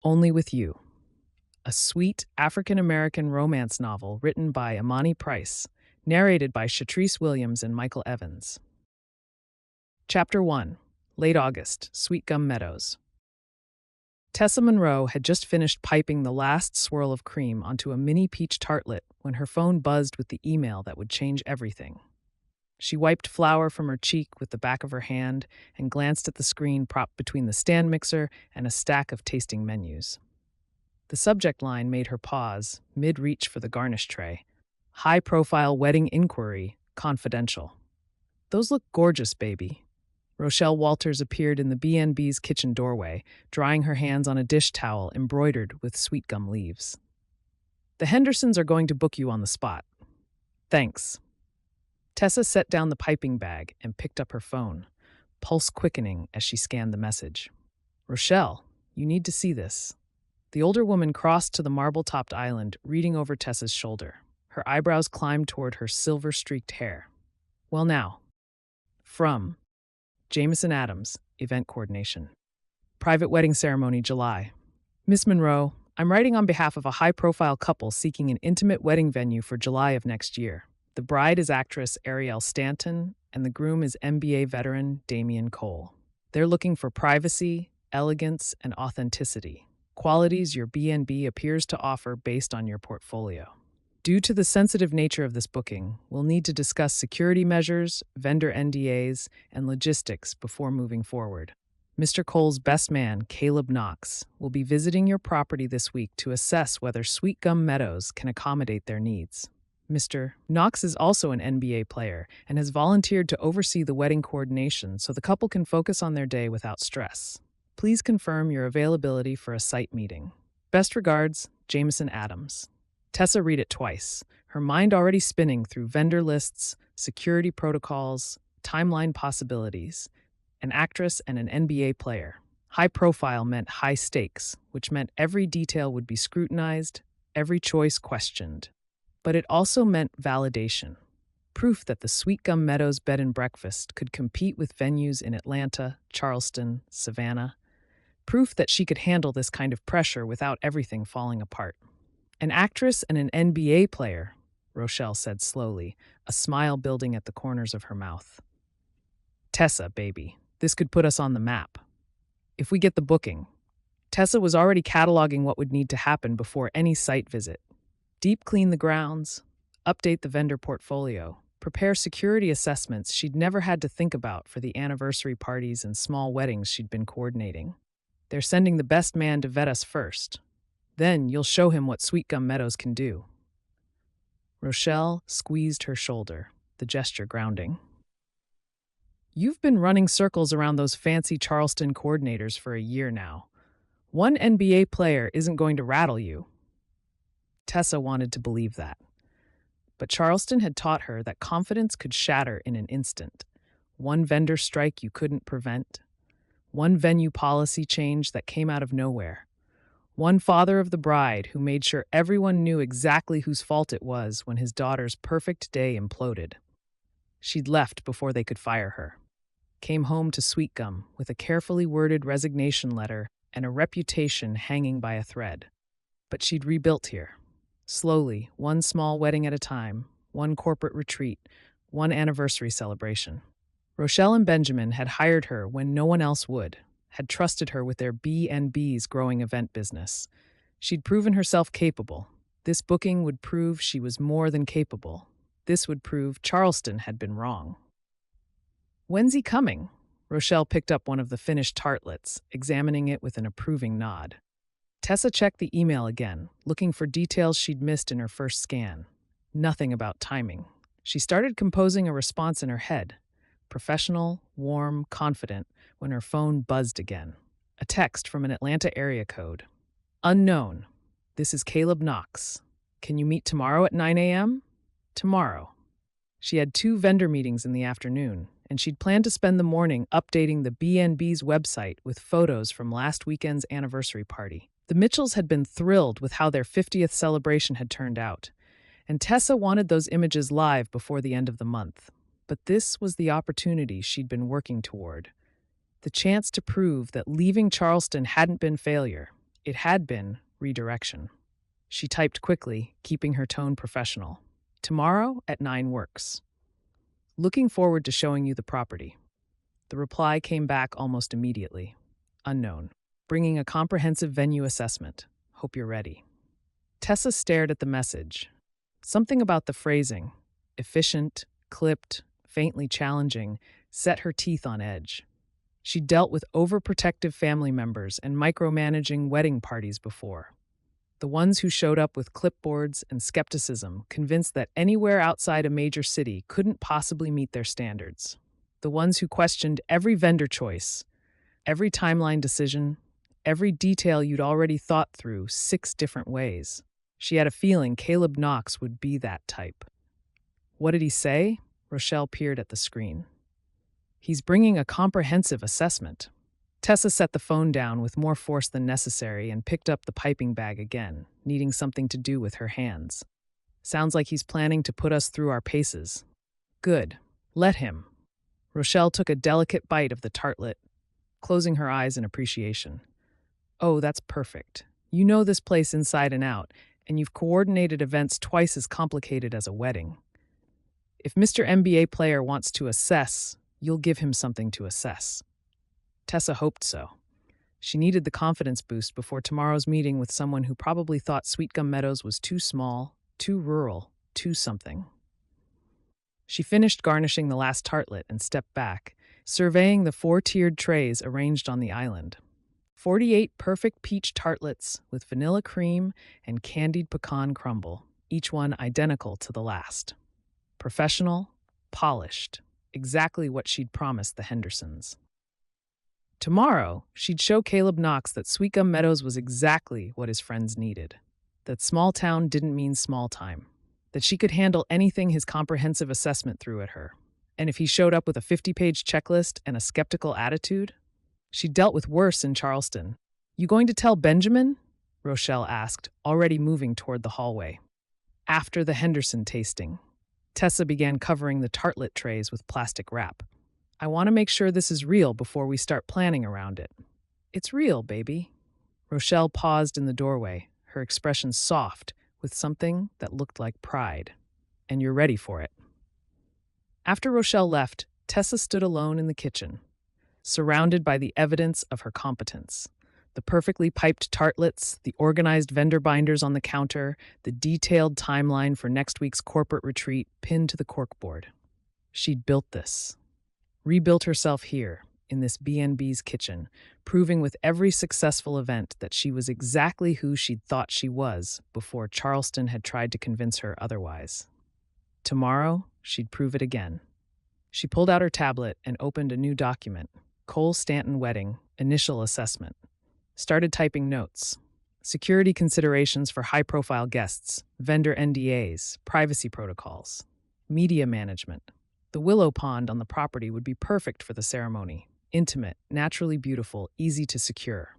Only with You, a sweet African-American romance novel written by Imani Price, narrated by Shatrice Williams and Michael Evans. Chapter 1. Late August, Sweetgum Meadows. Tessa Monroe had just finished piping the last swirl of cream onto a mini peach tartlet when her phone buzzed with the email that would change everything. She wiped flour from her cheek with the back of her hand and glanced at the screen propped between the stand mixer and a stack of tasting menus. The subject line made her pause, mid-reach for the garnish tray. High-profile wedding inquiry, confidential. Those look gorgeous, baby. Rochelle Walters appeared in the B&B's kitchen doorway, drying her hands on a dish towel embroidered with sweetgum leaves. The Hendersons are going to book you on the spot. Thanks. Tessa set down the piping bag and picked up her phone, pulse quickening as she scanned the message. Rochelle, you need to see this. The older woman crossed to the marble-topped island, reading over Tessa's shoulder. Her eyebrows climbed toward her silver-streaked hair. Well now. From Jameson Adams, Event Coordination. Private wedding ceremony, July. Miss Monroe, I'm writing on behalf of a high-profile couple seeking an intimate wedding venue for July of next year. The bride is actress Ariel Stanton, and the groom is NBA veteran Damian Cole. They're looking for privacy, elegance, and authenticity, qualities your B&B appears to offer based on your portfolio. Due to the sensitive nature of this booking, we'll need to discuss security measures, vendor NDAs, and logistics before moving forward. Mr. Cole's best man, Caleb Knox, will be visiting your property this week to assess whether Sweetgum Meadows can accommodate their needs. Mr. Knox is also an NBA player and has volunteered to oversee the wedding coordination so the couple can focus on their day without stress. Please confirm your availability for a site meeting. Best regards, Jameson Adams. Tessa read it twice, her mind already spinning through vendor lists, security protocols, timeline possibilities. An actress and an NBA player. High profile meant high stakes, which meant every detail would be scrutinized, every choice questioned. But it also meant validation. Proof that the Sweetgum Meadows bed and breakfast could compete with venues in Atlanta, Charleston, Savannah. Proof that she could handle this kind of pressure without everything falling apart. An actress and an NBA player, Rochelle said slowly, a smile building at the corners of her mouth. Tessa, baby, this could put us on the map. If we get the booking. Tessa was already cataloging what would need to happen before any site visit. Deep clean the grounds, update the vendor portfolio, prepare security assessments she'd never had to think about for the anniversary parties and small weddings she'd been coordinating. They're sending the best man to vet us first. Then you'll show him what Sweetgum Meadows can do. Rochelle squeezed her shoulder, the gesture grounding. You've been running circles around those fancy Charleston coordinators for a year now. One NBA player isn't going to rattle you. Tessa wanted to believe that. But Charleston had taught her that confidence could shatter in an instant. One vendor strike you couldn't prevent. One venue policy change that came out of nowhere. One father of the bride who made sure everyone knew exactly whose fault it was when his daughter's perfect day imploded. She'd left before they could fire her. Came home to Sweetgum with a carefully worded resignation letter and a reputation hanging by a thread. But she'd rebuilt here. Slowly, one small wedding at a time, one corporate retreat, one anniversary celebration. Rochelle and Benjamin had hired her when no one else would, had trusted her with their B&B's growing event business. She'd proven herself capable. This booking would prove she was more than capable. This would prove Charleston had been wrong. When's he coming? Rochelle picked up one of the finished tartlets, examining it with an approving nod. Tessa checked the email again, looking for details she'd missed in her first scan. Nothing about timing. She started composing a response in her head. Professional, warm, confident, when her phone buzzed again. A text from an Atlanta area code. Unknown. This is Caleb Knox. Can you meet tomorrow at 9 a.m.? Tomorrow. She had 2 vendor meetings in the afternoon, and she'd planned to spend the morning updating the B&B's website with photos from last weekend's anniversary party. The Mitchells had been thrilled with how their 50th celebration had turned out, and Tessa wanted those images live before the end of the month. But this was the opportunity she'd been working toward. The chance to prove that leaving Charleston hadn't been failure. It had been redirection. She typed quickly, keeping her tone professional. Tomorrow at 9 works. Looking forward to showing you the property. The reply came back almost immediately. Unknown. Bringing a comprehensive venue assessment. Hope you're ready. Tessa stared at the message. Something about the phrasing, efficient, clipped, faintly challenging, set her teeth on edge. She'd dealt with overprotective family members and micromanaging wedding parties before. The ones who showed up with clipboards and skepticism, convinced that anywhere outside a major city couldn't possibly meet their standards. The ones who questioned every vendor choice, every timeline decision, every detail you'd already thought through 6 different ways. She had a feeling Caleb Knox would be that type. What did he say? Rochelle peered at the screen. He's bringing a comprehensive assessment. Tessa set the phone down with more force than necessary and picked up the piping bag again, needing something to do with her hands. Sounds like he's planning to put us through our paces. Good. Let him. Rochelle took a delicate bite of the tartlet, closing her eyes in appreciation. Oh, that's perfect. You know this place inside and out, and you've coordinated events twice as complicated as a wedding. If Mr. NBA player wants to assess, you'll give him something to assess. Tessa hoped so. She needed the confidence boost before tomorrow's meeting with someone who probably thought Sweetgum Meadows was too small, too rural, too something. She finished garnishing the last tartlet and stepped back, surveying the 4-tiered trays arranged on the island. 48 perfect peach tartlets with vanilla cream and candied pecan crumble, each one identical to the last. Professional, polished, exactly what she'd promised the Hendersons. Tomorrow, she'd show Caleb Knox that Sweetgum Meadows was exactly what his friends needed. That small town didn't mean small time. That she could handle anything his comprehensive assessment threw at her. And if he showed up with a 50-page checklist and a skeptical attitude? She'd dealt with worse in Charleston. You going to tell Benjamin? Rochelle asked, already moving toward the hallway. After the Henderson tasting, Tessa began covering the tartlet trays with plastic wrap. I want to make sure this is real before we start planning around it. It's real, baby. Rochelle paused in the doorway, her expression soft, with something that looked like pride. And you're ready for it. After Rochelle left, Tessa stood alone in the kitchen, surrounded by the evidence of her competence. The perfectly piped tartlets, the organized vendor binders on the counter, the detailed timeline for next week's corporate retreat pinned to the corkboard. She'd built this. Rebuilt herself here, in this B&B's kitchen, proving with every successful event that she was exactly who she'd thought she was before Charleston had tried to convince her otherwise. Tomorrow, she'd prove it again. She pulled out her tablet and opened a new document, Cole Stanton Wedding, Initial Assessment. Started typing notes. Security considerations for high-profile guests, vendor NDAs, privacy protocols, media management. The willow pond on the property would be perfect for the ceremony. Intimate, naturally beautiful, easy to secure.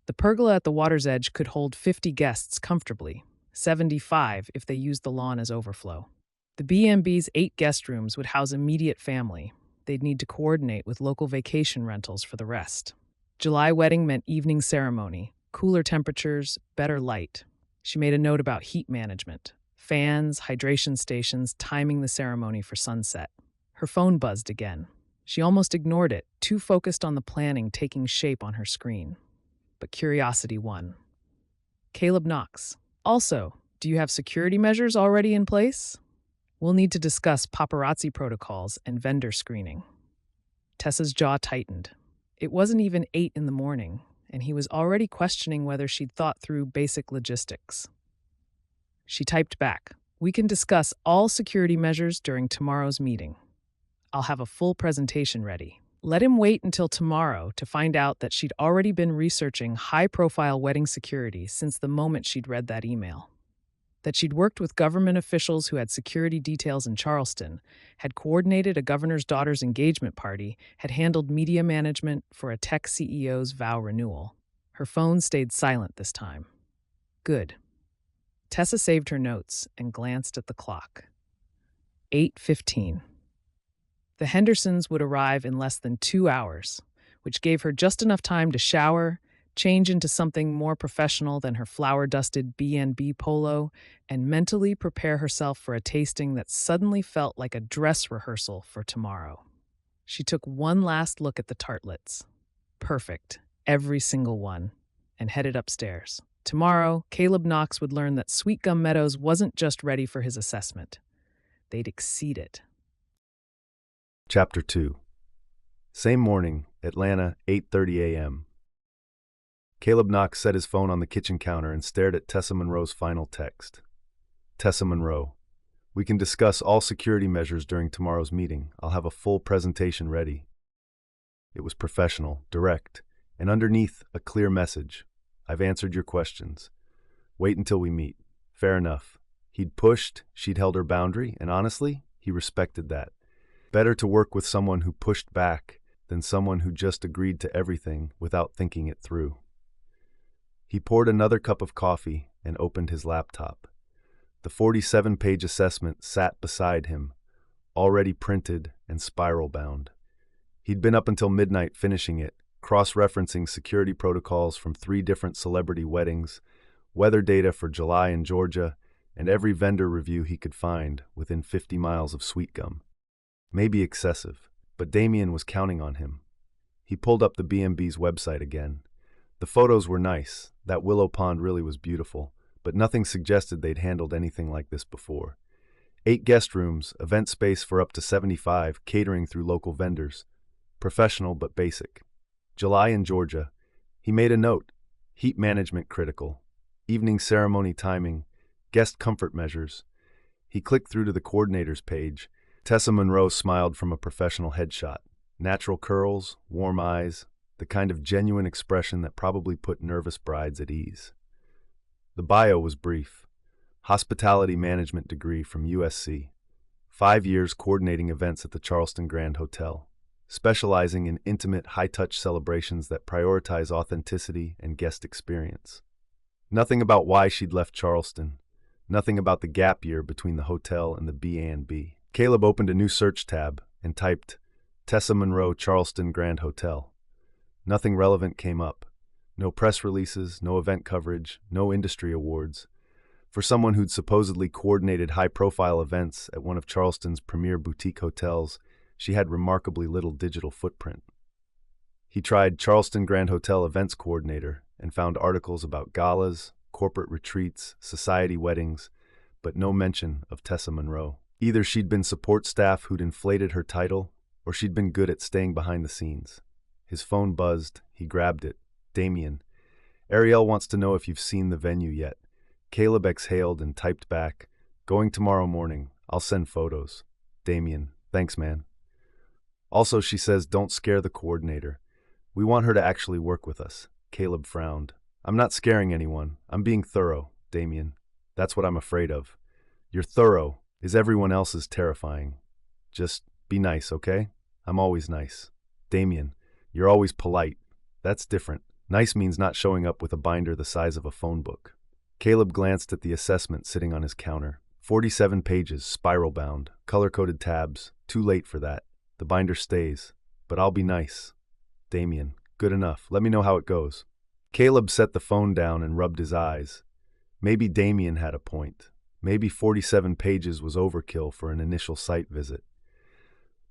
The pergola at the water's edge could hold 50 guests comfortably, 75 if they used the lawn as overflow. The B&B's 8 guest rooms would house immediate family. They'd need to coordinate with local vacation rentals for the rest. July wedding meant evening ceremony, cooler temperatures, better light. She made a note about heat management, fans, hydration stations, timing the ceremony for sunset. Her phone buzzed again. She almost ignored it, too focused on the planning taking shape on her screen. But curiosity won. Caleb Knox. Also, do you have security measures already in place? We'll need to discuss paparazzi protocols and vendor screening. Tessa's jaw tightened. It wasn't even 8 in the morning, and he was already questioning whether she'd thought through basic logistics. She typed back, "We can discuss all security measures during tomorrow's meeting. I'll have a full presentation ready." Let him wait until tomorrow to find out that she'd already been researching high-profile wedding security since the moment she'd read that email. That she'd worked with government officials who had security details in Charleston, had coordinated a governor's daughter's engagement party, had handled media management for a tech CEO's vow renewal. Her phone stayed silent this time. Good. Tessa saved her notes and glanced at the clock. 8:15. The Hendersons would arrive in less than 2 hours, which gave her just enough time to shower, change into something more professional than her flower-dusted B&B polo, and mentally prepare herself for a tasting that suddenly felt like a dress rehearsal for tomorrow. She took one last look at the tartlets. Perfect, every single one, and headed upstairs. Tomorrow, Caleb Knox would learn that Sweetgum Meadows wasn't just ready for his assessment. They'd exceed it. Chapter 2. Same morning, Atlanta, 8:30 a.m. Caleb Knox set his phone on the kitchen counter and stared at Tessa Monroe's final text. Tessa Monroe, we can discuss all security measures during tomorrow's meeting. I'll have a full presentation ready. It was professional, direct, and underneath a clear message. I've answered your questions. Wait until we meet. Fair enough. He'd pushed, she'd held her boundary, and honestly, he respected that. Better to work with someone who pushed back than someone who just agreed to everything without thinking it through. He poured another cup of coffee and opened his laptop. The 47-page assessment sat beside him, already printed and spiral-bound. He'd been up until midnight finishing it, cross-referencing security protocols from 3 different celebrity weddings, weather data for July in Georgia, and every vendor review he could find within 50 miles of Sweetgum. Maybe excessive, but Damien was counting on him. He pulled up the B&B's website again. The photos were nice. That willow pond really was beautiful, but nothing suggested they'd handled anything like this before. 8 guest rooms, event space for up to 75, catering through local vendors. Professional but basic. July in Georgia. He made a note. Heat management critical. Evening ceremony timing. Guest comfort measures. He clicked through to the coordinators page. Tessa Monroe smiled from a professional headshot. Natural curls, warm eyes, the kind of genuine expression that probably put nervous brides at ease. The bio was brief. Hospitality management degree from USC. 5 years coordinating events at the Charleston Grand Hotel, specializing in intimate, high-touch celebrations that prioritize authenticity and guest experience. Nothing about why she'd left Charleston. Nothing about the gap year between the hotel and the B&B. Caleb opened a new search tab and typed Tessa Monroe Charleston Grand Hotel. Nothing relevant came up. No press releases, no event coverage, no industry awards. For someone who'd supposedly coordinated high-profile events at one of Charleston's premier boutique hotels, she had remarkably little digital footprint. He tried Charleston Grand Hotel Events Coordinator and found articles about galas, corporate retreats, society weddings, but no mention of Tessa Monroe. Either she'd been support staff who'd inflated her title, or she'd been good at staying behind the scenes. His phone buzzed. He grabbed it. Damien. Ariel wants to know if you've seen the venue yet. Caleb exhaled and typed back, going tomorrow morning. I'll send photos. Damien. Thanks, man. Also, she says don't scare the coordinator. We want her to actually work with us. Caleb frowned. I'm not scaring anyone. I'm being thorough, Damien. That's what I'm afraid of. You're thorough. Is everyone else's terrifying. Just be nice, okay? I'm always nice. Damien. You're always polite. That's different. Nice means not showing up with a binder the size of a phone book. Caleb glanced at the assessment sitting on his counter. 47 pages, spiral-bound, color-coded tabs. Too late for that. The binder stays. But I'll be nice. Damien. Good enough. Let me know how it goes. Caleb set the phone down and rubbed his eyes. Maybe Damien had a point. Maybe 47 pages was overkill for an initial site visit.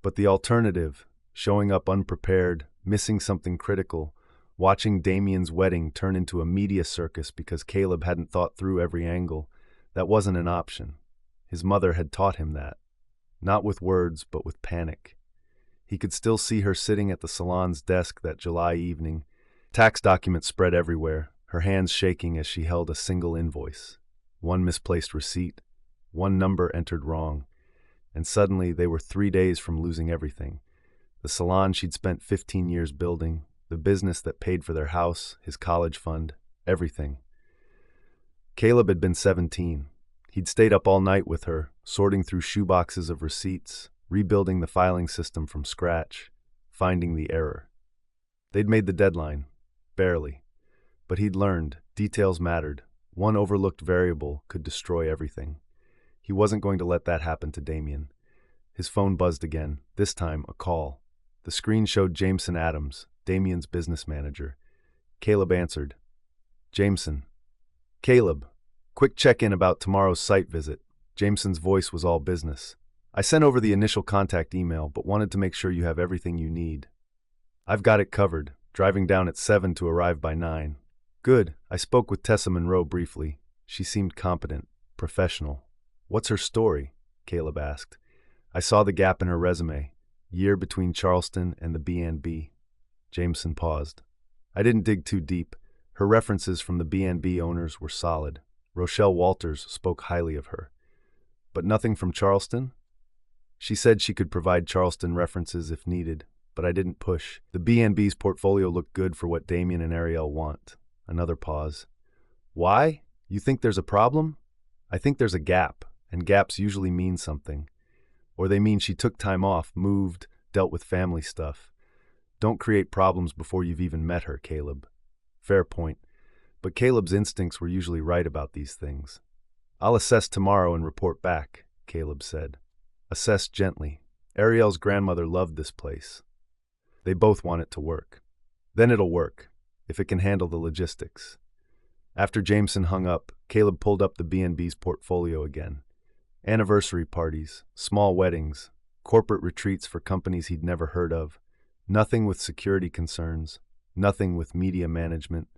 But the alternative, showing up unprepared, missing something critical, watching Damien's wedding turn into a media circus because Caleb hadn't thought through every angle, that wasn't an option. His mother had taught him that. Not with words, but with panic. He could still see her sitting at the salon's desk that July evening, tax documents spread everywhere, her hands shaking as she held a single invoice. One misplaced receipt, one number entered wrong, and suddenly they were 3 days from losing everything. The salon she'd spent 15 years building, the business that paid for their house, his college fund, everything. Caleb had been 17. He'd stayed up all night with her, sorting through shoeboxes of receipts, rebuilding the filing system from scratch, finding the error. They'd made the deadline, barely. But he'd learned, details mattered. One overlooked variable could destroy everything. He wasn't going to let that happen to Damien. His phone buzzed again, this time a call. The screen showed Jameson Adams, Damien's business manager. Caleb answered. Jameson. Caleb. Quick check-in about tomorrow's site visit. Jameson's voice was all business. I sent over the initial contact email, but wanted to make sure you have everything you need. I've got it covered, driving down at 7 to arrive by 9. Good. I spoke with Tessa Monroe briefly. She seemed competent, professional. What's her story? Caleb asked. I saw the gap in her resume. Year between Charleston and the B&B. Jameson paused. I didn't dig too deep. Her references from the B&B owners were solid. Rochelle Walters spoke highly of her. But nothing from Charleston? She said she could provide Charleston references if needed, but I didn't push. The B&B's portfolio looked good for what Damien and Ariel want. Another pause. Why? You think there's a problem? I think there's a gap, and gaps usually mean something. Or they mean she took time off, moved, dealt with family stuff. Don't create problems before you've even met her, Caleb. Fair point. But Caleb's instincts were usually right about these things. I'll assess tomorrow and report back, Caleb said. Assess gently. Ariel's grandmother loved this place. They both want it to work. Then it'll work, if it can handle the logistics. After Jameson hung up, Caleb pulled up the B&B's portfolio again. Anniversary parties, small weddings, corporate retreats for companies he'd never heard of. Nothing with security concerns, nothing with media management,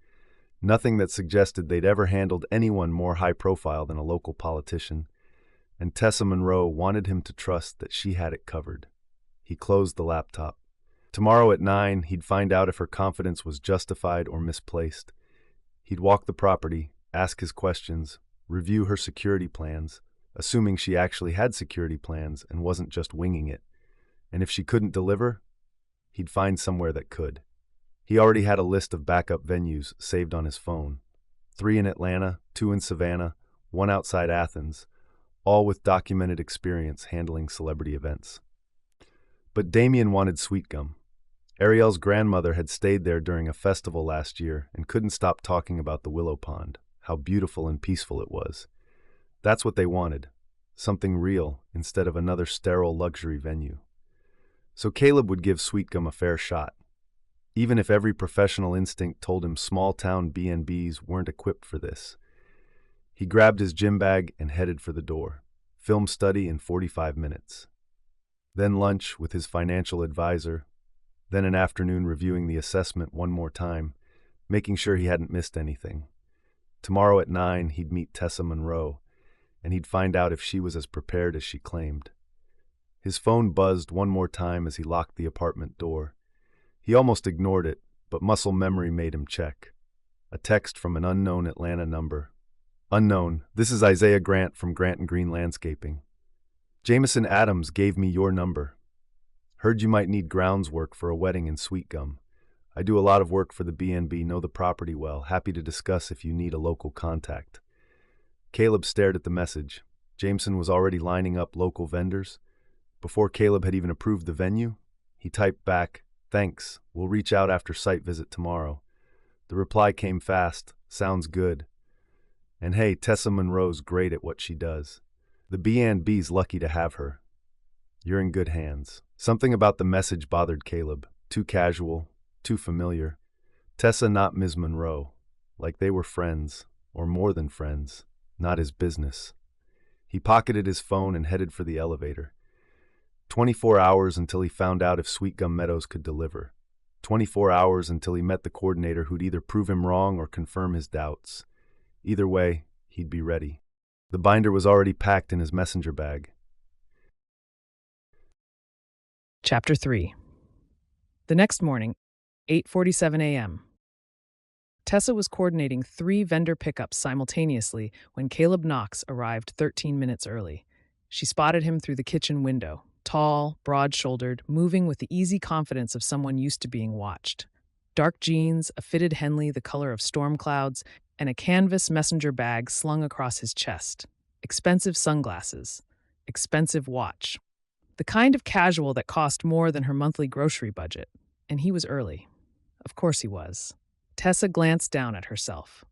nothing that suggested they'd ever handled anyone more high profile than a local politician. And Tessa Monroe wanted him to trust that she had it covered. He closed the laptop. Tomorrow at 9, he'd find out if her confidence was justified or misplaced. He'd walk the property, ask his questions, review her security plans, assuming she actually had security plans and wasn't just winging it. And if she couldn't deliver, he'd find somewhere that could. He already had a list of backup venues saved on his phone. 3 in Atlanta, 2 in Savannah, 1 outside Athens, all with documented experience handling celebrity events. But Damien wanted Sweetgum. Ariel's grandmother had stayed there during a festival last year and couldn't stop talking about the Willow Pond, how beautiful and peaceful it was. That's what they wanted, something real instead of another sterile luxury venue. So Caleb would give Sweetgum a fair shot, even if every professional instinct told him small-town B&Bs weren't equipped for this. He grabbed his gym bag and headed for the door. Film study in 45 minutes. Then lunch with his financial advisor. Then an afternoon reviewing the assessment one more time, making sure he hadn't missed anything. Tomorrow at 9, he'd meet Tessa Monroe, and he'd find out if she was as prepared as she claimed. His phone buzzed one more time as he locked the apartment door. He almost ignored it, but muscle memory made him check. A text from an unknown Atlanta number. Unknown, this is Isaiah Grant from Grant and Green Landscaping. Jameson Adams gave me your number. Heard you might need grounds work for a wedding in Sweetgum. I do a lot of work for the B&B, know the property well, happy to discuss if you need a local contact. Caleb stared at the message. Jameson was already lining up local vendors. Before Caleb had even approved the venue, he typed back, "Thanks, we'll reach out after site visit tomorrow." The reply came fast, "Sounds good." And hey, Tessa Monroe's great at what she does. The B&B's lucky to have her. You're in good hands. Something about the message bothered Caleb. Too casual, too familiar. Tessa, not Ms. Monroe. Like they were friends, or more than friends, not his business. He pocketed his phone and headed for the elevator. 24 hours until he found out if Sweetgum Meadows could deliver. 24 hours until he met the coordinator who'd either prove him wrong or confirm his doubts. Either way, he'd be ready. The binder was already packed in his messenger bag. Chapter 3. The next morning, 8:47 a.m. Tessa was coordinating 3 vendor pickups simultaneously when Caleb Knox arrived 13 minutes early. She spotted him through the kitchen window, tall, broad-shouldered, moving with the easy confidence of someone used to being watched. Dark jeans, a fitted Henley the color of storm clouds, and a canvas messenger bag slung across his chest. Expensive sunglasses. Expensive watch. The kind of casual that cost more than her monthly grocery budget. And he was early. Of course he was. Tessa glanced down at herself.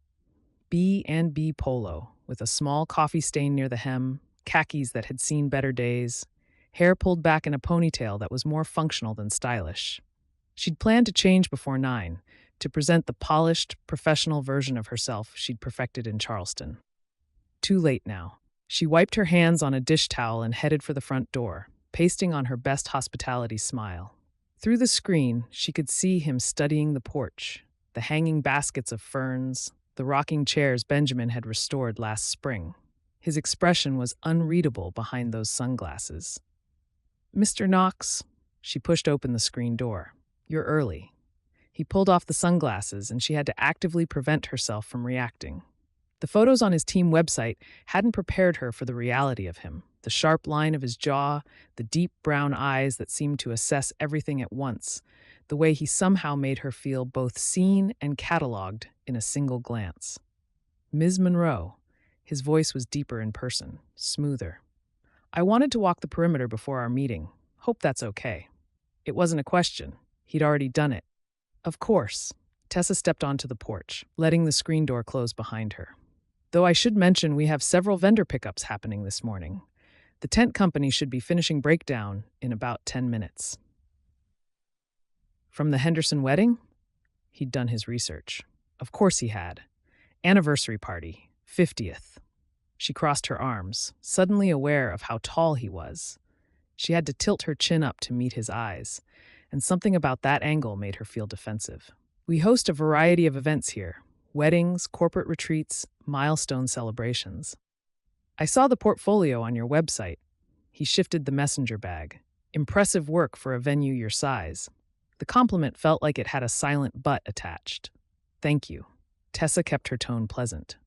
B&B polo, with a small coffee stain near the hem, khakis that had seen better days, hair pulled back in a ponytail that was more functional than stylish. She'd planned to change before 9, to present the polished, professional version of herself she'd perfected in Charleston. Too late now. She wiped her hands on a dish towel and headed for the front door, pasting on her best hospitality smile. Through the screen, she could see him studying the porch, the hanging baskets of ferns, the rocking chairs Benjamin had restored last spring. His expression was unreadable behind those sunglasses. "Mr. Knox," she pushed open the screen door. "You're early." He pulled off the sunglasses, and she had to actively prevent herself from reacting. The photos on his team website hadn't prepared her for the reality of him. The sharp line of his jaw, the deep brown eyes that seemed to assess everything at once, the way he somehow made her feel both seen and catalogued in a single glance. "Ms. Monroe," his voice was deeper in person, smoother. "I wanted to walk the perimeter before our meeting. Hope that's okay." It wasn't a question. He'd already done it. "Of course." Tessa stepped onto the porch, letting the screen door close behind her. "Though I should mention we have several vendor pickups happening this morning. The tent company should be finishing breakdown in about 10 minutes. From the Henderson wedding? He'd done his research. Of course he had. Anniversary party, 50th. She crossed her arms, suddenly aware of how tall he was. She had to tilt her chin up to meet his eyes, and something about that angle made her feel defensive. "We host a variety of events here. Weddings, corporate retreats, milestone celebrations. I saw the portfolio on your website." He shifted the messenger bag. "Impressive work for a venue your size." The compliment felt like it had a silent but attached. "Thank you." Tessa kept her tone pleasant.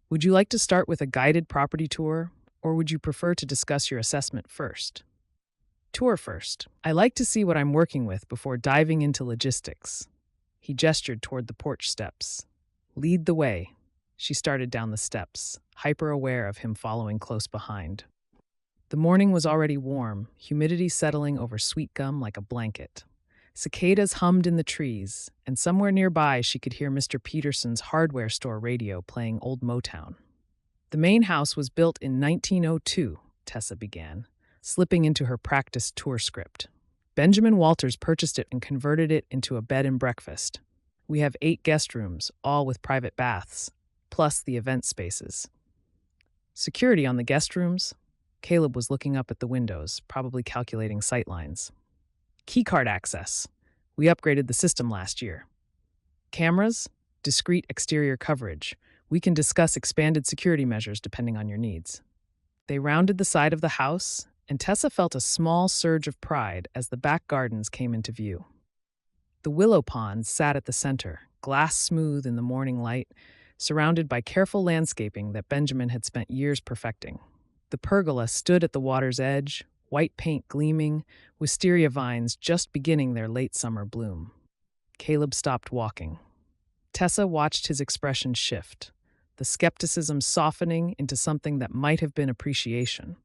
"Would you like to start with a guided property tour, or would you prefer to discuss your assessment first?" "Tour first. I like to see what I'm working with before diving into logistics." He gestured toward the porch steps. "Lead the way." She started down the steps, hyper-aware of him following close behind. The morning was already warm, humidity settling over Sweetgum like a blanket. Cicadas hummed in the trees, and somewhere nearby she could hear Mr. Peterson's hardware store radio playing old Motown. "The main house was built in 1902, Tessa began, slipping into her practiced tour script. "Benjamin Walters purchased it and converted it into a bed and breakfast. We have 8 guest rooms, all with private baths, plus the event spaces." "Security on the guest rooms?" Caleb was looking up at the windows, probably calculating sightlines. "Keycard access. We upgraded the system last year." "Cameras? Discreet exterior coverage. We can discuss expanded security measures depending on your needs." They rounded the side of the house, and Tessa felt a small surge of pride as the back gardens came into view. The willow pond sat at the center, glass smooth in the morning light, surrounded by careful landscaping that Benjamin had spent years perfecting. The pergola stood at the water's edge, white paint gleaming, wisteria vines just beginning their late summer bloom. Caleb stopped walking. Tessa watched his expression shift, the skepticism softening into something that might have been appreciation.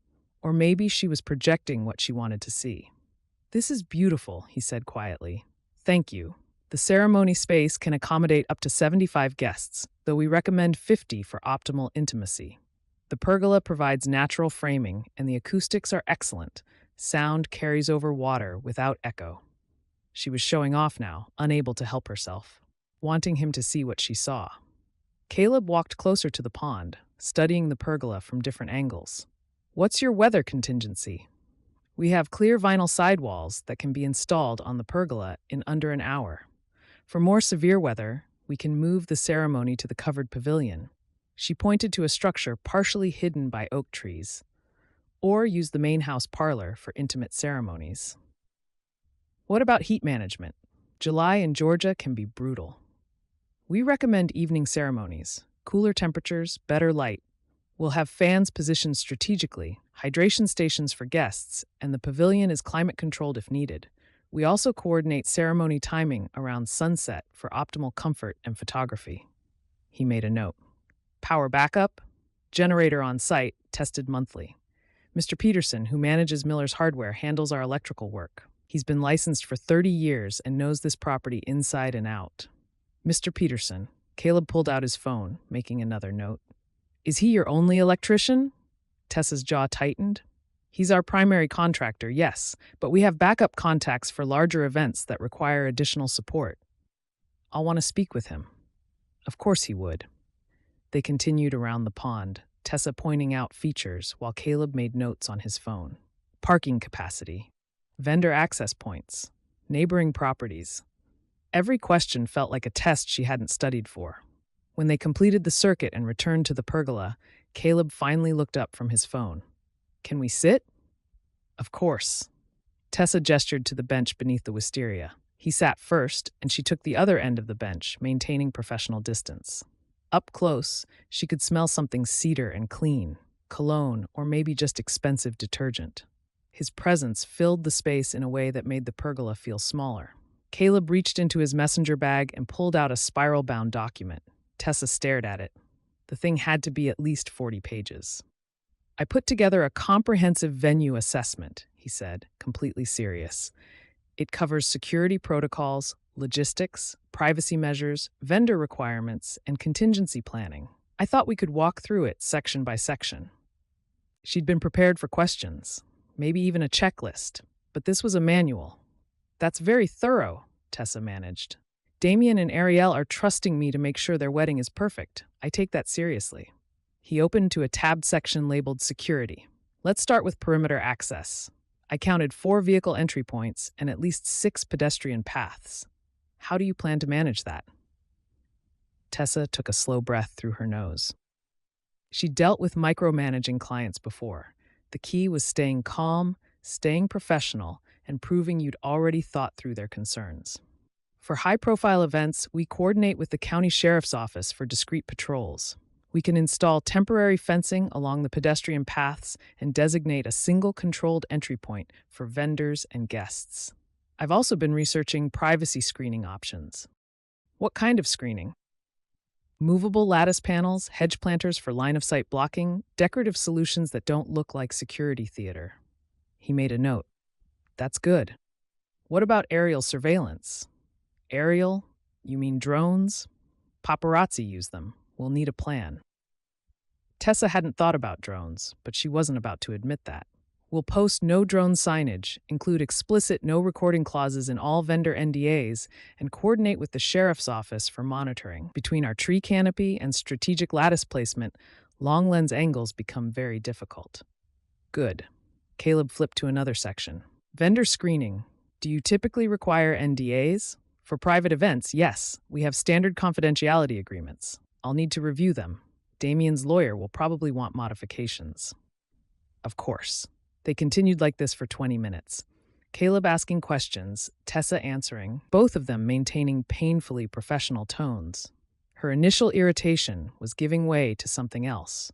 Or maybe she was projecting what she wanted to see. "This is beautiful," he said quietly. "Thank you. The ceremony space can accommodate up to 75 guests, though we recommend 50 for optimal intimacy. The pergola provides natural framing, and the acoustics are excellent. Sound carries over water without echo." She was showing off now, unable to help herself, wanting him to see what she saw. Caleb walked closer to the pond, studying the pergola from different angles. "What's your weather contingency?" "We have clear vinyl sidewalls that can be installed on the pergola in under an hour. For more severe weather, we can move the ceremony to the covered pavilion." She pointed to a structure partially hidden by oak trees. "Or use the main house parlor for intimate ceremonies." "What about heat management? July in Georgia can be brutal." "We recommend evening ceremonies. Cooler temperatures, better light. We'll have fans positioned strategically, hydration stations for guests, and the pavilion is climate-controlled if needed. We also coordinate ceremony timing around sunset for optimal comfort and photography." He made a note. "Power backup? Generator on site, tested monthly. Mr. Peterson, who manages Miller's Hardware, handles our electrical work. He's been licensed for 30 years and knows this property inside and out." "Mr. Peterson." Caleb pulled out his phone, making another note. "Is he your only electrician?" Tessa's jaw tightened. "He's our primary contractor, yes, but we have backup contacts for larger events that require additional support." I'll want to speak with him. Of course he would. They continued around the pond, Tessa pointing out features while Caleb made notes on his phone. Parking capacity, vendor access points, neighboring properties. Every question felt like a test she hadn't studied for. When they completed the circuit and returned to the pergola, Caleb finally looked up from his phone. Can we sit? Of course. Tessa gestured to the bench beneath the wisteria. He sat first, and she took the other end of the bench, maintaining professional distance. Up close, she could smell something cedar and clean, cologne, or maybe just expensive detergent. His presence filled the space in a way that made the pergola feel smaller. Caleb reached into his messenger bag and pulled out a spiral-bound document. Tessa stared at it. The thing had to be at least 40 pages. I put together a comprehensive venue assessment, he said, completely serious. It covers security protocols, logistics, privacy measures, vendor requirements, and contingency planning. I thought we could walk through it section by section. She'd been prepared for questions, maybe even a checklist, but this was a manual. That's very thorough, Tessa managed. Damien and Ariel are trusting me to make sure their wedding is perfect. I take that seriously. He opened to a tabbed section labeled Security. Let's start with perimeter access. I counted 4 vehicle entry points and at least 6 pedestrian paths. How do you plan to manage that? Tessa took a slow breath through her nose. She dealt with micromanaging clients before. The key was staying calm, staying professional, and proving you'd already thought through their concerns. For high-profile events, we coordinate with the county sheriff's office for discreet patrols. We can install temporary fencing along the pedestrian paths and designate a single controlled entry point for vendors and guests. I've also been researching privacy screening options. What kind of screening? Movable lattice panels, hedge planters for line-of-sight blocking, decorative solutions that don't look like security theater. He made a note. That's good. What about aerial surveillance? Aerial? You mean drones? Paparazzi use them. We'll need a plan. Tessa hadn't thought about drones, but she wasn't about to admit that. We'll post no drone signage, include explicit no recording clauses in all vendor NDAs, and coordinate with the sheriff's office for monitoring. Between our tree canopy and strategic lattice placement, long lens angles become very difficult. Good. Caleb flipped to another section. Vendor screening. Do you typically require NDAs? For private events, yes. We have standard confidentiality agreements. I'll need to review them. Damien's lawyer will probably want modifications. Of course. They continued like this for 20 minutes. Caleb asking questions, Tessa answering, both of them maintaining painfully professional tones. Her initial irritation was giving way to something else.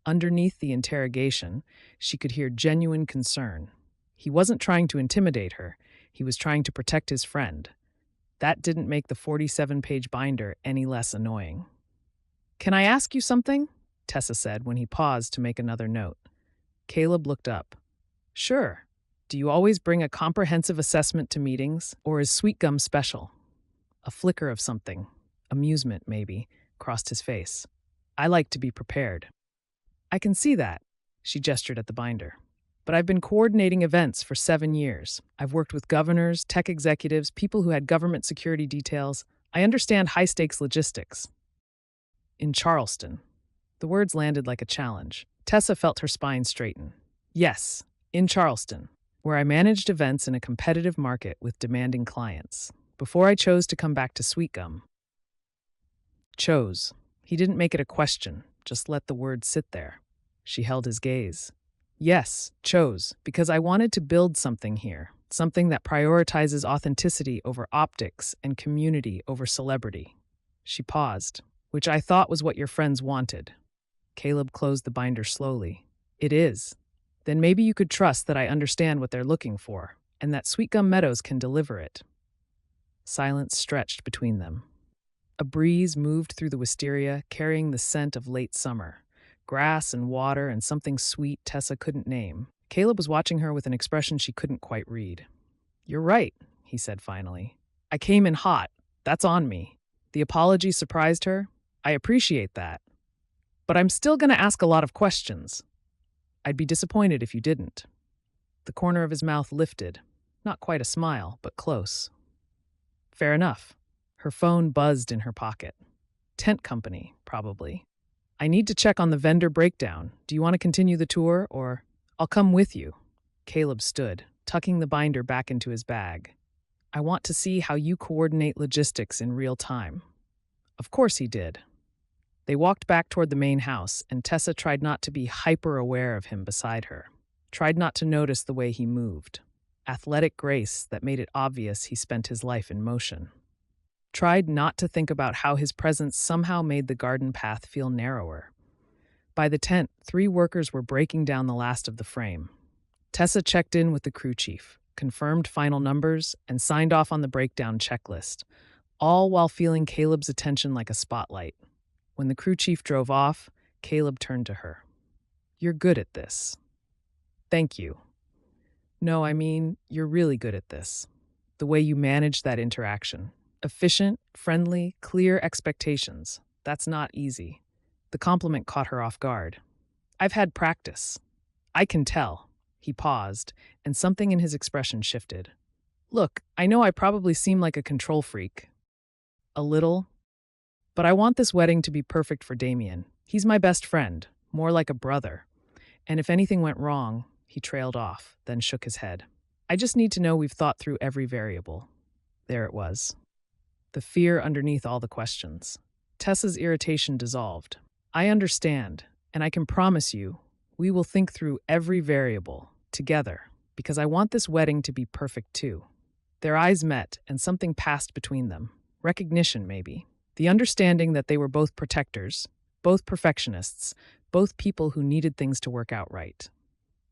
Underneath the interrogation, she could hear genuine concern. He wasn't trying to intimidate her. He was trying to protect his friend. That didn't make the 47-page binder any less annoying. Can I ask you something? Tessa said when he paused to make another note. Caleb looked up. Sure. Do you always bring a comprehensive assessment to meetings, or is Sweetgum special? A flicker of something, amusement maybe, crossed his face. I like to be prepared. I can see that, she gestured at the binder. But I've been coordinating events for 7 years. I've worked with governors, tech executives, people who had government security details. I understand high-stakes logistics. In Charleston. The words landed like a challenge. Tessa felt her spine straighten. Yes, in Charleston, where I managed events in a competitive market with demanding clients. Before I chose to come back to Sweetgum. Chose. He didn't make it a question, just let the word sit there. She held his gaze. Yes, chose, because I wanted to build something here, something that prioritizes authenticity over optics and community over celebrity. She paused, which I thought was what your friends wanted. Caleb closed the binder slowly. It is. Then maybe you could trust that I understand what they're looking for, and that Sweetgum Meadows can deliver it. Silence stretched between them. A breeze moved through the wisteria, carrying the scent of late summer. Grass and water and something sweet Tessa couldn't name. Caleb was watching her with an expression she couldn't quite read. You're right, he said finally. I came in hot. That's on me. The apology surprised her. I appreciate that. But I'm still going to ask a lot of questions. I'd be disappointed if you didn't. The corner of his mouth lifted. Not quite a smile, but close. Fair enough. Her phone buzzed in her pocket. Tent company, probably. I need to check on the vendor breakdown. Do you want to continue the tour, or I'll come with you? Caleb stood, tucking the binder back into his bag. I want to see how you coordinate logistics in real time. Of course he did. They walked back toward the main house, and Tessa tried not to be hyper-aware of him beside her. Tried not to notice the way he moved. Athletic grace that made it obvious he spent his life in motion. Tried not to think about how his presence somehow made the garden path feel narrower. By the tent, 3 workers were breaking down the last of the frame. Tessa checked in with the crew chief, confirmed final numbers, and signed off on the breakdown checklist, all while feeling Caleb's attention like a spotlight. When the crew chief drove off, Caleb turned to her. You're good at this. Thank you. No, I mean, you're really good at this. The way you manage that interaction. Efficient, friendly, clear expectations. That's not easy. The compliment caught her off guard. I've had practice. I can tell. He paused, and something in his expression shifted. Look, I know I probably seem like a control freak. A little. But I want this wedding to be perfect for Damien. He's my best friend, more like a brother. And if anything went wrong, he trailed off, then shook his head. I just need to know we've thought through every variable. There it was. The fear underneath all the questions. Tessa's irritation dissolved. I understand, and I can promise you, we will think through every variable, together, because I want this wedding to be perfect too. Their eyes met, and something passed between them. Recognition, maybe. The understanding that they were both protectors, both perfectionists, both people who needed things to work out right.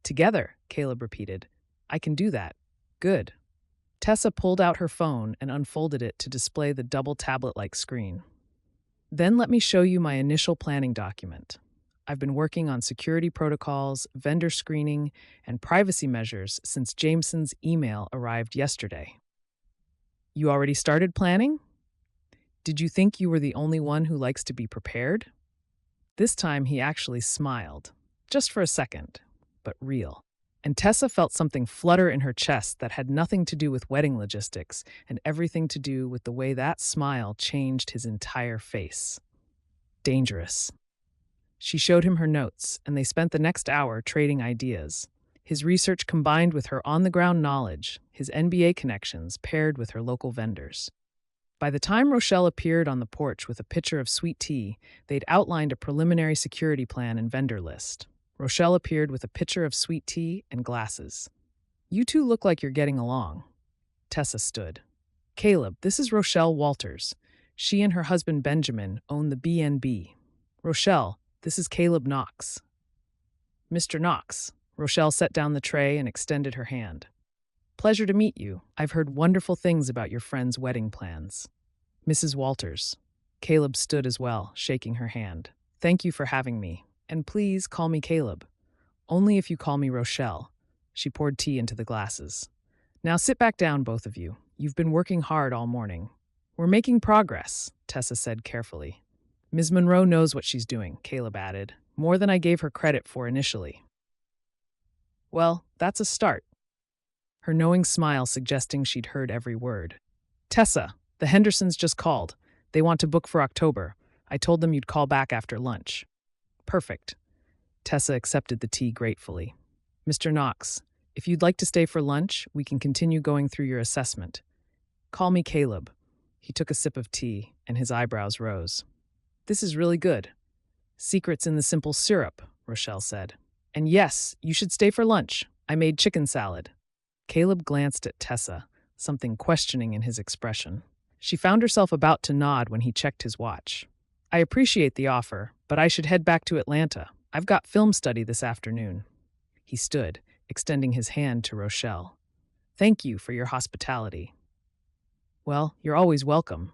Together, Caleb repeated. I can do that. Good. Tessa pulled out her phone and unfolded it to display the double tablet-like screen. Then let me show you my initial planning document. I've been working on security protocols, vendor screening, and privacy measures since Jameson's email arrived yesterday. You already started planning? Did you think you were the only one who likes to be prepared? This time he actually smiled, just for a second, but real. And Tessa felt something flutter in her chest that had nothing to do with wedding logistics and everything to do with the way that smile changed his entire face. Dangerous. She showed him her notes, and they spent the next hour trading ideas. His research combined with her on-the-ground knowledge, his NBA connections paired with her local vendors. By the time Rochelle appeared on the porch with a pitcher of sweet tea, they'd outlined a preliminary security plan and vendor list. Rochelle appeared with a pitcher of sweet tea and glasses. You two look like you're getting along. Tessa stood. Caleb, this is Rochelle Walters. She and her husband Benjamin own the B&B. Rochelle, this is Caleb Knox. Mr. Knox. Rochelle set down the tray and extended her hand. Pleasure to meet you. I've heard wonderful things about your friend's wedding plans. Mrs. Walters. Caleb stood as well, shaking her hand. Thank you for having me. And please call me Caleb. Only if you call me Rochelle. She poured tea into the glasses. Now sit back down, both of you. You've been working hard all morning. We're making progress, Tessa said carefully. Ms. Monroe knows what she's doing, Caleb added, more than I gave her credit for initially. Well, that's a start. Her knowing smile suggesting she'd heard every word. Tessa, the Hendersons just called. They want to book for October. I told them you'd call back after lunch. Perfect. Tessa accepted the tea gratefully. Mr. Knox, if you'd like to stay for lunch, we can continue going through your assessment. Call me Caleb. He took a sip of tea, and his eyebrows rose. This is really good. Secret's in the simple syrup, Rochelle said. And yes, you should stay for lunch. I made chicken salad. Caleb glanced at Tessa, something questioning in his expression. She found herself about to nod when he checked his watch. I appreciate the offer, but I should head back to Atlanta. I've got film study this afternoon. He stood, extending his hand to Rochelle. Thank you for your hospitality. Well, you're always welcome.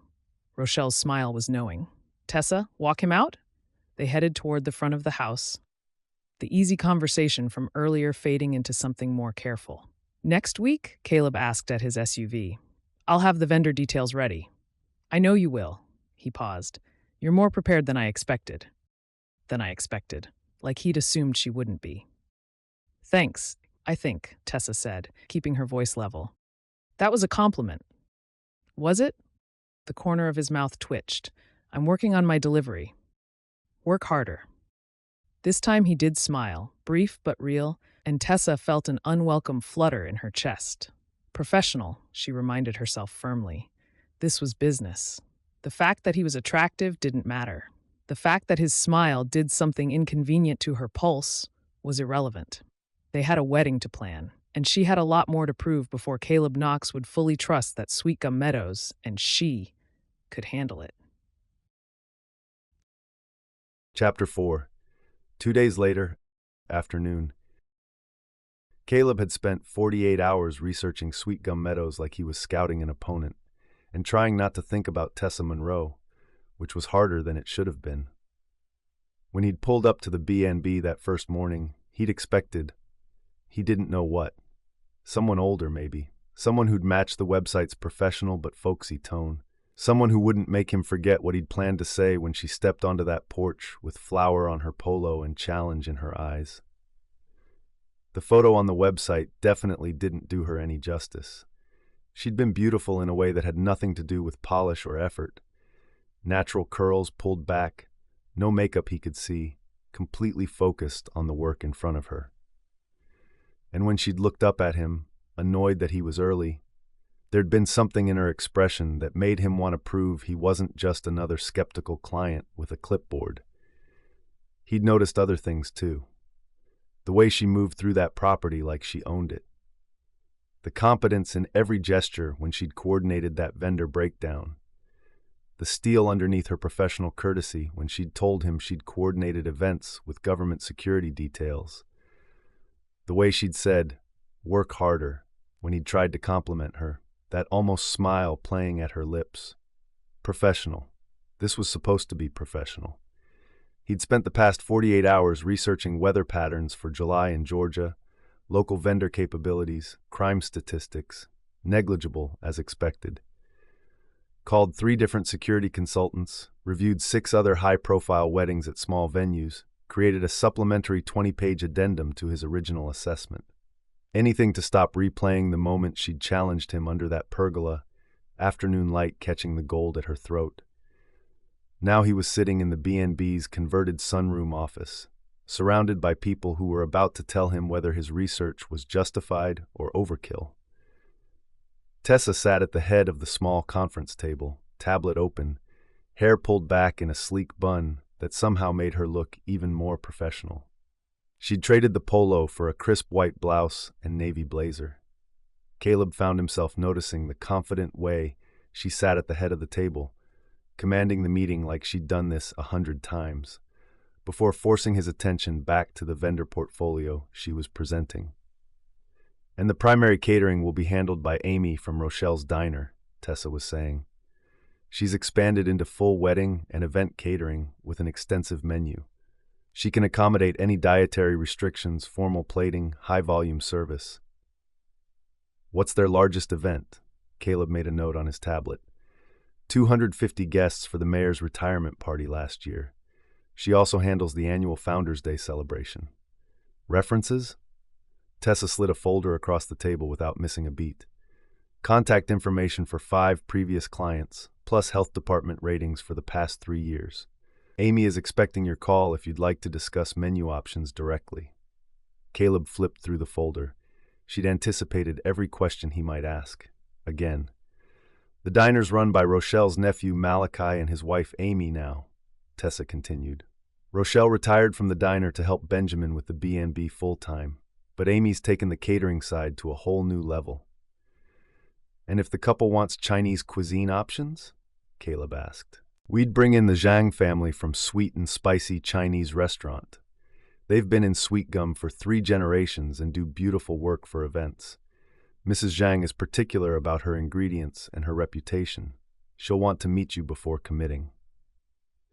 Rochelle's smile was knowing. Tessa, walk him out? They headed toward the front of the house, the easy conversation from earlier fading into something more careful. Next week? Caleb asked at his SUV. I'll have the vendor details ready. I know you will. He paused. You're more prepared than I expected. Like he'd assumed she wouldn't be. Thanks, I think, Tessa said, keeping her voice level. That was a compliment. Was it? The corner of his mouth twitched. I'm working on my delivery. Work harder. This time he did smile, brief but real, and Tessa felt an unwelcome flutter in her chest. Professional, she reminded herself firmly. This was business. The fact that he was attractive didn't matter. The fact that his smile did something inconvenient to her pulse was irrelevant. They had a wedding to plan, and she had a lot more to prove before Caleb Knox would fully trust that Sweetgum Meadows and she could handle it. Chapter 4. 2 days later, afternoon. Caleb had spent 48 hours researching Sweetgum Meadows like he was scouting an opponent, and trying not to think about Tessa Monroe, which was harder than it should have been. When he'd pulled up to the B&B that first morning, he'd expected, he didn't know what. Someone older, maybe. Someone who'd match the website's professional but folksy tone. Someone who wouldn't make him forget what he'd planned to say when she stepped onto that porch with flour on her polo and challenge in her eyes. The photo on the website definitely didn't do her any justice. She'd been beautiful in a way that had nothing to do with polish or effort. Natural curls pulled back, no makeup he could see, completely focused on the work in front of her. And when she'd looked up at him, annoyed that he was early, there'd been something in her expression that made him want to prove he wasn't just another skeptical client with a clipboard. He'd noticed other things too. The way she moved through that property like she owned it. The competence in every gesture when she'd coordinated that vendor breakdown. The steel underneath her professional courtesy when she'd told him she'd coordinated events with government security details. The way she'd said, "Work harder," when he'd tried to compliment her, that almost smile playing at her lips. Professional. This was supposed to be professional. He'd spent the past 48 hours researching weather patterns for July in Georgia, local vendor capabilities, crime statistics, negligible as expected. Called 3 different security consultants, reviewed 6 other high-profile weddings at small venues, created a supplementary 20-page addendum to his original assessment. Anything to stop replaying the moment she'd challenged him under that pergola, afternoon light catching the gold at her throat. Now he was sitting in the B&B's converted sunroom office, surrounded by people who were about to tell him whether his research was justified or overkill. Tessa sat at the head of the small conference table, tablet open, hair pulled back in a sleek bun that somehow made her look even more professional. She'd traded the polo for a crisp white blouse and navy blazer. Caleb found himself noticing the confident way she sat at the head of the table, commanding the meeting like she'd done this 100 times, before forcing his attention back to the vendor portfolio she was presenting. And the primary catering will be handled by Amy from Rochelle's Diner, Tessa was saying. She's expanded into full wedding and event catering with an extensive menu. She can accommodate any dietary restrictions, formal plating, high-volume service. What's their largest event? Caleb made a note on his tablet. 250 guests for the mayor's retirement party last year. She also handles the annual Founders' Day celebration. References? Tessa slid a folder across the table without missing a beat. Contact information for 5 previous clients, plus health department ratings for the past 3 years. Amy is expecting your call if you'd like to discuss menu options directly. Caleb flipped through the folder. She'd anticipated every question he might ask. Again. The diner's run by Rochelle's nephew Malachi and his wife Amy now, Tessa continued. Rochelle retired from the diner to help Benjamin with the B&B full-time, but Amy's taken the catering side to a whole new level. And if the couple wants Chinese cuisine options? Caleb asked. We'd bring in the Zhang family from Sweet and Spicy Chinese Restaurant. They've been in Sweetgum for 3 generations and do beautiful work for events. Mrs. Zhang is particular about her ingredients and her reputation. She'll want to meet you before committing.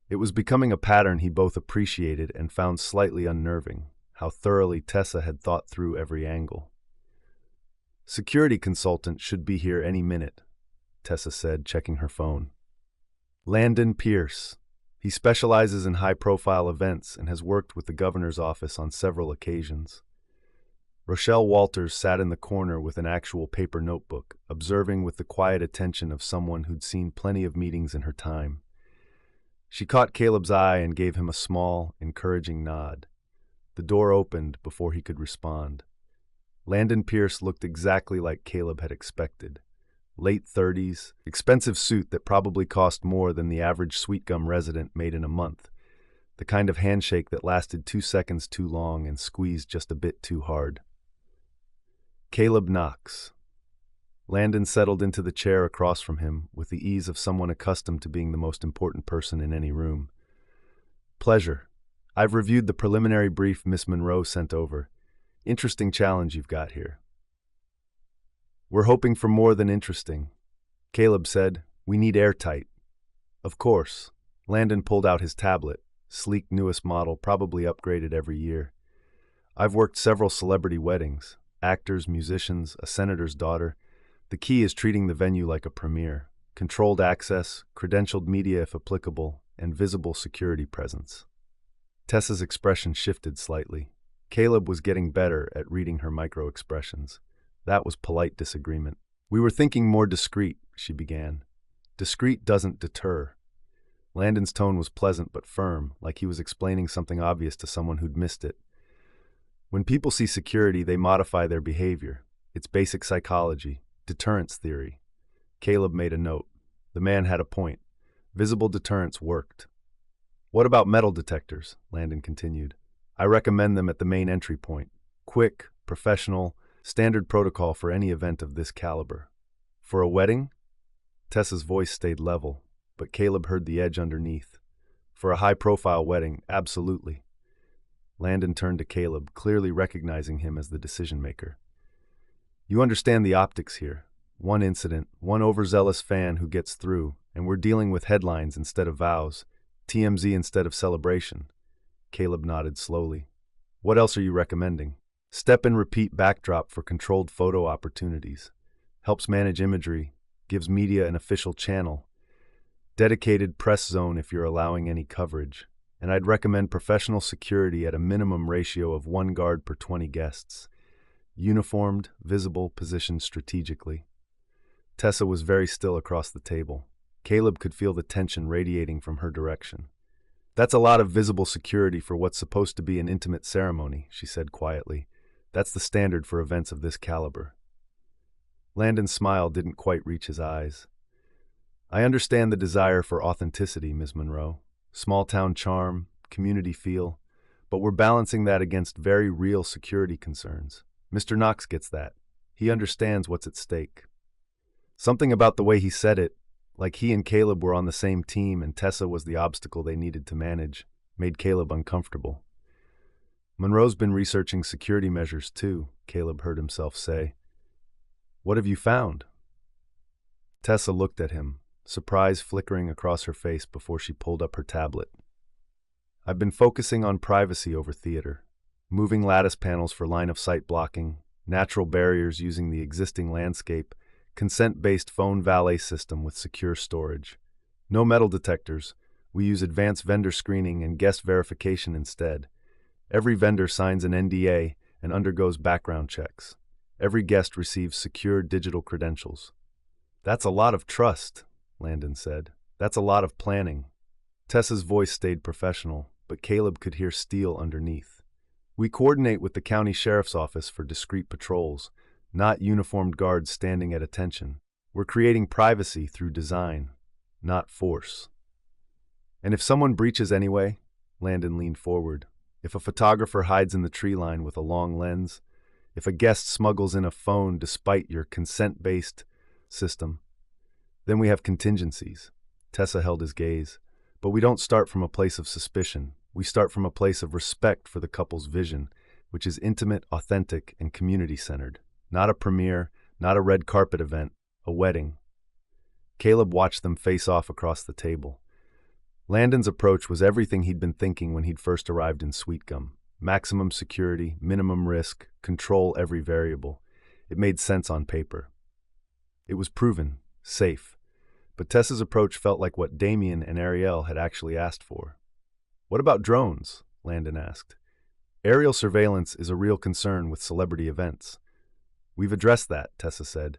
It was becoming a pattern he both appreciated and found slightly unnerving, how thoroughly Tessa had thought through every angle. Security consultant should be here any minute, Tessa said, checking her phone. Landon Pierce. He specializes in high-profile events and has worked with the governor's office on several occasions. Rochelle Walters sat in the corner with an actual paper notebook, observing with the quiet attention of someone who'd seen plenty of meetings in her time. She caught Caleb's eye and gave him a small, encouraging nod. The door opened before he could respond. Landon Pierce looked exactly like Caleb had expected. Late 30s, expensive suit that probably cost more than the average Sweetgum resident made in a month. The kind of handshake that lasted 2 seconds too long and squeezed just a bit too hard. Caleb Knox. Landon settled into the chair across from him with the ease of someone accustomed to being the most important person in any room. Pleasure. I've reviewed the preliminary brief Miss Monroe sent over. Interesting challenge you've got here. We're hoping for more than interesting. Caleb said, we need airtight. Of course. Landon pulled out his tablet, sleek newest model, probably upgraded every year. I've worked several celebrity weddings, actors, musicians, a senator's daughter. The key is treating the venue like a premiere. Controlled access, credentialed media if applicable, and visible security presence. Tessa's expression shifted slightly. Caleb was getting better at reading her micro-expressions. That was polite disagreement. We were thinking more discreet, she began. Discreet doesn't deter. Landon's tone was pleasant but firm, like he was explaining something obvious to someone who'd missed it. When people see security, they modify their behavior. It's basic psychology, deterrence theory. Caleb made a note. The man had a point. Visible deterrence worked. What about metal detectors? Landon continued. I recommend them at the main entry point. Quick, professional, standard protocol for any event of this caliber. For a wedding? Tessa's voice stayed level, but Caleb heard the edge underneath. For a high-profile wedding, absolutely. Landon turned to Caleb, clearly recognizing him as the decision-maker. You understand the optics here. One incident, one overzealous fan who gets through, and we're dealing with headlines instead of vows, TMZ instead of celebration. Caleb nodded slowly. What else are you recommending? Step and repeat backdrop for controlled photo opportunities. Helps manage imagery, gives media an official channel. Dedicated press zone if you're allowing any coverage. And I'd recommend professional security at a minimum ratio of 1 guard per 20 guests. Uniformed, visible, positioned strategically. Tessa was very still across the table. Caleb could feel the tension radiating from her direction. That's a lot of visible security for what's supposed to be an intimate ceremony, she said quietly. That's the standard for events of this caliber. Landon's smile didn't quite reach his eyes. I understand the desire for authenticity, Ms. Monroe. Small-town charm, community feel. But we're balancing that against very real security concerns. Mr. Knox gets that. He understands what's at stake. Something about the way he said it, like he and Caleb were on the same team and Tessa was the obstacle they needed to manage, made Caleb uncomfortable. Monroe's been researching security measures too, Caleb heard himself say. What have you found? Tessa looked at him, surprise flickering across her face before she pulled up her tablet. I've been focusing on privacy over theater, moving lattice panels for line-of-sight blocking, natural barriers using the existing landscape, consent-based phone valet system with secure storage. No metal detectors. We use advanced vendor screening and guest verification instead. Every vendor signs an NDA and undergoes background checks. Every guest receives secure digital credentials. That's a lot of trust, Landon said. That's a lot of planning. Tessa's voice stayed professional, but Caleb could hear steel underneath. We coordinate with the county sheriff's office for discreet patrols, not uniformed guards standing at attention. We're creating privacy through design, not force. And if someone breaches anyway, Landon leaned forward. If a photographer hides in the tree line with a long lens, if a guest smuggles in a phone despite your consent-based system, then we have contingencies. Tessa held his gaze. But we don't start from a place of suspicion. We start from a place of respect for the couple's vision, which is intimate, authentic, and community-centered. Not a premiere, not a red carpet event, a wedding. Caleb watched them face off across the table. Landon's approach was everything he'd been thinking when he'd first arrived in Sweetgum. Maximum security, minimum risk, control every variable. It made sense on paper. It was proven, safe. But Tessa's approach felt like what Damien and Ariel had actually asked for. What about drones? Landon asked. Aerial surveillance is a real concern with celebrity events. We've addressed that, Tessa said.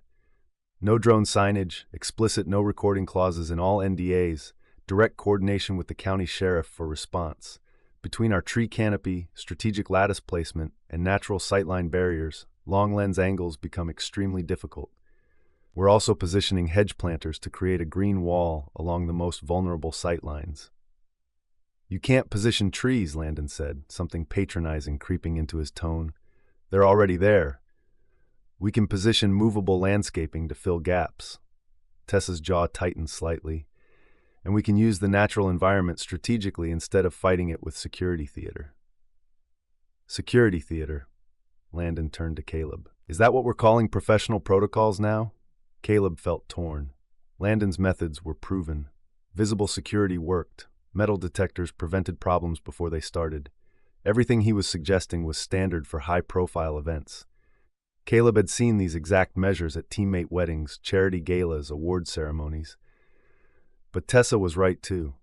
No drone signage, explicit no recording clauses in all NDAs, direct coordination with the county sheriff for response. Between our tree canopy, strategic lattice placement, and natural sightline barriers, long lens angles become extremely difficult. We're also positioning hedge planters to create a green wall along the most vulnerable sightlines. You can't position trees, Landon said, something patronizing creeping into his tone. They're already there. We can position movable landscaping to fill gaps. Tessa's jaw tightened slightly. And we can use the natural environment strategically instead of fighting it with security theater. Security theater. Landon turned to Caleb. Is that what we're calling professional protocols now? Caleb felt torn. Landon's methods were proven. Visible security worked. Metal detectors prevented problems before they started. Everything he was suggesting was standard for high-profile events. Caleb had seen these exact measures at teammate weddings, charity galas, award ceremonies. But Tessa was right too.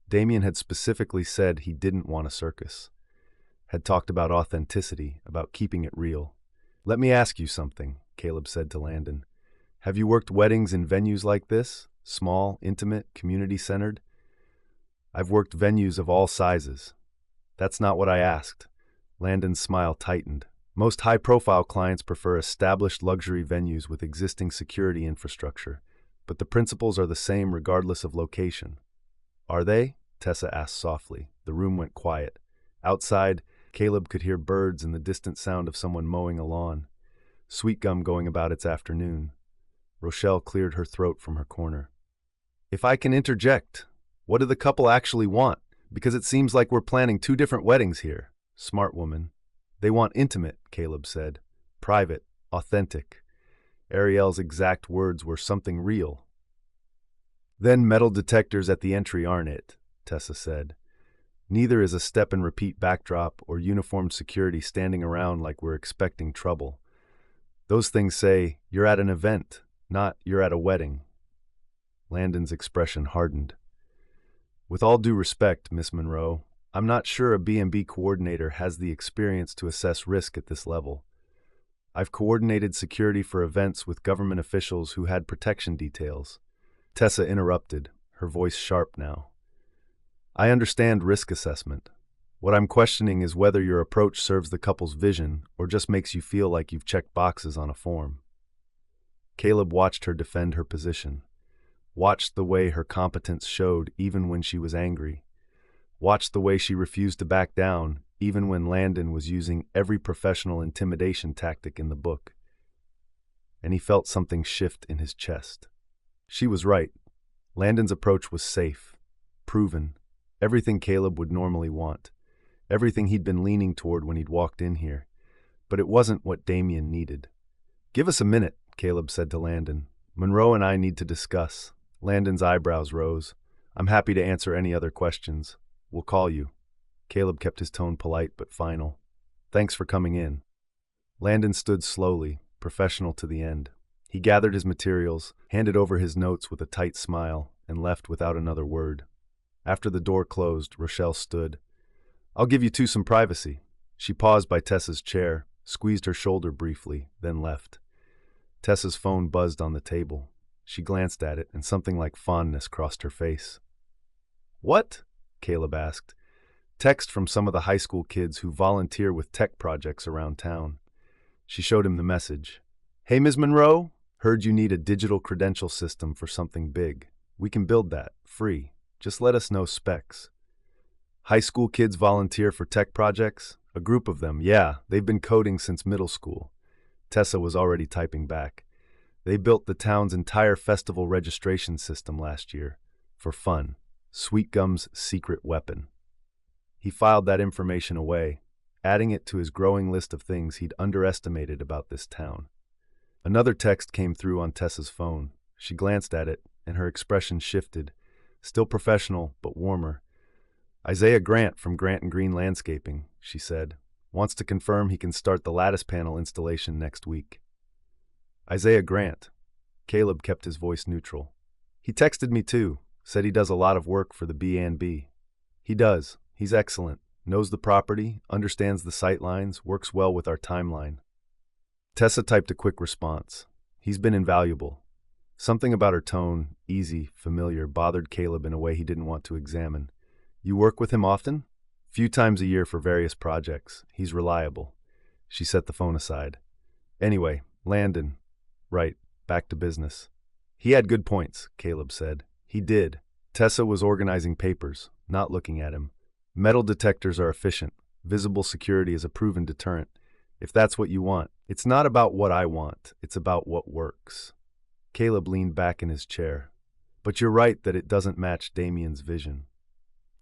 Damien had specifically said he didn't want a circus. Had talked about authenticity, about keeping it real. Let me ask you something, Caleb said to Landon. Have you worked weddings in venues like this? Small, intimate, community-centered? I've worked venues of all sizes. That's not what I asked. Landon's smile tightened. Most high-profile clients prefer established luxury venues with existing security infrastructure. But the principles are the same regardless of location. Are they? Tessa asked softly. The room went quiet. Outside, Caleb could hear birds and the distant sound of someone mowing a lawn. Sweetgum going about its afternoon. Rochelle cleared her throat from her corner. If I can interject, what do the couple actually want? Because it seems like we're planning two different weddings here. Smart woman. They want intimate, Caleb said. Private, authentic. Ariel's exact words were something real. Then metal detectors at the entry aren't it, Tessa said. Neither is a step-and-repeat backdrop or uniformed security standing around like we're expecting trouble. Those things say, you're at an event, not you're at a wedding. Landon's expression hardened. With all due respect, Miss Monroe, I'm not sure a B&B coordinator has the experience to assess risk at this level. I've coordinated security for events with government officials who had protection details. Tessa interrupted, her voice sharp now. I understand risk assessment. What I'm questioning is whether your approach serves the couple's vision or just makes you feel like you've checked boxes on a form. Caleb watched her defend her position. Watched the way her competence showed even when she was angry. Watched the way she refused to back down even when Landon was using every professional intimidation tactic in the book. And he felt something shift in his chest. She was right. Landon's approach was safe, proven, everything Caleb would normally want, everything he'd been leaning toward when he'd walked in here. But it wasn't what Damien needed. Give us a minute, Caleb said to Landon. Monroe and I need to discuss. Landon's eyebrows rose. I'm happy to answer any other questions. We'll call you. Caleb kept his tone polite but final. Thanks for coming in. Landon stood slowly, professional to the end. He gathered his materials, handed over his notes with a tight smile, and left without another word. After the door closed, Rochelle stood. I'll give you two some privacy. She paused by Tessa's chair, squeezed her shoulder briefly, then left. Tessa's phone buzzed on the table. She glanced at it, and something like fondness crossed her face. What? Caleb asked. Text from some of the high school kids who volunteer with tech projects around town. She showed him the message. Hey, Ms. Monroe, heard you need a digital credential system for something big. We can build that, free. Just let us know specs. High school kids volunteer for tech projects? A group of them, yeah. They've been coding since middle school. Tessa was already typing back. They built the town's entire festival registration system last year. For fun. Sweetgum's secret weapon. He filed that information away, adding it to his growing list of things he'd underestimated about this town. Another text came through on Tessa's phone. She glanced at it, and her expression shifted. Still professional, but warmer. Isaiah Grant from Grant & Green Landscaping, she said, wants to confirm he can start the lattice panel installation next week. Isaiah Grant. Caleb kept his voice neutral. He texted me too, said he does a lot of work for the B&B. He does. He's excellent. knows the property, understands the sight lines, works well with our timeline. Tessa typed a quick response. He's been invaluable. Something about her tone, easy, familiar, bothered Caleb in a way he didn't want to examine. You work with him often? Few times a year for various projects. He's reliable. She set the phone aside. Anyway, Landon. Right, back to business. He had good points, Caleb said. He did. Tessa was organizing papers, not looking at him. Metal detectors are efficient. Visible security is a proven deterrent. If that's what you want. It's not about what I want. It's about what works. Caleb leaned back in his chair. But you're right that it doesn't match Damien's vision.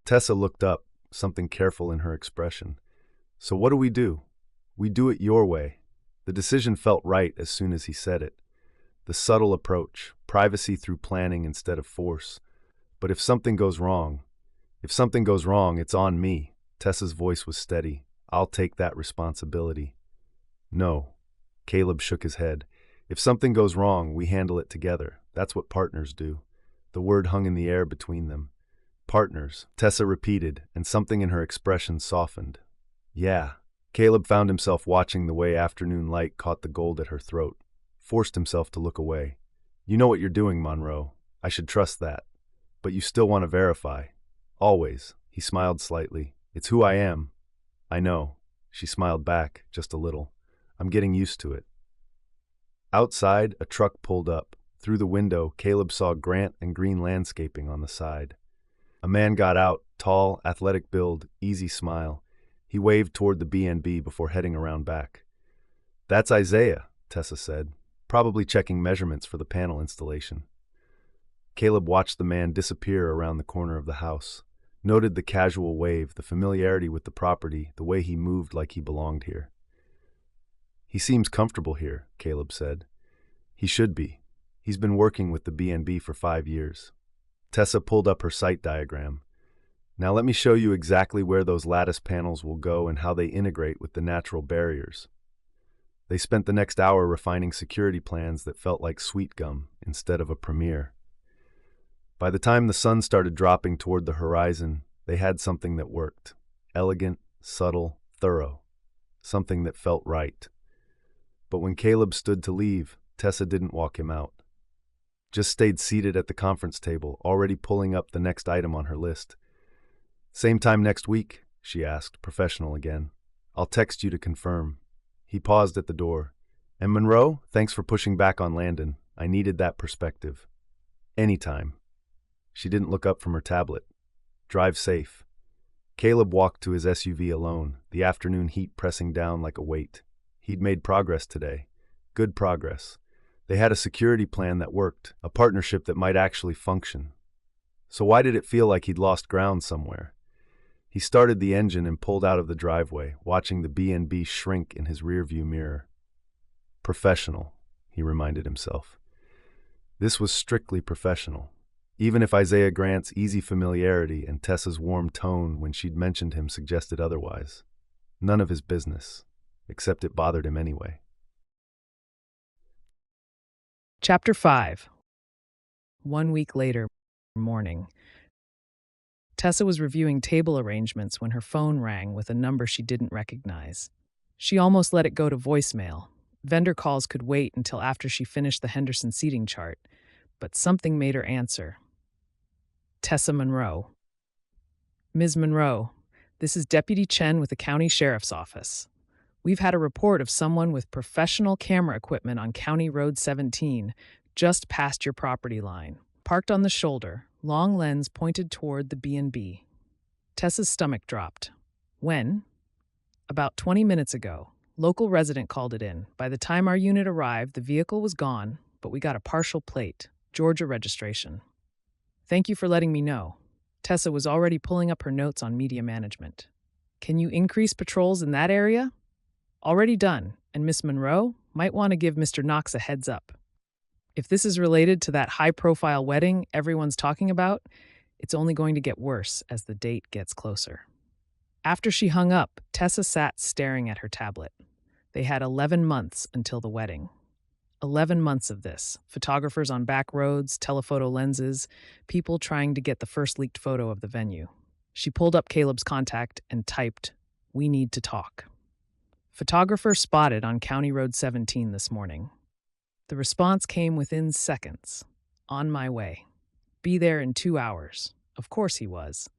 Tessa looked up, something careful in her expression. So what do? We do it your way. The decision felt right as soon as he said it. The subtle approach, privacy through planning instead of force. But if something goes wrong, it's on me. Tessa's voice was steady. I'll take that responsibility. No. Caleb shook his head. If something goes wrong, we handle it together. That's what partners do. The word hung in the air between them. Partners, Tessa repeated, and something in her expression softened. Yeah. Caleb found himself watching the way afternoon light caught the gold at her throat. Forced himself to look away. You know what you're doing, Monroe. I should trust that. But you still want to verify. Always. He smiled slightly. It's who I am. I know. She smiled back, just a little. I'm getting used to it. Outside, a truck pulled up. Through the window, Caleb saw Grant and green landscaping on the side. A man got out, tall, athletic build, easy smile. He waved toward the B&B before heading around back. That's Isaiah, Tessa said, probably checking measurements for the panel installation. Caleb watched the man disappear around the corner of the house, noted the casual wave, the familiarity with the property, the way he moved like he belonged here. He seems comfortable here, Caleb said. He should be. He's been working with the B&B for 5 years. Tessa pulled up her site diagram. Now let me show you exactly where those lattice panels will go and how they integrate with the natural barriers. They spent the next hour refining security plans that felt like Sweetgum instead of a premiere. By the time the sun started dropping toward the horizon, they had something that worked. Elegant, subtle, thorough. Something that felt right. But when Caleb stood to leave, Tessa didn't walk him out. Just stayed seated at the conference table, already pulling up the next item on her list. Same time next week, she asked, professional again. I'll text you to confirm. He paused at the door. And Monroe, thanks for pushing back on Landon. I needed that perspective. Anytime. She didn't look up from her tablet. Drive safe. Caleb walked to his SUV alone, the afternoon heat pressing down like a weight. He'd made progress today. Good progress. They had a security plan that worked, a partnership that might actually function. So why did it feel like he'd lost ground somewhere? He started the engine and pulled out of the driveway, watching the B&B shrink in his rearview mirror. Professional, he reminded himself. This was strictly professional. Even if Isaiah Grant's easy familiarity and Tessa's warm tone when she'd mentioned him suggested otherwise. None of his business, except it bothered him anyway. Chapter 5. 1 week later, morning. Tessa was reviewing table arrangements when her phone rang with a number she didn't recognize. She almost let it go to voicemail. Vendor calls could wait until after she finished the Henderson seating chart, but something made her answer. Tessa Monroe. Ms. Monroe, this is Deputy Chen with the County Sheriff's Office. We've had a report of someone with professional camera equipment on County Road 17, just past your property line, parked on the shoulder, long lens pointed toward the B&B. Tessa's stomach dropped. When? About 20 minutes ago. Local resident called it in. By the time our unit arrived, the vehicle was gone, but we got a partial plate, Georgia registration. Thank you for letting me know. Tessa was already pulling up her notes on media management. Can you increase patrols in that area? Already done, and Miss Monroe might want to give Mr. Knox a heads up. If this is related to that high-profile wedding everyone's talking about, it's only going to get worse as the date gets closer. After she hung up, Tessa sat staring at her tablet. They had 11 months until the wedding. 11 months of this. Photographers on back roads, telephoto lenses, people trying to get the first leaked photo of the venue. She pulled up Caleb's contact and typed, "We need to talk." Photographer spotted on County Road 17 this morning. The response came within seconds. On my way. Be there in 2 hours. Of course he was.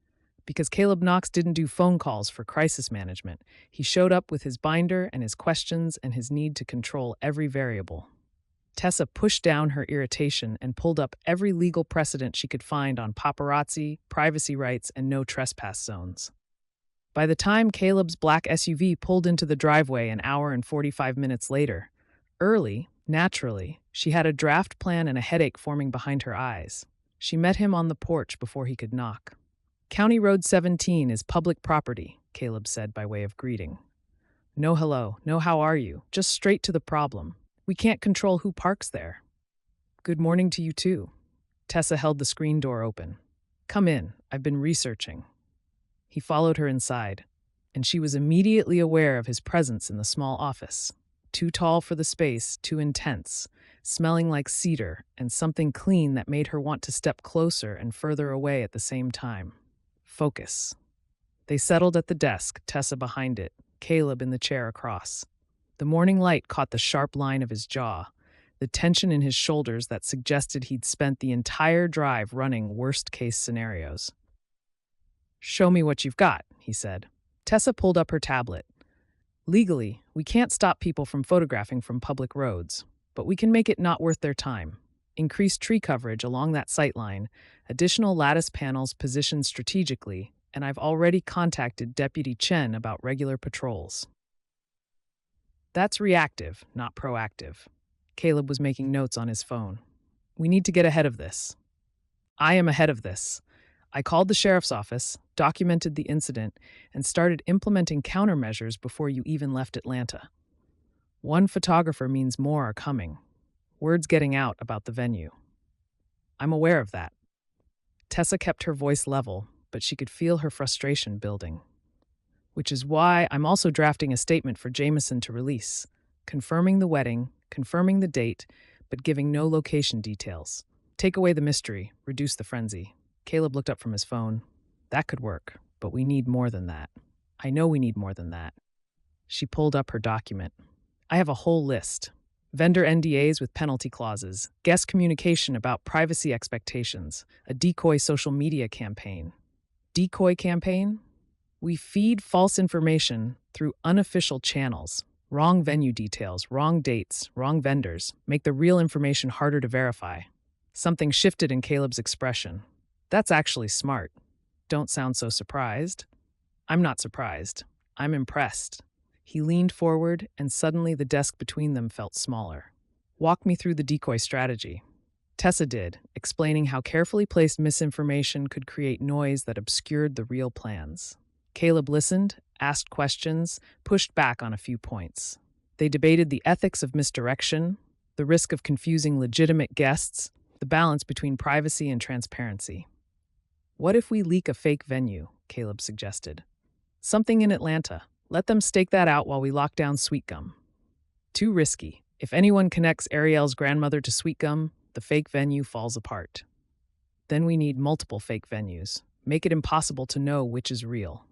Because Caleb Knox didn't do phone calls for crisis management. He showed up with his binder and his questions and his need to control every variable. Tessa pushed down her irritation and pulled up every legal precedent she could find on paparazzi, privacy rights, and no trespass zones. By the time Caleb's black SUV pulled into the driveway an hour and 45 minutes later, early, naturally, she had a draft plan and a headache forming behind her eyes. She met him on the porch before he could knock. "County Road 17 is public property," Caleb said by way of greeting. "No hello, no how are you, just straight to the problem. We can't control who parks there." "Good morning to you too." Tessa held the screen door open. "Come in, I've been researching." He followed her inside, and she was immediately aware of his presence in the small office. Too tall for the space, too intense, smelling like cedar and something clean that made her want to step closer and further away at the same time. Focus. They settled at the desk, Tessa behind it, Caleb in the chair across. The morning light caught the sharp line of his jaw, the tension in his shoulders that suggested he'd spent the entire drive running worst-case scenarios. "Show me what you've got," he said. Tessa pulled up her tablet. "Legally, we can't stop people from photographing from public roads, but we can make it not worth their time. Increased tree coverage along that sightline, additional lattice panels positioned strategically, and I've already contacted Deputy Chen about regular patrols." That's reactive, not proactive. Caleb was making notes on his phone. "We need to get ahead of this." "I am ahead of this. I called the sheriff's office, documented the incident, and started implementing countermeasures before you even left Atlanta. One photographer means more are coming. Word's getting out about the venue." "I'm aware of that." Tessa kept her voice level, but she could feel her frustration building. "Which is why I'm also drafting a statement for Jameson to release, confirming the wedding, confirming the date, but giving no location details. Take away the mystery, reduce the frenzy." Caleb looked up from his phone. "That could work, but we need more than that. I know we need more than that." She pulled up her document. "I have a whole list. Vendor NDAs with penalty clauses, guest communication about privacy expectations, a decoy social media campaign." "Decoy campaign?" "We feed false information through unofficial channels. Wrong venue details, wrong dates, wrong vendors, make the real information harder to verify." Something shifted in Caleb's expression. "That's actually smart. Don't sound so surprised." "I'm not surprised. I'm impressed." He leaned forward, and suddenly the desk between them felt smaller. "Walk me through the decoy strategy." Tessa did, explaining how carefully placed misinformation could create noise that obscured the real plans. Caleb listened, asked questions, pushed back on a few points. They debated the ethics of misdirection, the risk of confusing legitimate guests, the balance between privacy and transparency. "What if we leak a fake venue?" Caleb suggested. "Something in Atlanta. Let them stake that out while we lock down Sweetgum." "Too risky. If anyone connects Ariel's grandmother to Sweetgum, the fake venue falls apart." "Then we need multiple fake venues. Make it impossible to know which is real."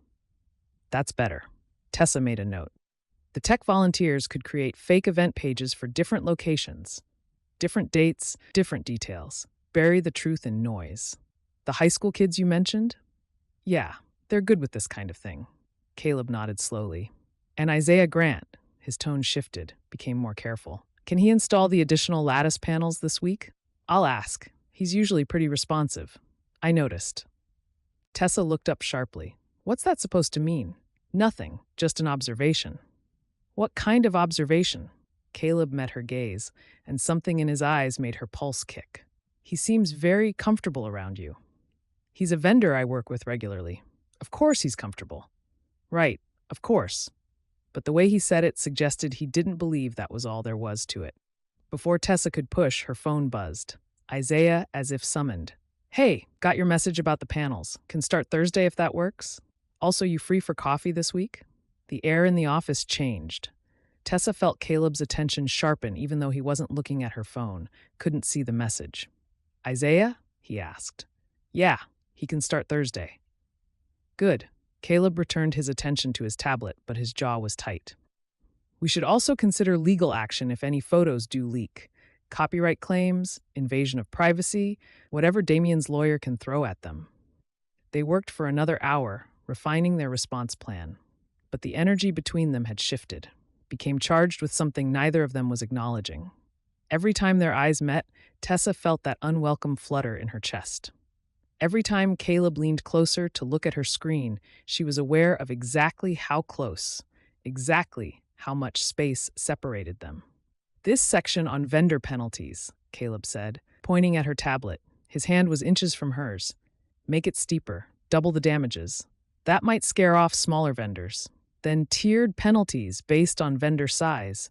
"That's better." Tessa made a note. "The tech volunteers could create fake event pages for different locations. Different dates, different details. Bury the truth in noise." "The high school kids you mentioned?" "Yeah, they're good with this kind of thing." Caleb nodded slowly. "And Isaiah Grant," his tone shifted, became more careful. "Can he install the additional lattice panels this week?" "I'll ask. He's usually pretty responsive." "I noticed." Tessa looked up sharply. "What's that supposed to mean?" "Nothing, just an observation." "What kind of observation?" Caleb met her gaze, and something in his eyes made her pulse kick. "He seems very comfortable around you." "He's a vendor I work with regularly." "Of course he's comfortable." "Right, of course." But the way he said it suggested he didn't believe that was all there was to it. Before Tessa could push, her phone buzzed. Isaiah, as if summoned. "Hey, got your message about the panels. Can start Thursday if that works. Also, you free for coffee this week?" The air in the office changed. Tessa felt Caleb's attention sharpen even though he wasn't looking at her phone, couldn't see the message. "Isaiah?" he asked. "Yeah, he can start Thursday." Good. Caleb returned his attention to his tablet, but his jaw was tight. We should also consider legal action if any photos do leak. Copyright claims, invasion of privacy, whatever Damien's lawyer can throw at them. They worked for another hour, refining their response plan. But the energy between them had shifted, became charged with something neither of them was acknowledging. Every time their eyes met, Tessa felt that unwelcome flutter in her chest. Every time Caleb leaned closer to look at her screen, she was aware of exactly how close, exactly how much space separated them. This section on vendor penalties, Caleb said, pointing at her tablet. His hand was inches from hers. Make it steeper, double the damages. That might scare off smaller vendors. Then tiered penalties based on vendor size.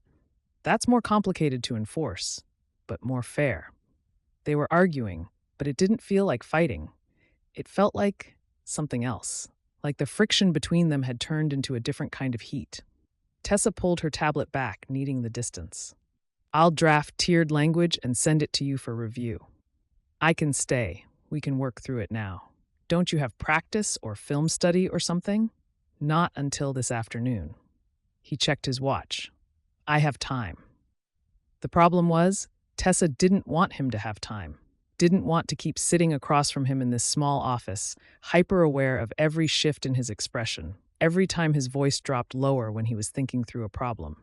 That's more complicated to enforce, but more fair. They were arguing, but it didn't feel like fighting. It felt like something else, like the friction between them had turned into a different kind of heat. Tessa pulled her tablet back, needing the distance. I'll draft tiered language and send it to you for review. I can stay. We can work through it now. Don't you have practice or film study or something? Not until this afternoon. He checked his watch. I have time. The problem was, Tessa didn't want him to have time. Didn't want to keep sitting across from him in this small office, hyper-aware of every shift in his expression, every time his voice dropped lower when he was thinking through a problem.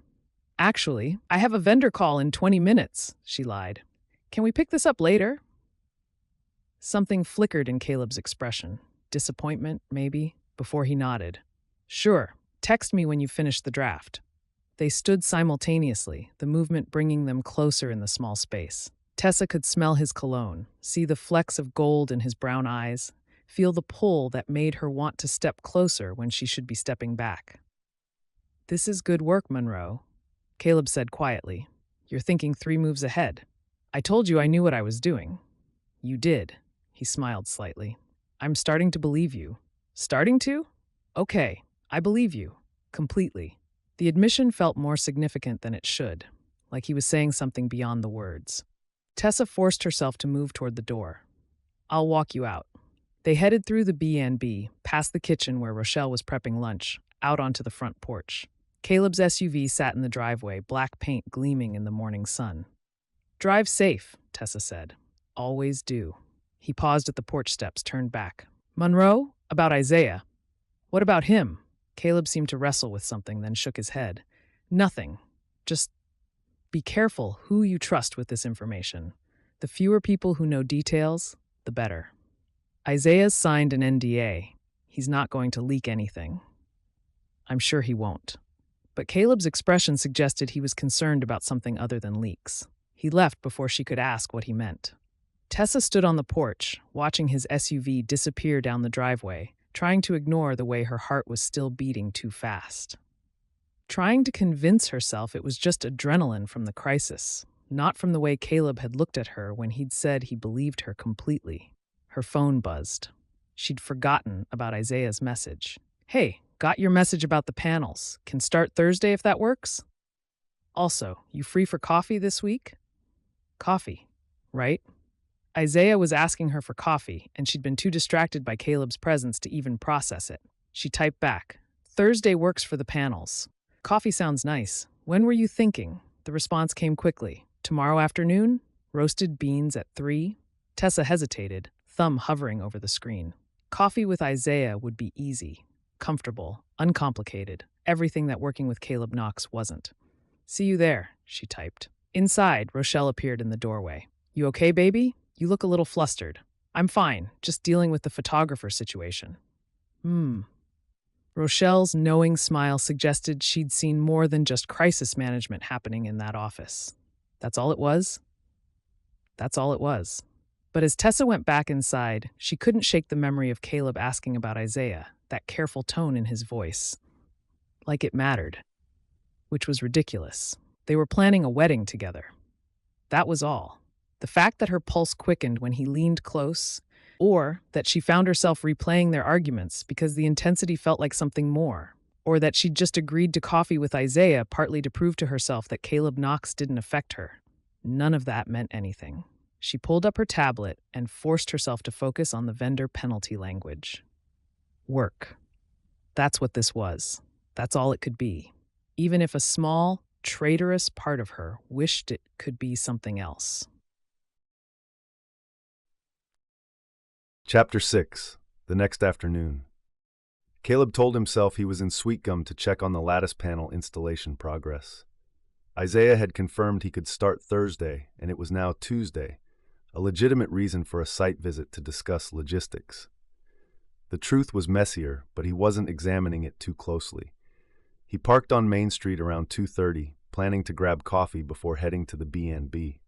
Actually, I have a vendor call in 20 minutes, she lied. Can we pick this up later? Something flickered in Caleb's expression. Disappointment, maybe, before he nodded. Sure, text me when you finish the draft. They stood simultaneously, the movement bringing them closer in the small space. Tessa could smell his cologne, see the flecks of gold in his brown eyes, feel the pull that made her want to step closer when she should be stepping back. This is good work, Monroe, Caleb said quietly. You're thinking 3 moves ahead. I told you I knew what I was doing. You did. He smiled slightly. I'm starting to believe you. Starting to? Okay, I believe you. Completely. The admission felt more significant than it should, like he was saying something beyond the words. Tessa forced herself to move toward the door. I'll walk you out. They headed through the B&B, past the kitchen where Rochelle was prepping lunch, out onto the front porch. Caleb's SUV sat in the driveway, black paint gleaming in the morning sun. Drive safe, Tessa said. Always do. He paused at the porch steps, turned back. Monroe, about Isaiah. What about him? Caleb seemed to wrestle with something, then shook his head. Nothing. Just be careful who you trust with this information. The fewer people who know details, the better. Isaiah's signed an NDA. He's not going to leak anything. I'm sure he won't. But Caleb's expression suggested he was concerned about something other than leaks. He left before she could ask what he meant. Tessa stood on the porch, watching his SUV disappear down the driveway, trying to ignore the way her heart was still beating too fast. Trying to convince herself it was just adrenaline from the crisis, not from the way Caleb had looked at her when he'd said he believed her completely. Her phone buzzed. She'd forgotten about Isaiah's message. Hey, got your message about the panels. Can start Thursday if that works? Also, you free for coffee this week? Coffee, right? Isaiah was asking her for coffee, and she'd been too distracted by Caleb's presence to even process it. She typed back, Thursday works for the panels. Coffee sounds nice. When were you thinking? The response came quickly. Tomorrow afternoon? Roasted beans at 3? Tessa hesitated, thumb hovering over the screen. Coffee with Isaiah would be easy, comfortable, uncomplicated, everything that working with Caleb Knox wasn't. See you there, she typed. Inside, Rochelle appeared in the doorway. You okay, baby? You look a little flustered. I'm fine, just dealing with the photographer situation. Rochelle's knowing smile suggested she'd seen more than just crisis management happening in that office. That's all it was? That's all it was. But as Tessa went back inside, she couldn't shake the memory of Caleb asking about Isaiah, that careful tone in his voice. Like it mattered. Which was ridiculous. They were planning a wedding together. That was all. The fact that her pulse quickened when he leaned close, or that she found herself replaying their arguments because the intensity felt like something more, or that she'd just agreed to coffee with Isaiah partly to prove to herself that Caleb Knox didn't affect her. None of that meant anything. She pulled up her tablet and forced herself to focus on the vendor penalty language. Work. That's what this was. That's all it could be. Even if a small, traitorous part of her wished it could be something else. Chapter 6. The next afternoon. Caleb told himself he was in Sweetgum to check on the lattice panel installation progress. Isaiah had confirmed he could start Thursday, and it was now Tuesday, a legitimate reason for a site visit to discuss logistics. The truth was messier, but he wasn't examining it too closely. He parked on Main Street around 2:30, planning to grab coffee before heading to the B&B.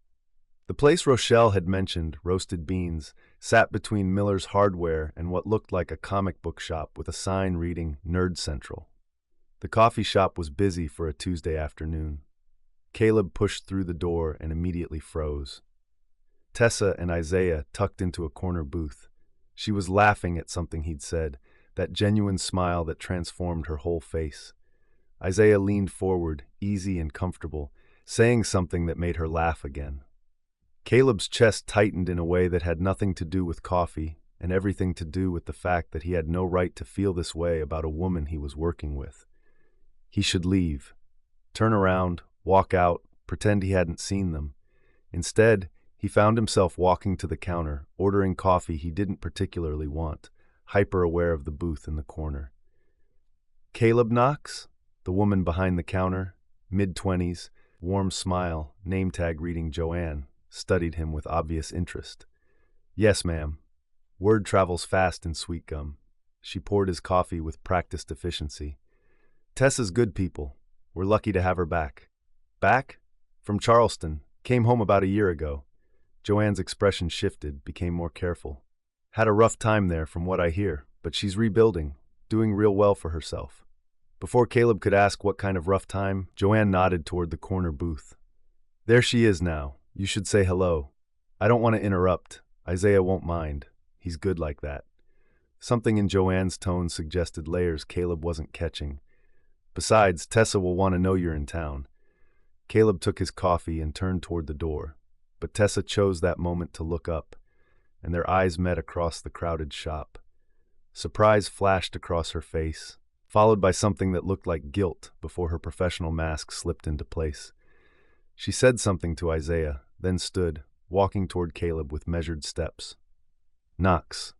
The place Rochelle had mentioned, Roasted Beans, sat between Miller's Hardware and what looked like a comic book shop with a sign reading Nerd Central. The coffee shop was busy for a Tuesday afternoon. Caleb pushed through the door and immediately froze. Tessa and Isaiah tucked into a corner booth. She was laughing at something he'd said, that genuine smile that transformed her whole face. Isaiah leaned forward, easy and comfortable, saying something that made her laugh again. Caleb's chest tightened in a way that had nothing to do with coffee and everything to do with the fact that he had no right to feel this way about a woman he was working with. He should leave, turn around, walk out, pretend he hadn't seen them. Instead, he found himself walking to the counter, ordering coffee he didn't particularly want, hyper-aware of the booth in the corner. Caleb Knox? The woman behind the counter, mid-20s, warm smile, name tag reading Joanne, studied him with obvious interest. Yes, ma'am. Word travels fast in Sweetgum. She poured his coffee with practiced efficiency. Tessa's good people. We're lucky to have her back. Back? From Charleston. Came home about a year ago. Joanne's expression shifted, became more careful. Had a rough time there, from what I hear, but she's rebuilding, doing real well for herself. Before Caleb could ask what kind of rough time, Joanne nodded toward the corner booth. There she is now. You should say hello. I don't want to interrupt. Isaiah won't mind. He's good like that. Something in Joanne's tone suggested layers Caleb wasn't catching. Besides, Tessa will want to know you're in town. Caleb took his coffee and turned toward the door, but Tessa chose that moment to look up, and their eyes met across the crowded shop. Surprise flashed across her face, followed by something that looked like guilt before her professional mask slipped into place. She said something to Isaiah, then stood, walking toward Caleb with measured steps. Knox,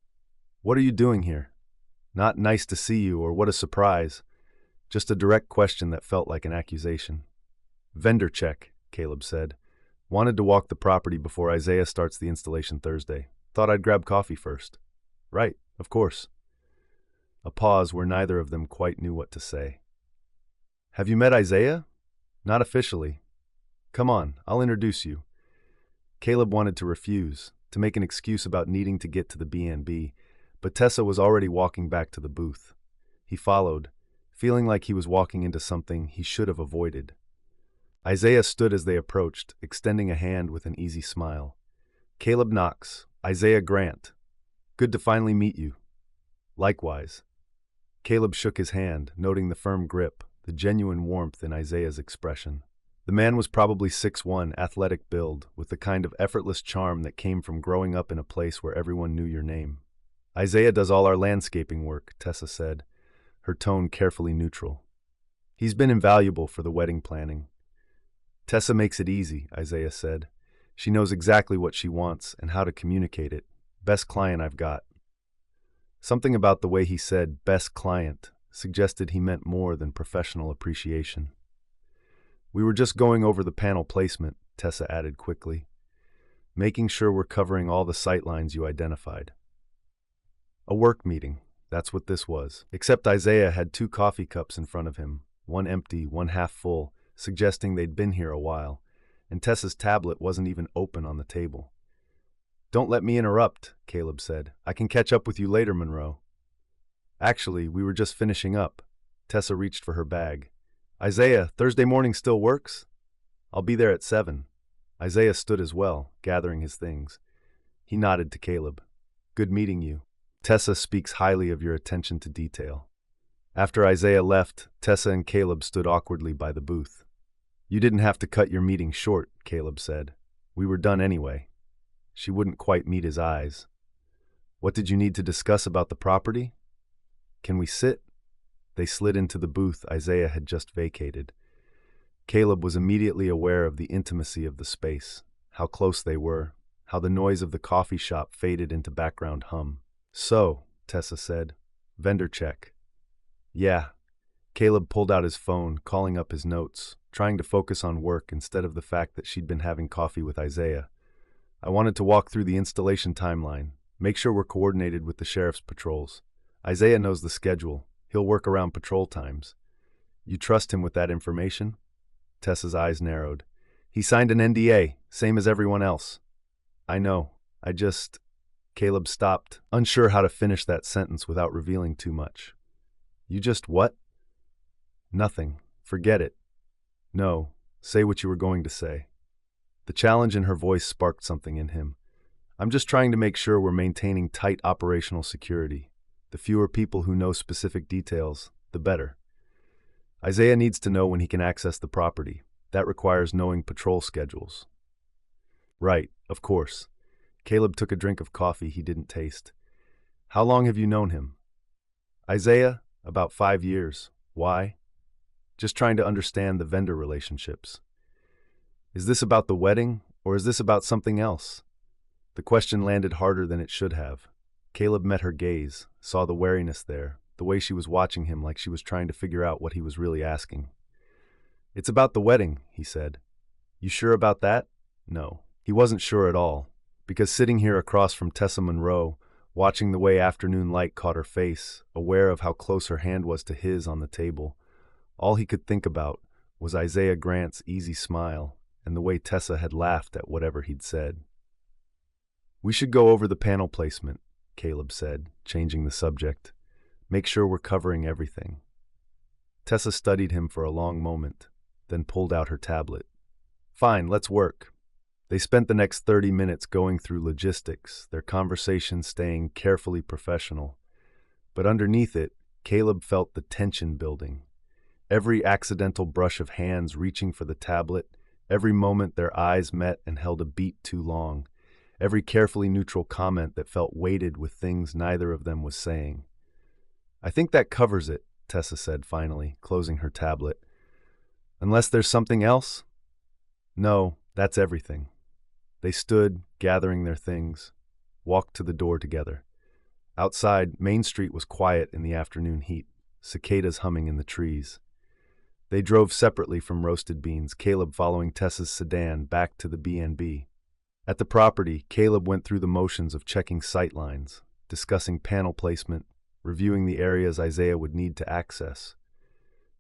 what are you doing here? Not nice to see you, or what a surprise. Just a direct question that felt like an accusation. Vendor check, Caleb said. Wanted to walk the property before Isaiah starts the installation Thursday. Thought I'd grab coffee first. Right, of course. A pause where neither of them quite knew what to say. Have you met Isaiah? Not officially. Come on, I'll introduce you. Caleb wanted to refuse, to make an excuse about needing to get to the B&B, but Tessa was already walking back to the booth. He followed, feeling like he was walking into something he should have avoided. Isaiah stood as they approached, extending a hand with an easy smile. Caleb Knox, Isaiah Grant. Good to finally meet you. Likewise. Caleb shook his hand, noting the firm grip, the genuine warmth in Isaiah's expression. The man was probably 6'1", athletic build, with the kind of effortless charm that came from growing up in a place where everyone knew your name. Isaiah does all our landscaping work, Tessa said, her tone carefully neutral. He's been invaluable for the wedding planning. Tessa makes it easy, Isaiah said. She knows exactly what she wants and how to communicate it. Best client I've got. Something about the way he said best client suggested he meant more than professional appreciation. We were just going over the panel placement, Tessa added quickly, making sure we're covering all the sight lines you identified. A work meeting, that's what this was, except Isaiah had 2 coffee cups in front of him, one empty, one half full, suggesting they'd been here a while, and Tessa's tablet wasn't even open on the table. Don't let me interrupt, Caleb said. I can catch up with you later, Monroe. Actually, we were just finishing up. Tessa reached for her bag. Isaiah, Thursday morning still works? I'll be there at 7. Isaiah stood as well, gathering his things. He nodded to Caleb. Good meeting you. Tessa speaks highly of your attention to detail. After Isaiah left, Tessa and Caleb stood awkwardly by the booth. You didn't have to cut your meeting short, Caleb said. We were done anyway. She wouldn't quite meet his eyes. What did you need to discuss about the property? Can we sit? They slid into the booth Isaiah had just vacated. Caleb was immediately aware of the intimacy of the space, how close they were, how the noise of the coffee shop faded into background hum. "So," Tessa said, "vendor check." "Yeah." Caleb pulled out his phone, calling up his notes, trying to focus on work instead of the fact that she'd been having coffee with Isaiah. "I wanted to walk through the installation timeline, make sure we're coordinated with the sheriff's patrols. Isaiah knows the schedule. He'll work around patrol times." "You trust him with that information?" Tessa's eyes narrowed. "He signed an NDA, same as everyone else." "I know. Caleb stopped, unsure how to finish that sentence without revealing too much. "You just what?" "Nothing. Forget it." "No. Say what you were going to say." The challenge in her voice sparked something in him. "I'm just trying to make sure we're maintaining tight operational security. The fewer people who know specific details, the better. Isaiah needs to know when he can access the property. That requires knowing patrol schedules." "Right, of course." Caleb took a drink of coffee he didn't taste. "How long have you known him?" "Isaiah? About 5 years. Why?" "Just trying to understand the vendor relationships." "Is this about the wedding, or is this about something else?" The question landed harder than it should have. Caleb met her gaze, saw the wariness there, the way she was watching him like she was trying to figure out what he was really asking. "It's about the wedding," he said. "You sure about that?" No, he wasn't sure at all, because sitting here across from Tessa Monroe, watching the way afternoon light caught her face, aware of how close her hand was to his on the table, all he could think about was Isaiah Grant's easy smile and the way Tessa had laughed at whatever he'd said. "We should go over the panel placement," Caleb said, changing the subject. "Make sure we're covering everything." Tessa studied him for a long moment, then pulled out her tablet. "Fine, let's work." They spent the next 30 minutes going through logistics, their conversation staying carefully professional. But underneath it, Caleb felt the tension building. Every accidental brush of hands reaching for the tablet, every moment their eyes met and held a beat too long, every carefully neutral comment that felt weighted with things neither of them was saying. "I think that covers it," Tessa said finally, closing her tablet. "Unless there's something else?" "No, that's everything." They stood, gathering their things, walked to the door together. Outside, Main Street was quiet in the afternoon heat, cicadas humming in the trees. They drove separately from Roasted Beans, Caleb following Tessa's sedan back to the B&B. At the property, Caleb went through the motions of checking sight lines, discussing panel placement, reviewing the areas Isaiah would need to access.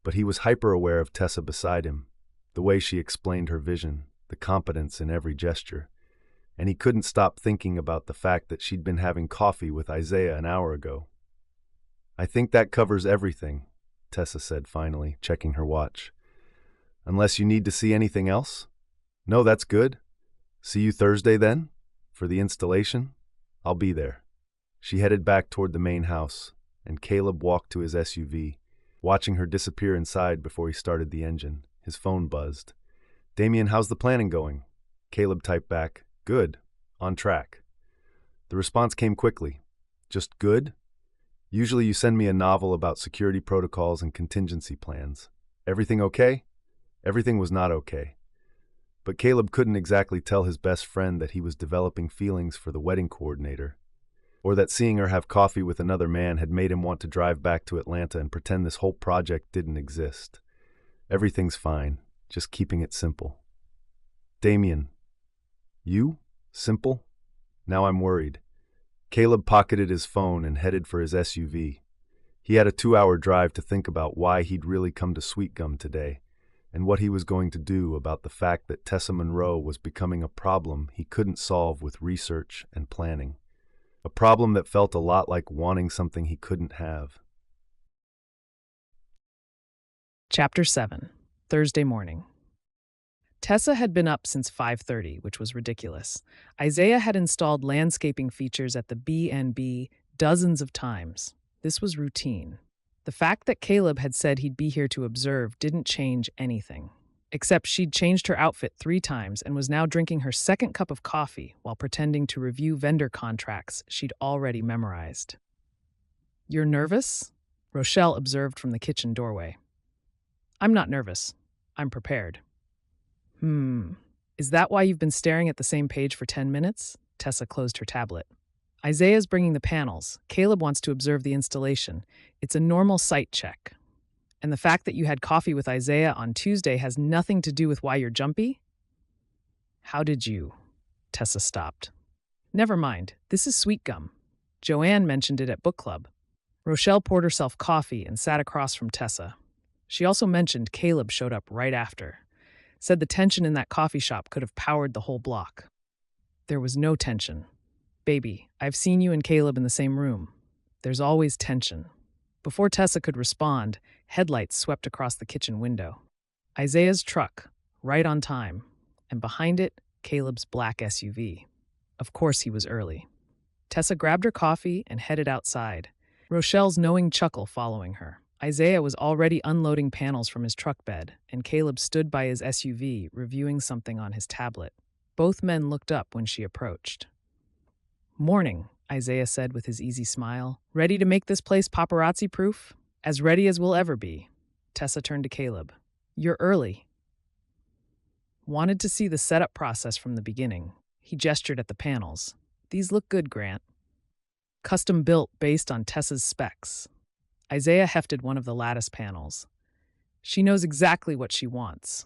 But he was hyper-aware of Tessa beside him, the way she explained her vision, the competence in every gesture, and he couldn't stop thinking about the fact that she'd been having coffee with Isaiah an hour ago. "I think that covers everything," Tessa said finally, checking her watch. "Unless you need to see anything else?" "No, that's good. See you Thursday then? For the installation? I'll be there." She headed back toward the main house, and Caleb walked to his SUV, watching her disappear inside before he started the engine. His phone buzzed. "Damien, how's the planning going?" Caleb typed back, "Good. On track." The response came quickly. "Just good? Usually you send me a novel about security protocols and contingency plans. Everything okay?" Everything was not okay. But Caleb couldn't exactly tell his best friend that he was developing feelings for the wedding coordinator, or that seeing her have coffee with another man had made him want to drive back to Atlanta and pretend this whole project didn't exist. "Everything's fine. Just keeping it simple." "Damien." "You? Simple?" Now I'm worried. Caleb pocketed his phone and headed for his SUV. He had a 2-hour drive to think about why he'd really come to Sweetgum today, and what he was going to do about the fact that Tessa Monroe was becoming a problem he couldn't solve with research and planning. A problem that felt a lot like wanting something he couldn't have. Chapter 7, Thursday morning. Tessa had been up since 5:30, which was ridiculous. Isaiah had installed landscaping features at the B&B dozens of times. This was routine. The fact that Caleb had said he'd be here to observe didn't change anything. Except she'd changed her outfit 3 times and was now drinking her second cup of coffee while pretending to review vendor contracts she'd already memorized. "You're nervous?" Rochelle observed from the kitchen doorway. I'm not nervous. I'm prepared. Is that why you've been staring at the same page for 10 minutes? Tessa closed her tablet. Isaiah's bringing the panels. Caleb wants to observe the installation. It's a normal sight check. And the fact that you had coffee with Isaiah on Tuesday has nothing to do with why you're jumpy? How did you? Tessa stopped. Never mind. This is Sweetgum. Joanne mentioned it at book club. Rochelle poured herself coffee and sat across from Tessa. She also mentioned Caleb showed up right after. Said the tension in that coffee shop could have powered the whole block. There was no tension. Baby, I've seen you and Caleb in the same room. There's always tension. Before Tessa could respond, headlights swept across the kitchen window. Isaiah's truck, right on time, and behind it, Caleb's black SUV. Of course he was early. Tessa grabbed her coffee and headed outside, Rochelle's knowing chuckle following her. Isaiah was already unloading panels from his truck bed, and Caleb stood by his SUV, reviewing something on his tablet. Both men looked up when she approached. Morning, Isaiah said with his easy smile. Ready to make this place paparazzi-proof? As ready as we'll ever be. Tessa turned to Caleb. You're early. Wanted to see the setup process from the beginning. He gestured at the panels. These look good, Grant. Custom built based on Tessa's specs. Isaiah hefted one of the lattice panels. She knows exactly what she wants.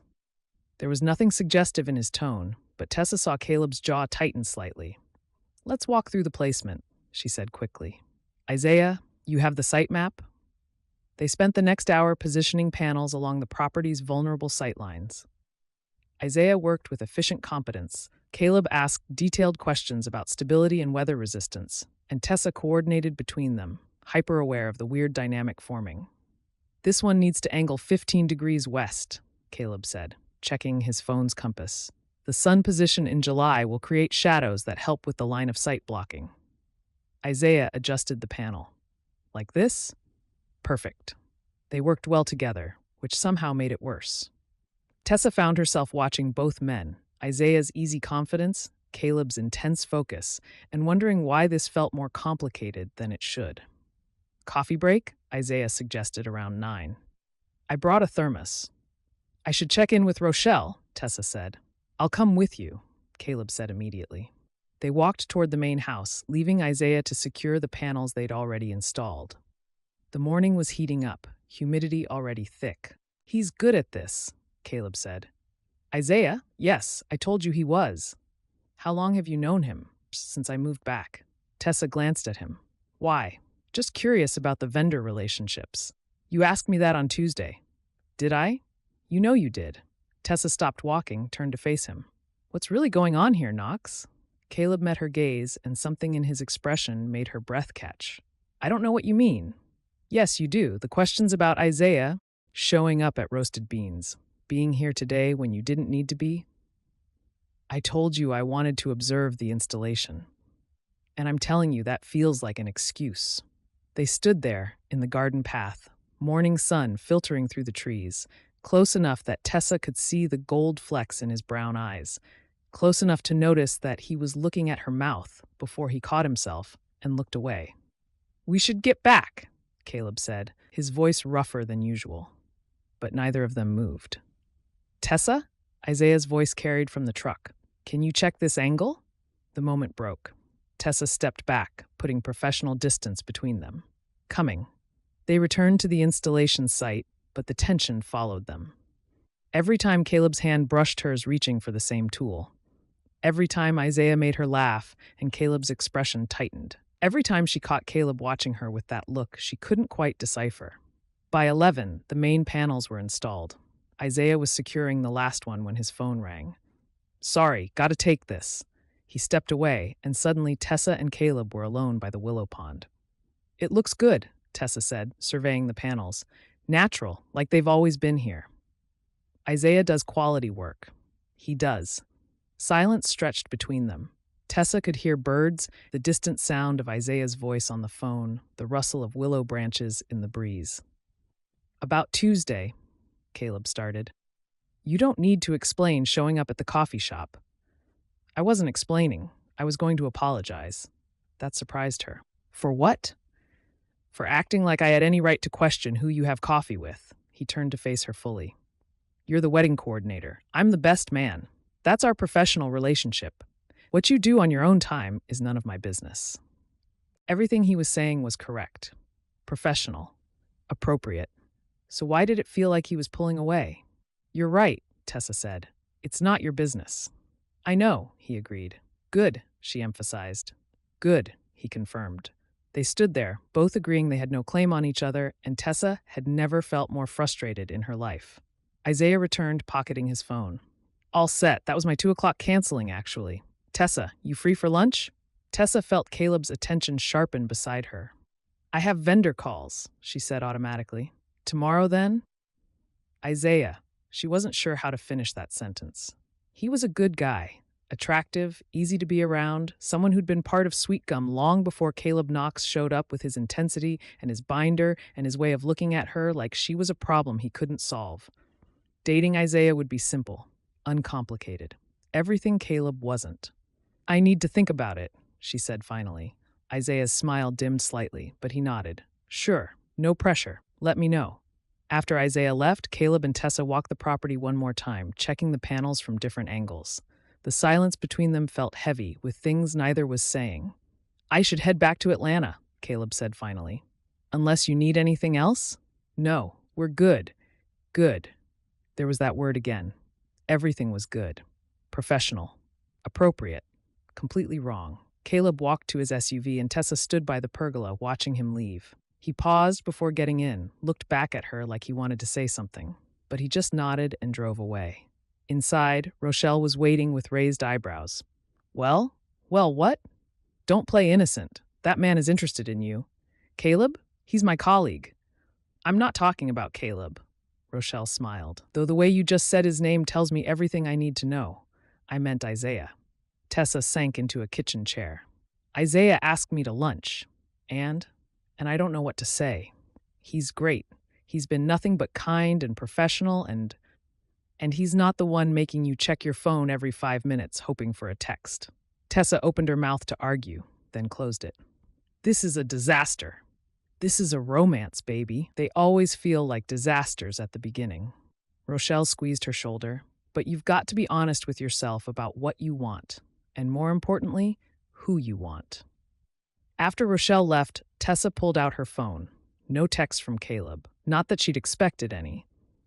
There was nothing suggestive in his tone, but Tessa saw Caleb's jaw tighten slightly. Let's walk through the placement, she said quickly. Isaiah, you have the site map? They spent the next hour positioning panels along the property's vulnerable sightlines. Isaiah worked with efficient competence. Caleb asked detailed questions about stability and weather resistance, and Tessa coordinated between them, hyper-aware of the weird dynamic forming. This one needs to angle 15 degrees west, Caleb said, checking his phone's compass. The sun position in July will create shadows that help with the line of sight blocking. Isaiah adjusted the panel. Like this? Perfect. They worked well together, which somehow made it worse. Tessa found herself watching both men, Isaiah's easy confidence, Caleb's intense focus, and wondering why this felt more complicated than it should. Coffee break? Isaiah suggested around 9. I brought a thermos. I should check in with Rochelle, Tessa said. I'll come with you, Caleb said immediately. They walked toward the main house, leaving Isaiah to secure the panels they'd already installed. The morning was heating up, humidity already thick. He's good at this, Caleb said. Isaiah? Yes, I told you he was. How long have you known him? Since I moved back. Tessa glanced at him. Why? Just curious about the vendor relationships. You asked me that on Tuesday. Did I? You know you did. Tessa stopped walking, turned to face him. What's really going on here, Knox? Caleb met her gaze, and something in his expression made her breath catch. I don't know what you mean. Yes, you do. The questions about Isaiah showing up at Roasted Beans, being here today when you didn't need to be. I told you I wanted to observe the installation. And I'm telling you that feels like an excuse. They stood there, in the garden path, morning sun filtering through the trees, close enough that Tessa could see the gold flecks in his brown eyes, close enough to notice that he was looking at her mouth before he caught himself and looked away. We should get back, Caleb said, his voice rougher than usual. But neither of them moved. Tessa? Isaiah's voice carried from the truck. Can you check this angle? The moment broke. Tessa stepped back, putting professional distance between them. Coming. They returned to the installation site, but the tension followed them. Every time Caleb's hand brushed hers reaching for the same tool. Every time Isaiah made her laugh and Caleb's expression tightened. Every time she caught Caleb watching her with that look she couldn't quite decipher. By 11, the main panels were installed. Isaiah was securing the last one when his phone rang. Sorry, gotta take this. He stepped away, and suddenly Tessa and Caleb were alone by the willow pond. It looks good, Tessa said, surveying the panels. Natural, like they've always been here. Isaiah does quality work. He does. Silence stretched between them. Tessa could hear birds, the distant sound of Isaiah's voice on the phone, the rustle of willow branches in the breeze. About Tuesday, Caleb started. You don't need to explain showing up at the coffee shop. I wasn't explaining. I was going to apologize. That surprised her. For what? For acting like I had any right to question who you have coffee with. He turned to face her fully. You're the wedding coordinator. I'm the best man. That's our professional relationship. What you do on your own time is none of my business. Everything he was saying was correct, professional, appropriate. So why did it feel like he was pulling away? You're right, Tessa said. It's not your business. I know, he agreed. Good, she emphasized. Good, he confirmed. They stood there, both agreeing they had no claim on each other, and Tessa had never felt more frustrated in her life. Isaiah returned, pocketing his phone. All set. That was my 2 o'clock canceling, actually. Tessa, you free for lunch? Tessa felt Caleb's attention sharpen beside her. I have vendor calls, she said automatically. Tomorrow, then? Isaiah. She wasn't sure how to finish that sentence. He was a good guy. Attractive, easy to be around, someone who'd been part of Sweetgum long before Caleb Knox showed up with his intensity and his binder and his way of looking at her like she was a problem he couldn't solve. Dating Isaiah would be simple, uncomplicated. Everything Caleb wasn't. I need to think about it, she said finally. Isaiah's smile dimmed slightly, but he nodded. Sure, no pressure. Let me know. After Isaiah left, Caleb and Tessa walked the property one more time, checking the panels from different angles. The silence between them felt heavy, with things neither was saying. I should head back to Atlanta, Caleb said finally. Unless you need anything else? No, we're good. Good. There was that word again. Everything was good. Professional. Appropriate. Completely wrong. Caleb walked to his SUV and Tessa stood by the pergola, watching him leave. He paused before getting in, looked back at her like he wanted to say something, but he just nodded and drove away. Inside, Rochelle was waiting with raised eyebrows. Well, what? Don't play innocent. That man is interested in you. Caleb? He's my colleague. I'm not talking about Caleb. Rochelle smiled. Though the way you just said his name tells me everything I need to know. I meant Isaiah. Tessa sank into a kitchen chair. Isaiah asked me to lunch. And I don't know what to say. He's great. He's been nothing but kind and professional and he's not the one making you check your phone every 5 minutes hoping for a text. Tessa opened her mouth to argue, then closed it. This is a disaster. This is a romance, baby. They always feel like disasters at the beginning. Rochelle squeezed her shoulder. But you've got to be honest with yourself about what you want, and more importantly, who you want. After Rochelle left, Tessa pulled out her phone. No text from Caleb. Not that she'd expected any.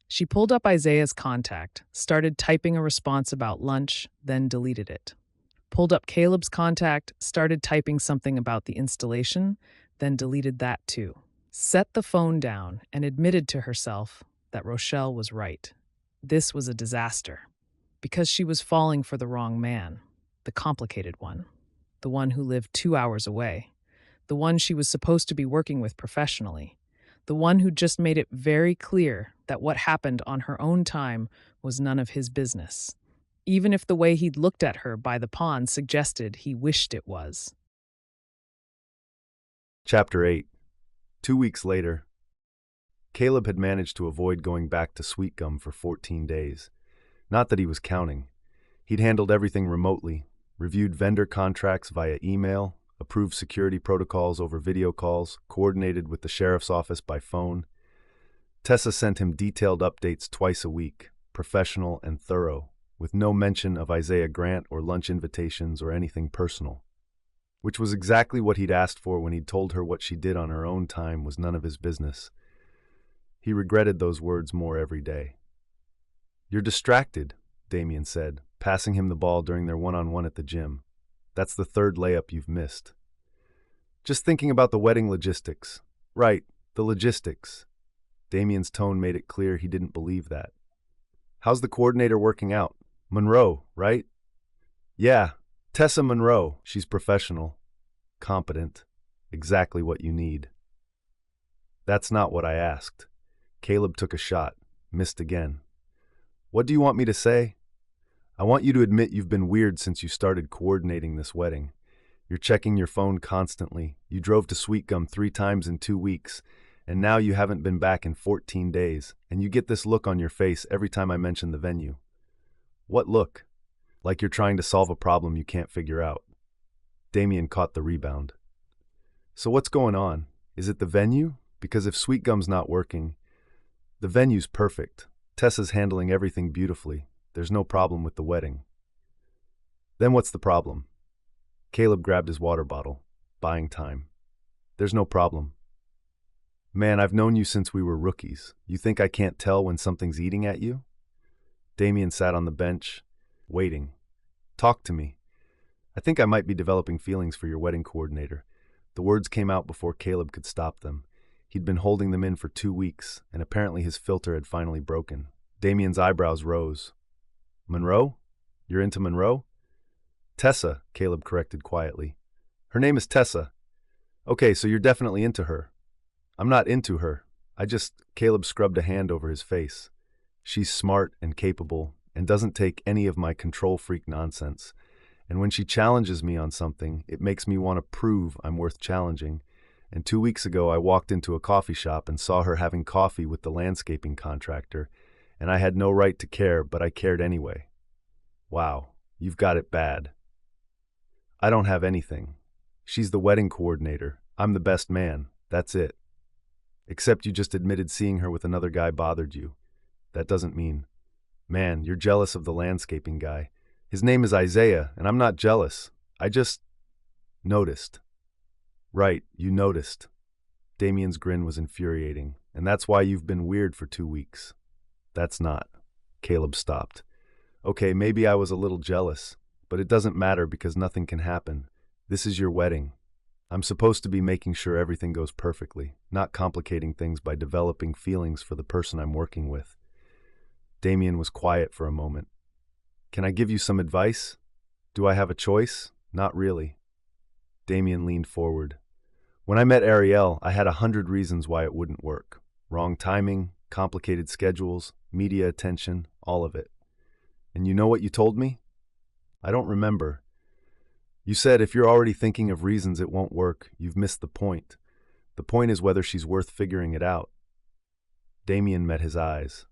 She pulled up Isaiah's contact, started typing a response about lunch, then deleted it. Pulled up Caleb's contact, started typing something about the installation, then deleted that too. Set the phone down and admitted to herself that Rochelle was right. This was a disaster. Because she was falling for the wrong man, the complicated one, the one who lived 2 hours away, the one she was supposed to be working with professionally, the one who just made it very clear that what happened on her own time was none of his business, even if the way he'd looked at her by the pond suggested he wished it was. Chapter 8. 2 weeks later, Caleb had managed to avoid going back to Sweetgum for 14 days. Not that he was counting. He'd handled everything remotely, reviewed vendor contracts via email, approved security protocols over video calls, coordinated with the sheriff's office by phone. Tessa sent him detailed updates twice a week, professional and thorough, with no mention of Isaiah Grant or lunch invitations or anything personal. Which was exactly what he'd asked for when he'd told her what she did on her own time was none of his business. He regretted those words more every day. You're distracted, Damien said, passing him the ball during their one-on-one at the gym. That's the third layup you've missed. Just thinking about the wedding logistics. Right, the logistics. Damien's tone made it clear he didn't believe that. How's the coordinator working out? Monroe, right? Yeah, Tessa Monroe. She's professional, competent, exactly what you need. That's not what I asked. Caleb took a shot, missed again. What do you want me to say? I want you to admit you've been weird since you started coordinating this wedding. You're checking your phone constantly. You drove to Sweetgum 3 times in 2 weeks, and now you haven't been back in 14 days, and you get this look on your face every time I mention the venue. What look? Like you're trying to solve a problem you can't figure out. Damien caught the rebound. So what's going on? Is it the venue? Because if Sweetgum's not working, the venue's perfect. Tessa's handling everything beautifully. There's no problem with the wedding. Then what's the problem? Caleb grabbed his water bottle. Buying time. There's no problem. Man, I've known you since we were rookies. You think I can't tell when something's eating at you? Damien sat on the bench, waiting. Talk to me. I think I might be developing feelings for your wedding coordinator. The words came out before Caleb could stop them. He'd been holding them in for 2 weeks, and apparently his filter had finally broken. Damien's eyebrows rose. Monroe? You're into Monroe? Tessa, Caleb corrected quietly. Her name is Tessa. Okay, so you're definitely into her. I'm not into her. Caleb scrubbed a hand over his face. She's smart and capable and doesn't take any of my control freak nonsense. And when she challenges me on something, it makes me want to prove I'm worth challenging. And 2 weeks ago, I walked into a coffee shop and saw her having coffee with the landscaping contractor, and I had no right to care, but I cared anyway. Wow, you've got it bad. I don't have anything. She's the wedding coordinator. I'm the best man. That's it. Except you just admitted seeing her with another guy bothered you. That doesn't mean... Man, you're jealous of the landscaping guy. His name is Isaiah, and I'm not jealous. I just... noticed. Right, you noticed. Damien's grin was infuriating, and that's why you've been weird for 2 weeks. That's not. Caleb stopped. Okay, maybe I was a little jealous, but it doesn't matter because nothing can happen. This is your wedding. I'm supposed to be making sure everything goes perfectly, not complicating things by developing feelings for the person I'm working with. Damien was quiet for a moment. Can I give you some advice? Do I have a choice? Not really. Damien leaned forward. When I met Ariel, I had 100 reasons why it wouldn't work. Wrong timing, complicated schedules, media attention, all of it. And you know what you told me? I don't remember. You said if you're already thinking of reasons it won't work, you've missed the point. The point is whether she's worth figuring it out. Damien met his eyes.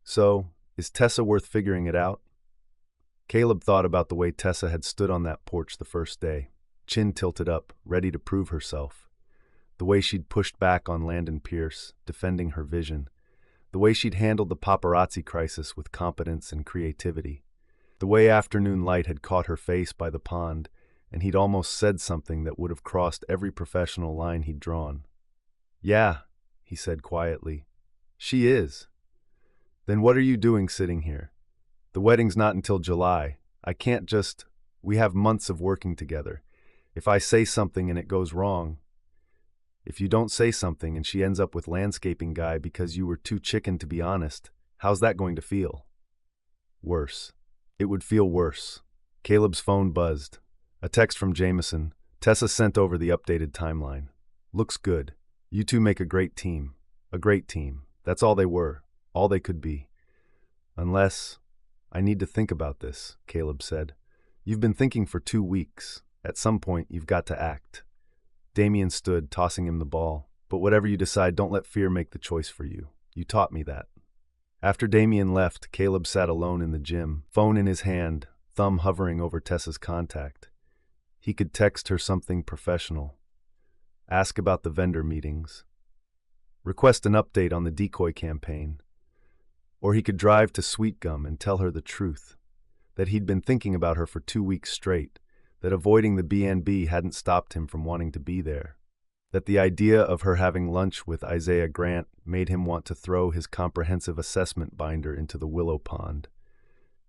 So, is Tessa worth figuring it out? Caleb thought about the way Tessa had stood on that porch the first day, chin tilted up, ready to prove herself. The way she'd pushed back on Landon Pierce, defending her vision. The way she'd handled the paparazzi crisis with competence and creativity. The way afternoon light had caught her face by the pond, and he'd almost said something that would have crossed every professional line he'd drawn. Yeah, he said quietly. She is. Then what are you doing sitting here? The wedding's not until July. I can't just... We have months of working together. If I say something and it goes wrong... If you don't say something and she ends up with landscaping guy because you were too chicken to be honest, how's that going to feel? Worse. It would feel worse. Caleb's phone buzzed. A text from Jameson. Tessa sent over the updated timeline. Looks good. You two make a great team. A great team. That's all they were. All they could be. Unless... I need to think about this, Caleb said. You've been thinking for 2 weeks. At some point, you've got to act. Damien stood, tossing him the ball. But whatever you decide, don't let fear make the choice for you. You taught me that. After Damien left, Caleb sat alone in the gym, phone in his hand, thumb hovering over Tessa's contact. He could text her something professional. Ask about the vendor meetings. Request an update on the decoy campaign. Or he could drive to Sweetgum and tell her the truth, that he'd been thinking about her for 2 weeks straight, that avoiding the B&B hadn't stopped him from wanting to be there, that the idea of her having lunch with Isaiah Grant made him want to throw his comprehensive assessment binder into the willow pond.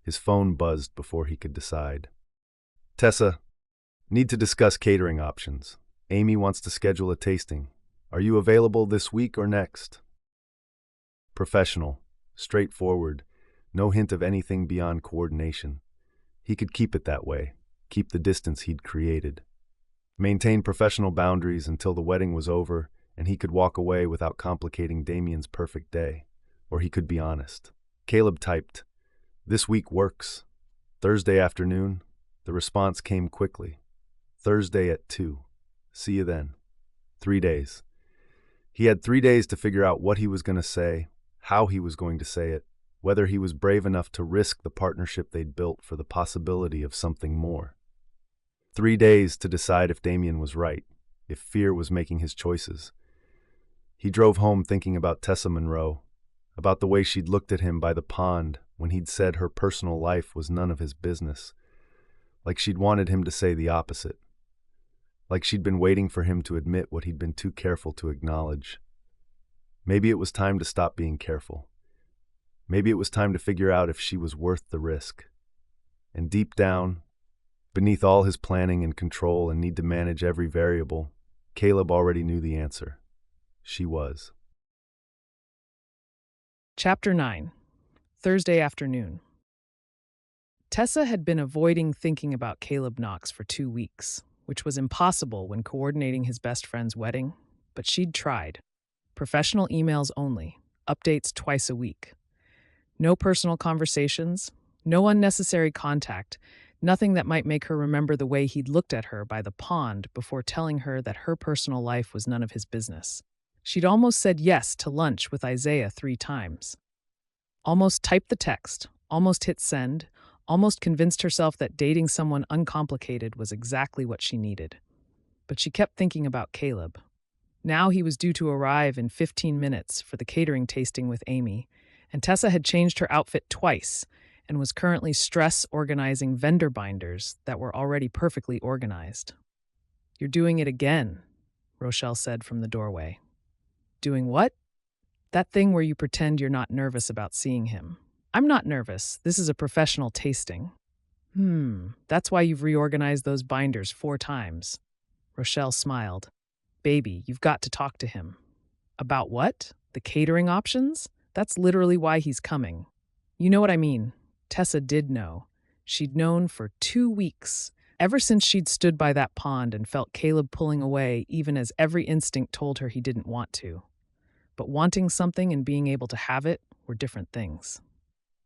His phone buzzed before he could decide. Tessa, need to discuss catering options. Amy wants to schedule a tasting. Are you available this week or next? Professional. Straightforward, no hint of anything beyond coordination. He could keep it that way, keep the distance he'd created. Maintain professional boundaries until the wedding was over and he could walk away without complicating Damien's perfect day. Or he could be honest. Caleb typed, "This week works." Thursday afternoon, the response came quickly. Thursday at 2. See you then. 3 days. He had 3 days to figure out what he was going to say, how he was going to say it, whether he was brave enough to risk the partnership they'd built for the possibility of something more. 3 days to decide if Damien was right, if fear was making his choices, He drove home thinking about Tessa Monroe, about the way she'd looked at him by the pond when he'd said her personal life was none of his business, like she'd wanted him to say the opposite, like she'd been waiting for him to admit what he'd been too careful to acknowledge. Maybe it was time to stop being careful. Maybe it was time to figure out if she was worth the risk. And deep down, beneath all his planning and control and need to manage every variable, Caleb already knew the answer. She was. Chapter 9. Thursday afternoon. Tessa had been avoiding thinking about Caleb Knox for 2 weeks, which was impossible when coordinating his best friend's wedding, but she'd tried. Professional emails only, updates twice a week. No personal conversations, no unnecessary contact, nothing that might make her remember the way he'd looked at her by the pond before telling her that her personal life was none of his business. She'd almost said yes to lunch with Isaiah 3 times. Almost typed the text, almost hit send, almost convinced herself that dating someone uncomplicated was exactly what she needed. But she kept thinking about Caleb. Now he was due to arrive in 15 minutes for the catering tasting with Amy, and Tessa had changed her outfit twice and was currently stress organizing vendor binders that were already perfectly organized. "You're doing it again," Rochelle said from the doorway. "Doing what?" "That thing where you pretend you're not nervous about seeing him." "I'm not nervous. This is a professional tasting." That's why you've reorganized those binders 4 times." Rochelle smiled. "Baby, you've got to talk to him." "About what? The catering options? That's literally why he's coming." "You know what I mean." Tessa did know. She'd known for 2 weeks, ever since she'd stood by that pond and felt Caleb pulling away even as every instinct told her he didn't want to. But wanting something and being able to have it were different things.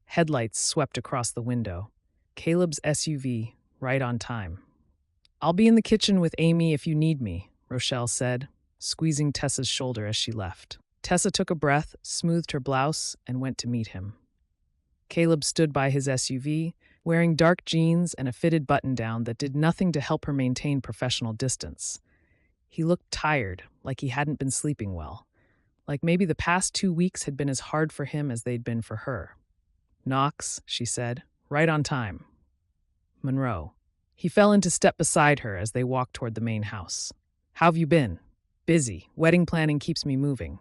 Headlights swept across the window. Caleb's SUV, right on time. "I'll be in the kitchen with Amy if you need me," Rochelle said, squeezing Tessa's shoulder as she left. Tessa took a breath, smoothed her blouse, and went to meet him. Caleb stood by his SUV, wearing dark jeans and a fitted button-down that did nothing to help her maintain professional distance. He looked tired, like he hadn't been sleeping well, like maybe the past 2 weeks had been as hard for him as they'd been for her. "Knox," she said, "right on time." "Monroe." He fell into step beside her as they walked toward the main house. "How've you been?" "Busy. Wedding planning keeps me moving."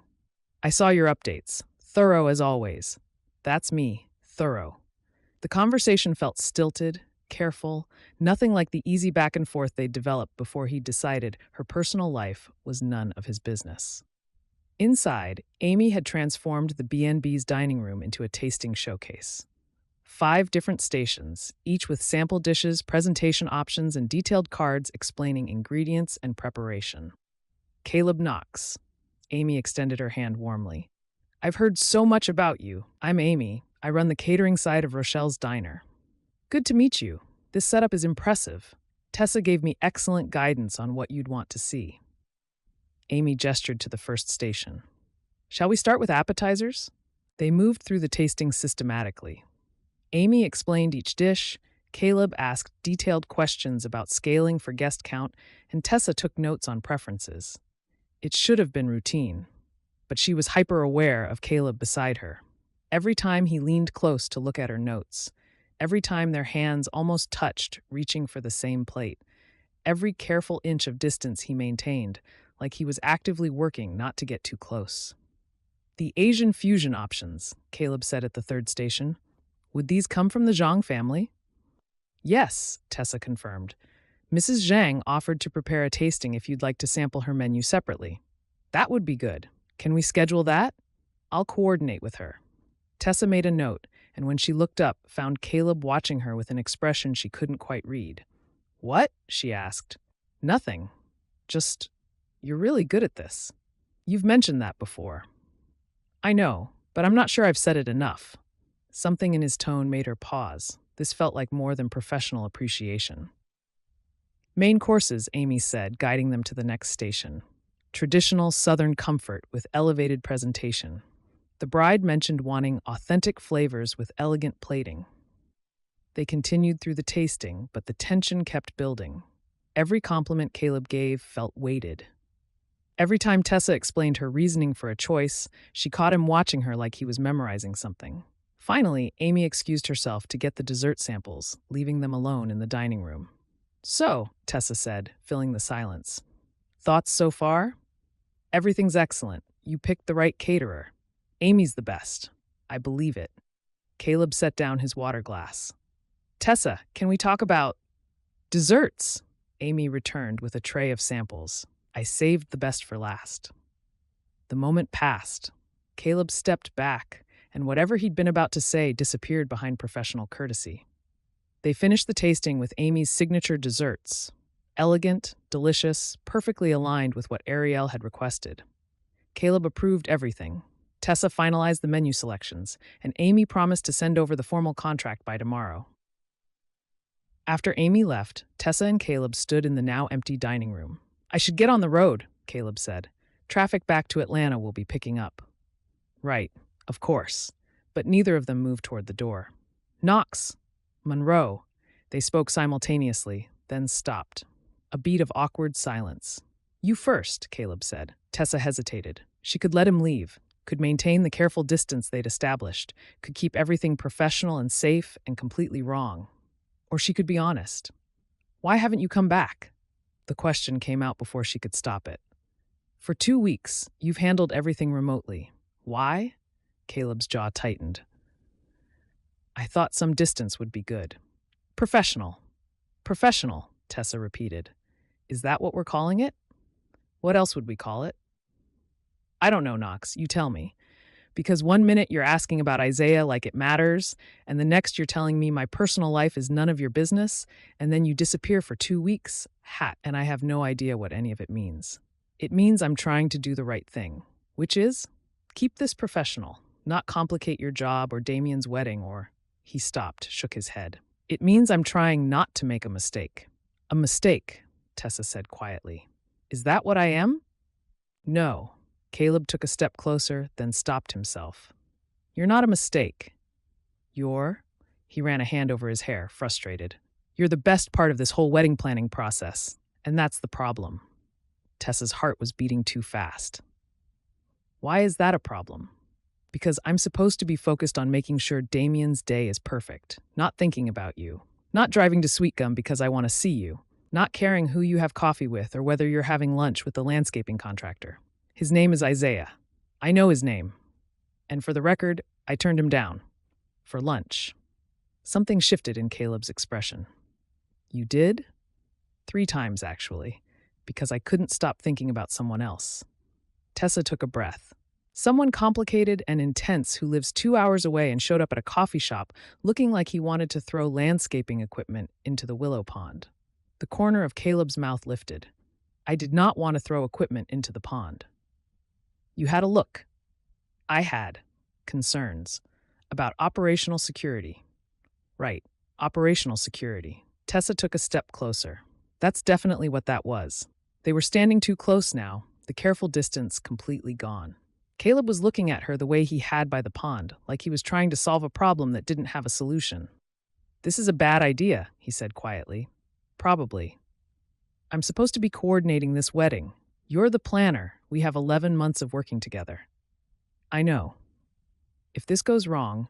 "I saw your updates. Thorough as always." "That's me. Thorough." The conversation felt stilted, careful, nothing like the easy back and forth they'd developed before he decided her personal life was none of his business. Inside, Amy had transformed the B&B's dining room into a tasting showcase. 5 different stations, each with sample dishes, presentation options, and detailed cards explaining ingredients and preparation. "Caleb Knox." Amy extended her hand warmly. "I've heard so much about you. I'm Amy. I run the catering side of Rochelle's diner." "Good to meet you. This setup is impressive. Tessa gave me excellent guidance on what you'd want to see." Amy gestured to the first station. "Shall we start with appetizers?" They moved through the tasting systematically. Amy explained each dish, Caleb asked detailed questions about scaling for guest count, and Tessa took notes on preferences. It should have been routine, but she was hyper-aware of Caleb beside her. Every time he leaned close to look at her notes, every time their hands almost touched, reaching for the same plate, every careful inch of distance he maintained, like he was actively working not to get too close. "The Asian fusion options," Caleb said at the 3rd station. "Would these come from the Zhang family?" "Yes," Tessa confirmed. "Mrs. Zhang offered to prepare a tasting if you'd like to sample her menu separately." "That would be good. Can we schedule that?" "I'll coordinate with her." Tessa made a note, and when she looked up, found Caleb watching her with an expression she couldn't quite read. "What?" she asked. "Nothing. Just, you're really good at this." "You've mentioned that before." "I know, but I'm not sure I've said it enough." Something in his tone made her pause. This felt like more than professional appreciation. "Main courses," Amy said, guiding them to the next station. "Traditional Southern comfort with elevated presentation." The bride mentioned wanting authentic flavors with elegant plating. They continued through the tasting, but the tension kept building. Every compliment Caleb gave felt weighted. Every time Tessa explained her reasoning for a choice, she caught him watching her like he was memorizing something. Finally, Amy excused herself to get the dessert samples, leaving them alone in the dining room. "So," Tessa said, filling the silence. "Thoughts so far?" "Everything's excellent. You picked the right caterer. Amy's the best. I believe it." Caleb set down his water glass. "Tessa, can we talk about desserts?" Amy returned with a tray of samples. "I saved the best for last." The moment passed. Caleb stepped back, and whatever he'd been about to say disappeared behind professional courtesy. They finished the tasting with Amy's signature desserts. Elegant, delicious, perfectly aligned with what Ariel had requested. Caleb approved everything. Tessa finalized the menu selections, and Amy promised to send over the formal contract by tomorrow. After Amy left, Tessa and Caleb stood in the now empty dining room. "I should get on the road," Caleb said. "Traffic back to Atlanta will be picking up." "Right, of course." But neither of them moved toward the door. "Knox, Monroe." They spoke simultaneously, then stopped. A beat of awkward silence. "You first," Caleb said. Tessa hesitated. She could let him leave, could maintain the careful distance they'd established, could keep everything professional and safe and completely wrong. Or she could be honest. "Why haven't you come back?" The question came out before she could stop it. "For 2 weeks, you've handled everything remotely. Why?" Caleb's jaw tightened. "I thought some distance would be good." "Professional." "Professional," Tessa repeated. "Is that what we're calling it? What else would we call it?" "I don't know, Knox. You tell me. Because 1 minute you're asking about Isaiah like it matters, and the next you're telling me my personal life is none of your business, and then you disappear for 2 weeks, and I have no idea what any of it means. It means I'm trying to do the right thing, which is keep this professional, not complicate your job or Damien's wedding or—" He stopped, shook his head. "It means I'm trying not to make a mistake." "A mistake," Tessa said quietly. "Is that what I am?" "No." Caleb took a step closer, then stopped himself. "You're not a mistake. You're—" He ran a hand over his hair, frustrated. "You're the best part of this whole wedding planning process, and that's the problem." Tessa's heart was beating too fast. "Why is that a problem?" "Because I'm supposed to be focused on making sure Damien's day is perfect, not thinking about you, not driving to Sweetgum because I want to see you, not caring who you have coffee with or whether you're having lunch with the landscaping contractor. His name is Isaiah. I know his name. And for the record, I turned him down. For lunch." Something shifted in Caleb's expression. "You did?" "3 times, actually, because I couldn't stop thinking about someone else." Tessa took a breath. "Someone complicated and intense who lives 2 hours away and showed up at a coffee shop looking like he wanted to throw landscaping equipment into the willow pond." The corner of Caleb's mouth lifted. "I did not want to throw equipment into the pond." "You had a look." "I had concerns about operational security." "Right, operational security." Tessa took a step closer. "That's definitely what that was." They were standing too close now, the careful distance completely gone. Caleb was looking at her the way he had by the pond, like he was trying to solve a problem that didn't have a solution. "This is a bad idea," he said quietly. "Probably. I'm supposed to be coordinating this wedding. You're the planner. We have 11 months of working together." "I know. If this goes wrong,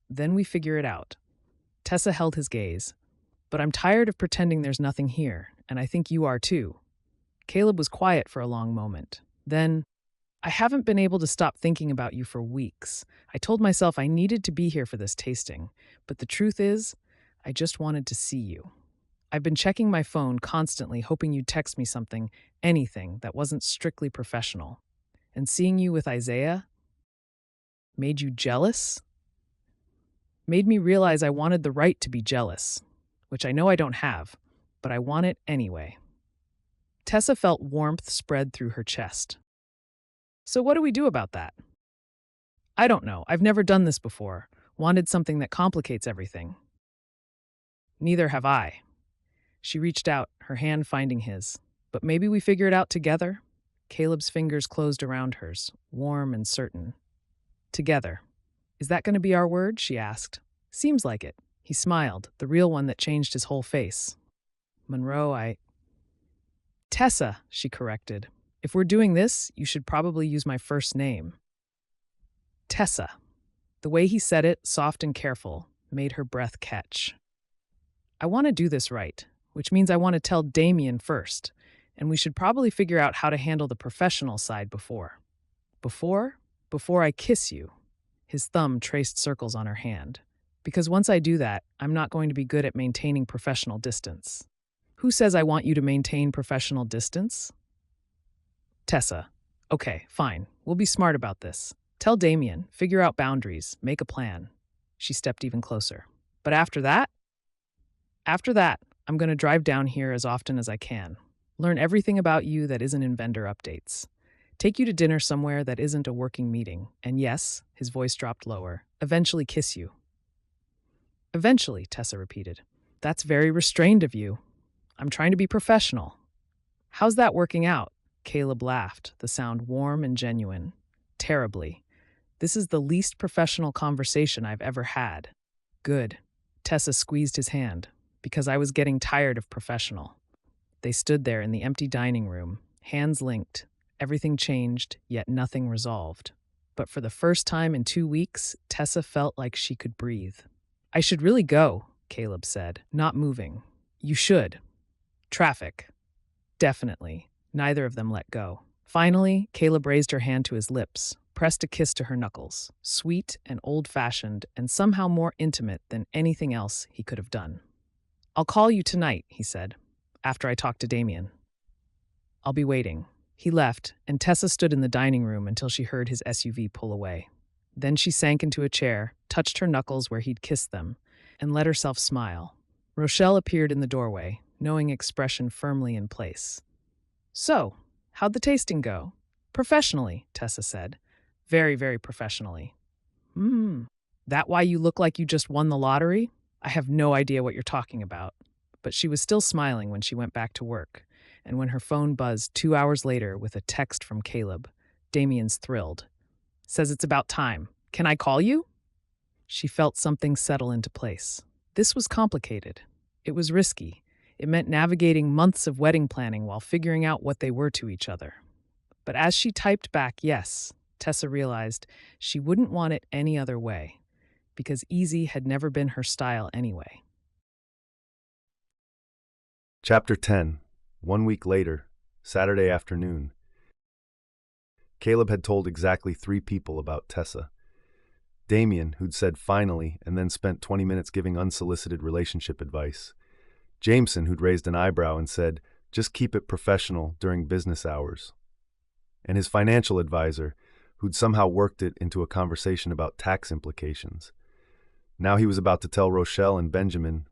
then we figure it out." Tessa held his gaze. "But I'm tired of pretending there's nothing here, and I think you are too." Caleb was quiet for a long moment. Then, "I haven't been able to stop thinking about you for weeks. I told myself I needed to be here for this tasting, but the truth is, I just wanted to see you. I've been checking my phone constantly, hoping you'd text me something, anything that wasn't strictly professional. And seeing you with Isaiah made you jealous? Made me realize I wanted the right to be jealous, which I know I don't have, but I want it anyway." Tessa felt warmth spread through her chest. "So what do we do about that?" "I don't know. I've never done this before. Wanted something that complicates everything." "Neither have I." She reached out, her hand finding his. "But maybe we figure it out together?" Caleb's fingers closed around hers, warm and certain. "Together. Is that going to be our word?" she asked. "Seems like it." He smiled, the real one that changed his whole face. "Monroe, Tessa," she corrected. If we're doing this, you should probably use my first name. Tessa. The way he said it, soft and careful, made her breath catch. I want to do this right, which means I want to tell Damien first, and we should probably figure out how to handle the professional side before. Before I kiss you. His thumb traced circles on her hand. Because once I do that, I'm not going to be good at maintaining professional distance. Who says I want you to maintain professional distance? Tessa. Okay, fine. We'll be smart about this. Tell Damien, figure out boundaries, make a plan. She stepped even closer. But after that, I'm going to drive down here as often as I can. Learn everything about you that isn't in vendor updates. Take you to dinner somewhere that isn't a working meeting. And yes, his voice dropped lower, eventually kiss you. Eventually, Tessa repeated. That's very restrained of you. I'm trying to be professional. How's that working out? Caleb laughed, the sound warm and genuine. Terribly. This is the least professional conversation I've ever had. Good. Tessa squeezed his hand, because I was getting tired of professional. They stood there in the empty dining room, hands linked. Everything changed, yet nothing resolved. But for the first time in 2 weeks, Tessa felt like she could breathe. I should really go, Caleb said, not moving. You should. Traffic. Definitely. Neither of them let go. Finally, Caleb raised her hand to his lips, pressed a kiss to her knuckles, sweet and old-fashioned and somehow more intimate than anything else he could have done. I'll call you tonight, he said, after I talk to Damien. I'll be waiting. He left, and Tessa stood in the dining room until she heard his SUV pull away. Then she sank into a chair, touched her knuckles where he'd kissed them, and let herself smile. Rochelle appeared in the doorway, knowing expression firmly in place. So, how'd the tasting go? Professionally, Tessa said. Very, very professionally. That why you look like you just won the lottery? I have no idea what you're talking about. But she was still smiling when she went back to work, and when her phone buzzed 2 hours later with a text from Caleb, Damien's thrilled. Says it's about time. Can I call you? She felt something settle into place. This was complicated. It was risky. It meant navigating months of wedding planning while figuring out what they were to each other. But as she typed back yes, Tessa realized she wouldn't want it any other way, because easy had never been her style anyway. Chapter 10. 1 week later, Saturday afternoon. Caleb had told exactly 3 people about Tessa. Damien, who'd said finally and then spent 20 minutes giving unsolicited relationship advice. Jameson, who'd raised an eyebrow and said, just keep it professional during business hours. And his financial advisor, who'd somehow worked it into a conversation about tax implications. Now he was about to tell Rochelle and Benjamin,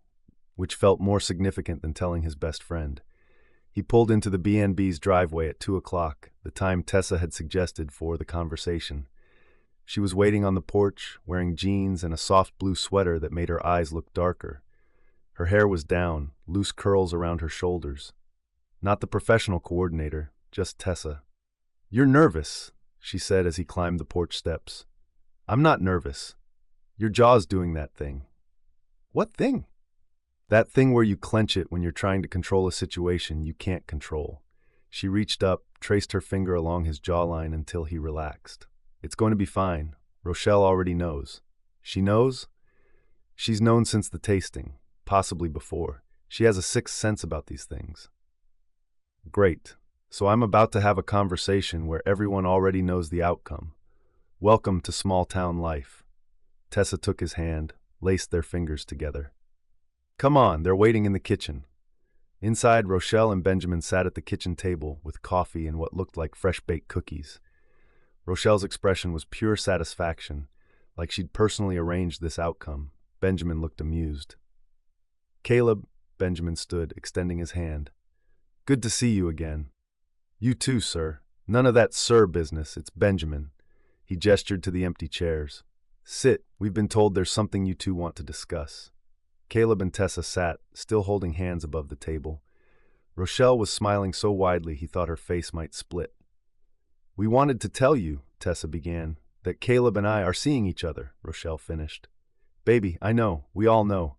which felt more significant than telling his best friend. He pulled into the B&B's driveway at 2 o'clock, the time Tessa had suggested for the conversation. She was waiting on the porch, wearing jeans and a soft blue sweater that made her eyes look darker. Her hair was down, loose curls around her shoulders. Not the professional coordinator, just Tessa. You're nervous, she said as he climbed the porch steps. I'm not nervous. Your jaw's doing that thing. What thing? That thing where you clench it when you're trying to control a situation you can't control. She reached up, traced her finger along his jawline until he relaxed. It's going to be fine. Rochelle already knows. She knows? She's known since the tasting. Possibly before. She has a sixth sense about these things. Great. So I'm about to have a conversation where everyone already knows the outcome. Welcome to small-town life. Tessa took his hand, laced their fingers together. Come on, they're waiting in the kitchen. Inside, Rochelle and Benjamin sat at the kitchen table with coffee and what looked like fresh-baked cookies. Rochelle's expression was pure satisfaction, like she'd personally arranged this outcome. Benjamin looked amused. Caleb, Benjamin stood, extending his hand. Good to see you again. You too, sir. None of that sir business, it's Benjamin. He gestured to the empty chairs. Sit, we've been told there's something you two want to discuss. Caleb and Tessa sat, still holding hands above the table. Rochelle was smiling so widely he thought her face might split. We wanted to tell you, Tessa began, that Caleb and I are seeing each other, Rochelle finished. Baby, I know, we all know.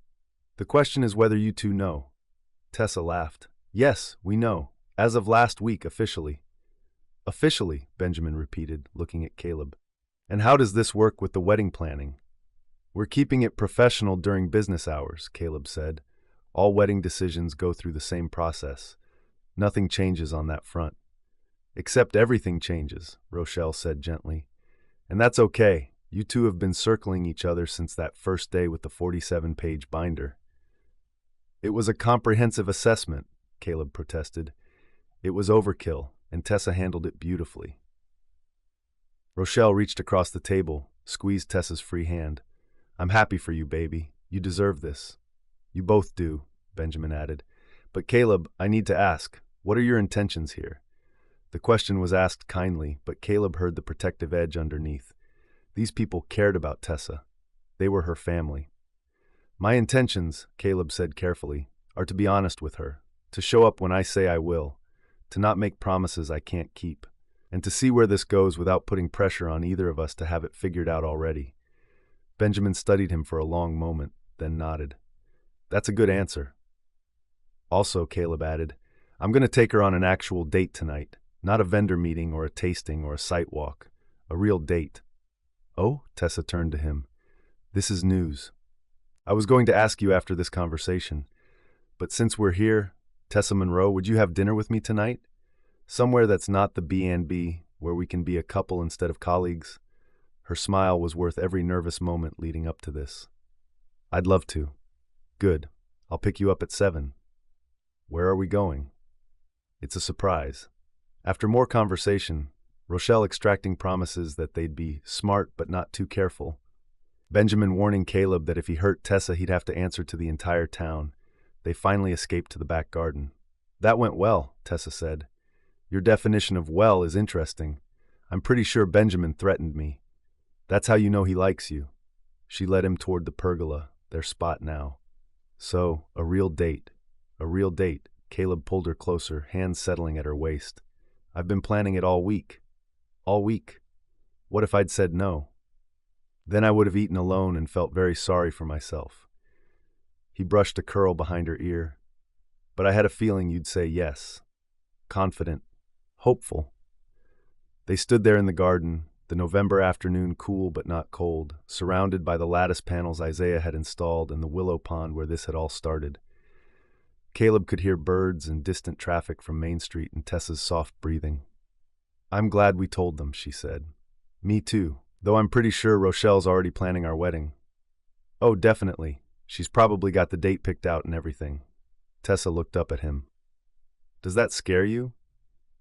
The question is whether you two know. Tessa laughed. Yes, we know. As of last week, officially. Officially, Benjamin repeated, looking at Caleb. And how does this work with the wedding planning? We're keeping it professional during business hours, Caleb said. All wedding decisions go through the same process. Nothing changes on that front. Except everything changes, Rochelle said gently. And that's okay. You two have been circling each other since that first day with the 47-page binder. It was a comprehensive assessment, Caleb protested. It was overkill, and Tessa handled it beautifully. Rochelle reached across the table, squeezed Tessa's free hand. I'm happy for you, baby. You deserve this. You both do, Benjamin added. But Caleb, I need to ask, what are your intentions here? The question was asked kindly, but Caleb heard the protective edge underneath. These people cared about Tessa. They were her family. My intentions, Caleb said carefully, are to be honest with her, to show up when I say I will, to not make promises I can't keep, and to see where this goes without putting pressure on either of us to have it figured out already. Benjamin studied him for a long moment, then nodded. That's a good answer. Also, Caleb added, I'm going to take her on an actual date tonight, not a vendor meeting or a tasting or a site walk, a real date. Oh, Tessa turned to him. This is news. I was going to ask you after this conversation, but since we're here, Tessa Monroe, would you have dinner with me tonight? Somewhere that's not the B&B, where we can be a couple instead of colleagues. Her smile was worth every nervous moment leading up to this. I'd love to. Good. I'll pick you up at 7. Where are we going? It's a surprise. After more conversation, Rochelle extracting promises that they'd be smart but not too careful, Benjamin warning Caleb that if he hurt Tessa he'd have to answer to the entire town, they finally escaped to the back garden. That went well, Tessa said. Your definition of well is interesting. I'm pretty sure Benjamin threatened me. That's how you know he likes you. She led him toward the pergola, their spot now. So, a real date. A real date. Caleb pulled her closer, hands settling at her waist. I've been planning it all week. All week. What if I'd said no? Then I would have eaten alone and felt very sorry for myself. He brushed a curl behind her ear. But I had a feeling you'd say yes. Confident. Hopeful. They stood there in the garden, the November afternoon cool but not cold, surrounded by the lattice panels Isaiah had installed and the willow pond where this had all started. Caleb could hear birds and distant traffic from Main Street and Tessa's soft breathing. I'm glad we told them, she said. Me too, though I'm pretty sure Rochelle's already planning our wedding. Oh, definitely. She's probably got the date picked out and everything. Tessa looked up at him. Does that scare you?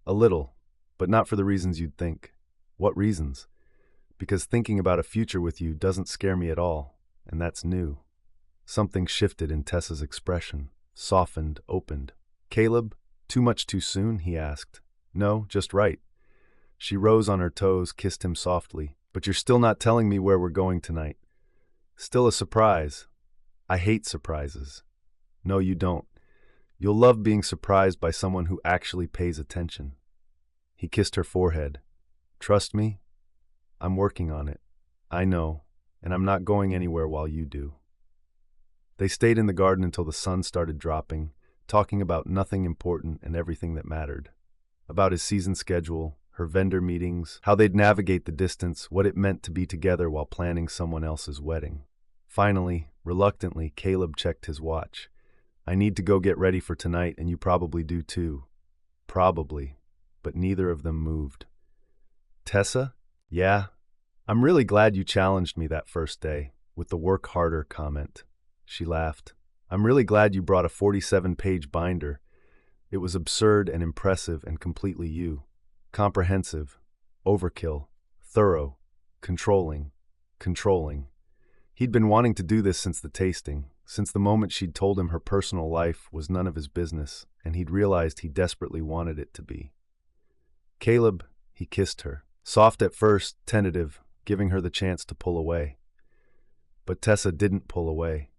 A little, but not for the reasons you'd think. What reasons? Because thinking about a future with you doesn't scare me at all, and that's new. Something shifted in Tessa's expression, softened, opened. Caleb, too much too soon? He asked. No, just right. She rose on her toes, kissed him softly. But you're still not telling me where we're going tonight. Still a surprise. I hate surprises. No, you don't. You'll love being surprised by someone who actually pays attention. He kissed her forehead. Trust me, I'm working on it. I know, and I'm not going anywhere while you do. They stayed in the garden until the sun started dropping, talking about nothing important and everything that mattered. About his season schedule, her vendor meetings, how they'd navigate the distance, what it meant to be together while planning someone else's wedding. Finally, reluctantly, Caleb checked his watch. I need to go get ready for tonight, and you probably do too. Probably, but neither of them moved. Tessa? Yeah? I'm really glad you challenged me that first day, with the work harder comment. She laughed. I'm really glad you brought a 47-page binder. It was absurd and impressive and completely you. Comprehensive, overkill, thorough, controlling. He'd been wanting to do this since the tasting, since the moment she'd told him her personal life was none of his business, and he'd realized he desperately wanted it to be. Caleb, he kissed her. Soft at first, tentative, giving her the chance to pull away. But Tessa didn't pull away.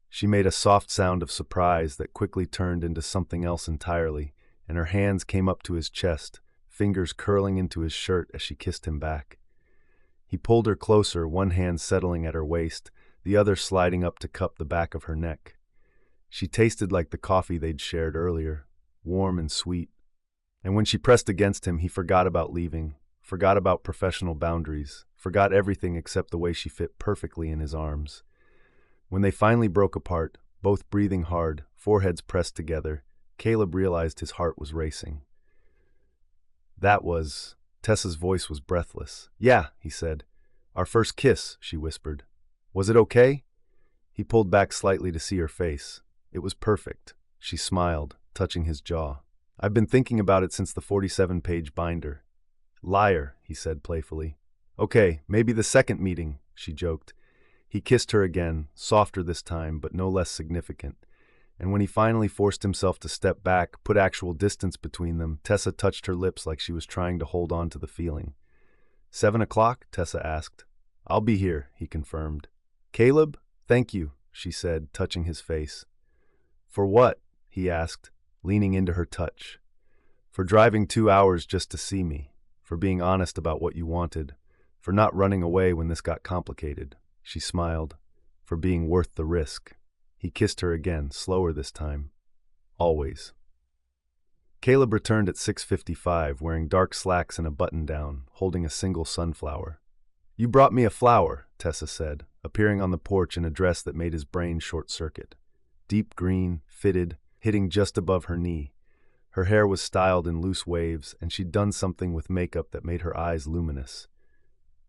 She made a soft sound of surprise that quickly turned into something else entirely, and her hands came up to his chest, fingers curling into his shirt as she kissed him back. He pulled her closer, one hand settling at her waist, the other sliding up to cup the back of her neck. She tasted like the coffee they'd shared earlier, warm and sweet. And when she pressed against him, he forgot about leaving, forgot about professional boundaries, forgot everything except the way she fit perfectly in his arms. When they finally broke apart, both breathing hard, foreheads pressed together, Caleb realized his heart was racing. Tessa's voice was breathless. "Yeah," he said. "Our first kiss," she whispered. "Was it okay?" He pulled back slightly to see her face. It was perfect. She smiled, touching his jaw. "I've been thinking about it since the 47-page binder." "Liar," he said playfully. "Okay, maybe the second meeting," she joked. He kissed her again, softer this time, but no less significant. And when he finally forced himself to step back, put actual distance between them, Tessa touched her lips like she was trying to hold on to the feeling. 7 o'clock? Tessa asked. "I'll be here," he confirmed. "Caleb? Thank you," she said, touching his face. "For what?" he asked, leaning into her touch. "For driving 2 hours just to see me, for being honest about what you wanted, for not running away when this got complicated." She smiled. "For being worth the risk." He kissed her again, slower this time. "Always." Caleb returned at 6:55, wearing dark slacks and a button-down, holding a single sunflower. "You brought me a flower," Tessa said, appearing on the porch in a dress that made his brain short-circuit. Deep green, fitted, hitting just above her knee. Her hair was styled in loose waves, and she'd done something with makeup that made her eyes luminous.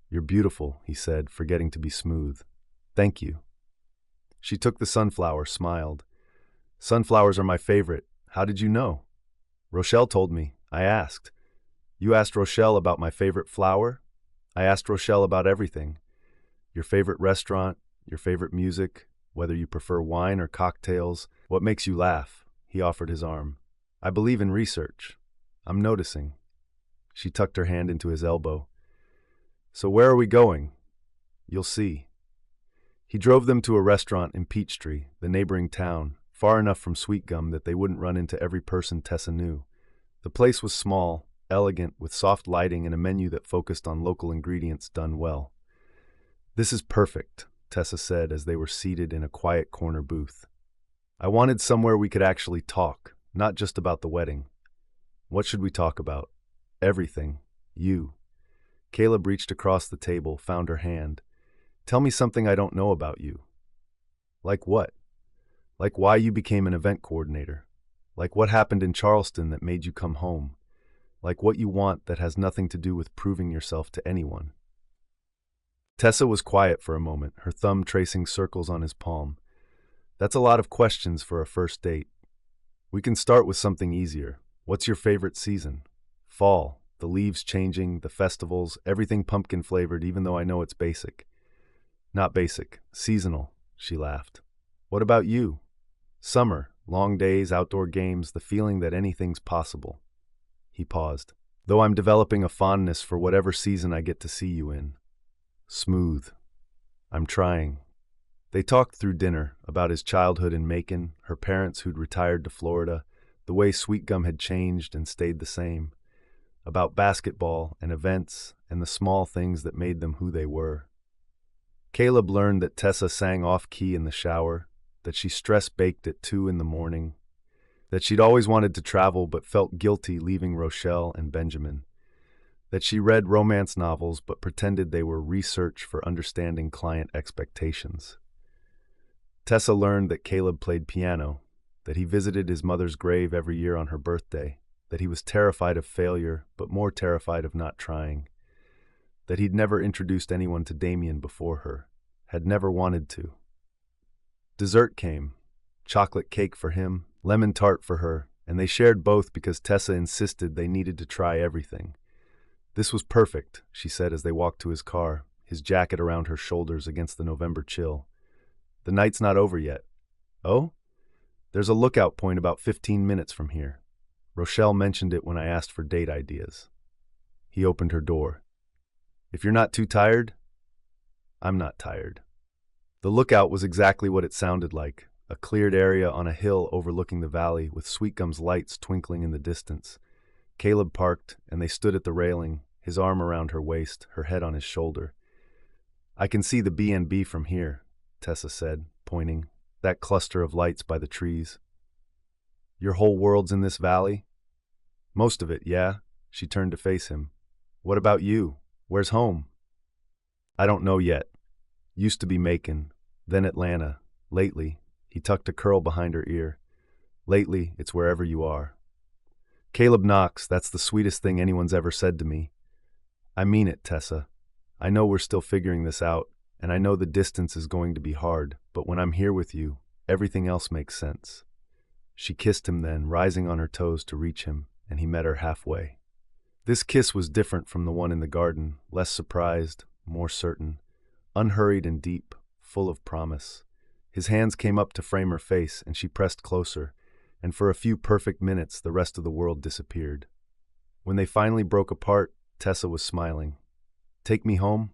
"You're beautiful," he said, forgetting to be smooth. "Thank you." She took the sunflower, smiled. "Sunflowers are my favorite. How did you know?" "Rochelle told me. I asked." "You asked Rochelle about my favorite flower?" "I asked Rochelle about everything. Your favorite restaurant, your favorite music, whether you prefer wine or cocktails, what makes you laugh." He offered his arm. "I believe in research. I'm noticing." She tucked her hand into his elbow. "So where are we going?" "You'll see." He drove them to a restaurant in Peachtree, the neighboring town, far enough from Sweetgum that they wouldn't run into every person Tessa knew. The place was small, elegant, with soft lighting and a menu that focused on local ingredients done well. "This is perfect," Tessa said as they were seated in a quiet corner booth. "I wanted somewhere we could actually talk, not just about the wedding." "What should we talk about?" "Everything. You." Caleb reached across the table, found her hand. "Tell me something I don't know about you." "Like what?" "Like why you became an event coordinator. Like what happened in Charleston that made you come home. Like what you want that has nothing to do with proving yourself to anyone." Tessa was quiet for a moment, her thumb tracing circles on his palm. "That's a lot of questions for a first date. We can start with something easier. What's your favorite season?" "Fall. The leaves changing, the festivals, everything pumpkin-flavored, even though I know it's basic." "Not basic. Seasonal," she laughed. "What about you?" "Summer. Long days, outdoor games, the feeling that anything's possible." He paused. "Though I'm developing a fondness for whatever season I get to see you in." "Smooth." "I'm trying." They talked through dinner about his childhood in Macon, her parents who'd retired to Florida, the way Sweetgum had changed and stayed the same, about basketball and events and the small things that made them who they were. Caleb learned that Tessa sang off-key in the shower, that she stress-baked at 2 in the morning, that she'd always wanted to travel but felt guilty leaving Rochelle and Benjamin, that she read romance novels but pretended they were research for understanding client expectations. Tessa learned that Caleb played piano, that he visited his mother's grave every year on her birthday, that he was terrified of failure but more terrified of not trying, that he'd never introduced anyone to Damien before her, had never wanted to. Dessert came, chocolate cake for him, lemon tart for her, and they shared both because Tessa insisted they needed to try everything. "This was perfect," she said as they walked to his car, his jacket around her shoulders against the November chill. "The night's not over yet." "Oh?" "There's a lookout point about 15 minutes from here. Rochelle mentioned it when I asked for date ideas." He opened her door. "If you're not too tired?" "I'm not tired." The lookout was exactly what it sounded like, a cleared area on a hill overlooking the valley with Sweetgum's lights twinkling in the distance. Caleb parked, and they stood at the railing, his arm around her waist, her head on his shoulder. "I can see the B&B from here," Tessa said, pointing, "that cluster of lights by the trees." "Your whole world's in this valley?" Most of it, yeah. She turned to face him. What about you? Where's home? I don't know yet. Used to be Macon, then Atlanta. Lately, he tucked a curl behind her ear. Lately, it's wherever you are. Caleb Knox, that's the sweetest thing anyone's ever said to me. I mean it, Tessa. I know we're still figuring this out, and I know the distance is going to be hard, but when I'm here with you, everything else makes sense. She kissed him then, rising on her toes to reach him, and he met her halfway. This kiss was different from the one in the garden, less surprised, more certain, unhurried and deep, full of promise. His hands came up to frame her face, and she pressed closer, and for a few perfect minutes the rest of the world disappeared. When they finally broke apart, Tessa was smiling. Take me home?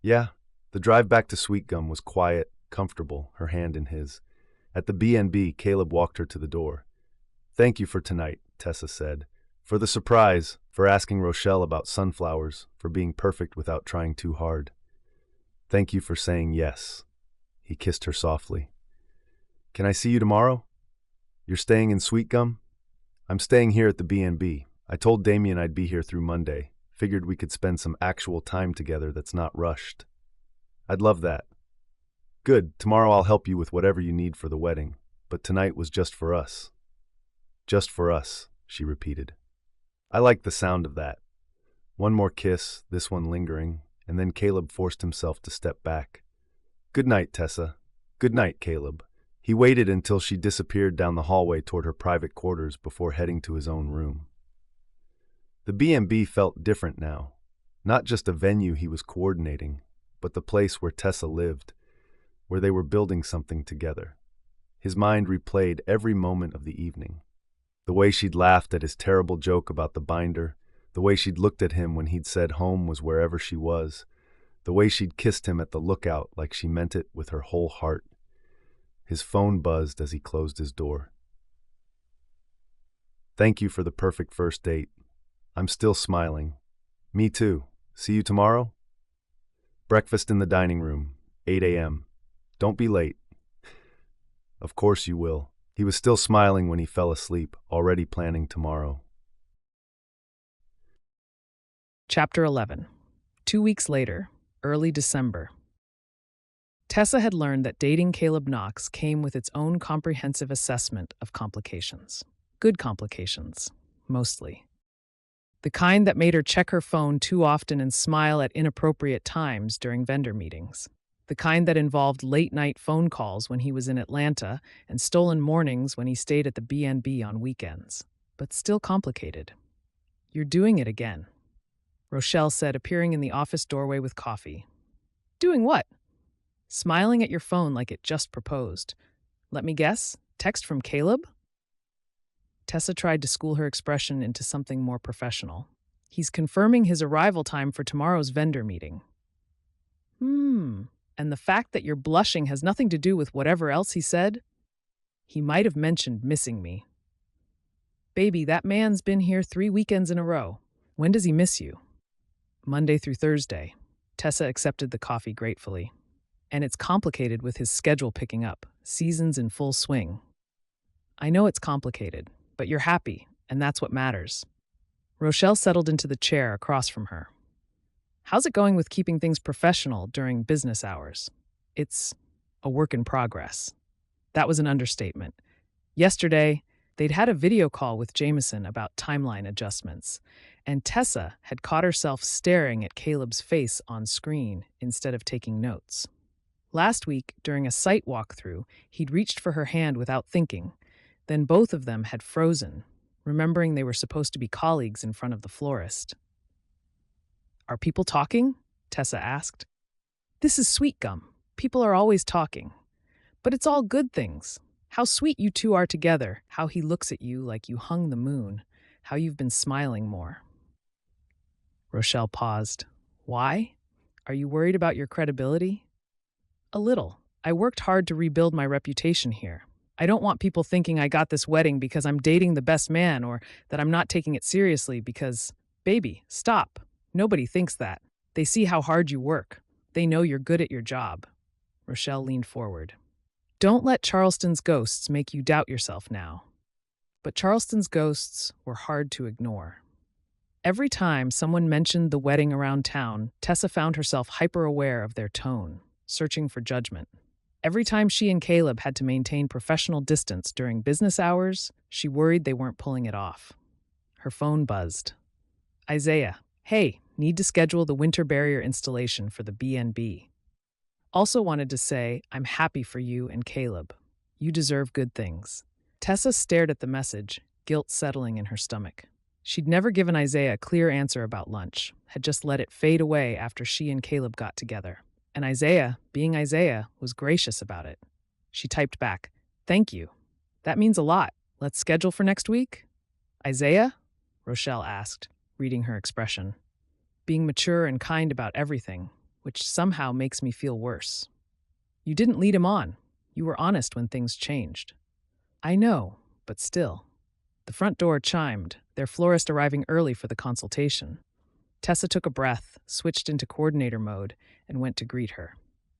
Yeah. The drive back to Sweetgum was quiet, comfortable, her hand in his. At the B&B, Caleb walked her to the door. Thank you for tonight, Tessa said. For the surprise, for asking Rochelle about sunflowers, for being perfect without trying too hard. Thank you for saying yes. He kissed her softly. Can I see you tomorrow? You're staying in Sweetgum? I'm staying here at the B&B. I told Damien I'd be here through Monday. Figured we could spend some actual time together that's not rushed. I'd love that. Good, tomorrow I'll help you with whatever you need for the wedding, but tonight was just for us. Just for us, she repeated. I liked the sound of that. One more kiss, this one lingering, and then Caleb forced himself to step back. Good night, Tessa. Good night, Caleb. He waited until she disappeared down the hallway toward her private quarters before heading to his own room. The B&B felt different now. Not just a venue he was coordinating, but the place where Tessa lived, where they were building something together. His mind replayed every moment of the evening. The way she'd laughed at his terrible joke about the binder, the way she'd looked at him when he'd said home was wherever she was, the way she'd kissed him at the lookout like she meant it with her whole heart. His phone buzzed as he closed his door. Thank you for the perfect first date. I'm still smiling. Me too. See you tomorrow? Breakfast in the dining room, 8 a.m. Don't be late. Of course you will. He was still smiling when he fell asleep, already planning tomorrow. Chapter 11. 2 weeks later, early December. Tessa had learned that dating Caleb Knox came with its own comprehensive assessment of complications. Good complications, mostly. The kind that made her check her phone too often and smile at inappropriate times during vendor meetings. The kind that involved late-night phone calls when he was in Atlanta and stolen mornings when he stayed at the B&B on weekends. But still complicated. You're doing it again, Rochelle said, appearing in the office doorway with coffee. Doing what? Smiling at your phone like it just proposed. Let me guess, text from Caleb? Tessa tried to school her expression into something more professional. He's confirming his arrival time for tomorrow's vendor meeting. And the fact that you're blushing has nothing to do with whatever else he said? He might have mentioned missing me. Baby, that man's been here 3 weekends in a row. When does he miss you? Monday through Thursday. Tessa accepted the coffee gratefully. And it's complicated with his schedule picking up, seasons in full swing. I know it's complicated, but you're happy, and that's what matters. Rochelle settled into the chair across from her. How's it going with keeping things professional during business hours? It's a work in progress. That was an understatement. Yesterday, they'd had a video call with Jameson about timeline adjustments, and Tessa had caught herself staring at Caleb's face on screen instead of taking notes. Last week, during a site walkthrough, he'd reached for her hand without thinking. Then both of them had frozen, remembering they were supposed to be colleagues in front of the florist. Are people talking? Tessa asked. This is Sweetgum. People are always talking. But it's all good things. How sweet you two are together, how he looks at you like you hung the moon, how you've been smiling more. Rochelle paused. Why? Are you worried about your credibility? A little. I worked hard to rebuild my reputation here. I don't want people thinking I got this wedding because I'm dating the best man or that I'm not taking it seriously because, baby, stop. Nobody thinks that. They see how hard you work. They know you're good at your job. Rochelle leaned forward. Don't let Charleston's ghosts make you doubt yourself now. But Charleston's ghosts were hard to ignore. Every time someone mentioned the wedding around town, Tessa found herself hyper-aware of their tone, searching for judgment. Every time she and Caleb had to maintain professional distance during business hours, she worried they weren't pulling it off. Her phone buzzed. Isaiah, hey, need to schedule the winter barrier installation for the B&B. Also wanted to say, I'm happy for you and Caleb. You deserve good things. Tessa stared at the message, guilt settling in her stomach. She'd never given Isaiah a clear answer about lunch, had just let it fade away after she and Caleb got together. And Isaiah, being Isaiah, was gracious about it. She typed back, thank you. That means a lot. Let's schedule for next week? Isaiah? Rochelle asked, reading her expression. Being mature and kind about everything, which somehow makes me feel worse. You didn't lead him on. You were honest when things changed. I know, but still. The front door chimed, their florist arriving early for the consultation. Tessa took a breath, switched into coordinator mode, and went to greet her.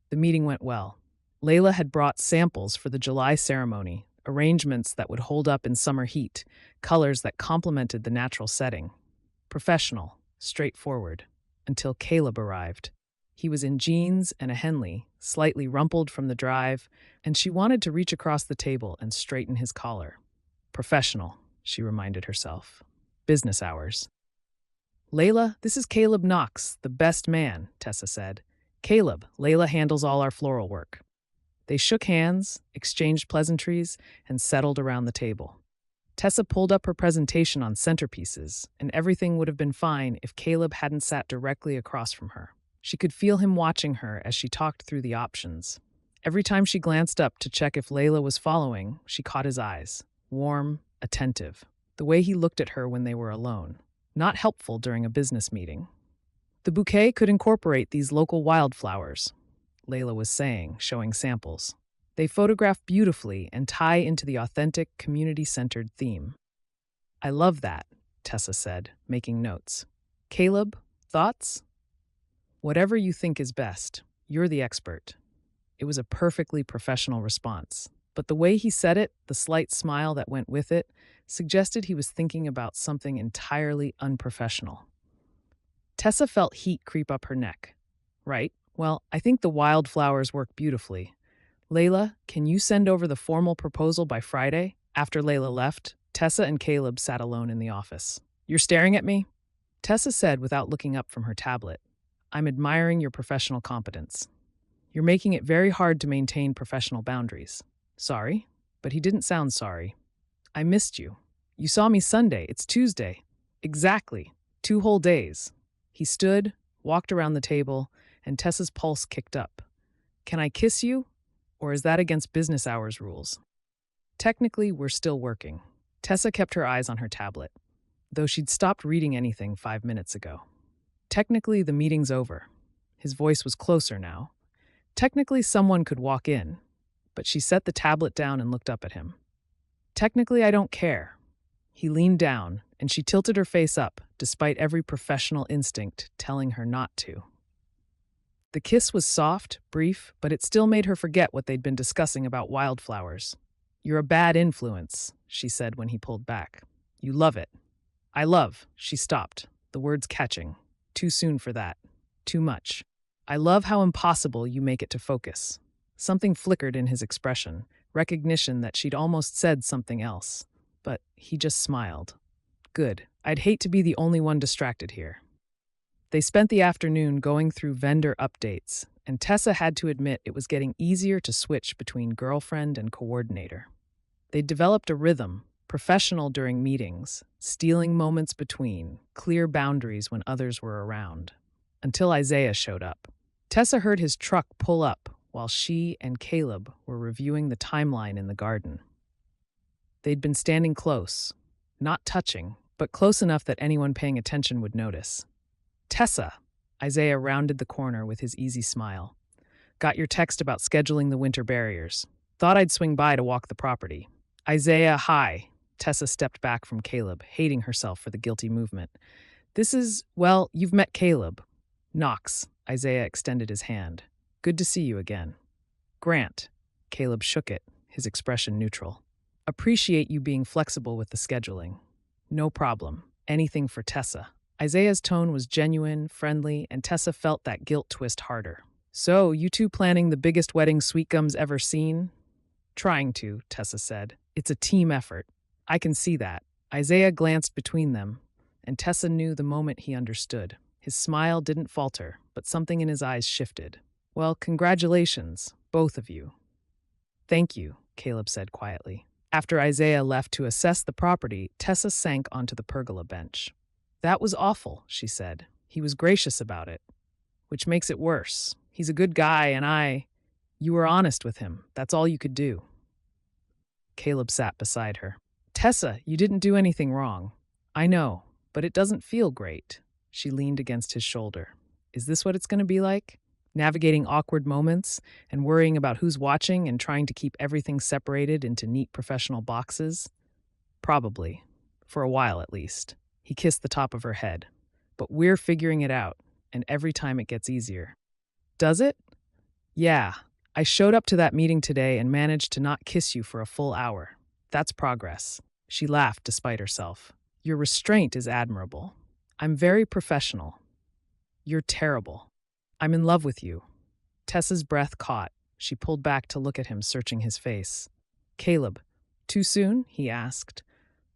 The meeting went well. Layla had brought samples for the July ceremony, arrangements that would hold up in summer heat, colors that complemented the natural setting. Professional, straightforward, until Caleb arrived. He was in jeans and a Henley, slightly rumpled from the drive, and she wanted to reach across the table and straighten his collar. Professional, she reminded herself. Business hours. Layla, this is Caleb Knox, the best man, Tessa said. Caleb, Layla handles all our floral work. They shook hands, exchanged pleasantries, and settled around the table. Tessa pulled up her presentation on centerpieces, and everything would have been fine if Caleb hadn't sat directly across from her. She could feel him watching her as she talked through the options. Every time she glanced up to check if Layla was following, she caught his eyes, warm, attentive, the way he looked at her when they were alone. Not helpful during a business meeting. The bouquet could incorporate these local wildflowers, Layla was saying, showing samples. They photograph beautifully and tie into the authentic, community-centered theme. I love that, Tessa said, making notes. Caleb, thoughts? Whatever you think is best. You're the expert. It was a perfectly professional response, but the way he said it, the slight smile that went with it, suggested he was thinking about something entirely unprofessional. Tessa felt heat creep up her neck. Right, well, I think the wildflowers work beautifully. Layla, can you send over the formal proposal by Friday? After Layla left, Tessa and Caleb sat alone in the office. You're staring at me? Tessa said without looking up from her tablet. I'm admiring your professional competence. You're making it very hard to maintain professional boundaries. Sorry, but he didn't sound sorry. I missed you. You saw me Sunday. It's Tuesday. Exactly. 2 whole days. He stood, walked around the table, and Tessa's pulse kicked up. Can I kiss you? Or is that against business hours rules? Technically, we're still working. Tessa kept her eyes on her tablet, though she'd stopped reading anything 5 minutes ago. Technically, the meeting's over. His voice was closer now. Technically, someone could walk in, but she set the tablet down and looked up at him. Technically, I don't care. He leaned down, and she tilted her face up, despite every professional instinct telling her not to. The kiss was soft, brief, but it still made her forget what they'd been discussing about wildflowers. You're a bad influence, she said when he pulled back. You love it. I love, she stopped, the words catching. Too soon for that. Too much. I love how impossible you make it to focus. Something flickered in his expression, recognition that she'd almost said something else. But he just smiled. Good. I'd hate to be the only one distracted here. They spent the afternoon going through vendor updates, and Tessa had to admit it was getting easier to switch between girlfriend and coordinator. They'd developed a rhythm, professional during meetings, stealing moments between, clear boundaries when others were around. Until Isaiah showed up. Tessa heard his truck pull up while she and Caleb were reviewing the timeline in the garden. They'd been standing close, not touching, but close enough that anyone paying attention would notice. Tessa, Isaiah rounded the corner with his easy smile. Got your text about scheduling the winter barriers. Thought I'd swing by to walk the property. Isaiah, hi. Tessa stepped back from Caleb, hating herself for the guilty movement. This is, well, you've met Caleb. Knox, Isaiah extended his hand. Good to see you again. Grant, Caleb shook it, his expression neutral. Appreciate you being flexible with the scheduling. No problem. Anything for Tessa. Isaiah's tone was genuine, friendly, and Tessa felt that guilt twist harder. So, you two planning the biggest wedding Sweetgum's ever seen? Trying to, Tessa said. It's a team effort. I can see that. Isaiah glanced between them, and Tessa knew the moment he understood. His smile didn't falter, but something in his eyes shifted. Well, congratulations, both of you. Thank you, Caleb said quietly. After Isaiah left to assess the property, Tessa sank onto the pergola bench. That was awful, she said. He was gracious about it, which makes it worse. He's a good guy, and you were honest with him. That's all you could do. Caleb sat beside her. Tessa, you didn't do anything wrong. I know, but it doesn't feel great. She leaned against his shoulder. Is this what it's going to be like? Navigating awkward moments and worrying about who's watching and trying to keep everything separated into neat professional boxes? Probably. For a while, at least. He kissed the top of her head. But we're figuring it out, and every time it gets easier. Does it? Yeah. I showed up to that meeting today and managed to not kiss you for a full hour. That's progress. She laughed despite herself. Your restraint is admirable. I'm very professional. You're terrible. I'm in love with you. Tessa's breath caught. She pulled back to look at him, searching his face. Caleb, too soon? He asked.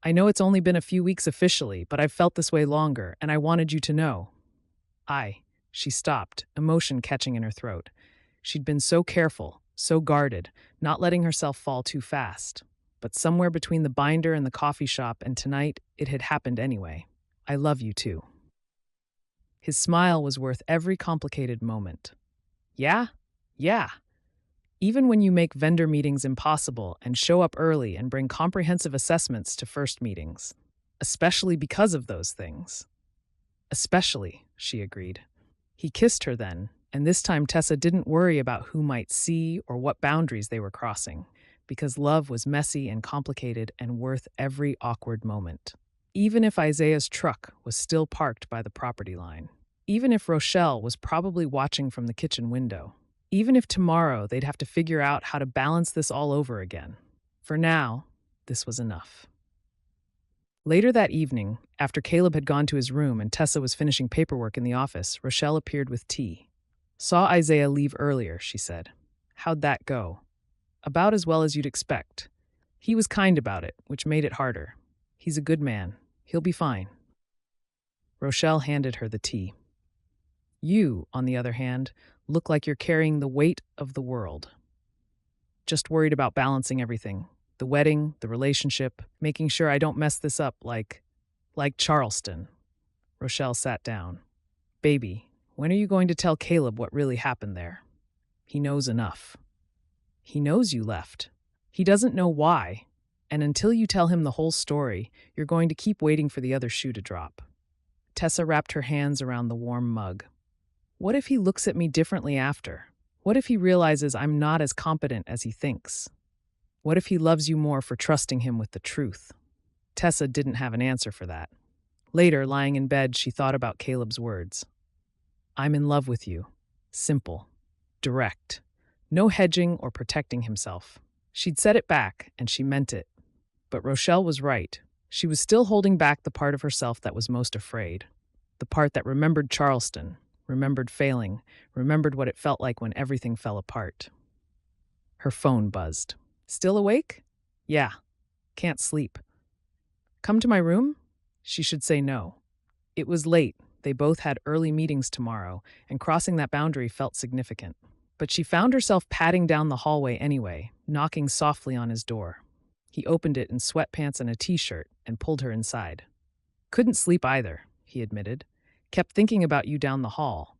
I know it's only been a few weeks officially, but I've felt this way longer, and I wanted you to know. She stopped, emotion catching in her throat. She'd been so careful, so guarded, not letting herself fall too fast. But somewhere between the binder and the coffee shop and tonight, it had happened anyway. I love you too. His smile was worth every complicated moment. Yeah? Yeah. Even when you make vendor meetings impossible and show up early and bring comprehensive assessments to first meetings. Especially because of those things. Especially, she agreed. He kissed her then, and this time Tessa didn't worry about who might see or what boundaries they were crossing, because love was messy and complicated and worth every awkward moment. Even if Isaiah's truck was still parked by the property line. Even if Rochelle was probably watching from the kitchen window. Even if tomorrow they'd have to figure out how to balance this all over again. For now, this was enough. Later that evening, after Caleb had gone to his room and Tessa was finishing paperwork in the office, Rochelle appeared with tea. Saw Isaiah leave earlier, she said. How'd that go? About as well as you'd expect. He was kind about it, which made it harder. He's a good man. He'll be fine. Rochelle handed her the tea. You, on the other hand, look like you're carrying the weight of the world. Just worried about balancing everything. The wedding, the relationship, making sure I don't mess this up like Charleston. Rochelle sat down. Baby, when are you going to tell Caleb what really happened there? He knows enough. He knows you left. He doesn't know why. And until you tell him the whole story, you're going to keep waiting for the other shoe to drop. Tessa wrapped her hands around the warm mug. What if he looks at me differently after? What if he realizes I'm not as competent as he thinks? What if he loves you more for trusting him with the truth? Tessa didn't have an answer for that. Later, lying in bed, she thought about Caleb's words. I'm in love with you. Simple. Direct. No hedging or protecting himself. She'd said it back, and she meant it. But Rochelle was right. She was still holding back the part of herself that was most afraid. The part that remembered Charleston, remembered failing, remembered what it felt like when everything fell apart. Her phone buzzed. Still awake? Yeah. Can't sleep. Come to my room? She should say no. It was late. They both had early meetings tomorrow, and crossing that boundary felt significant. But she found herself padding down the hallway anyway, knocking softly on his door. He opened it in sweatpants and a t-shirt and pulled her inside. Couldn't sleep either, he admitted. Kept thinking about you down the hall.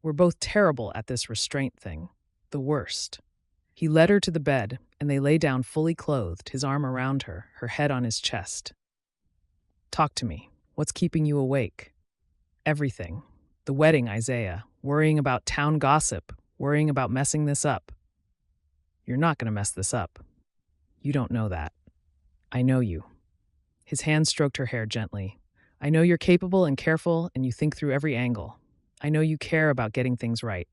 We're both terrible at this restraint thing. The worst. He led her to the bed, and they lay down fully clothed, his arm around her, her head on his chest. Talk to me. What's keeping you awake? Everything. The wedding, Isaiah. Worrying about town gossip. Worrying about messing this up. You're not going to mess this up. You don't know that. I know you. His hand stroked her hair gently. I know you're capable and careful, and you think through every angle. I know you care about getting things right.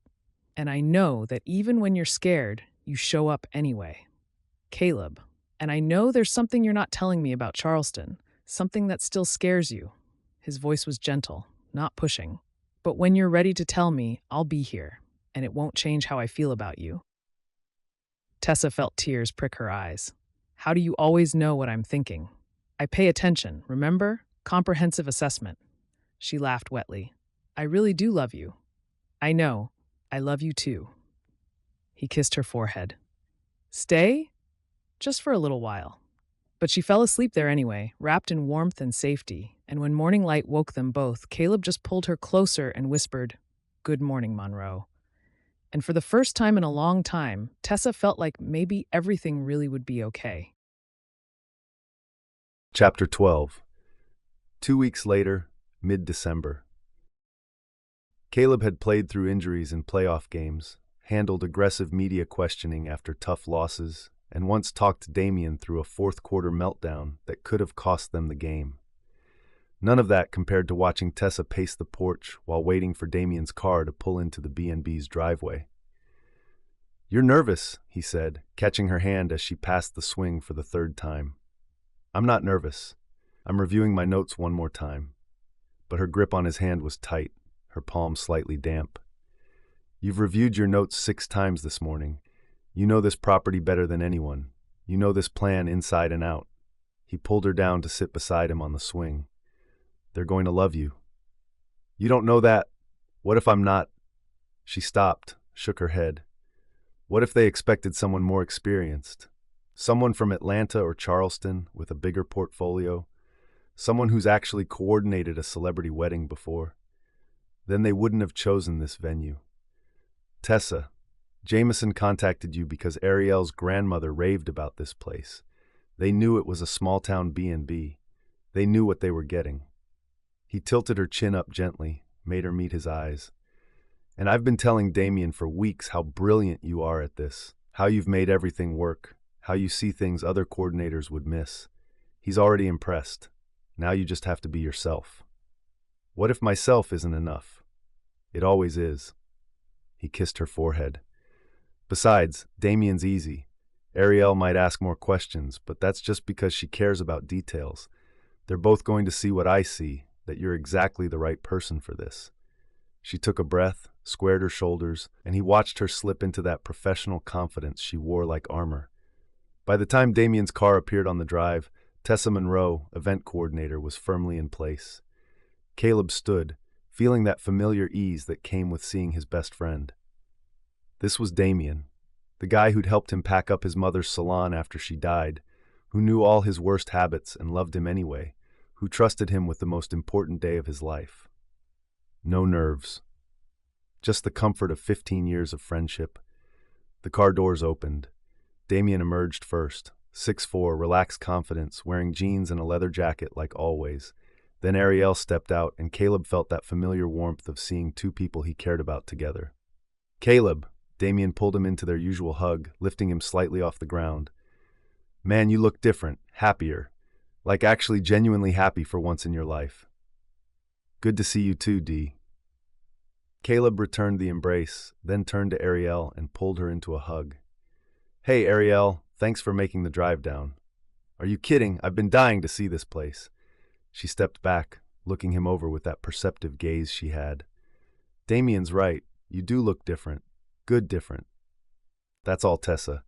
And I know that even when you're scared, you show up anyway. Caleb, And I know there's something you're not telling me about Charleston, something that still scares you. His voice was gentle, not pushing. But when you're ready to tell me, I'll be here, and it won't change how I feel about you. Tessa felt tears prick her eyes. How do you always know what I'm thinking? I pay attention, remember? Comprehensive assessment. She laughed wetly. I really do love you. I know. I love you too. He kissed her forehead. Stay? Just for a little while. But she fell asleep there anyway, wrapped in warmth and safety, and when morning light woke them both, Caleb just pulled her closer and whispered, Good morning, Monroe. And for the first time in a long time, Tessa felt like maybe everything really would be okay. Chapter 12. 2 weeks later, mid-December. Caleb had played through injuries in playoff games, handled aggressive media questioning after tough losses, and once talked Damien through a fourth-quarter meltdown that could have cost them the game. None of that compared to watching Tessa pace the porch while waiting for Damien's car to pull into the B&B's driveway. You're nervous, he said, catching her hand as she passed the swing for the third time. I'm not nervous. I'm reviewing my notes one more time. But her grip on his hand was tight, her palm slightly damp. You've reviewed your notes 6 times this morning. You know this property better than anyone. You know this plan inside and out. He pulled her down to sit beside him on the swing. They're going to love you. You don't know that. What if I'm not? She stopped, shook her head. What if they expected someone more experienced? Someone from Atlanta or Charleston with a bigger portfolio? Someone who's actually coordinated a celebrity wedding before? Then they wouldn't have chosen this venue. Tessa, Jameson contacted you because Ariel's grandmother raved about this place. They knew it was a small-town B&B. They knew what they were getting. He tilted her chin up gently, made her meet his eyes. And I've been telling Damien for weeks how brilliant you are at this, how you've made everything work, how you see things other coordinators would miss. He's already impressed. Now you just have to be yourself. What if myself isn't enough? It always is. He kissed her forehead. Besides, Damien's easy. Ariel might ask more questions, but that's just because she cares about details. They're both going to see what I see, that you're exactly the right person for this. She took a breath, squared her shoulders, and he watched her slip into that professional confidence she wore like armor. By the time Damien's car appeared on the drive, Tessa Monroe, event coordinator, was firmly in place. Caleb stood, feeling that familiar ease that came with seeing his best friend. This was Damien, the guy who'd helped him pack up his mother's salon after she died, who knew all his worst habits and loved him anyway, who trusted him with the most important day of his life. No nerves. Just the comfort of 15 years of friendship. The car doors opened. Damien emerged first, 6'4", relaxed confidence, wearing jeans and a leather jacket like always. Then Ariel stepped out, and Caleb felt that familiar warmth of seeing 2 people he cared about together. Caleb, Damien pulled him into their usual hug, lifting him slightly off the ground. Man, you look different, happier. Like actually genuinely happy for once in your life. Good to see you too, Dee. Caleb returned the embrace, then turned to Ariel and pulled her into a hug. Hey, Ariel, thanks for making the drive down. Are you kidding? I've been dying to see this place. She stepped back, looking him over with that perceptive gaze she had. Damien's right. You do look different. Good different. That's all, Tessa.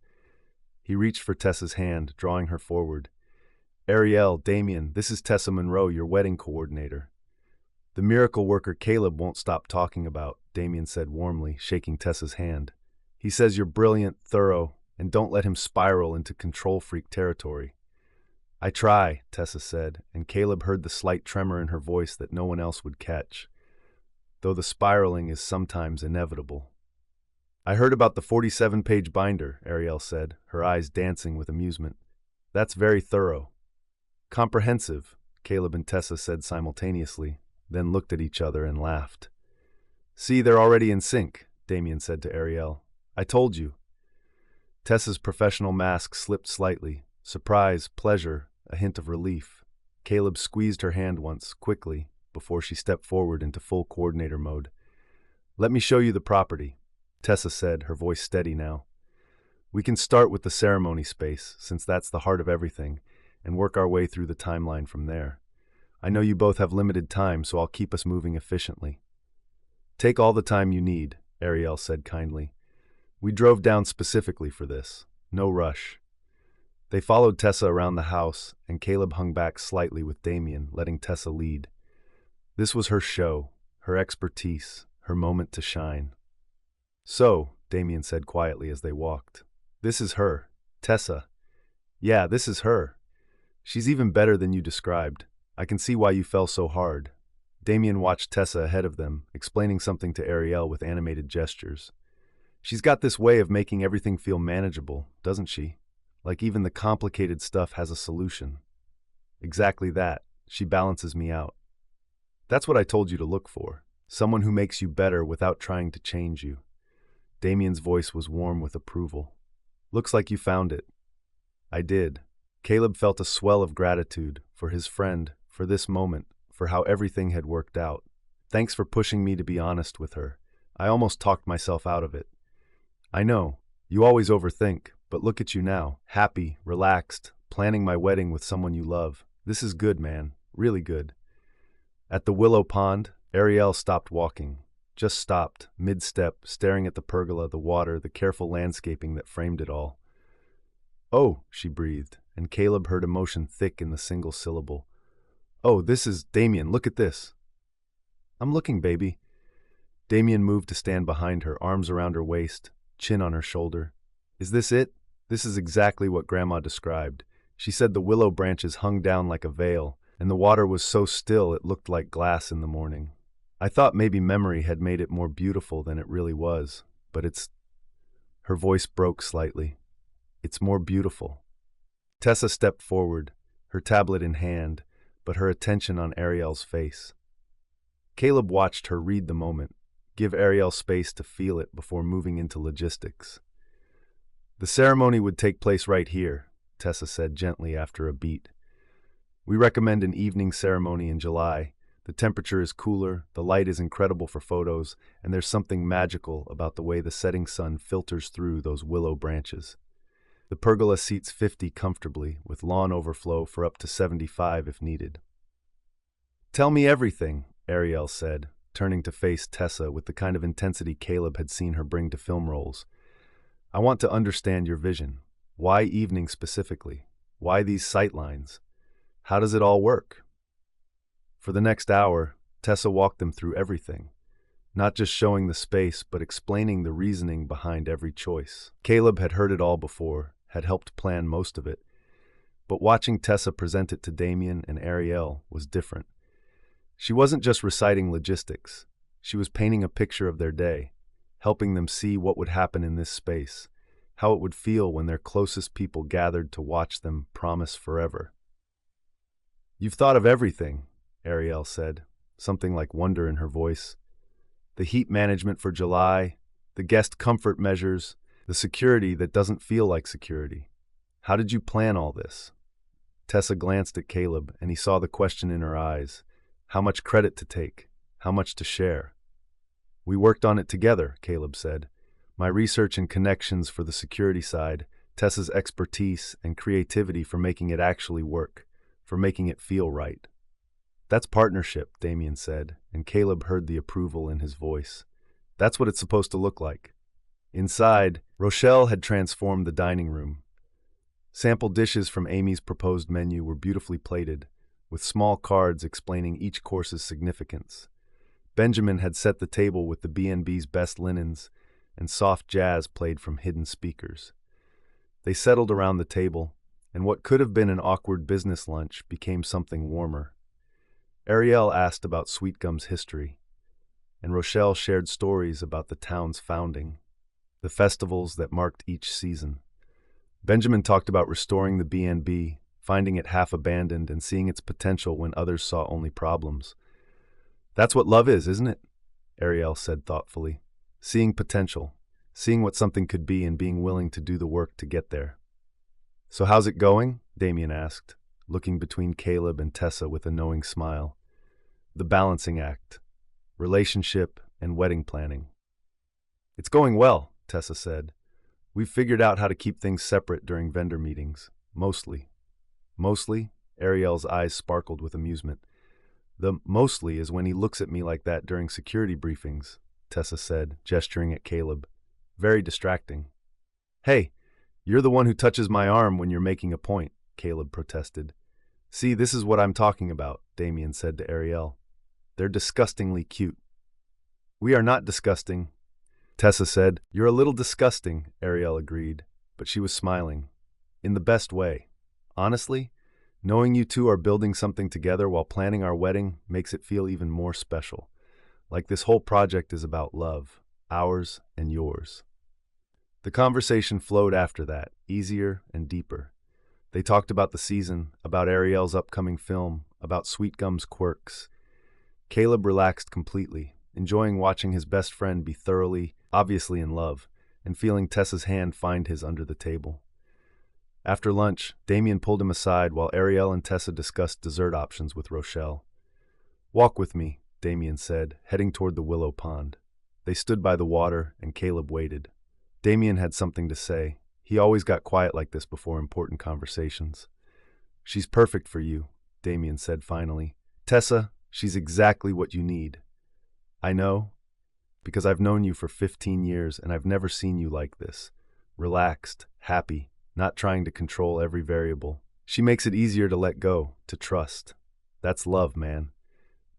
He reached for Tessa's hand, drawing her forward. Ariel, Damien, this is Tessa Monroe, your wedding coordinator. The miracle worker Caleb won't stop talking about, Damien said warmly, shaking Tessa's hand. He says you're brilliant, thorough, and don't let him spiral into control freak territory. I try, Tessa said, and Caleb heard the slight tremor in her voice that no one else would catch, though the spiraling is sometimes inevitable. I heard about the 47-page binder, Ariel said, her eyes dancing with amusement. That's very thorough. Comprehensive, Caleb and Tessa said simultaneously, then looked at each other and laughed. See, they're already in sync, Damien said to Ariel. I told you. Tessa's professional mask slipped slightly. Surprise, pleasure, a hint of relief. Caleb squeezed her hand once, quickly, before she stepped forward into full coordinator mode. Let me show you the property, Tessa said, her voice steady now. We can start with the ceremony space, since that's the heart of everything, and work our way through the timeline from there. I know you both have limited time, so I'll keep us moving efficiently. Take all the time you need, Ariel said kindly. We drove down specifically for this. No rush. They followed Tessa around the house, and Caleb hung back slightly with Damien, letting Tessa lead. This was her show, her expertise, her moment to shine. So, Damien said quietly as they walked, this is her, Tessa. Yeah, this is her. She's even better than you described. I can see why you fell so hard. Damien watched Tessa ahead of them, explaining something to Ariel with animated gestures. She's got this way of making everything feel manageable, doesn't she? Like even the complicated stuff has a solution. Exactly that. She balances me out. That's what I told you to look for. Someone who makes you better without trying to change you. Damien's voice was warm with approval. Looks like you found it. I did. Caleb felt a swell of gratitude for his friend, for this moment, for how everything had worked out. Thanks for pushing me to be honest with her. I almost talked myself out of it. I know, you always overthink, but look at you now, happy, relaxed, planning my wedding with someone you love. This is good, man, really good. At the willow pond, Ariel stopped walking. Just stopped, mid-step, staring at the pergola, the water, the careful landscaping that framed it all. Oh, she breathed, and Caleb heard emotion thick in the single syllable. Oh, this is Damien, look at this. I'm looking, baby. Damien moved to stand behind her, arms around her waist, chin on her shoulder. Is this it? This is exactly what Grandma described. She said the willow branches hung down like a veil, and the water was so still it looked like glass in the morning. I thought maybe memory had made it more beautiful than it really was, but it's... Her voice broke slightly. It's more beautiful. Tessa stepped forward, her tablet in hand, but her attention on Ariel's face. Caleb watched her read the moment, give Ariel space to feel it before moving into logistics. The ceremony would take place right here, Tessa said gently after a beat. We recommend an evening ceremony in July. The temperature is cooler, the light is incredible for photos, and there's something magical about the way the setting sun filters through those willow branches. The pergola seats 50 comfortably, with lawn overflow for up to 75 if needed. Tell me everything, Ariel said, turning to face Tessa with the kind of intensity Caleb had seen her bring to film roles. I want to understand your vision. Why evening specifically? Why these sightlines? How does it all work? For the next hour, Tessa walked them through everything, not just showing the space, but explaining the reasoning behind every choice. Caleb had heard it all before, had helped plan most of it, but watching Tessa present it to Damien and Ariel was different. She wasn't just reciting logistics, she was painting a picture of their day, helping them see what would happen in this space, how it would feel when their closest people gathered to watch them promise forever. You've thought of everything, Ariel said, something like wonder in her voice. The heat management for July, the guest comfort measures, the security that doesn't feel like security. How did you plan all this? Tessa glanced at Caleb, and he saw the question in her eyes. How much credit to take? How much to share? We worked on it together, Caleb said. My research and connections for the security side, Tessa's expertise and creativity for making it actually work, for making it feel right. That's partnership, Damien said, and Caleb heard the approval in his voice. That's what it's supposed to look like. Inside, Rochelle had transformed the dining room. Sample dishes from Amy's proposed menu were beautifully plated, with small cards explaining each course's significance. Benjamin had set the table with the B&B's best linens, and soft jazz played from hidden speakers. They settled around the table, and what could have been an awkward business lunch became something warmer. Ariel asked about Sweetgum's history, and Rochelle shared stories about the town's founding, the festivals that marked each season. Benjamin talked about restoring the B&B, finding it half abandoned and seeing its potential when others saw only problems. That's what love is, isn't it? Ariel said thoughtfully. Seeing potential, seeing what something could be and being willing to do the work to get there. So how's it going? Damien asked, looking between Caleb and Tessa with a knowing smile. The balancing act, relationship and wedding planning. It's going well, Tessa said. We've figured out how to keep things separate during vendor meetings. Mostly. Mostly? Ariel's eyes sparkled with amusement. The mostly is when he looks at me like that during security briefings, Tessa said, gesturing at Caleb. Very distracting. Hey, you're the one who touches my arm when you're making a point, Caleb protested. See, this is what I'm talking about, Damien said to Ariel. They're disgustingly cute. We are not disgusting, Tessa said. You're a little disgusting, Ariel agreed, but she was smiling. In the best way. Honestly, knowing you two are building something together while planning our wedding makes it feel even more special. Like this whole project is about love, ours and yours. The conversation flowed after that, easier and deeper. They talked about the season, about Ariel's upcoming film, about Sweetgum's quirks. Caleb relaxed completely, enjoying watching his best friend be thoroughly, obviously in love, and feeling Tessa's hand find his under the table. After lunch, Damien pulled him aside while Ariel and Tessa discussed dessert options with Rochelle. Walk with me, Damien said, heading toward the willow pond. They stood by the water, and Caleb waited. Damien had something to say. He always got quiet like this before important conversations. She's perfect for you, Damien said finally. Tessa, she's exactly what you need. I know, because I've known you for 15 years and I've never seen you like this. Relaxed, happy, not trying to control every variable. She makes it easier to let go, to trust. That's love, man.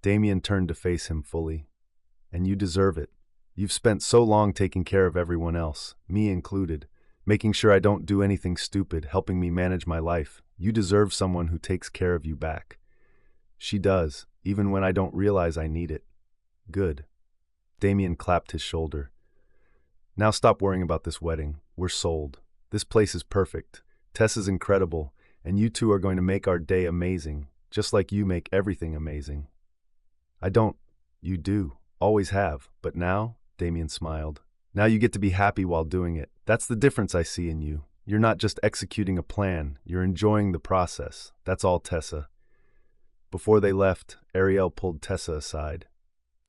Damien turned to face him fully. And you deserve it. You've spent so long taking care of everyone else, me included, making sure I don't do anything stupid, helping me manage my life. You deserve someone who takes care of you back. She does, even when I don't realize I need it. Good. Damien clapped his shoulder. Now stop worrying about this wedding. We're sold. This place is perfect. Tess is incredible, and you two are going to make our day amazing, just like you make everything amazing. You do, always have, but now, Damien smiled. Now you get to be happy while doing it. That's the difference I see in you. You're not just executing a plan, you're enjoying the process. That's all, Tessa. Before they left, Ariel pulled Tessa aside.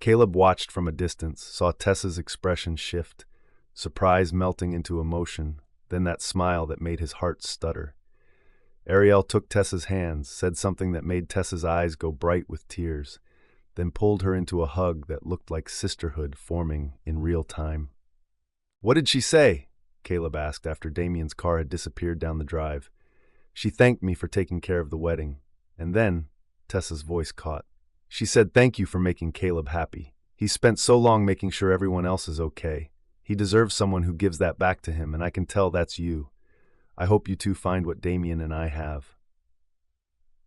Caleb watched from a distance, saw Tessa's expression shift, surprise melting into emotion, then that smile that made his heart stutter. Ariel took Tessa's hands, said something that made Tessa's eyes go bright with tears, then pulled her into a hug that looked like sisterhood forming in real time. What did she say? Caleb asked after Damien's car had disappeared down the drive. She thanked me for taking care of the wedding. And then, Tessa's voice caught. She said thank you for making Caleb happy. He spent so long making sure everyone else is okay. He deserves someone who gives that back to him, and I can tell that's you. I hope you two find what Damien and I have.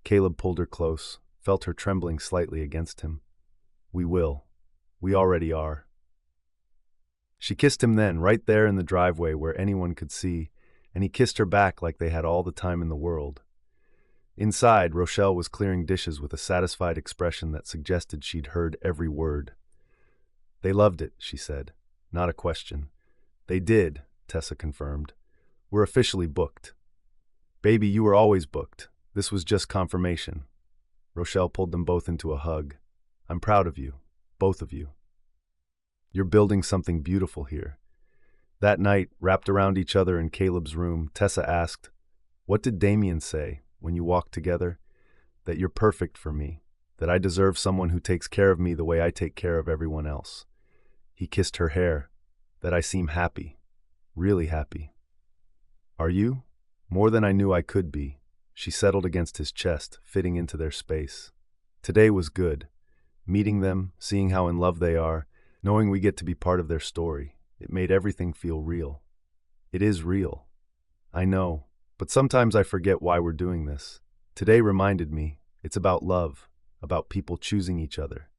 Caleb pulled her close, felt her trembling slightly against him. We will. We already are. She kissed him then, right there in the driveway where anyone could see, and he kissed her back like they had all the time in the world. Inside, Rochelle was clearing dishes with a satisfied expression that suggested she'd heard every word. They loved it, she said. Not a question. They did, Tessa confirmed. We're officially booked. Baby, you were always booked. This was just confirmation. Rochelle pulled them both into a hug. I'm proud of you, both of you. You're building something beautiful here. That night, wrapped around each other in Caleb's room, Tessa asked, what did Damien say when you walked together? That you're perfect for me, that I deserve someone who takes care of me the way I take care of everyone else. He kissed her hair, that I seem happy, really happy. Are you? More than I knew I could be. She settled against his chest, fitting into their space. Today was good. Meeting them, seeing how in love they are, knowing we get to be part of their story. It made everything feel real. It is real. I know, but sometimes I forget why we're doing this. Today reminded me, it's about love, about people choosing each other.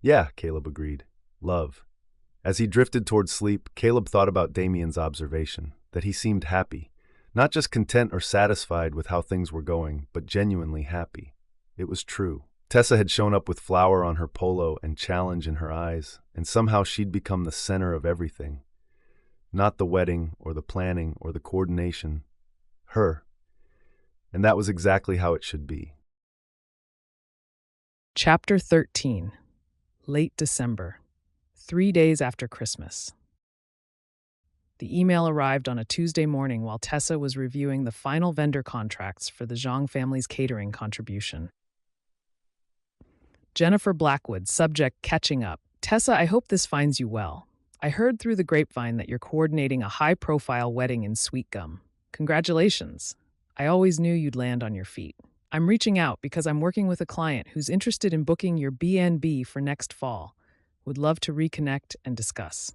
Yeah, Caleb agreed. Love. As he drifted toward sleep, Caleb thought about Damien's observation, that he seemed happy. Not just content or satisfied with how things were going, but genuinely happy. It was true. Tessa had shown up with flower on her polo and challenge in her eyes, and somehow she'd become the center of everything. Not the wedding, or the planning, or the coordination. Her. And that was exactly how it should be. Chapter 13. Late December. 3 days after Christmas. The email arrived on a Tuesday morning while Tessa was reviewing the final vendor contracts for the Zhang family's catering contribution. Jennifer Blackwood, subject catching up. Tessa, I hope this finds you well. I heard through the grapevine that you're coordinating a high-profile wedding in Sweetgum. Congratulations. I always knew you'd land on your feet. I'm reaching out because I'm working with a client who's interested in booking your B&B for next fall. Would love to reconnect and discuss.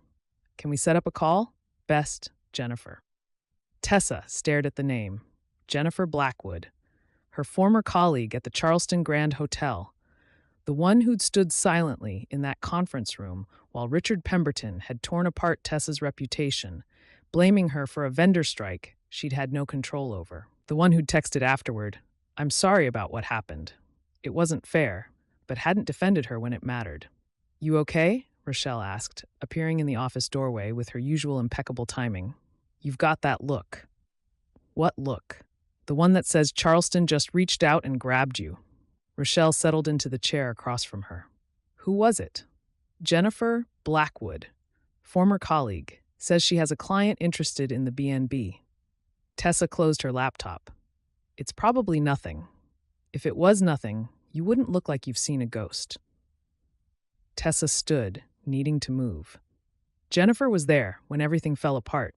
Can we set up a call? Best, Jennifer. Tessa stared at the name. Jennifer Blackwood, her former colleague at the Charleston Grand Hotel, the one who'd stood silently in that conference room while Richard Pemberton had torn apart Tessa's reputation, blaming her for a vendor strike she'd had no control over. The one who'd texted afterward, "I'm sorry about what happened. It wasn't fair," but hadn't defended her when it mattered. "You okay?" Rochelle asked, appearing in the office doorway with her usual impeccable timing. "You've got that look." "What look?" "The one that says Charleston just reached out and grabbed you." Rochelle settled into the chair across from her. "Who was it?" "Jennifer Blackwood, former colleague, says she has a client interested in the B&B. Tessa closed her laptop. "It's probably nothing. If it was nothing, you wouldn't look like you've seen a ghost." Tessa stood, needing to move. "Jennifer was there when everything fell apart.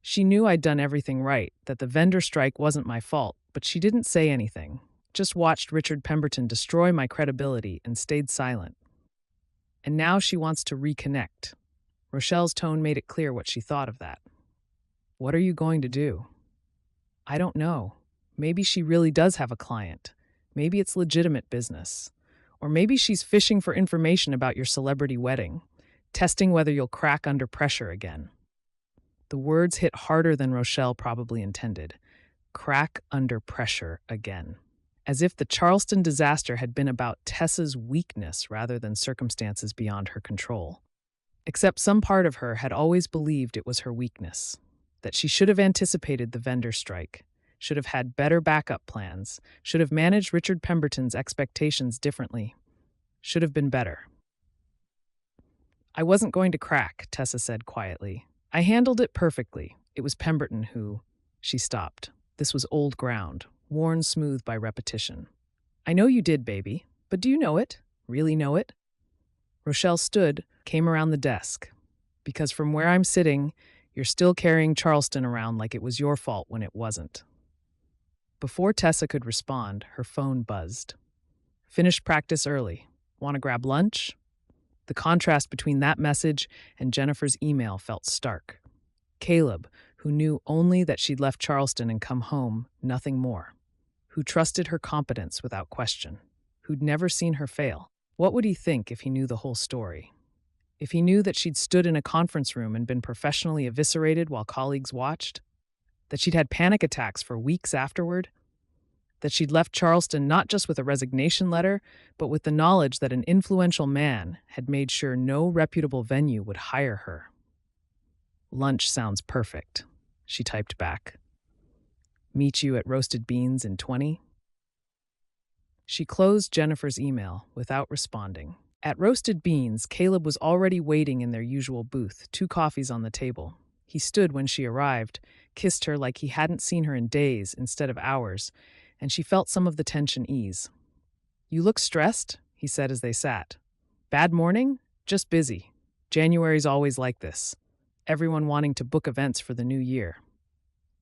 She knew I'd done everything right, that the vendor strike wasn't my fault, but she didn't say anything. Just watched Richard Pemberton destroy my credibility and stayed silent. And now she wants to reconnect." Rochelle's tone made it clear what she thought of that. "What are you going to do?" "I don't know. Maybe she really does have a client. Maybe it's legitimate business. Or maybe she's fishing for information about your celebrity wedding, testing whether you'll crack under pressure again." The words hit harder than Rochelle probably intended. Crack under pressure again. As if the Charleston disaster had been about Tessa's weakness rather than circumstances beyond her control. Except some part of her had always believed it was her weakness, that she should have anticipated the vendor strike, should have had better backup plans, should have managed Richard Pemberton's expectations differently, should have been better. "I wasn't going to crack," Tessa said quietly. "I handled it perfectly. It was Pemberton who—" She stopped. This was old ground, worn smooth by repetition. "I know you did, baby, but do you know it? Really know it?" Rochelle stood, came around the desk. "Because from where I'm sitting, you're still carrying Charleston around like it was your fault when it wasn't." Before Tessa could respond, her phone buzzed. "Finished practice early. Want to grab lunch?" The contrast between that message and Jennifer's email felt stark. Caleb, who knew only that she'd left Charleston and come home, nothing more. Who trusted her competence without question. Who'd never seen her fail. What would he think if he knew the whole story? If he knew that she'd stood in a conference room and been professionally eviscerated while colleagues watched? That she'd had panic attacks for weeks afterward? That she'd left Charleston not just with a resignation letter, but with the knowledge that an influential man had made sure no reputable venue would hire her? "Lunch sounds perfect," she typed back. "Meet you at Roasted Beans in 20?" She closed Jennifer's email without responding. At Roasted Beans, Caleb was already waiting in their usual booth, 2 coffees on the table. He stood when she arrived, kissed her like he hadn't seen her in days instead of hours, and she felt some of the tension ease. "You look stressed," he said as they sat. "Bad morning? Just busy. January's always like this. Everyone wanting to book events for the new year."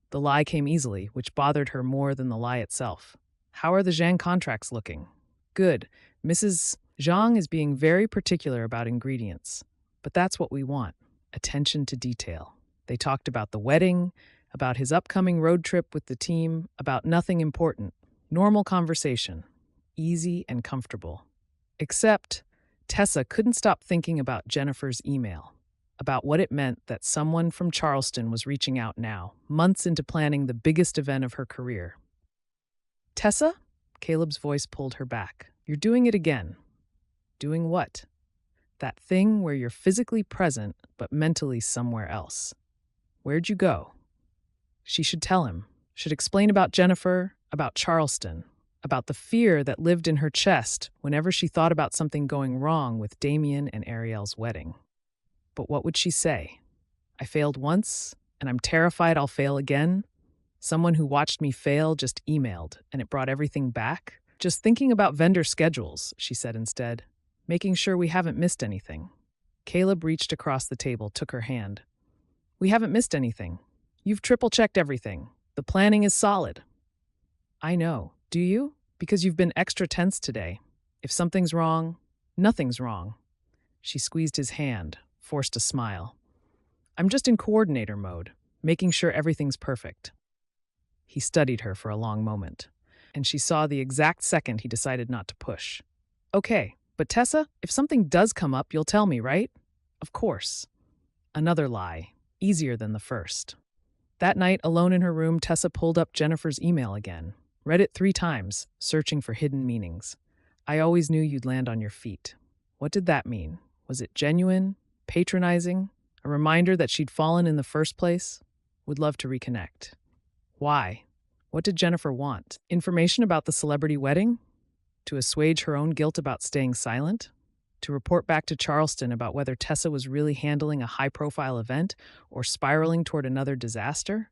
The lie came easily, which bothered her more than the lie itself. "How are the Zhang contracts looking?" "Good. Mrs. Zhang is being very particular about ingredients. But that's what we want. Attention to detail." They talked about the wedding, about his upcoming road trip with the team, about nothing important. Normal conversation. Easy and comfortable. Except Tessa couldn't stop thinking about Jennifer's email, about what it meant that someone from Charleston was reaching out now, months into planning the biggest event of her career. "Tessa?" Caleb's voice pulled her back. "You're doing it again." "Doing what?" "That thing where you're physically present but mentally somewhere else." "Where'd you go?" She should tell him, should explain about Jennifer, about Charleston, about the fear that lived in her chest whenever she thought about something going wrong with Damien and Ariel's wedding. But what would she say? "I failed once, and I'm terrified I'll fail again. Someone who watched me fail just emailed, and it brought everything back. Just thinking about vendor schedules, she said instead, making sure we haven't missed anything. Caleb reached across the table, took her hand. We haven't missed anything. You've triple-checked everything. The planning is solid. I know. Do you? Because you've been extra tense today. If something's wrong, nothing's wrong. She squeezed his hand, forced a smile. I'm just in coordinator mode, making sure everything's perfect. He studied her for a long moment, and she saw the exact second he decided not to push. Okay, but Tessa, if something does come up, you'll tell me, right? Of course. Another lie, easier than the first. That night, alone in her room, Tessa pulled up Jennifer's email again, read it 3 times, searching for hidden meanings. I always knew you'd land on your feet. What did that mean? Was it genuine? Patronizing? A reminder that she'd fallen in the first place? Would love to reconnect. Why? What did Jennifer want? Information about the celebrity wedding? To assuage her own guilt about staying silent? To report back to Charleston about whether Tessa was really handling a high-profile event or spiraling toward another disaster?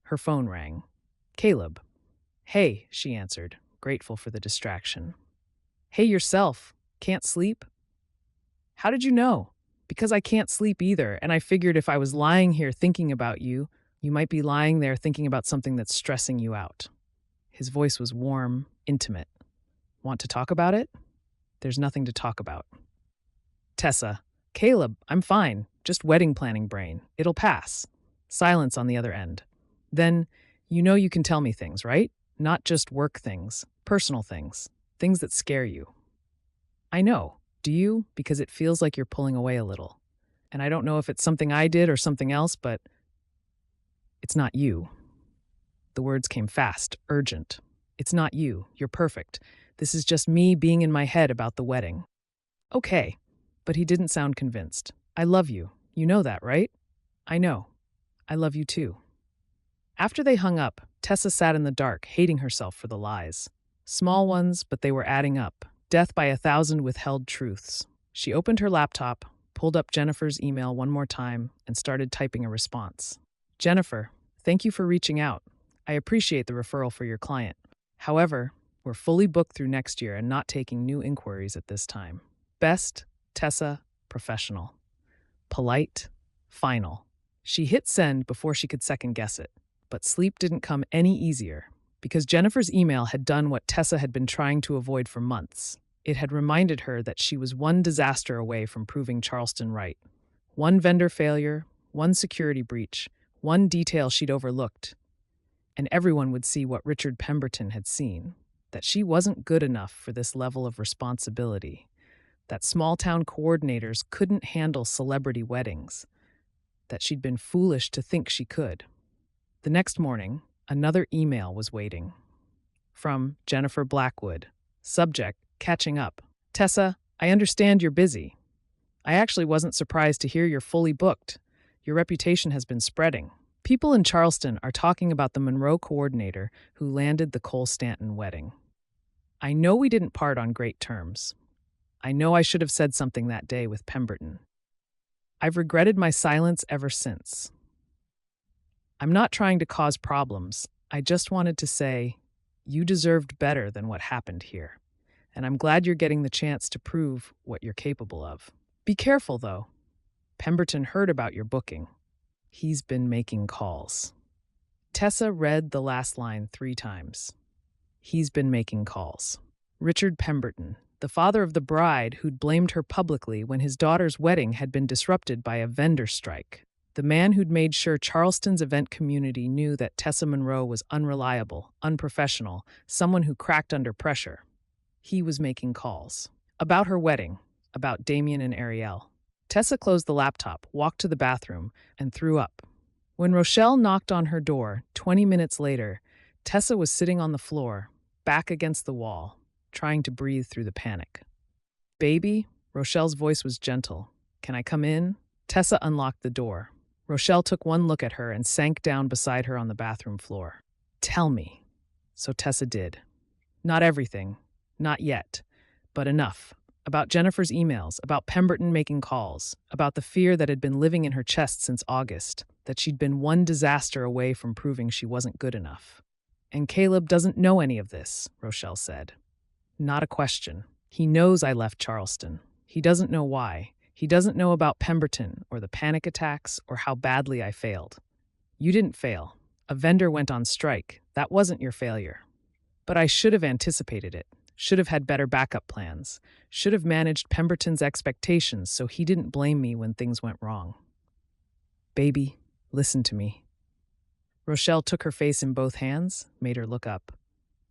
Her phone rang. Caleb. Hey, she answered, grateful for the distraction. Hey, yourself. Can't sleep? How did you know? Because I can't sleep either, and I figured if I was lying here thinking about you, you might be lying there thinking about something that's stressing you out. His voice was warm, intimate. Want to talk about it? There's nothing to talk about. Tessa. Caleb, I'm fine. Just wedding planning brain. It'll pass. Silence on the other end. Then, you know you can tell me things, right? Not just work things, personal things, things that scare you. I know. Do you? Because it feels like you're pulling away a little. And I don't know if it's something I did or something else, but it's not you. The words came fast, urgent. It's not you. You're perfect. This is just me being in my head about the wedding. Okay. But he didn't sound convinced. I love you. You know that, right? I know. I love you too. After they hung up, Tessa sat in the dark, hating herself for the lies. Small ones, but they were adding up. Death by 1,000 withheld truths. She opened her laptop, pulled up Jennifer's email one more time, and started typing a response. Jennifer, thank you for reaching out. I appreciate the referral for your client. However, we're fully booked through next year and not taking new inquiries at this time. Best, Tessa, professional. Polite, final. She hit send before she could second-guess it, but sleep didn't come any easier, because Jennifer's email had done what Tessa had been trying to avoid for months. It had reminded her that she was one disaster away from proving Charleston right. One vendor failure, one security breach, one detail she'd overlooked, and everyone would see what Richard Pemberton had seen, that she wasn't good enough for this level of responsibility, that small-town coordinators couldn't handle celebrity weddings, that she'd been foolish to think she could. The next morning, another email was waiting. From Jennifer Blackwood. Subject, catching up. Tessa, I understand you're busy. I actually wasn't surprised to hear you're fully booked. Your reputation has been spreading. People in Charleston are talking about the Monroe coordinator who landed the Cole Stanton wedding. I know we didn't part on great terms. I know I should have said something that day with Pemberton. I've regretted my silence ever since. I'm not trying to cause problems. I just wanted to say, you deserved better than what happened here. And I'm glad you're getting the chance to prove what you're capable of. Be careful, though. Pemberton heard about your booking. He's been making calls. Tessa read the last line 3 times. He's been making calls. Richard Pemberton, the father of the bride who'd blamed her publicly when his daughter's wedding had been disrupted by a vendor strike. The man who'd made sure Charleston's event community knew that Tessa Monroe was unreliable, unprofessional, someone who cracked under pressure. He was making calls. About her wedding, about Damien and Ariel. Tessa closed the laptop, walked to the bathroom, and threw up. When Rochelle knocked on her door 20 minutes later, Tessa was sitting on the floor, back against the wall, trying to breathe through the panic. Baby, Rochelle's voice was gentle. Can I come in? Tessa unlocked the door. Rochelle took one look at her and sank down beside her on the bathroom floor. Tell me. So Tessa did. Not everything. Not yet. But enough. About Jennifer's emails, about Pemberton making calls, about the fear that had been living in her chest since August. that she'd been one disaster away from proving she wasn't good enough. And Caleb doesn't know any of this, Rochelle said. Not a question. He knows I left Charleston. He doesn't know why. He doesn't know about Pemberton or the panic attacks or how badly I failed. You didn't fail. A vendor went on strike. That wasn't your failure. But I should have anticipated it, should have had better backup plans, should have managed Pemberton's expectations so he didn't blame me when things went wrong. Baby, listen to me. Rochelle took her face in both hands, made her look up.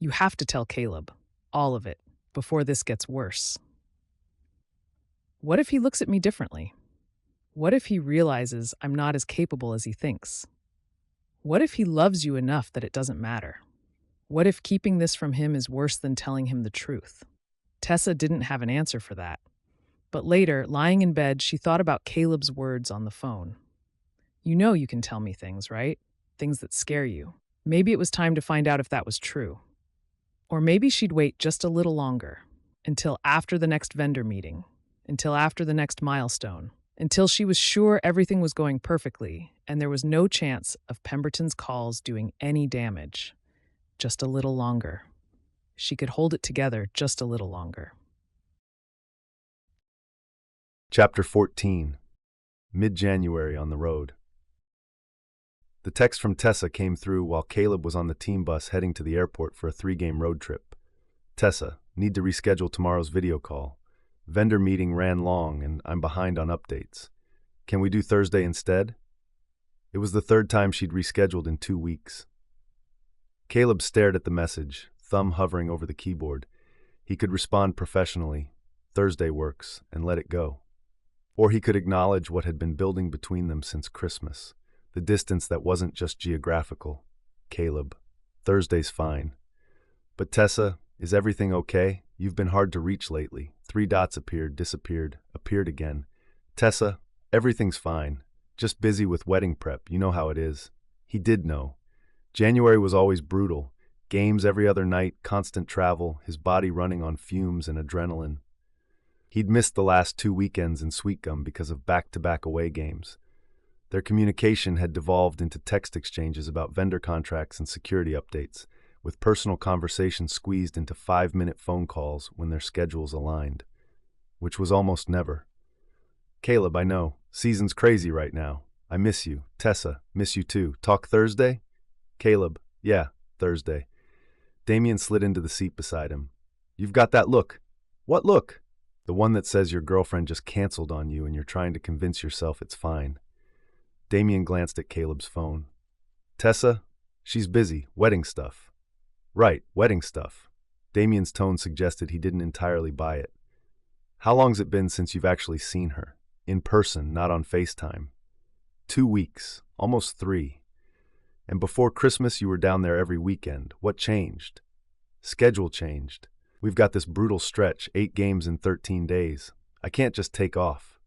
You have to tell Caleb, all of it, before this gets worse. What if he looks at me differently? What if he realizes I'm not as capable as he thinks? What if he loves you enough that it doesn't matter? What if keeping this from him is worse than telling him the truth? Tessa didn't have an answer for that. But later, lying in bed, she thought about Caleb's words on the phone. You know you can tell me things, right? Things that scare you. Maybe it was time to find out if that was true. Or maybe she'd wait just a little longer, until after the next vendor meeting, until after the next milestone, until she was sure everything was going perfectly and there was no chance of Pemberton's calls doing any damage. Just a little longer. She could hold it together just a little longer. Chapter 14. Mid-January on the road. The text from Tessa came through while Caleb was on the team bus heading to the airport for a 3-game road trip. Tessa, need to reschedule tomorrow's video call. Vendor meeting ran long and I'm behind on updates. Can we do Thursday instead? It was the 3rd time she'd rescheduled in 2 weeks. Caleb stared at the message, thumb hovering over the keyboard. He could respond professionally, Thursday works, and let it go. Or he could acknowledge what had been building between them since Christmas, the distance that wasn't just geographical. Caleb, Thursday's fine. But Tessa, is everything okay? You've been hard to reach lately. 3 dots appeared, disappeared, appeared again. Tessa, everything's fine. Just busy with wedding prep, you know how it is. He did know. January was always brutal. Games every other night, constant travel, his body running on fumes and adrenaline. He'd missed the last 2 weekends in Sweetgum because of back-to-back away games. Their communication had devolved into text exchanges about vendor contracts and security updates, with personal conversations squeezed into 5-minute phone calls when their schedules aligned, which was almost never. Caleb, I know, season's crazy right now. I miss you. Tessa, miss you too. Talk Thursday? Caleb, yeah, Thursday. Damien slid into the seat beside him. You've got that look. What look? The one that says your girlfriend just canceled on you and you're trying to convince yourself it's fine. Damien glanced at Caleb's phone. Tessa, she's busy, wedding stuff. Right, wedding stuff. Damien's tone suggested he didn't entirely buy it. How long's it been since you've actually seen her? In person, not on FaceTime. 2 weeks, almost 3. And before Christmas you were down there every weekend. What changed? Schedule changed. We've got this brutal stretch, 8 games in 13 days. I can't just take off.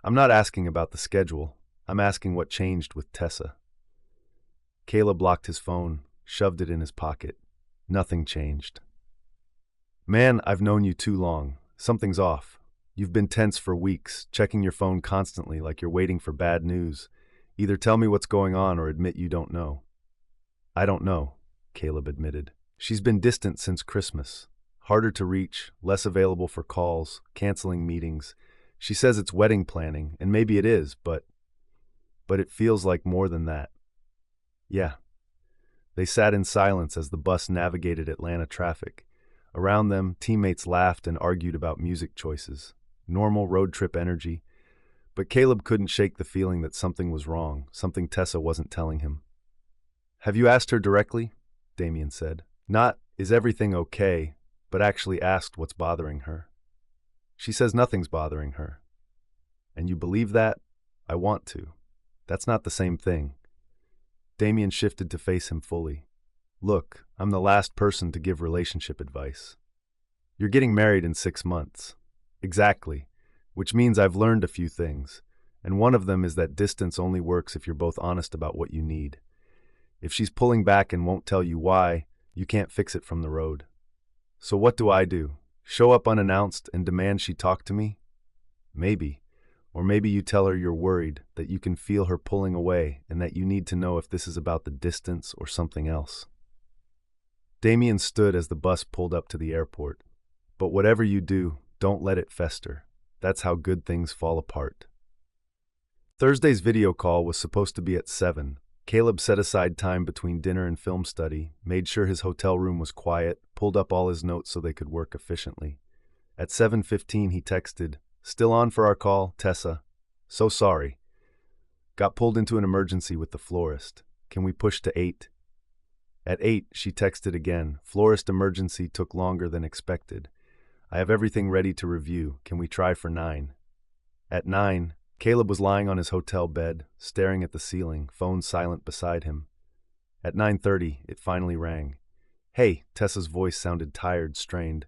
I'm not asking about the schedule. I'm asking what changed with Tessa. Caleb locked his phone, shoved it in his pocket. Nothing changed. Man, I've known you too long. Something's off. You've been tense for weeks, checking your phone constantly like you're waiting for bad news. Either tell me what's going on or admit you don't know. I don't know, Caleb admitted. She's been distant since Christmas. Harder to reach, less available for calls, canceling meetings. She says it's wedding planning, and maybe it is, but it feels like more than that. Yeah. They sat in silence as the bus navigated Atlanta traffic. Around them, teammates laughed and argued about music choices. Normal road trip energy. But Caleb couldn't shake the feeling that something was wrong, something Tessa wasn't telling him. Have you asked her directly? Damien said. Not, is everything okay, but actually asked what's bothering her. She says nothing's bothering her. And you believe that? I want to. That's not the same thing. Damien shifted to face him fully. Look, I'm the last person to give relationship advice. You're getting married in 6 months. Exactly. Which means I've learned a few things. And one of them is that distance only works if you're both honest about what you need. If she's pulling back and won't tell you why, you can't fix it from the road. So what do? Show up unannounced and demand she talk to me? Maybe. Or maybe you tell her you're worried, that you can feel her pulling away, and that you need to know if this is about the distance or something else. Damien stood as the bus pulled up to the airport. But whatever you do, don't let it fester. That's how good things fall apart. Thursday's video call was supposed to be at 7. Caleb set aside time between dinner and film study, made sure his hotel room was quiet, pulled up all his notes so they could work efficiently. At 7:15 he texted, "Still on for our call, Tessa. So sorry. Got pulled into an emergency with the florist. Can we push to 8? At 8, she texted again. Florist emergency took longer than expected. I have everything ready to review. Can we try for 9? At 9, Caleb was lying on his hotel bed, staring at the ceiling, phone silent beside him. At 9:30, it finally rang. "Hey," Tessa's voice sounded tired, strained.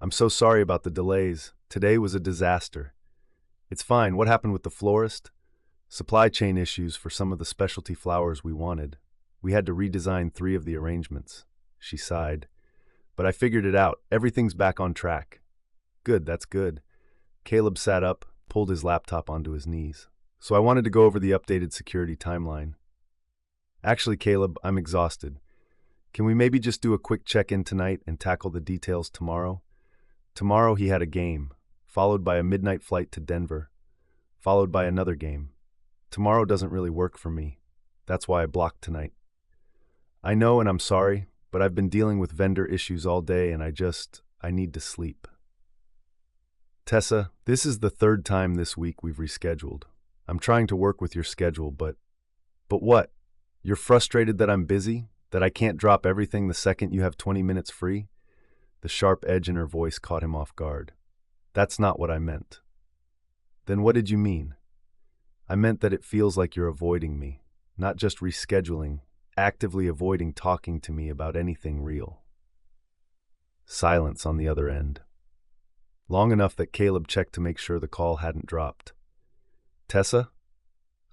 "I'm so sorry about the delays. Today was a disaster." "It's fine. What happened with the florist?" "Supply chain issues for some of the specialty flowers we wanted. We had to redesign 3 of the arrangements." She sighed. "But I figured it out. Everything's back on track." "Good, that's good." Caleb sat up, pulled his laptop onto his knees. "So I wanted to go over the updated security timeline." "Actually, Caleb, I'm exhausted. Can we maybe just do a quick check-in tonight and tackle the details tomorrow?" Tomorrow he had a game, followed by a midnight flight to Denver, followed by another game. Tomorrow doesn't really work for me. That's why I blocked tonight. "I know, and I'm sorry, but I've been dealing with vendor issues all day and I need to sleep." "Tessa, this is the 3rd time this week we've rescheduled. I'm trying to work with your schedule, but what? You're frustrated that I'm busy? That I can't drop everything the second you have 20 minutes free?" The sharp edge in her voice caught him off guard. "That's not what I meant." "Then what did you mean?" "I meant that it feels like you're avoiding me, not just rescheduling, actively avoiding talking to me about anything real." Silence on the other end. Long enough that Caleb checked to make sure the call hadn't dropped. "Tessa?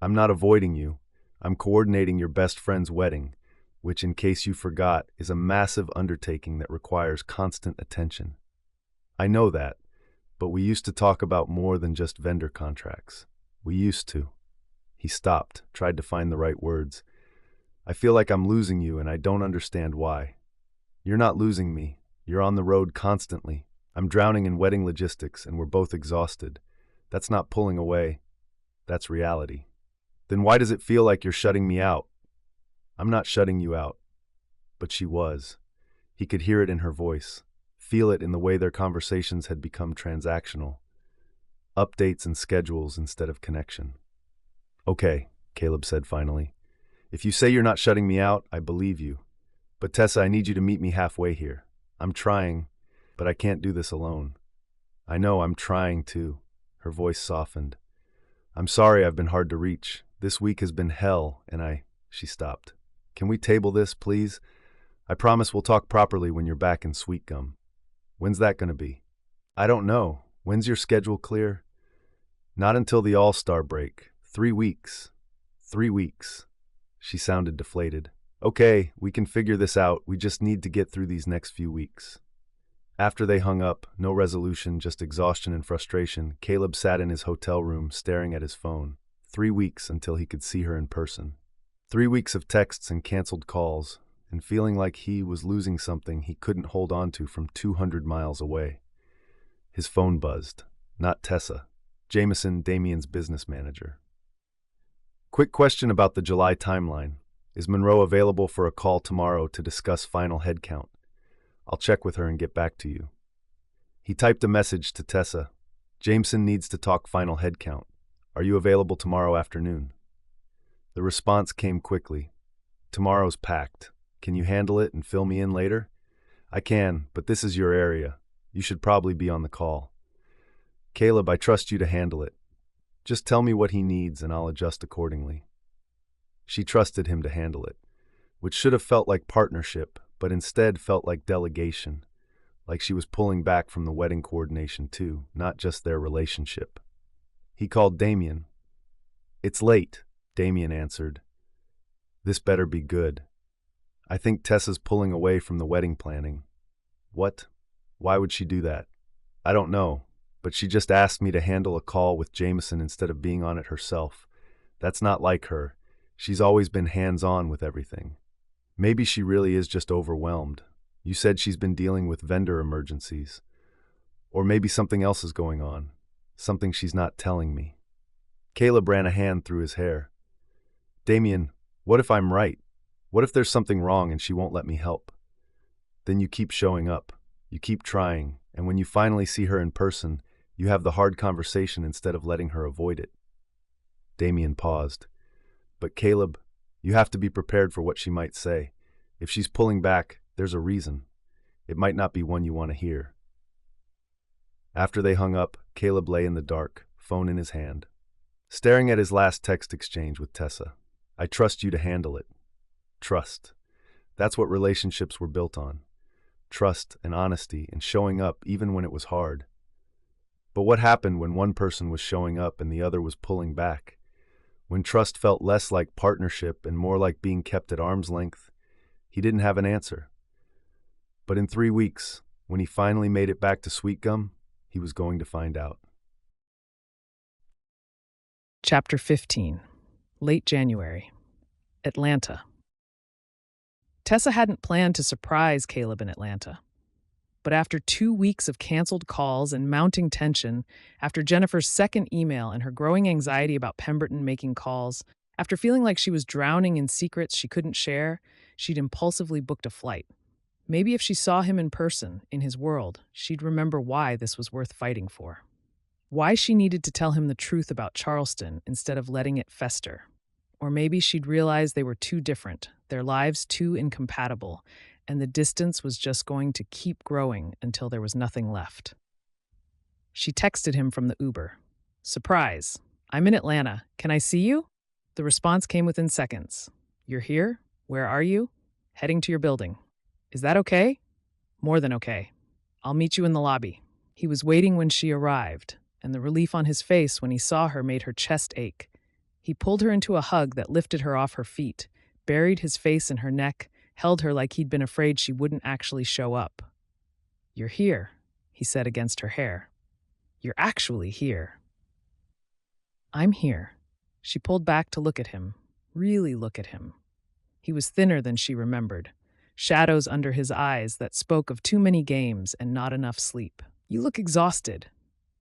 I'm not avoiding you. I'm coordinating your best friend's wedding, which, in case you forgot, is a massive undertaking that requires constant attention. I know that, but we used to talk about more than just vendor contracts. We used to." He stopped, tried to find the right words. "I feel like I'm losing you and I don't understand why." "You're not losing me. You're on the road constantly. I'm drowning in wedding logistics and we're both exhausted. That's not pulling away. That's reality." "Then why does it feel like you're shutting me out?" "I'm not shutting you out." But she was. He could hear it in her voice, feel it in the way their conversations had become transactional. Updates and schedules instead of connection. "Okay," Caleb said finally. "If you say you're not shutting me out, I believe you. But Tessa, I need you to meet me halfway here. I'm trying, but I can't do this alone." "I know, I'm trying to." Her voice softened. "I'm sorry I've been hard to reach. This week has been hell, and She stopped. "Can we table this, please? I promise we'll talk properly when you're back in Sweetgum." "When's that going to be?" "I don't know. When's your schedule clear?" "Not until the All-Star break. 3 weeks. 3 weeks." She sounded deflated. "Okay, we can figure this out. We just need to get through these next few weeks." After they hung up, no resolution, just exhaustion and frustration, Caleb sat in his hotel room staring at his phone. 3 weeks until he could see her in person. 3 weeks of texts and canceled calls, and feeling like he was losing something he couldn't hold on to from 200 miles away. His phone buzzed. Not Tessa. Jameson, Damien's business manager. "Quick question about the July timeline. Is Monroe available for a call tomorrow to discuss final headcount? I'll check with her and get back to you." He typed a message to Tessa. "Jameson needs to talk final headcount. Are you available tomorrow afternoon?" The response came quickly. "Tomorrow's packed. Can you handle it and fill me in later?" "I can, but this is your area. You should probably be on the call." "Caleb, I trust you to handle it. Just tell me what he needs and I'll adjust accordingly." She trusted him to handle it, which should have felt like partnership, but instead felt like delegation, like she was pulling back from the wedding coordination too, not just their relationship. He called Damien. "It's late," Damien answered. "This better be good. I think Tessa's pulling away from the wedding planning." "What? Why would she do that?" "I don't know. but she just asked me to handle a call with Jameson instead of being on it herself. That's not like her. She's always been hands-on with everything. Maybe she really is just overwhelmed. You said she's been dealing with vendor emergencies. Or maybe something else is going on. Something she's not telling me. Caleb ran a hand through his hair. Damien, what if I'm right? What if there's something wrong and she won't let me help? Then you keep showing up. You keep trying. And when you finally see her in person, you have the hard conversation instead of letting her avoid it. Damien paused. But Caleb, you have to be prepared for what she might say. If she's pulling back, there's a reason. It might not be one you want to hear. After they hung up, Caleb lay in the dark, phone in his hand, staring at his last text exchange with Tessa. I trust you to handle it. Trust. That's what relationships were built on. Trust and honesty and showing up even when it was hard. But what happened when one person was showing up and the other was pulling back? When trust felt less like partnership and more like being kept at arm's length? He didn't have an answer. But in 3 weeks, when he finally made it back to Sweetgum, he was going to find out. Chapter 15. Late January. Atlanta. Tessa hadn't planned to surprise Caleb in Atlanta. But after 2 weeks of canceled calls and mounting tension, after Jennifer's second email and her growing anxiety about Pemberton making calls, after feeling like she was drowning in secrets she couldn't share, she'd impulsively booked a flight. Maybe if she saw him in person, in his world, she'd remember why this was worth fighting for. Why she needed to tell him the truth about Charleston instead of letting it fester. Or maybe she'd realize they were too different, their lives too incompatible, and the distance was just going to keep growing until there was nothing left. She texted him from the Uber. Surprise. I'm in Atlanta. Can I see you? The response came within seconds. You're here? Where are you? Heading to your building. Is that okay? More than okay. I'll meet you in the lobby. He was waiting when she arrived, and the relief on his face when he saw her made her chest ache. He pulled her into a hug that lifted her off her feet, buried his face in her neck, held her like he'd been afraid she wouldn't actually show up. You're here, he said against her hair. You're actually here. I'm here. She pulled back to look at him, really look at him. He was thinner than she remembered, shadows under his eyes that spoke of too many games and not enough sleep. You look exhausted.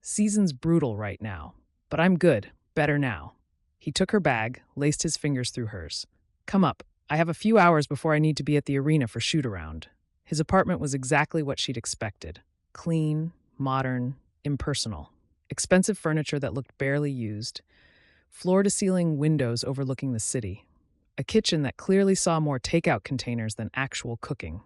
Season's brutal right now, but I'm good, better now. He took her bag, laced his fingers through hers. Come up. I have a few hours before I need to be at the arena for shoot-around. His apartment was exactly what she'd expected. Clean, modern, impersonal. Expensive furniture that looked barely used. Floor-to-ceiling windows overlooking the city. A kitchen that clearly saw more takeout containers than actual cooking.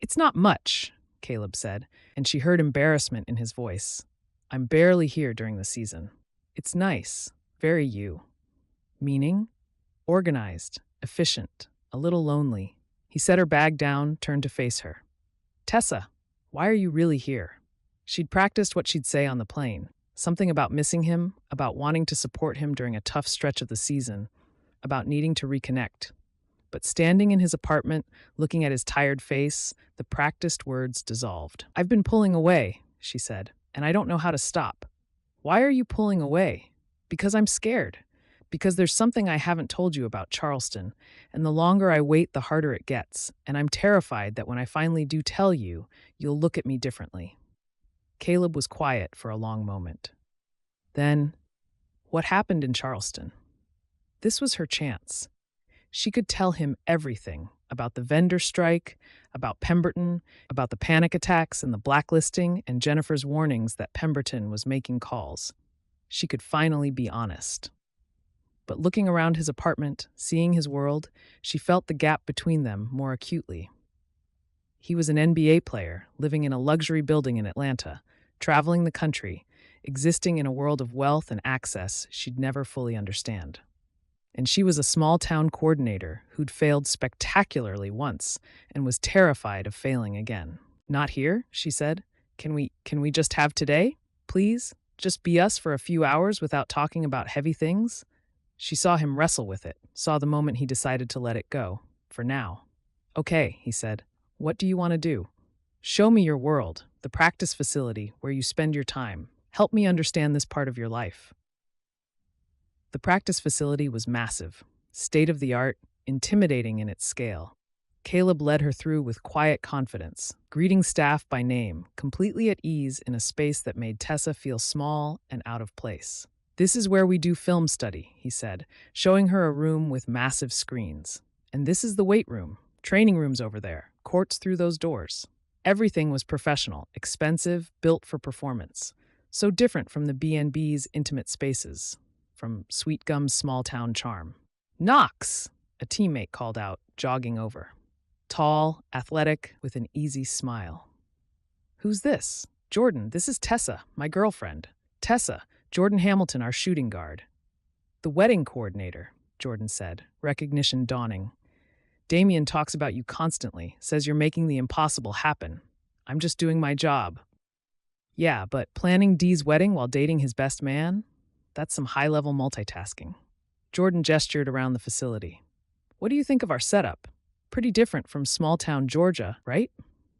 It's not much, Caleb said, and she heard embarrassment in his voice. I'm barely here during the season. It's nice. Very you. Meaning? Organized. Efficient. A little lonely. He set her bag down, turned to face her. Tessa, why are you really here? She'd practiced what she'd say on the plane. Something about missing him, about wanting to support him during a tough stretch of the season, about needing to reconnect. But standing in his apartment, looking at his tired face, the practiced words dissolved. I've been pulling away, she said, and I don't know how to stop. Why are you pulling away? Because I'm scared. Because there's something I haven't told you about Charleston, and the longer I wait, the harder it gets, and I'm terrified that when I finally do tell you, you'll look at me differently. Caleb was quiet for a long moment. Then, what happened in Charleston? This was her chance. She could tell him everything about the vendor strike, about Pemberton, about the panic attacks and the blacklisting and Jennifer's warnings that Pemberton was making calls. She could finally be honest. But looking around his apartment, seeing his world, she felt the gap between them more acutely. He was an NBA player, living in a luxury building in Atlanta, traveling the country, existing in a world of wealth and access she'd never fully understand. And she was a small-town coordinator who'd failed spectacularly once and was terrified of failing again. Not here, she said. Can we just have today, please? Just be us for a few hours without talking about heavy things? She saw him wrestle with it, saw the moment he decided to let it go, for now. Okay, he said. What do you want to do? Show me your world, the practice facility where you spend your time. Help me understand this part of your life. The practice facility was massive, state-of-the-art, intimidating in its scale. Caleb led her through with quiet confidence, greeting staff by name, completely at ease in a space that made Tessa feel small and out of place. "This is where we do film study," he said, showing her a room with massive screens. "And this is the weight room. Training rooms over there, courts through those doors." Everything was professional, expensive, built for performance. So different from the B&B's intimate spaces, from Sweetgum's small-town charm. "Knox!" a teammate called out, jogging over. Tall, athletic, with an easy smile. "Who's this?" "Jordan, this is Tessa, my girlfriend." "Tessa, Jordan Hamilton, our shooting guard." "The wedding coordinator," Jordan said, recognition dawning. "Damien talks about you constantly, says you're making the impossible happen. I'm just doing my job." "Yeah, but planning Dee's wedding while dating his best man? That's some high-level multitasking." Jordan gestured around the facility. "What do you think of our setup? Pretty different from small-town Georgia, right?"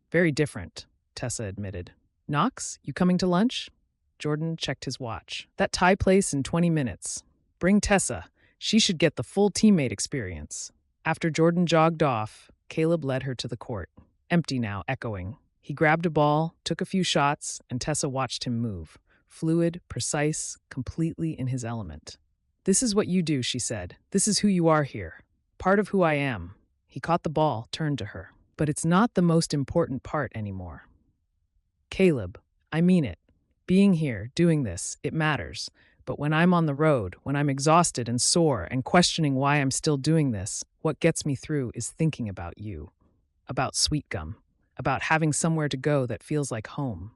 "Very different," Tessa admitted. "Knox, you coming to lunch?" Jordan checked his watch. "That Thai place in 20 minutes. Bring Tessa. She should get the full teammate experience." After Jordan jogged off, Caleb led her to the court, empty now, echoing. He grabbed a ball, took a few shots, and Tessa watched him move, fluid, precise, completely in his element. "This is what you do," she said. "This is who you are here. Part of who I am." He caught the ball, turned to her. "But it's not the most important part anymore." "Caleb, I mean it. Being here, doing this, it matters. But when I'm on the road, when I'm exhausted and sore and questioning why I'm still doing this, what gets me through is thinking about you. About Sweetgum. About having somewhere to go that feels like home."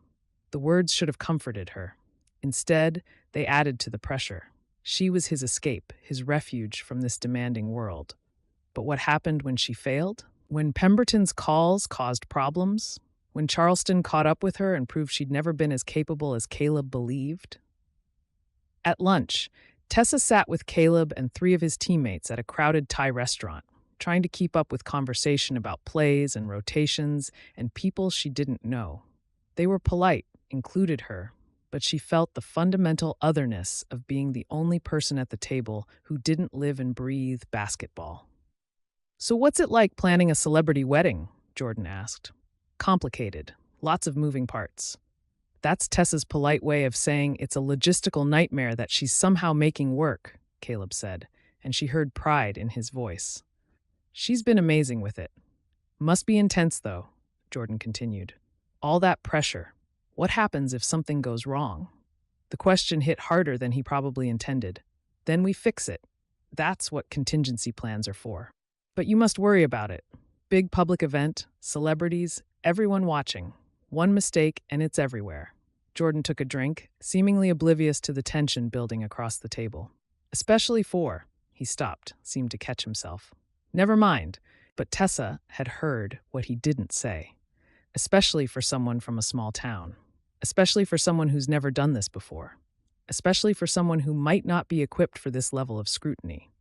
The words should have comforted her. Instead, they added to the pressure. She was his escape, his refuge from this demanding world. But what happened when she failed? When Pemberton's calls caused problems? When Charleston caught up with her and proved she'd never been as capable as Caleb believed? At lunch, Tessa sat with Caleb and 3 of his teammates at a crowded Thai restaurant, trying to keep up with conversation about plays and rotations and people she didn't know. They were polite, included her, but she felt the fundamental otherness of being the only person at the table who didn't live and breathe basketball. "So what's it like planning a celebrity wedding?" Jordan asked. "Complicated. Lots of moving parts." "That's Tessa's polite way of saying it's a logistical nightmare that she's somehow making work," Caleb said, and she heard pride in his voice. "She's been amazing with it." "Must be intense, though," Jordan continued. "All that pressure. What happens if something goes wrong?" The question hit harder than he probably intended. "Then we fix it. That's what contingency plans are for." "But you must worry about it. Big public event, celebrities, everyone watching. One mistake and it's everywhere." Jordan took a drink, seemingly oblivious to the tension building across the table. "Especially for..." He stopped, seemed to catch himself. "Never mind." But Tessa had heard what he didn't say. "Especially for someone from a small town. Especially for someone who's never done this before. Especially for someone who might not be equipped for this level of scrutiny."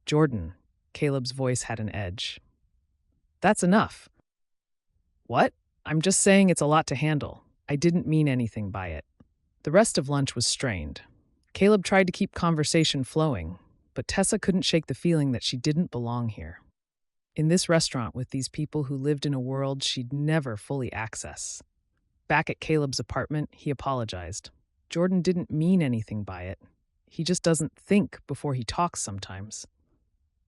"Jordan," Caleb's voice had an edge. "That's enough." "What? I'm just saying it's a lot to handle. I didn't mean anything by it." The rest of lunch was strained. Caleb tried to keep conversation flowing, but Tessa couldn't shake the feeling that she didn't belong here. In this restaurant with these people who lived in a world she'd never fully access. Back at Caleb's apartment, he apologized. Jordan didn't mean anything by it. He just doesn't think before he talks sometimes.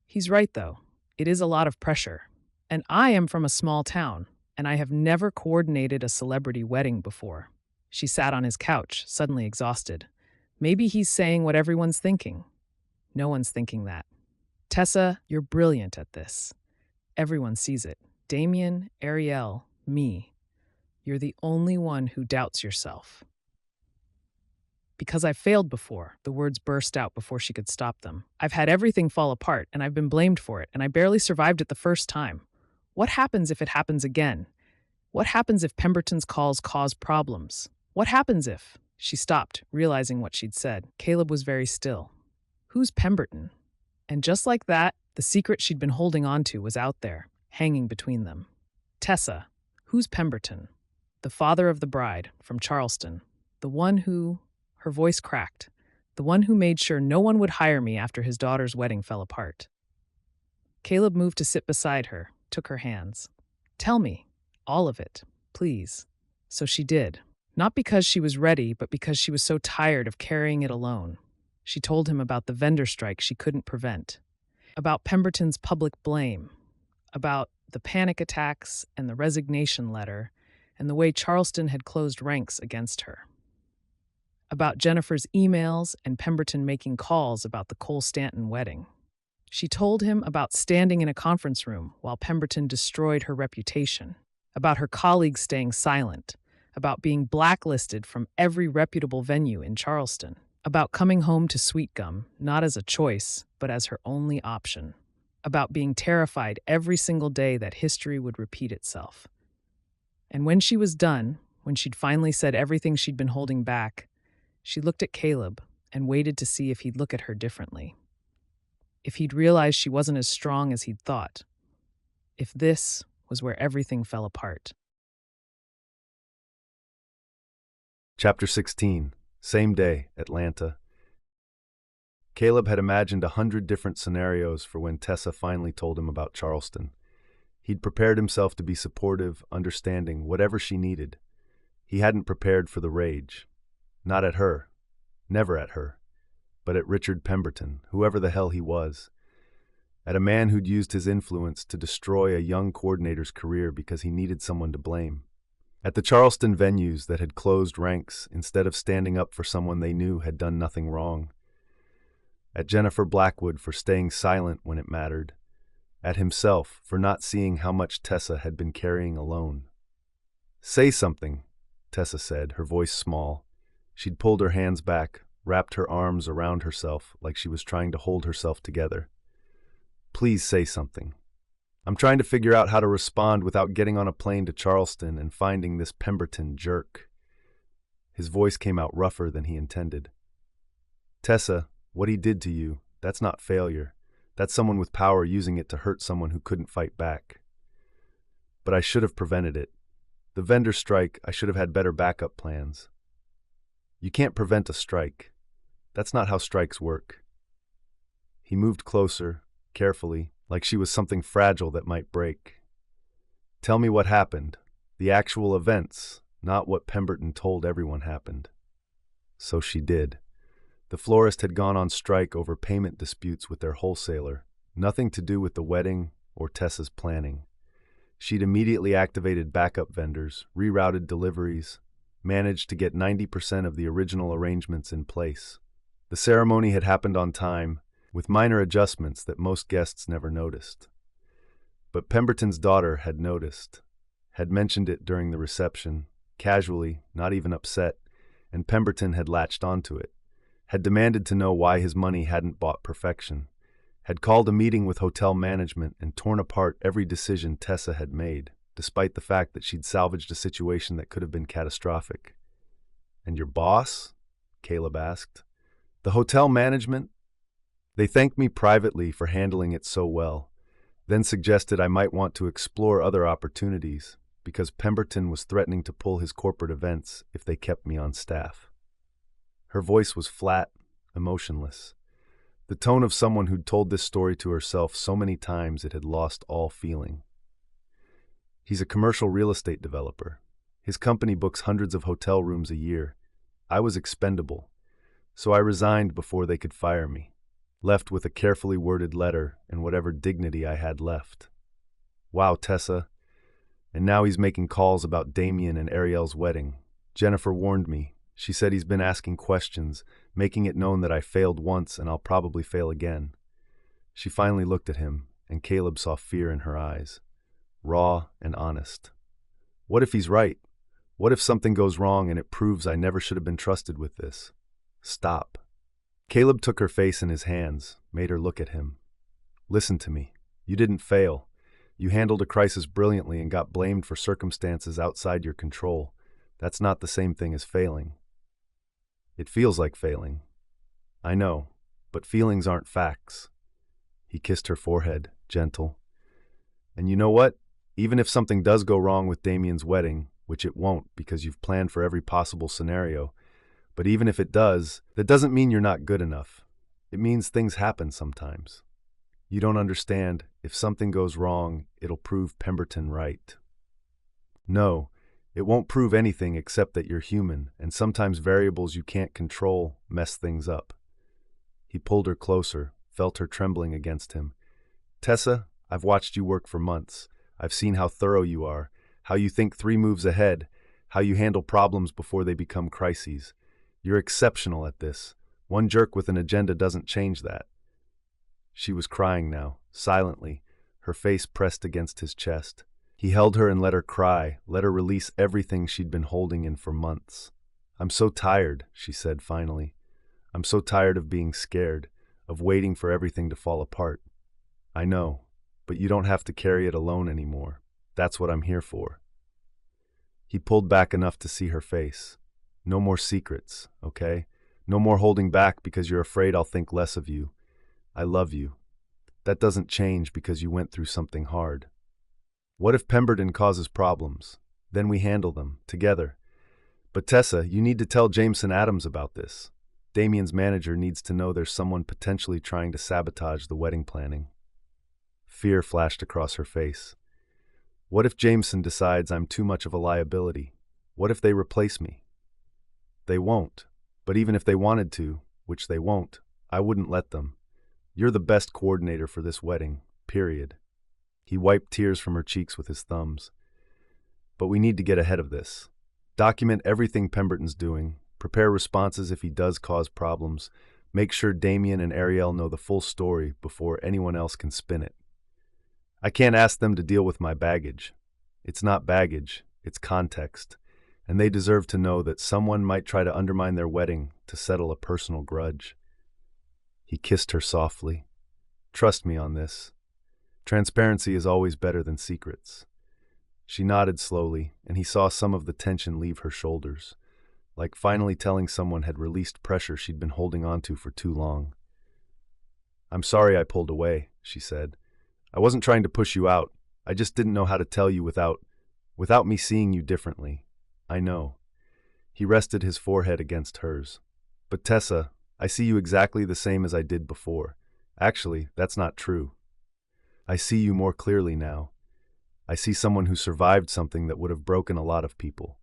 He's right, though. It is a lot of pressure. And I am from a small town, and I have never coordinated a celebrity wedding before. She sat on his couch, suddenly exhausted. Maybe he's saying what everyone's thinking. No one's thinking that. "Tessa, you're brilliant at this. Everyone sees it. Damien, Ariel, me. You're the only one who doubts yourself." "Because I've failed before," the words burst out before she could stop them. "I've had everything fall apart, and I've been blamed for it, and I barely survived it the first time. What happens if it happens again? What happens if Pemberton's calls cause problems? What happens if..." She stopped, realizing what she'd said. Caleb was very still. "Who's Pemberton?" And just like that, the secret she'd been holding on to was out there, hanging between them. "Tessa, who's Pemberton?" "The father of the bride, from Charleston. The one who..." Her voice cracked. The one who made sure no one would hire me after his daughter's wedding fell apart. Caleb moved to sit beside her, took her hands. Tell me, all of it, please. So she did. Not because she was ready, but because she was so tired of carrying it alone. She told him about the vendor strike she couldn't prevent, about Pemberton's public blame, about the panic attacks and the resignation letter, and the way Charleston had closed ranks against her. About Jennifer's emails and Pemberton making calls about the Cole Stanton wedding. She told him about standing in a conference room while Pemberton destroyed her reputation, about her colleagues staying silent, about being blacklisted from every reputable venue in Charleston, about coming home to Sweetgum not as a choice, but as her only option, about being terrified every single day that history would repeat itself. And when she was done, when she'd finally said everything she'd been holding back, she looked at Caleb and waited to see if he'd look at her differently. If he'd realize she wasn't as strong as he'd thought. If this was where everything fell apart. Chapter 16. Same day, Atlanta. Caleb had imagined 100 different scenarios for when Tessa finally told him about Charleston. He'd prepared himself to be supportive, understanding, whatever she needed. He hadn't prepared for the rage. Not at her. Never at her. But at Richard Pemberton, whoever the hell he was. At a man who'd used his influence to destroy a young coordinator's career because he needed someone to blame. At the Charleston venues that had closed ranks instead of standing up for someone they knew had done nothing wrong. At Jennifer Blackwood for staying silent when it mattered. At himself for not seeing how much Tessa had been carrying alone. Say something, Tessa said, her voice small. She'd pulled her hands back, wrapped her arms around herself like she was trying to hold herself together. Please say something. I'm trying to figure out how to respond without getting on a plane to Charleston and finding this Pemberton jerk. His voice came out rougher than he intended. Tessa, what he did to you, that's not failure. That's someone with power using it to hurt someone who couldn't fight back. But I should have prevented it. The vendor strike, I should have had better backup plans. You can't prevent a strike. That's not how strikes work. He moved closer, carefully, like she was something fragile that might break. Tell me what happened, the actual events, not what Pemberton told everyone happened. So she did. The florist had gone on strike over payment disputes with their wholesaler, nothing to do with the wedding or Tessa's planning. She'd immediately activated backup vendors, rerouted deliveries, managed to get 90% of the original arrangements in place. The ceremony had happened on time, with minor adjustments that most guests never noticed. But Pemberton's daughter had noticed, had mentioned it during the reception, casually, not even upset, and Pemberton had latched onto it, had demanded to know why his money hadn't bought perfection, had called a meeting with hotel management and torn apart every decision Tessa had made, despite the fact that she'd salvaged a situation that could have been catastrophic. And your boss? Caleb asked. The hotel management? They thanked me privately for handling it so well, then suggested I might want to explore other opportunities because Pemberton was threatening to pull his corporate events if they kept me on staff. Her voice was flat, emotionless, the tone of someone who'd told this story to herself so many times it had lost all feeling. He's a commercial real estate developer. His company books hundreds of hotel rooms a year. I was expendable, so I resigned before they could fire me, left with a carefully worded letter and whatever dignity I had left. Wow, Tessa. And now he's making calls about Damien and Ariel's wedding. Jennifer warned me. She said he's been asking questions, making it known that I failed once and I'll probably fail again. She finally looked at him, and Caleb saw fear in her eyes, raw and honest. What if he's right? What if something goes wrong and it proves I never should have been trusted with this? Stop. Caleb took her face in his hands, made her look at him. Listen to me. You didn't fail. You handled a crisis brilliantly and got blamed for circumstances outside your control. That's not the same thing as failing. It feels like failing. I know, but feelings aren't facts. He kissed her forehead, gentle. And you know what? Even if something does go wrong with Damien's wedding, which it won't because you've planned for every possible scenario, But even if it does, that doesn't mean you're not good enough. It means things happen sometimes. You don't understand. If something goes wrong, it'll prove Pemberton right. No, it won't prove anything except that you're human, and sometimes variables you can't control mess things up. He pulled her closer, felt her trembling against him. Tessa, I've watched you work for months. I've seen how thorough you are, how you think 3 moves ahead, how you handle problems before they become crises. You're exceptional at this. One jerk with an agenda doesn't change that. She was crying now, silently, her face pressed against his chest. He held her and let her cry, let her release everything she'd been holding in for months. I'm so tired, she said finally. I'm so tired of being scared, of waiting for everything to fall apart. I know, but you don't have to carry it alone anymore. That's what I'm here for. He pulled back enough to see her face. No more secrets, okay? No more holding back because you're afraid I'll think less of you. I love you. That doesn't change because you went through something hard. What if Pemberton causes problems? Then we handle them, together. But Tessa, you need to tell Jameson Adams about this. Damien's manager needs to know there's someone potentially trying to sabotage the wedding planning. Fear flashed across her face. What if Jameson decides I'm too much of a liability? What if they replace me? They won't. But even if they wanted to, which they won't, I wouldn't let them. You're the best coordinator for this wedding, period. He wiped tears from her cheeks with his thumbs. But we need to get ahead of this. Document everything Pemberton's doing, prepare responses if he does cause problems, make sure Damien and Ariel know the full story before anyone else can spin it. I can't ask them to deal with my baggage. It's not baggage, it's context, and they deserve to know that someone might try to undermine their wedding to settle a personal grudge. He kissed her softly. Trust me on this. Transparency is always better than secrets. She nodded slowly, and he saw some of the tension leave her shoulders, like finally telling someone had released pressure she'd been holding onto for too long. I'm sorry I pulled away, she said. I wasn't trying to push you out. I just didn't know how to tell you without me seeing you differently. I know. He rested his forehead against hers. But Tessa, I see you exactly the same as I did before. Actually, that's not true. I see you more clearly now. I see someone who survived something that would have broken a lot of people,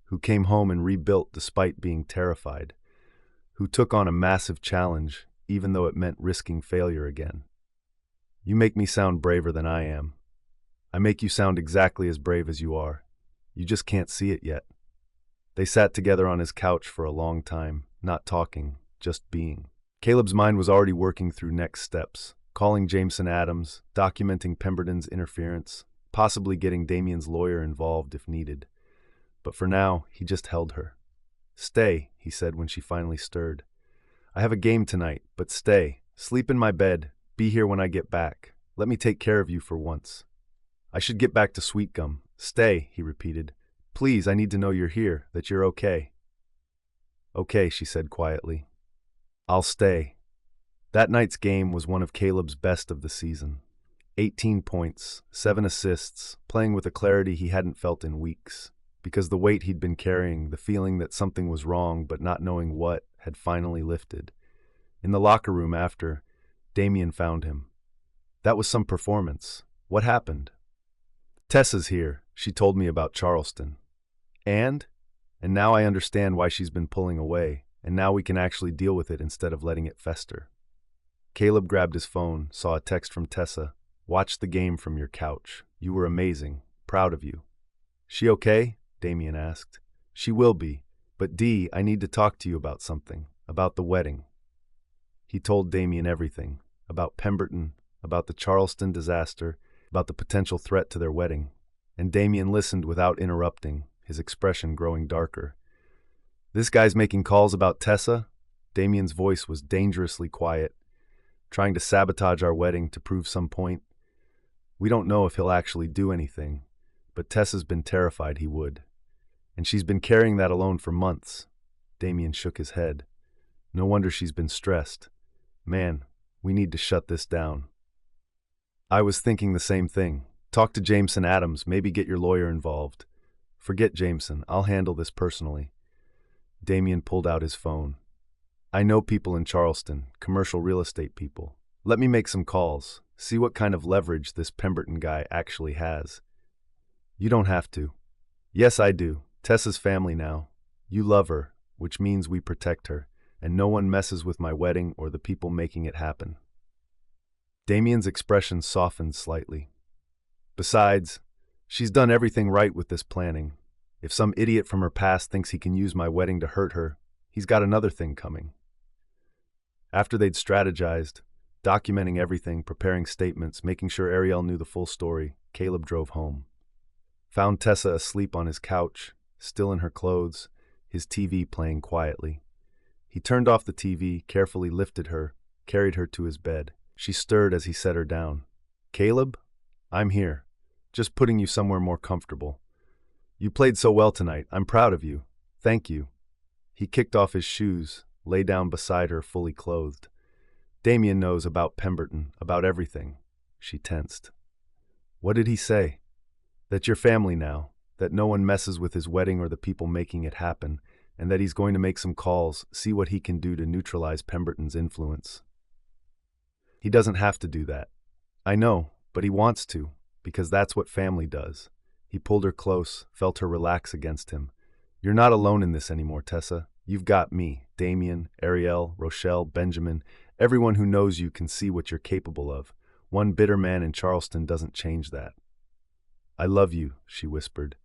who came home and rebuilt despite being terrified, who took on a massive challenge even though it meant risking failure again. You make me sound braver than I am. I make you sound exactly as brave as you are. You just can't see it yet. They sat together on his couch for a long time, not talking, just being. Caleb's mind was already working through next steps, calling Jameson Adams, documenting Pemberton's interference, possibly getting Damien's lawyer involved if needed. But for now, he just held her. Stay, he said when she finally stirred. I have a game tonight, but stay. Sleep in my bed. Be here when I get back. Let me take care of you for once. I should get back to Sweetgum. Stay, he repeated. Please, I need to know you're here, that you're okay. Okay, she said quietly. I'll stay. That night's game was one of Caleb's best of the season. 18 points, 7 assists, playing with a clarity he hadn't felt in weeks. Because the weight he'd been carrying, the feeling that something was wrong but not knowing what, had finally lifted. In the locker room after, Damien found him. That was some performance. What happened? Tessa's here. She told me about Charleston. And now I understand why she's been pulling away, and now we can actually deal with it instead of letting it fester. Caleb grabbed his phone, saw a text from Tessa. Watched the game from your couch. You were amazing. Proud of you. She okay? Damien asked. She will be. But Dee, I need to talk to you about something. About the wedding. He told Damien everything. About Pemberton, about the Charleston disaster, about the potential threat to their wedding. And Damien listened without interrupting, his expression growing darker. This guy's making calls about Tessa? Damien's voice was dangerously quiet. Trying to sabotage our wedding to prove some point. We don't know if he'll actually do anything, but Tessa's been terrified he would. And she's been carrying that alone for months. Damien shook his head. No wonder she's been stressed. Man, we need to shut this down. I was thinking the same thing. Talk to Jameson Adams, maybe get your lawyer involved. Forget Jameson, I'll handle this personally. Damien pulled out his phone. I know people in Charleston, commercial real estate people. Let me make some calls, see what kind of leverage this Pemberton guy actually has. You don't have to. Yes, I do. Tessa's family now. You love her, which means we protect her, and no one messes with my wedding or the people making it happen. Damien's expression softened slightly. Besides, she's done everything right with this planning. If some idiot from her past thinks he can use my wedding to hurt her, he's got another thing coming. After they'd strategized, documenting everything, preparing statements, making sure Ariel knew the full story, Caleb drove home. Found Tessa asleep on his couch, still in her clothes, his TV playing quietly. He turned off the TV, carefully lifted her, carried her to his bed. She stirred as he set her down. Caleb, I'm here. Just putting you somewhere more comfortable. You played so well tonight. I'm proud of you. Thank you. He kicked off his shoes, lay down beside her fully clothed. Damien knows about Pemberton, about everything. She tensed. What did he say? That you're family now, that no one messes with his wedding or the people making it happen, and that he's going to make some calls, see what he can do to neutralize Pemberton's influence. He doesn't have to do that. I know, but he wants to, because that's what family does. He pulled her close, felt her relax against him. You're not alone in this anymore, Tessa. You've got me, Damien, Ariel, Rochelle, Benjamin. Everyone who knows you can see what you're capable of. One bitter man in Charleston doesn't change that. I love you, she whispered.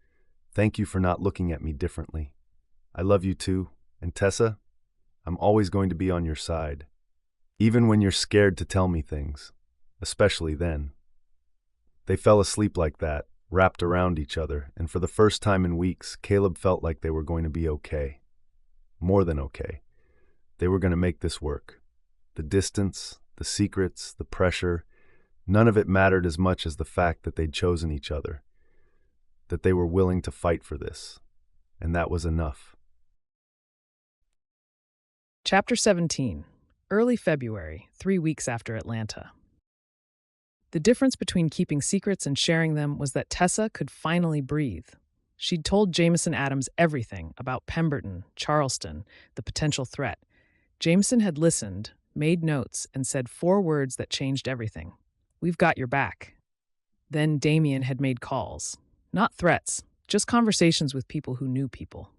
Thank you for not looking at me differently. I love you too, and Tessa, I'm always going to be on your side. Even when you're scared to tell me things, especially then. They fell asleep like that, wrapped around each other, and for the first time in weeks, Caleb felt like they were going to be okay. More than okay. They were going to make this work. The distance, the secrets, the pressure, none of it mattered as much as the fact that they'd chosen each other, that they were willing to fight for this, and that was enough. Chapter 17. Early February, 3 weeks after Atlanta. The difference between keeping secrets and sharing them was that Tessa could finally breathe. She'd told Jameson Adams everything about Pemberton, Charleston, the potential threat. Jameson had listened, made notes, and said 4 words that changed everything. We've got your back. Then Damien had made calls. Not threats, just conversations with people who knew people.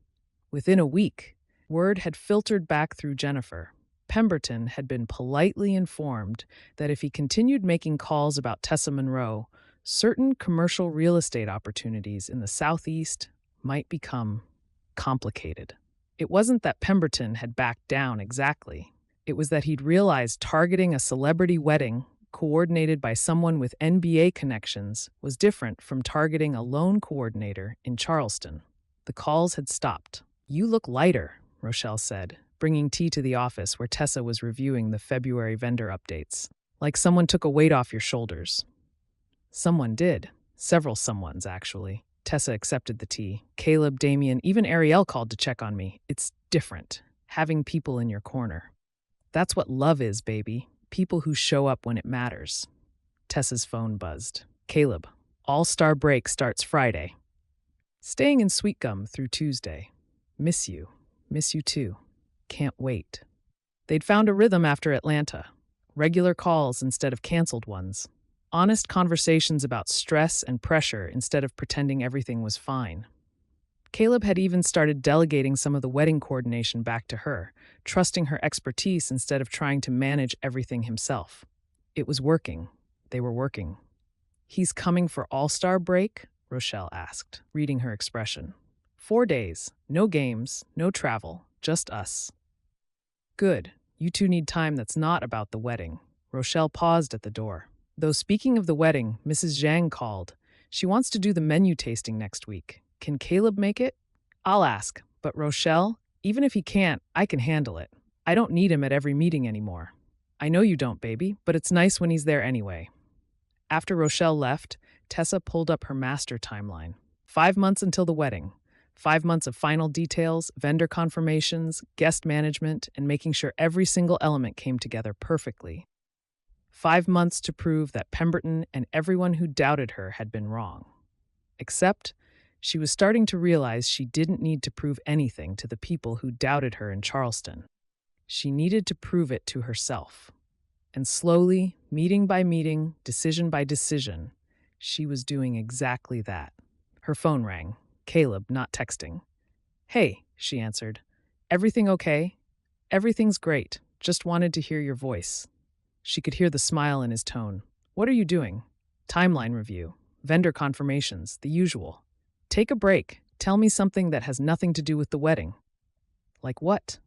Within a week, word had filtered back through Jennifer. Pemberton had been politely informed that if he continued making calls about Tessa Monroe, certain commercial real estate opportunities in the Southeast might become complicated. It wasn't that Pemberton had backed down exactly. It was that he'd realized targeting a celebrity wedding coordinated by someone with NBA connections was different from targeting a loan coordinator in Charleston. The calls had stopped. You look lighter, Rochelle said, bringing tea to the office where Tessa was reviewing the February vendor updates. Like someone took a weight off your shoulders. Someone did. Several someones, actually. Tessa accepted the tea. Caleb, Damien, even Ariel called to check on me. It's different, having people in your corner. That's what love is, baby. People who show up when it matters. Tessa's phone buzzed. Caleb, All-Star break starts Friday. Staying in Sweetgum through Tuesday. Miss you. Miss you too. Can't wait. They'd found a rhythm after Atlanta. Regular calls instead of canceled ones. Honest conversations about stress and pressure instead of pretending everything was fine. Caleb had even started delegating some of the wedding coordination back to her, trusting her expertise instead of trying to manage everything himself. It was working. They were working. He's coming for All-Star break? Rochelle asked, reading her expression. 4 days, no games, no travel, just us. Good. You two need time that's not about the wedding. Rochelle paused at the door. Though speaking of the wedding, Mrs. Zhang called. She wants to do the menu tasting next week. Can Caleb make it? I'll ask. But Rochelle, even if he can't, I can handle it. I don't need him at every meeting anymore. I know you don't, baby, but it's nice when he's there anyway. After Rochelle left, Tessa pulled up her master timeline. 5 months until the wedding. 5 months of final details, vendor confirmations, guest management, and making sure every single element came together perfectly. 5 months to prove that Pemberton and everyone who doubted her had been wrong. Except, She was starting to realize she didn't need to prove anything to the people who doubted her in Charleston. She needed to prove it to herself. And slowly, meeting by meeting, decision by decision, she was doing exactly that. Her phone rang. Caleb, not texting. "Hey," she answered. "Everything okay?" "Everything's great. Just wanted to hear your voice." She could hear the smile in his tone. "What are you doing?" "Timeline review. Vendor confirmations. The usual." "Take a break. Tell me something that has nothing to do with the wedding." "Like what?"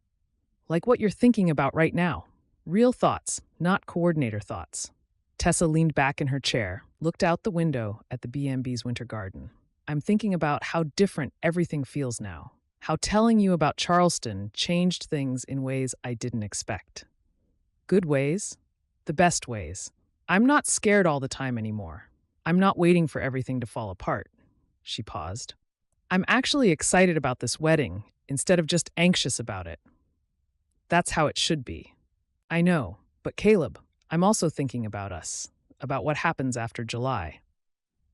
"Like what you're thinking about right now. Real thoughts, not coordinator thoughts." Tessa leaned back in her chair, looked out the window at the B&B's winter garden. "I'm thinking about how different everything feels now. How telling you about Charleston changed things in ways I didn't expect. Good ways, the best ways. I'm not scared all the time anymore. I'm not waiting for everything to fall apart." She paused. "I'm actually excited about this wedding instead of just anxious about it. That's how it should be." "I know, but Caleb, I'm also thinking about us, about what happens after July."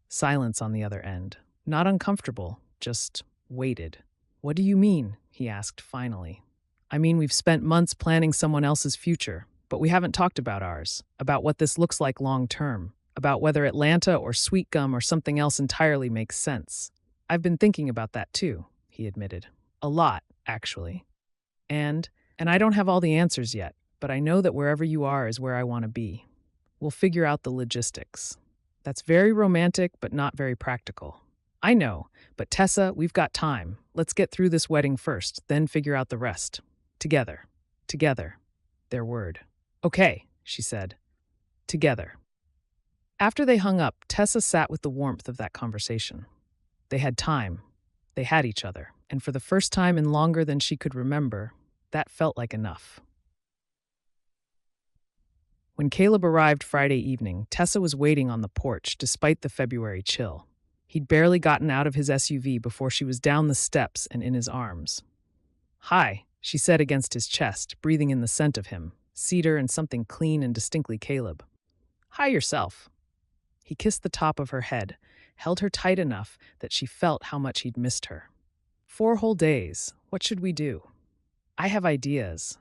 Silence on the other end. Not uncomfortable, just waited. "What do you mean?" he asked finally. "I mean, we've spent months planning someone else's future, but we haven't talked about ours, about what this looks like long term, about whether Atlanta or Sweetgum or something else entirely makes sense." "I've been thinking about that too," he admitted. "A lot, actually. And I don't have all the answers yet, but I know that wherever you are is where I want to be. We'll figure out the logistics." "That's very romantic, but not very practical." "I know, but Tessa, we've got time. Let's get through this wedding first, then figure out the rest. Together. Together." Their word. "Okay," she said. "Together." After they hung up, Tessa sat with the warmth of that conversation. They had time. They had each other. And for the first time in longer than she could remember, that felt like enough. When Caleb arrived Friday evening, Tessa was waiting on the porch despite the February chill. He'd barely gotten out of his SUV before she was down the steps and in his arms. "Hi," she said against his chest, breathing in the scent of him, cedar and something clean and distinctly Caleb. "Hi yourself." He kissed the top of her head, held her tight enough that she felt how much he'd missed her. "4 whole days. What should we do?" "I have ideas."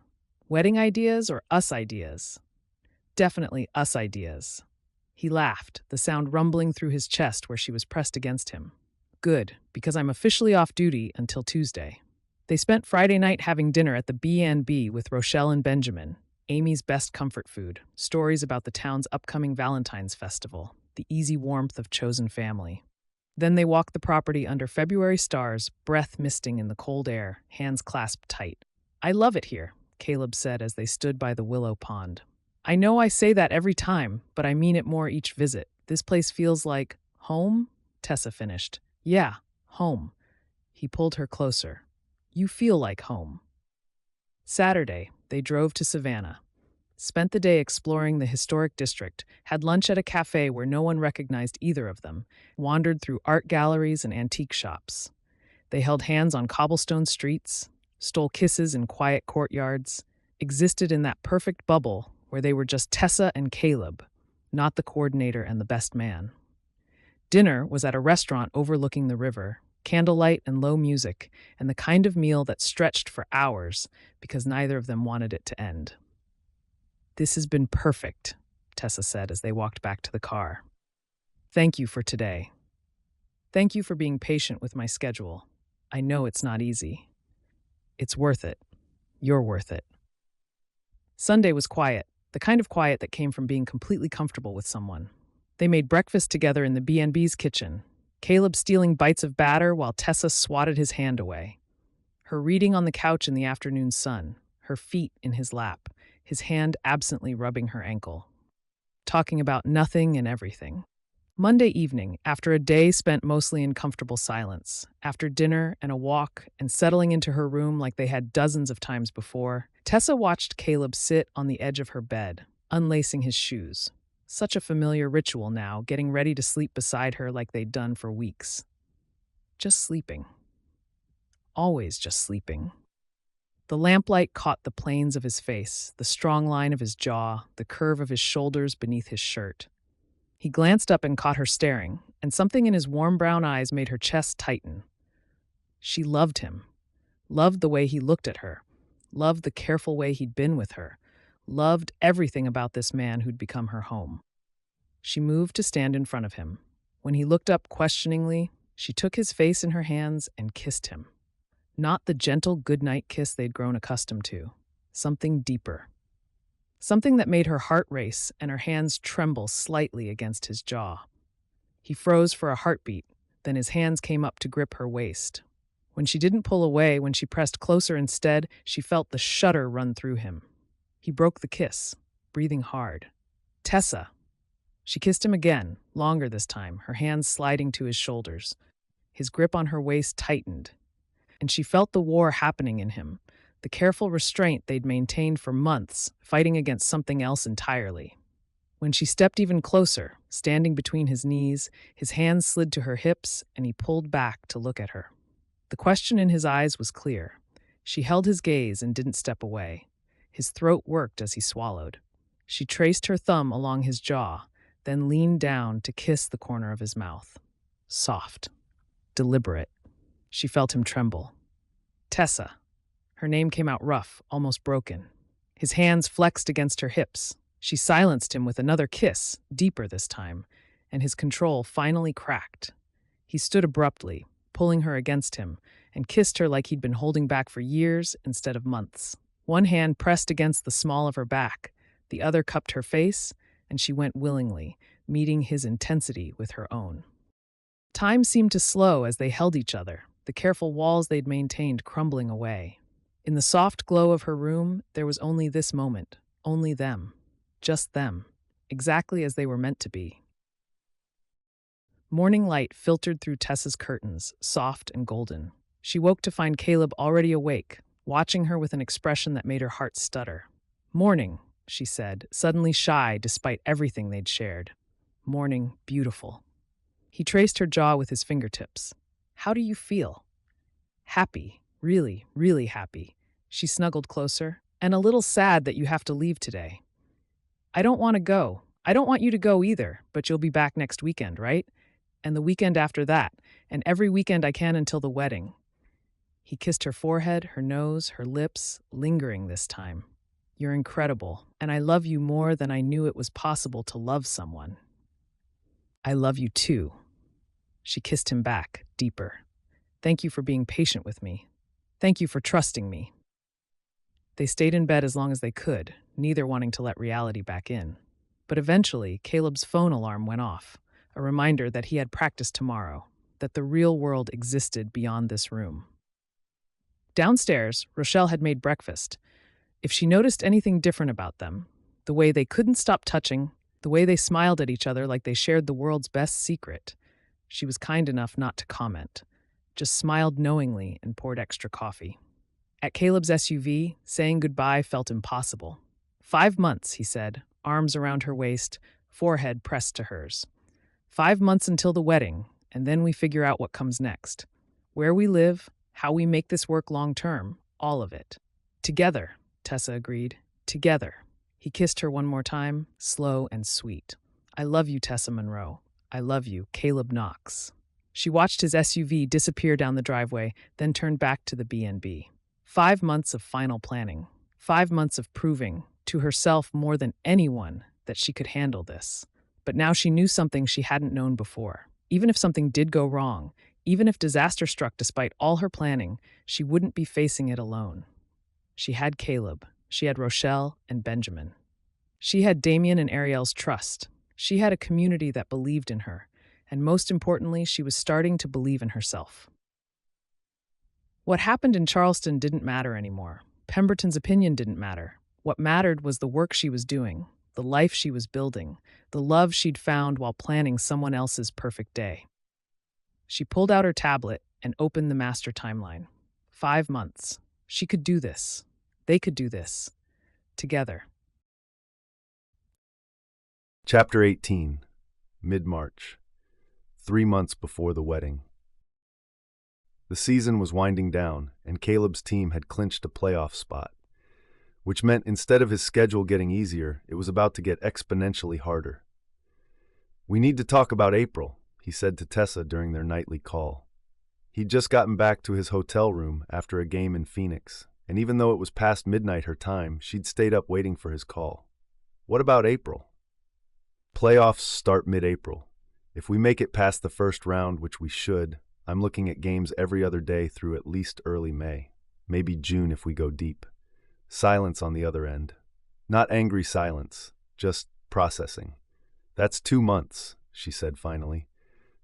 "Wedding ideas or us ideas?" "Definitely us ideas." He laughed, the sound rumbling through his chest where she was pressed against him. "Good, because I'm officially off duty until Tuesday." They spent Friday night having dinner at the B&B with Rochelle and Benjamin, Amy's best comfort food, stories about the town's upcoming Valentine's Festival, the easy warmth of chosen family. Then they walked the property under February stars, breath misting in the cold air, hands clasped tight. "I love it here," Caleb said as they stood by the willow pond. "I know I say that every time, but I mean it more each visit. This place feels like home," Tessa finished. "Yeah, home." He pulled her closer. "You feel like home." Saturday, they drove to Savannah. Spent the day exploring the historic district, had lunch at a cafe where no one recognized either of them, wandered through art galleries and antique shops. They held hands on cobblestone streets, stole kisses in quiet courtyards, existed in that perfect bubble where they were just Tessa and Caleb, not the coordinator and the best man. Dinner was at a restaurant overlooking the river, candlelight and low music, and the kind of meal that stretched for hours because neither of them wanted it to end. "This has been perfect," Tessa said as they walked back to the car. "Thank you for today. Thank you for being patient with my schedule. I know it's not easy. It's worth it. You're worth it." Sunday was quiet, the kind of quiet that came from being completely comfortable with someone. They made breakfast together in the B&B's kitchen, Caleb stealing bites of batter while Tessa swatted his hand away. Her reading on the couch in the afternoon sun, her feet in his lap, his hand absently rubbing her ankle. Talking about nothing and everything. Monday evening, after a day spent mostly in comfortable silence, after dinner and a walk and settling into her room like they had dozens of times before, Tessa watched Caleb sit on the edge of her bed, unlacing his shoes. Such a familiar ritual now, getting ready to sleep beside her like they'd done for weeks. Just sleeping. Always just sleeping. The lamplight caught the planes of his face, the strong line of his jaw, the curve of his shoulders beneath his shirt. He glanced up and caught her staring, and something in his warm brown eyes made her chest tighten. She loved him, loved the way he looked at her, loved the careful way he'd been with her, loved everything about this man who'd become her home. She moved to stand in front of him. When he looked up questioningly, she took his face in her hands and kissed him. Not the gentle goodnight kiss they'd grown accustomed to. Something deeper. Something that made her heart race and her hands tremble slightly against his jaw. He froze for a heartbeat, then his hands came up to grip her waist. When she didn't pull away, when she pressed closer instead, she felt the shudder run through him. He broke the kiss, breathing hard. "Tessa." She kissed him again, longer this time, her hands sliding to his shoulders. His grip on her waist tightened, and she felt the war happening in him, the careful restraint they'd maintained for months, fighting against something else entirely. When she stepped even closer, standing between his knees, his hands slid to her hips, and he pulled back to look at her. The question in his eyes was clear. She held his gaze and didn't step away. His throat worked as he swallowed. She traced her thumb along his jaw, then leaned down to kiss the corner of his mouth. Soft, deliberate. She felt him tremble. "Tessa." Her name came out rough, almost broken. His hands flexed against her hips. She silenced him with another kiss, deeper this time, and his control finally cracked. He stood abruptly, pulling her against him, and kissed her like he'd been holding back for years instead of months. One hand pressed against the small of her back, the other cupped her face, and she went willingly, meeting his intensity with her own. Time seemed to slow as they held each other, the careful walls they'd maintained crumbling away. In the soft glow of her room, there was only this moment, only them, just them, exactly as they were meant to be. Morning light filtered through Tessa's curtains, soft and golden. She woke to find Caleb already awake, watching her with an expression that made her heart stutter. "Morning," she said, suddenly shy despite everything they'd shared. "Morning, beautiful." He traced her jaw with his fingertips. "How do you feel?" "Happy, really, really happy." She snuggled closer. "And a little sad that you have to leave today." "I don't want to go. I don't want you to go either, but you'll be back next weekend, right? And the weekend after that, and every weekend I can until the wedding." He kissed her forehead, her nose, her lips, lingering this time. "You're incredible, and I love you more than I knew it was possible to love someone." "I love you too." She kissed him back, deeper. "Thank you for being patient with me. Thank you for trusting me." They stayed in bed as long as they could, neither wanting to let reality back in. But eventually, Caleb's phone alarm went off, a reminder that he had practice tomorrow, that the real world existed beyond this room. Downstairs, Rochelle had made breakfast. If she noticed anything different about them, the way they couldn't stop touching, the way they smiled at each other like they shared the world's best secret, she was kind enough not to comment, just smiled knowingly and poured extra coffee. At Caleb's SUV, saying goodbye felt impossible. 5 months, he said, arms around her waist, forehead pressed to hers. 5 months until the wedding, and then we figure out what comes next. Where we live, how we make this work long term, all of it. Together, Tessa agreed. Together. He kissed her one more time, slow and sweet. "I love you, Tessa Monroe. I love you, Caleb Knox." She watched his SUV disappear down the driveway, then turned back to the B&B. 5 months of final planning. 5 months of proving, to herself more than anyone, that she could handle this. But now she knew something she hadn't known before. Even if something did go wrong, even if disaster struck despite all her planning, she wouldn't be facing it alone. She had Caleb. She had Rochelle and Benjamin. She had Damien and Ariel's trust. She had a community that believed in her. And most importantly, she was starting to believe in herself. What happened in Charleston didn't matter anymore. Pemberton's opinion didn't matter. What mattered was the work she was doing, the life she was building, the love she'd found while planning someone else's perfect day. She pulled out her tablet and opened the master timeline. 5 months. She could do this. They could do this. Together. Chapter 18, Mid-March, 3 months before the wedding. The season was winding down, and Caleb's team had clinched a playoff spot, which meant instead of his schedule getting easier, it was about to get exponentially harder. "We need to talk about April," he said to Tessa during their nightly call. He'd just gotten back to his hotel room after a game in Phoenix, and even though it was past midnight her time, she'd stayed up waiting for his call. What about April? Playoffs start mid-April. If we make it past the first round, which we should, I'm looking at games every other day through at least early May. Maybe June if we go deep. Silence on the other end. Not angry silence, just processing. That's 2 months, she said finally.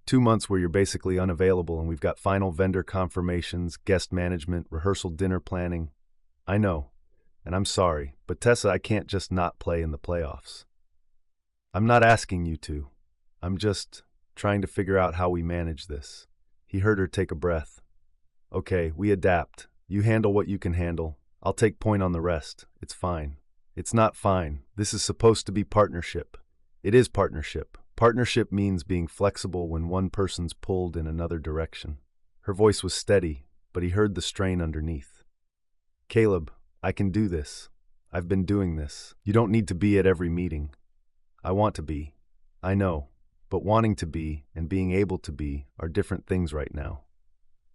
2 months where you're basically unavailable and we've got final vendor confirmations, guest management, rehearsal dinner planning. I know, and I'm sorry, but Tessa, I can't just not play in the playoffs. I'm not asking you to. I'm just trying to figure out how we manage this. He heard her take a breath. Okay, we adapt. You handle what you can handle. I'll take point on the rest. It's fine. It's not fine. This is supposed to be partnership. It is partnership. Partnership means being flexible when one person's pulled in another direction. Her voice was steady, but he heard the strain underneath. Caleb, I can do this. I've been doing this. You don't need to be at every meeting. I want to be. I know. But wanting to be and being able to be are different things right now.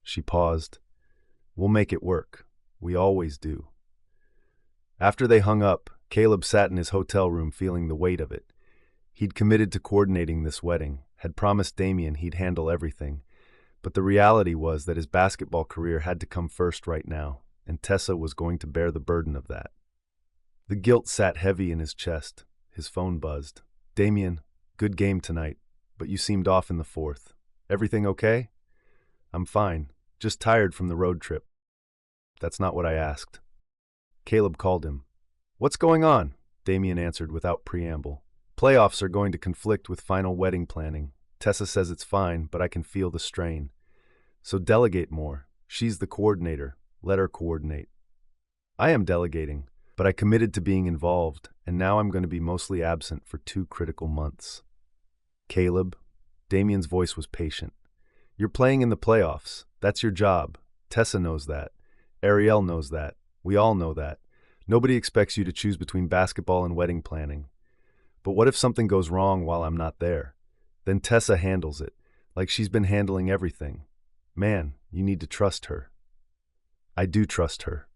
She paused. We'll make it work. We always do. After they hung up, Caleb sat in his hotel room feeling the weight of it. He'd committed to coordinating this wedding, had promised Damien he'd handle everything, but the reality was that his basketball career had to come first right now, and Tessa was going to bear the burden of that. The guilt sat heavy in his chest. His phone buzzed. Damien, good game tonight, but you seemed off in the fourth. Everything okay? I'm fine, just tired from the road trip. That's not what I asked. Caleb called him. What's going on? Damien answered without preamble. Playoffs are going to conflict with final wedding planning. Tessa says it's fine, but I can feel the strain. So delegate more. She's the coordinator. Let her coordinate. I am delegating, but I committed to being involved, and now I'm going to be mostly absent for 2 critical months. Caleb, Damien's voice was patient. You're playing in the playoffs. That's your job. Tessa knows that. Ariel knows that. We all know that. Nobody expects you to choose between basketball and wedding planning. But what if something goes wrong while I'm not there? Then Tessa handles it, like she's been handling everything. Man, you need to trust her. I do trust her.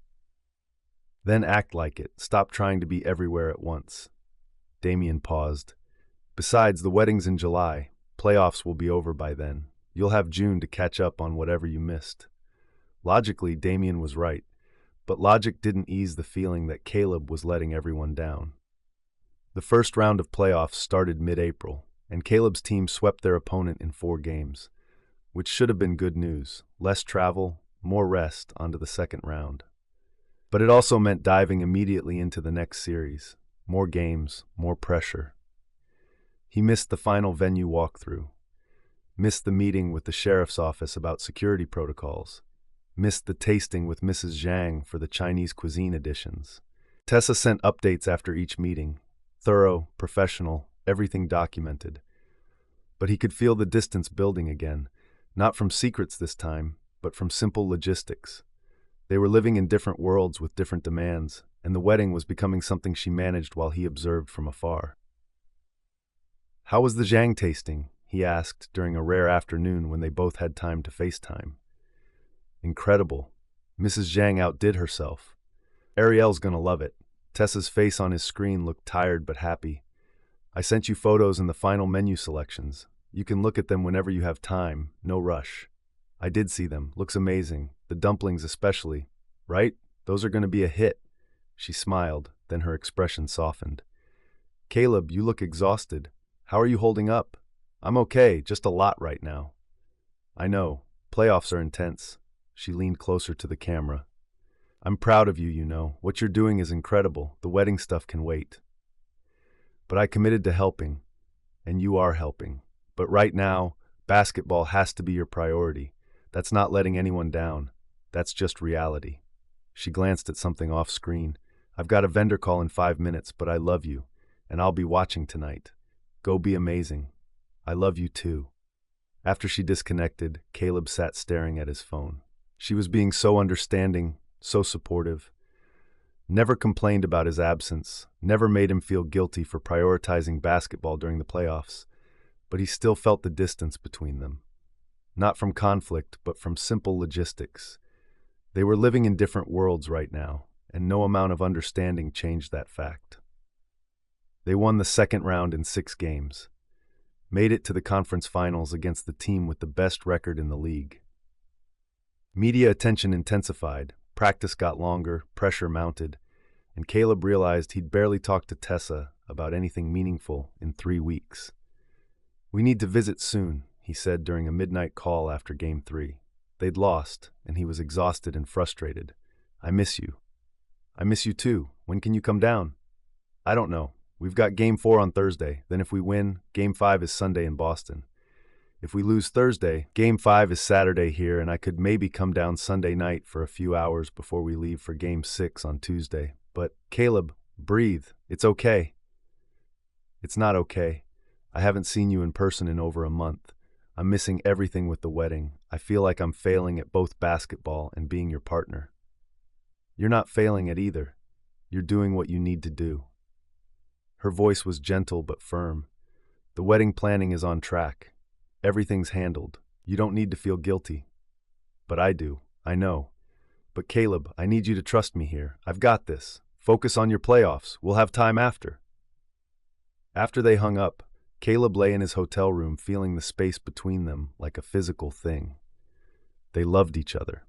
Then act like it. Stop trying to be everywhere at once. Damien paused. Besides, the wedding's in July. Playoffs will be over by then. You'll have June to catch up on whatever you missed. Logically, Damien was right, but logic didn't ease the feeling that Caleb was letting everyone down. The first round of playoffs started mid-April, and Caleb's team swept their opponent in 4 games, which should have been good news. Less travel, more rest onto the second round. But it also meant diving immediately into the next series. More games, more pressure. He missed the final venue walkthrough, missed the meeting with the sheriff's office about security protocols, missed the tasting with Mrs. Zhang for the Chinese cuisine editions. Tessa sent updates after each meeting. Thorough, professional, everything documented. But he could feel the distance building again, not from secrets this time, but from simple logistics. They were living in different worlds with different demands, and the wedding was becoming something she managed while he observed from afar. How was the Zhang tasting? He asked during a rare afternoon when they both had time to FaceTime. Incredible. Mrs. Zhang outdid herself. Ariel's gonna love it. Tessa's face on his screen looked tired but happy. I sent you photos and the final menu selections. You can look at them whenever you have time, no rush. I did see them. Looks amazing. The dumplings especially. Right? Those are going to be a hit. She smiled, then her expression softened. Caleb, you look exhausted. How are you holding up? I'm okay, just a lot right now. I know. Playoffs are intense. She leaned closer to the camera. I'm proud of you, you know. What you're doing is incredible. The wedding stuff can wait. But I committed to helping, and you are helping. But right now, basketball has to be your priority. That's not letting anyone down. That's just reality. She glanced at something off screen. I've got a vendor call in 5 minutes, but I love you, and I'll be watching tonight. Go be amazing. I love you too. After she disconnected, Caleb sat staring at his phone. She was being so understanding, so supportive. Never complained about his absence, never made him feel guilty for prioritizing basketball during the playoffs. but he still felt the distance between them. Not from conflict, but from simple logistics. They were living in different worlds right now, and no amount of understanding changed that fact. They won the second round in 6 games, made it to the conference finals against the team with the best record in the league. Media attention intensified, practice got longer, pressure mounted, and Caleb realized he'd barely talked to Tessa about anything meaningful in 3 weeks. "We need to visit soon," he said during a midnight call after Game 3. They'd lost, and he was exhausted and frustrated. "I miss you." "I miss you too. When can you come down?" "I don't know. We've got Game 4 on Thursday. Then if we win, Game 5 is Sunday in Boston. If we lose Thursday, Game 5 is Saturday here, and I could maybe come down Sunday night for a few hours before we leave for Game 6 on Tuesday. But, Caleb, breathe. It's okay." "It's not okay. I haven't seen you in person in over a month. I'm missing everything with the wedding. I feel like I'm failing at both basketball and being your partner." "You're not failing at either. You're doing what you need to do." Her voice was gentle but firm. "The wedding planning is on track. Everything's handled. You don't need to feel guilty." "But I do. I know. But Caleb, I need you to trust me here. I've got this. Focus on your playoffs. We'll have time after." After they hung up, Caleb lay in his hotel room feeling the space between them like a physical thing. They loved each other.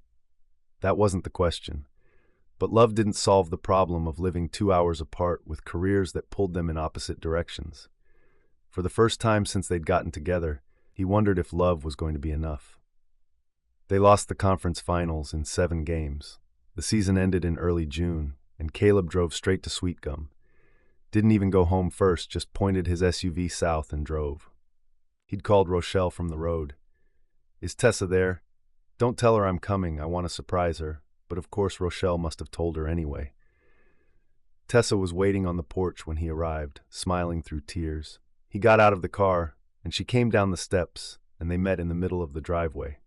That wasn't the question. But love didn't solve the problem of living 2 hours apart with careers that pulled them in opposite directions. For the first time since they'd gotten together, he wondered if love was going to be enough. They lost the conference finals in 7 games. The season ended in early June, and Caleb drove straight to Sweetgum. Didn't even go home first, just pointed his SUV south and drove. He'd called Rochelle from the road. "Is Tessa there? Don't tell her I'm coming, I want to surprise her." But of course Rochelle must have told her anyway. Tessa was waiting on the porch when he arrived, smiling through tears. He got out of the car, and she came down the steps, and they met in the middle of the driveway.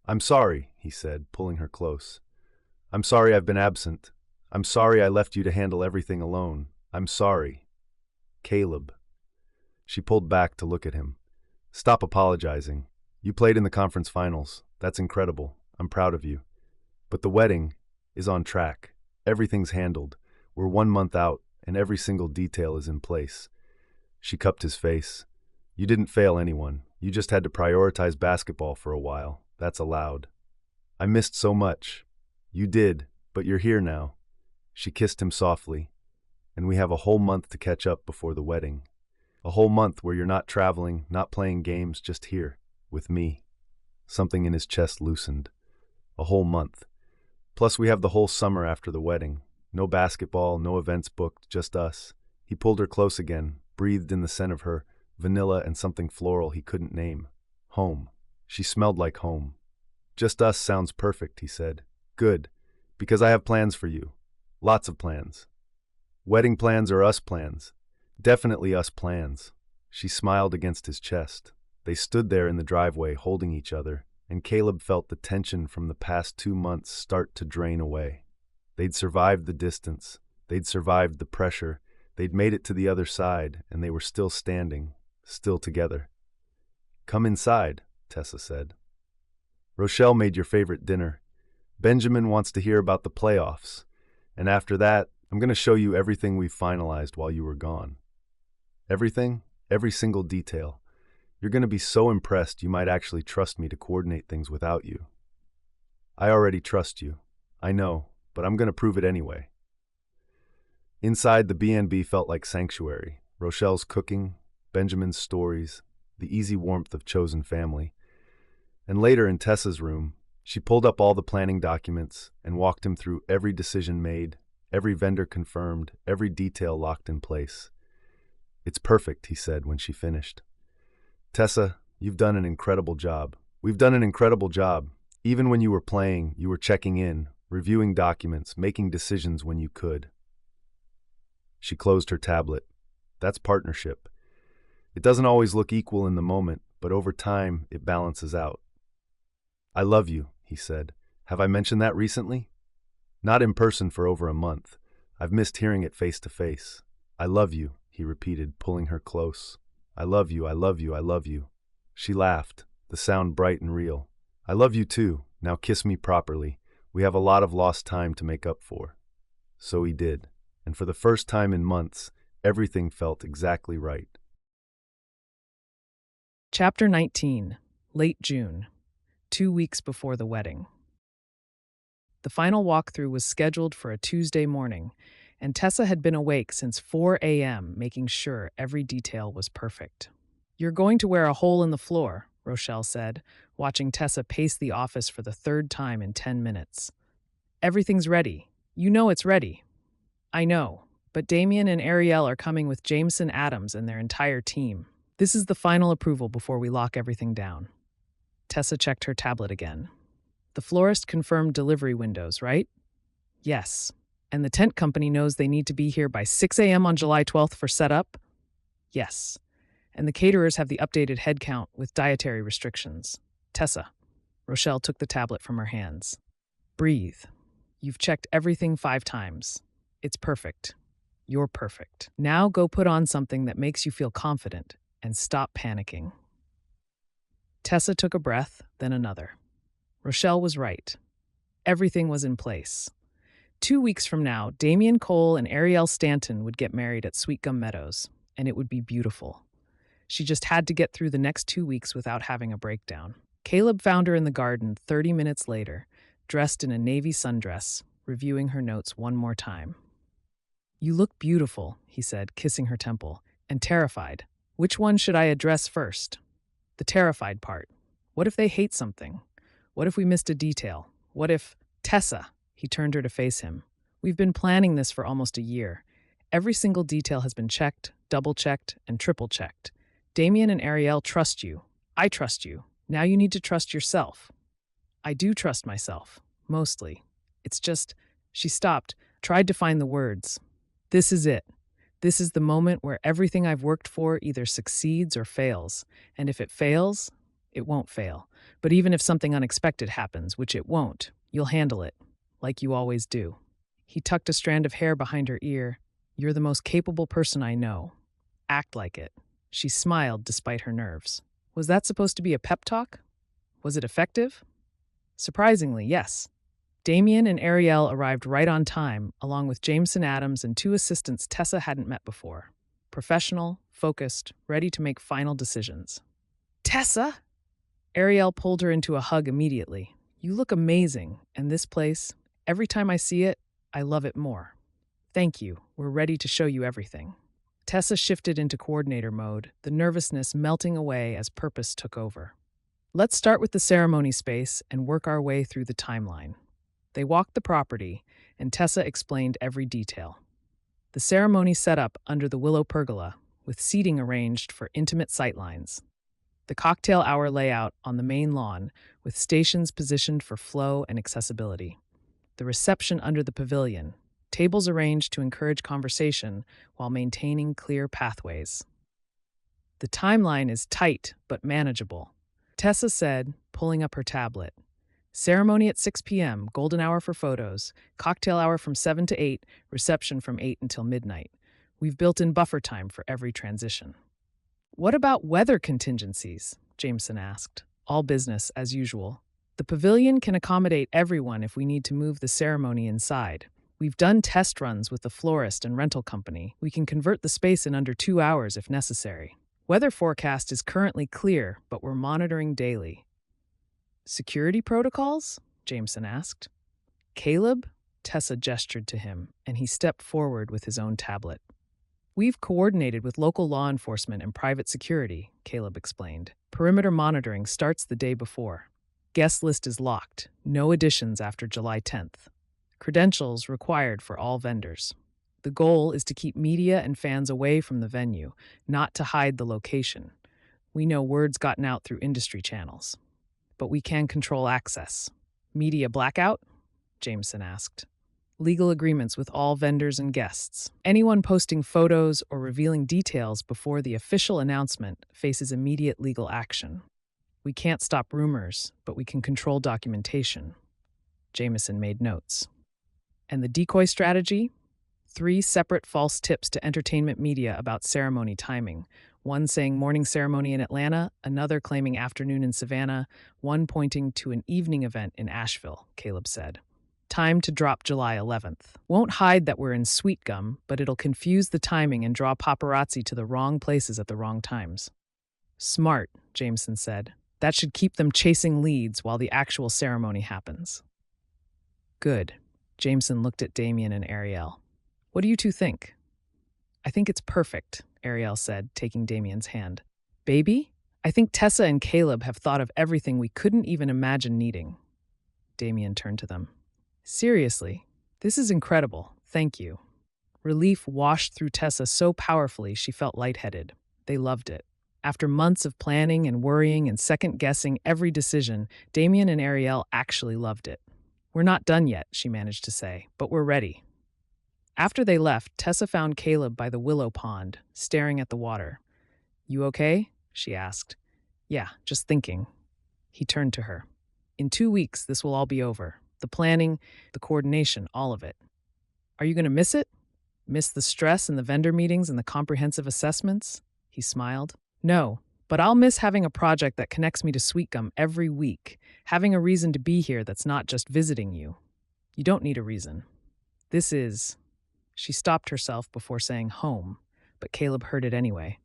"I'm sorry," he said, pulling her close. "I'm sorry I've been absent. I'm sorry I left you to handle everything alone. I'm sorry. Caleb." She pulled back to look at him. "Stop apologizing. You played in the conference finals. That's incredible. I'm proud of you. But the wedding is on track. Everything's handled. We're 1 month out, and every single detail is in place." She cupped his face. "You didn't fail anyone. You just had to prioritize basketball for a while. That's allowed. I missed so much." "You did, but you're here now." She kissed him softly. "And we have a whole month to catch up before the wedding. A whole month where you're not traveling, not playing games, just here, with me." Something in his chest loosened. A whole month. Plus we have the whole summer after the wedding. No basketball, no events booked, just us. He pulled her close again, breathed in the scent of her, vanilla and something floral he couldn't name. Home. She smelled like home. "Just us sounds perfect," he said. "Good. Because I have plans for you. Lots of plans. Wedding plans or us plans? Definitely us plans." She smiled against his chest. They stood there in the driveway holding each other, and Caleb felt the tension from the past 2 months start to drain away. They'd survived the distance. They'd survived the pressure. They'd made it to the other side, and they were still standing, still together. "Come inside," Tessa said. "Rochelle made your favorite dinner. Benjamin wants to hear about the playoffs. And after that, I'm going to show you everything we've finalized while you were gone. Everything, every single detail. You're going to be so impressed you might actually trust me to coordinate things without you." "I already trust you. I know, but I'm going to prove it anyway." Inside, the B&B felt like sanctuary. Rochelle's cooking, Benjamin's stories, the easy warmth of chosen family. And later in Tessa's room, she pulled up all the planning documents and walked him through every decision made, every vendor confirmed, every detail locked in place. "It's perfect," he said when she finished. "Tessa, you've done an incredible job. We've done an incredible job. Even when you were playing, you were checking in, reviewing documents, making decisions when you could." She closed her tablet. That's partnership. It doesn't always look equal in the moment, but over time, it balances out. "I love you," he said. "Have I mentioned that recently?" "Not in person for over a month. I've missed hearing it face to face." "I love you," he repeated, pulling her close. I love you, I love you, I love you. She laughed, the sound bright and real. I love you too. Now kiss me properly. We have a lot of lost time to make up for. So he did, and for the first time in months, everything felt exactly right. Chapter 19, Late June, 2 weeks before the wedding. The final walkthrough was scheduled for a Tuesday morning, and Tessa had been awake since 4 a.m., making sure every detail was perfect. You're going to wear a hole in the floor, Rochelle said, watching Tessa pace the office for the third time in 10 minutes. Everything's ready. You know it's ready. I know, but Damien and Ariel are coming with Jameson Adams and their entire team. This is the final approval before we lock everything down. Tessa checked her tablet again. The florist confirmed delivery windows, right? Yes. And the tent company knows they need to be here by 6 a.m. on July 12th for setup? Yes. And the caterers have the updated head count with dietary restrictions. Tessa. Rochelle took the tablet from her hands. Breathe. You've checked everything 5 times. It's perfect. You're perfect. Now go put on something that makes you feel confident and stop panicking. Tessa took a breath, then another. Rochelle was right. Everything was in place. 2 weeks from now, Damien Cole and Ariel Stanton would get married at Sweetgum Meadows, and it would be beautiful. She just had to get through the next 2 weeks without having a breakdown. Caleb found her in the garden 30 minutes later, dressed in a navy sundress, reviewing her notes one more time. You look beautiful, he said, kissing her temple, and terrified. Which one should I address first? The terrified part. What if they hate something? What if we missed a detail? What if... Tessa! He turned her to face him. We've been planning this for almost a year. Every single detail has been checked, double-checked, and triple-checked. Damien and Ariel trust you. I trust you. Now you need to trust yourself. I do trust myself. Mostly. It's just... She stopped, tried to find the words. This is it. This is the moment where everything I've worked for either succeeds or fails. And if it fails, it won't fail. But even if something unexpected happens, which it won't, you'll handle it, like you always do. He tucked a strand of hair behind her ear. You're the most capable person I know. Act like it. She smiled despite her nerves. Was that supposed to be a pep talk? Was it effective? Surprisingly, yes. Damien and Ariel arrived right on time, along with Jameson Adams and 2 assistants Tessa hadn't met before. Professional, focused, ready to make final decisions. Tessa! Ariel pulled her into a hug immediately. You look amazing, and this place, every time I see it, I love it more. Thank you. We're ready to show you everything. Tessa shifted into coordinator mode, the nervousness melting away as purpose took over. Let's start with the ceremony space and work our way through the timeline. They walked the property, and Tessa explained every detail. The ceremony set up under the willow pergola, with seating arranged for intimate sightlines. The cocktail hour layout on the main lawn, with stations positioned for flow and accessibility. The reception under the pavilion, tables arranged to encourage conversation while maintaining clear pathways. The timeline is tight but manageable, Tessa said, pulling up her tablet. Ceremony at 6 p.m., golden hour for photos, cocktail hour from 7 to 8, reception from 8 until midnight. We've built in buffer time for every transition. What about weather contingencies? Jameson asked. All business as usual. The pavilion can accommodate everyone if we need to move the ceremony inside. We've done test runs with the florist and rental company. We can convert the space in under 2 hours if necessary. Weather forecast is currently clear, but we're monitoring daily. Security protocols? Jameson asked. Caleb? Tessa gestured to him, and he stepped forward with his own tablet. We've coordinated with local law enforcement and private security, Caleb explained. Perimeter monitoring starts the day before. Guest list is locked. No additions after July 10th. Credentials required for all vendors. The goal is to keep media and fans away from the venue, not to hide the location. We know word's gotten out through industry channels. But we can control access. Media blackout? Jameson asked. Legal agreements with all vendors and guests. Anyone posting photos or revealing details before the official announcement faces immediate legal action. We can't stop rumors, but we can control documentation. Jameson made notes. And the decoy strategy? 3 separate false tips to entertainment media about ceremony timing. one saying morning ceremony in Atlanta, another claiming afternoon in Savannah, one pointing to an evening event in Asheville, Caleb said. Time to drop July 11th. Won't hide that we're in Sweetgum, but it'll confuse the timing and draw paparazzi to the wrong places at the wrong times. Smart, Jameson said. That should keep them chasing leads while the actual ceremony happens. Good. Jameson looked at Damien and Ariel. What do you two think? I think it's perfect, Ariel said, taking Damien's hand. Baby? I think Tessa and Caleb have thought of everything we couldn't even imagine needing. Damien turned to them. Seriously, this is incredible. Thank you. Relief washed through Tessa so powerfully she felt lightheaded. They loved it. After months of planning and worrying and second-guessing every decision, Damien and Ariel actually loved it. We're not done yet, she managed to say, but we're ready. After they left, Tessa found Caleb by the willow pond, staring at the water. You okay? She asked. Yeah, just thinking. He turned to her. In 2 weeks, this will all be over. The planning, the coordination, all of it. Are you going to miss it? Miss the stress and the vendor meetings and the comprehensive assessments? He smiled. No, but I'll miss having a project that connects me to Sweetgum every week, having a reason to be here that's not just visiting you. You don't need a reason. This is... She stopped herself before saying home, but Caleb heard it anyway.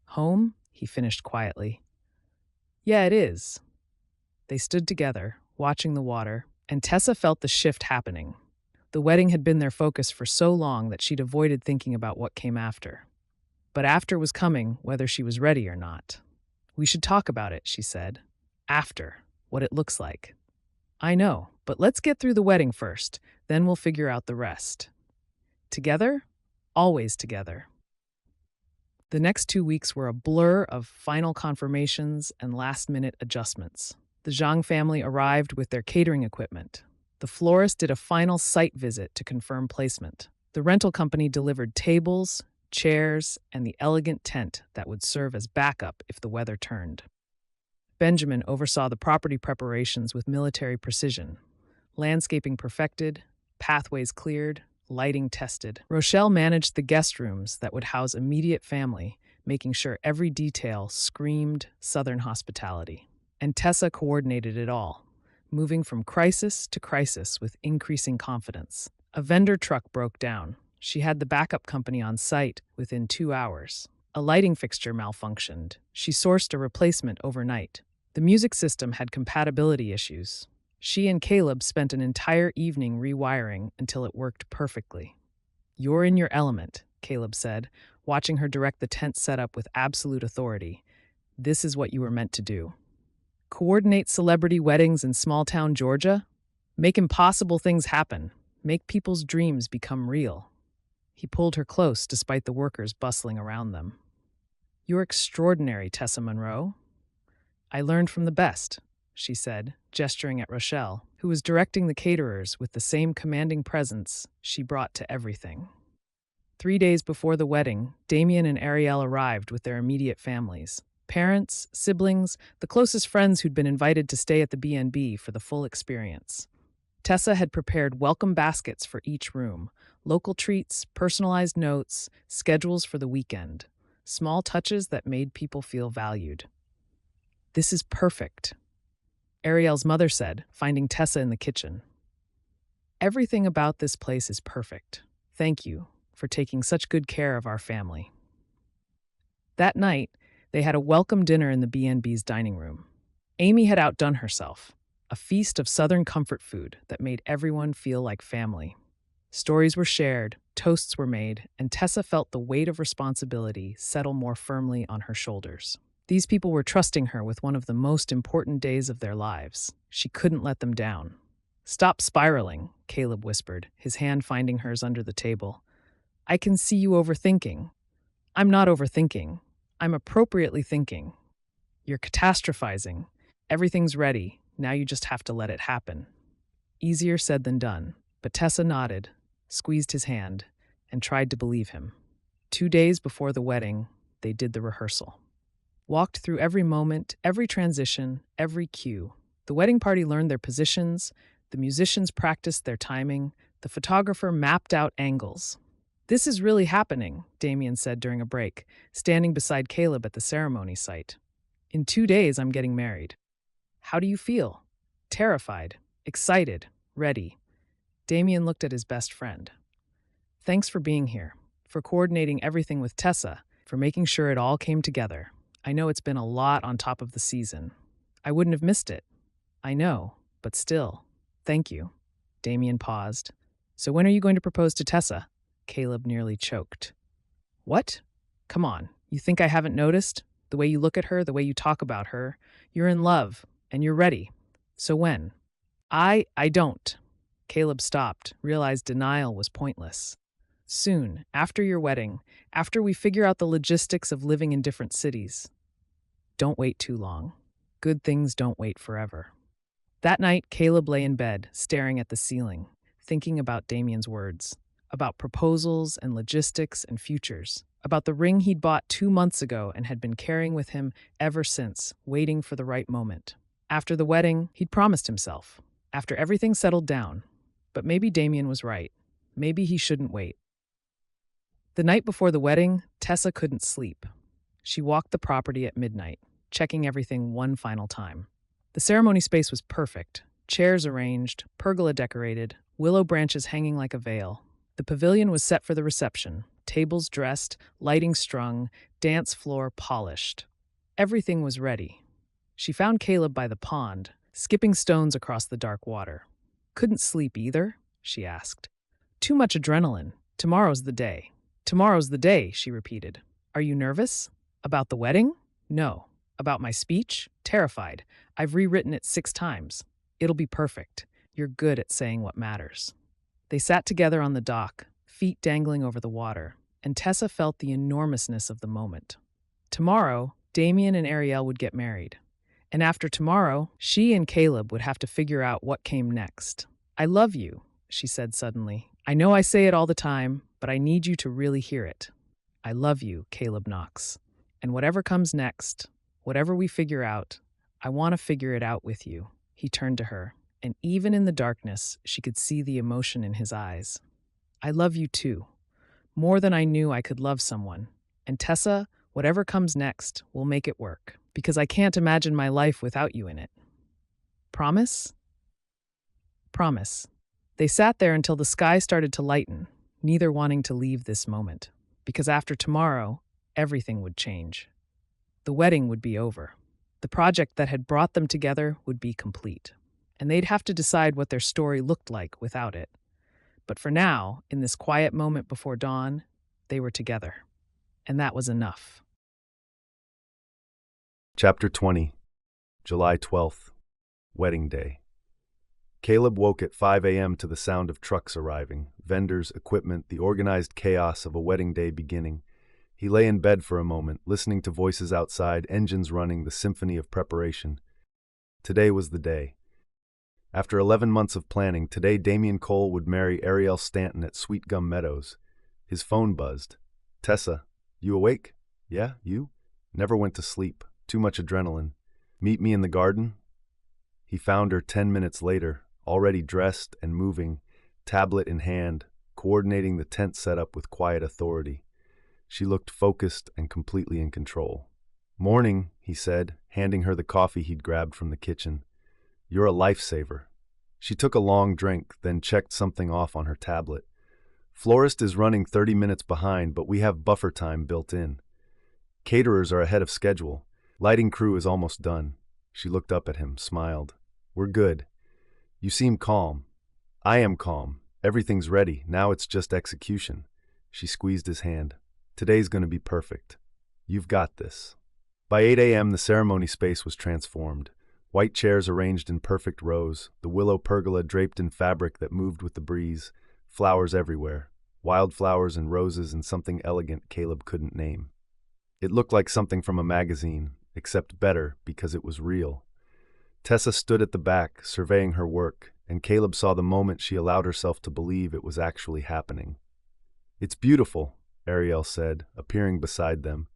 Home? He finished quietly. Yeah, it is. They stood together, watching the water, and Tessa felt the shift happening. The wedding had been their focus for so long that she'd avoided thinking about what came after. But after was coming, whether she was ready or not. We should talk about it, she said. After, what it looks like. I know, but let's get through the wedding first, then we'll figure out the rest. Together? Always together. The next 2 weeks were a blur of final confirmations and last-minute adjustments. The Zhang family arrived with their catering equipment. The florist did a final site visit to confirm placement. The rental company delivered tables, chairs, and the elegant tent that would serve as backup if the weather turned. Benjamin oversaw the property preparations with military precision. Landscaping perfected, pathways cleared, lighting tested. Rochelle managed the guest rooms that would house immediate family, making sure every detail screamed Southern hospitality. And Tessa coordinated it all, moving from crisis to crisis with increasing confidence. A vendor truck broke down. She had the backup company on site within 2 hours. A lighting fixture malfunctioned. She sourced a replacement overnight. The music system had compatibility issues. She and Caleb spent an entire evening rewiring until it worked perfectly. You're in your element, Caleb said, watching her direct the tent setup with absolute authority. This is what you were meant to do. Coordinate celebrity weddings in small-town Georgia? Make impossible things happen. Make people's dreams become real. He pulled her close despite the workers bustling around them. You're extraordinary, Tessa Monroe. I learned from the best, she said, gesturing at Rochelle, who was directing the caterers with the same commanding presence she brought to everything. 3 days before the wedding, Damien and Ariel arrived with their immediate families. Parents, siblings, the closest friends who'd been invited to stay at the B&B for the full experience. Tessa had prepared welcome baskets for each room, local treats, personalized notes, schedules for the weekend, small touches that made people feel valued. This is perfect, Ariel's mother said, finding Tessa in the kitchen. Everything about this place is perfect. Thank you for taking such good care of our family. That night, they had a welcome dinner in the B&B's dining room. Amy had outdone herself, a feast of Southern comfort food that made everyone feel like family. Stories were shared, toasts were made, and Tessa felt the weight of responsibility settle more firmly on her shoulders. These people were trusting her with one of the most important days of their lives. She couldn't let them down. Stop spiraling, Caleb whispered, his hand finding hers under the table. I can see you overthinking. I'm not overthinking. I'm appropriately thinking. You're catastrophizing. Everything's ready. Now you just have to let it happen. Easier said than done, but Tessa nodded, squeezed his hand, and tried to believe him. 2 days before the wedding, they did the rehearsal. Walked through every moment, every transition, every cue. The wedding party learned their positions, the musicians practiced their timing, the photographer mapped out angles. This is really happening, Damien said during a break, standing beside Caleb at the ceremony site. In 2 days, I'm getting married. How do you feel? Terrified, excited, ready. Damien looked at his best friend. Thanks for being here, for coordinating everything with Tessa, for making sure it all came together. I know it's been a lot on top of the season. I wouldn't have missed it. I know, but still, thank you. Damien paused. So when are you going to propose to Tessa? Caleb nearly choked. What? Come on, you think I haven't noticed? The way you look at her, the way you talk about her. You're in love, and you're ready. So when? I don't. Caleb stopped, realized denial was pointless. Soon, after your wedding, after we figure out the logistics of living in different cities. Don't wait too long. Good things don't wait forever. That night, Caleb lay in bed, staring at the ceiling, thinking about Damien's words, about proposals and logistics and futures, about the ring he'd bought 2 months ago and had been carrying with him ever since, waiting for the right moment. After the wedding, he'd promised himself, after everything settled down. But maybe Damien was right. Maybe he shouldn't wait. The night before the wedding, Tessa couldn't sleep. She walked the property at midnight, checking everything one final time. The ceremony space was perfect. Chairs arranged, pergola decorated, willow branches hanging like a veil. The pavilion was set for the reception, tables dressed, lighting strung, dance floor polished. Everything was ready. She found Caleb by the pond, skipping stones across the dark water. Couldn't sleep either? She asked. Too much adrenaline. Tomorrow's the day. Tomorrow's the day, she repeated. Are you nervous? About the wedding? No. About my speech? Terrified. I've rewritten it 6 times. It'll be perfect. You're good at saying what matters. They sat together on the dock, feet dangling over the water, and Tessa felt the enormousness of the moment. Tomorrow, Damien and Ariel would get married. And after tomorrow, she and Caleb would have to figure out what came next. I love you, she said suddenly. I know I say it all the time, but I need you to really hear it. I love you, Caleb Knox. And whatever comes next, whatever we figure out, I want to figure it out with you. He turned to her, and even in the darkness, she could see the emotion in his eyes. I love you too, more than I knew I could love someone. And Tessa, whatever comes next, we'll make it work, because I can't imagine my life without you in it. Promise? Promise. They sat there until the sky started to lighten, neither wanting to leave this moment, because after tomorrow, everything would change. The wedding would be over. The project that had brought them together would be complete, and they'd have to decide what their story looked like without it. But for now, in this quiet moment before dawn, they were together, and that was enough. Chapter 20, July 12th, Wedding Day. Caleb woke at 5 a.m. to the sound of trucks arriving, vendors, equipment, the organized chaos of a wedding day beginning. He lay in bed for a moment, listening to voices outside, engines running, the symphony of preparation. Today was the day. After 11 months of planning, today Damien Cole would marry Ariel Stanton at Sweetgum Meadows. His phone buzzed. Tessa, you awake? Yeah, you? Never went to sleep. Too much adrenaline. Meet me in the garden? He found her 10 minutes later, already dressed and moving, tablet in hand, coordinating the tent setup with quiet authority. She looked focused and completely in control. Morning, he said, handing her the coffee he'd grabbed from the kitchen. You're a lifesaver. She took a long drink, then checked something off on her tablet. Florist is running 30 minutes behind, but we have buffer time built in. Caterers are ahead of schedule. Lighting crew is almost done. She looked up at him, smiled. We're good. You seem calm. I am calm. Everything's ready. Now it's just execution. She squeezed his hand. Today's going to be perfect. You've got this. By 8 a.m., the ceremony space was transformed. White chairs arranged in perfect rows, the willow pergola draped in fabric that moved with the breeze, flowers everywhere, wildflowers and roses and something elegant Caleb couldn't name. It looked like something from a magazine, except better because it was real. Tessa stood at the back, surveying her work, and Caleb saw the moment she allowed herself to believe it was actually happening. It's beautiful, Ariel said, appearing beside them.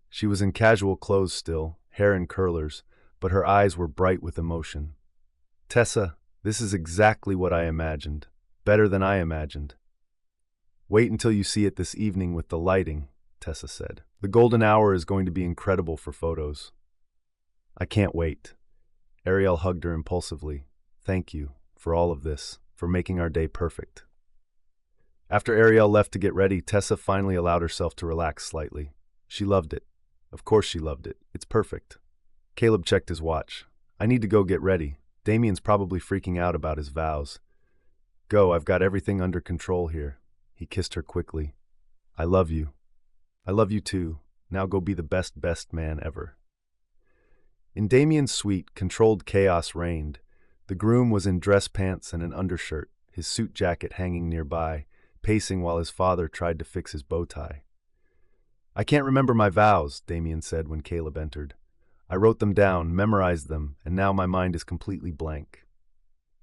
She was in casual clothes still, hair in curlers, but her eyes were bright with emotion. Tessa, this is exactly what I imagined. Better than I imagined. Wait until you see it this evening with the lighting, Tessa said. The golden hour is going to be incredible for photos. I can't wait. Ariel hugged her impulsively. Thank you for all of this, for making our day perfect. After Ariel left to get ready, Tessa finally allowed herself to relax slightly. She loved it. Of course she loved it. It's perfect. Caleb checked his watch. I need to go get ready. Damien's probably freaking out about his vows. Go, I've got everything under control here. He kissed her quickly. I love you. I love you too. Now go be the best man ever. In Damien's suite, controlled chaos reigned. The groom was in dress pants and an undershirt, his suit jacket hanging nearby, pacing while his father tried to fix his bow tie. I can't remember my vows, Damien said when Caleb entered. I wrote them down, memorized them, and now my mind is completely blank.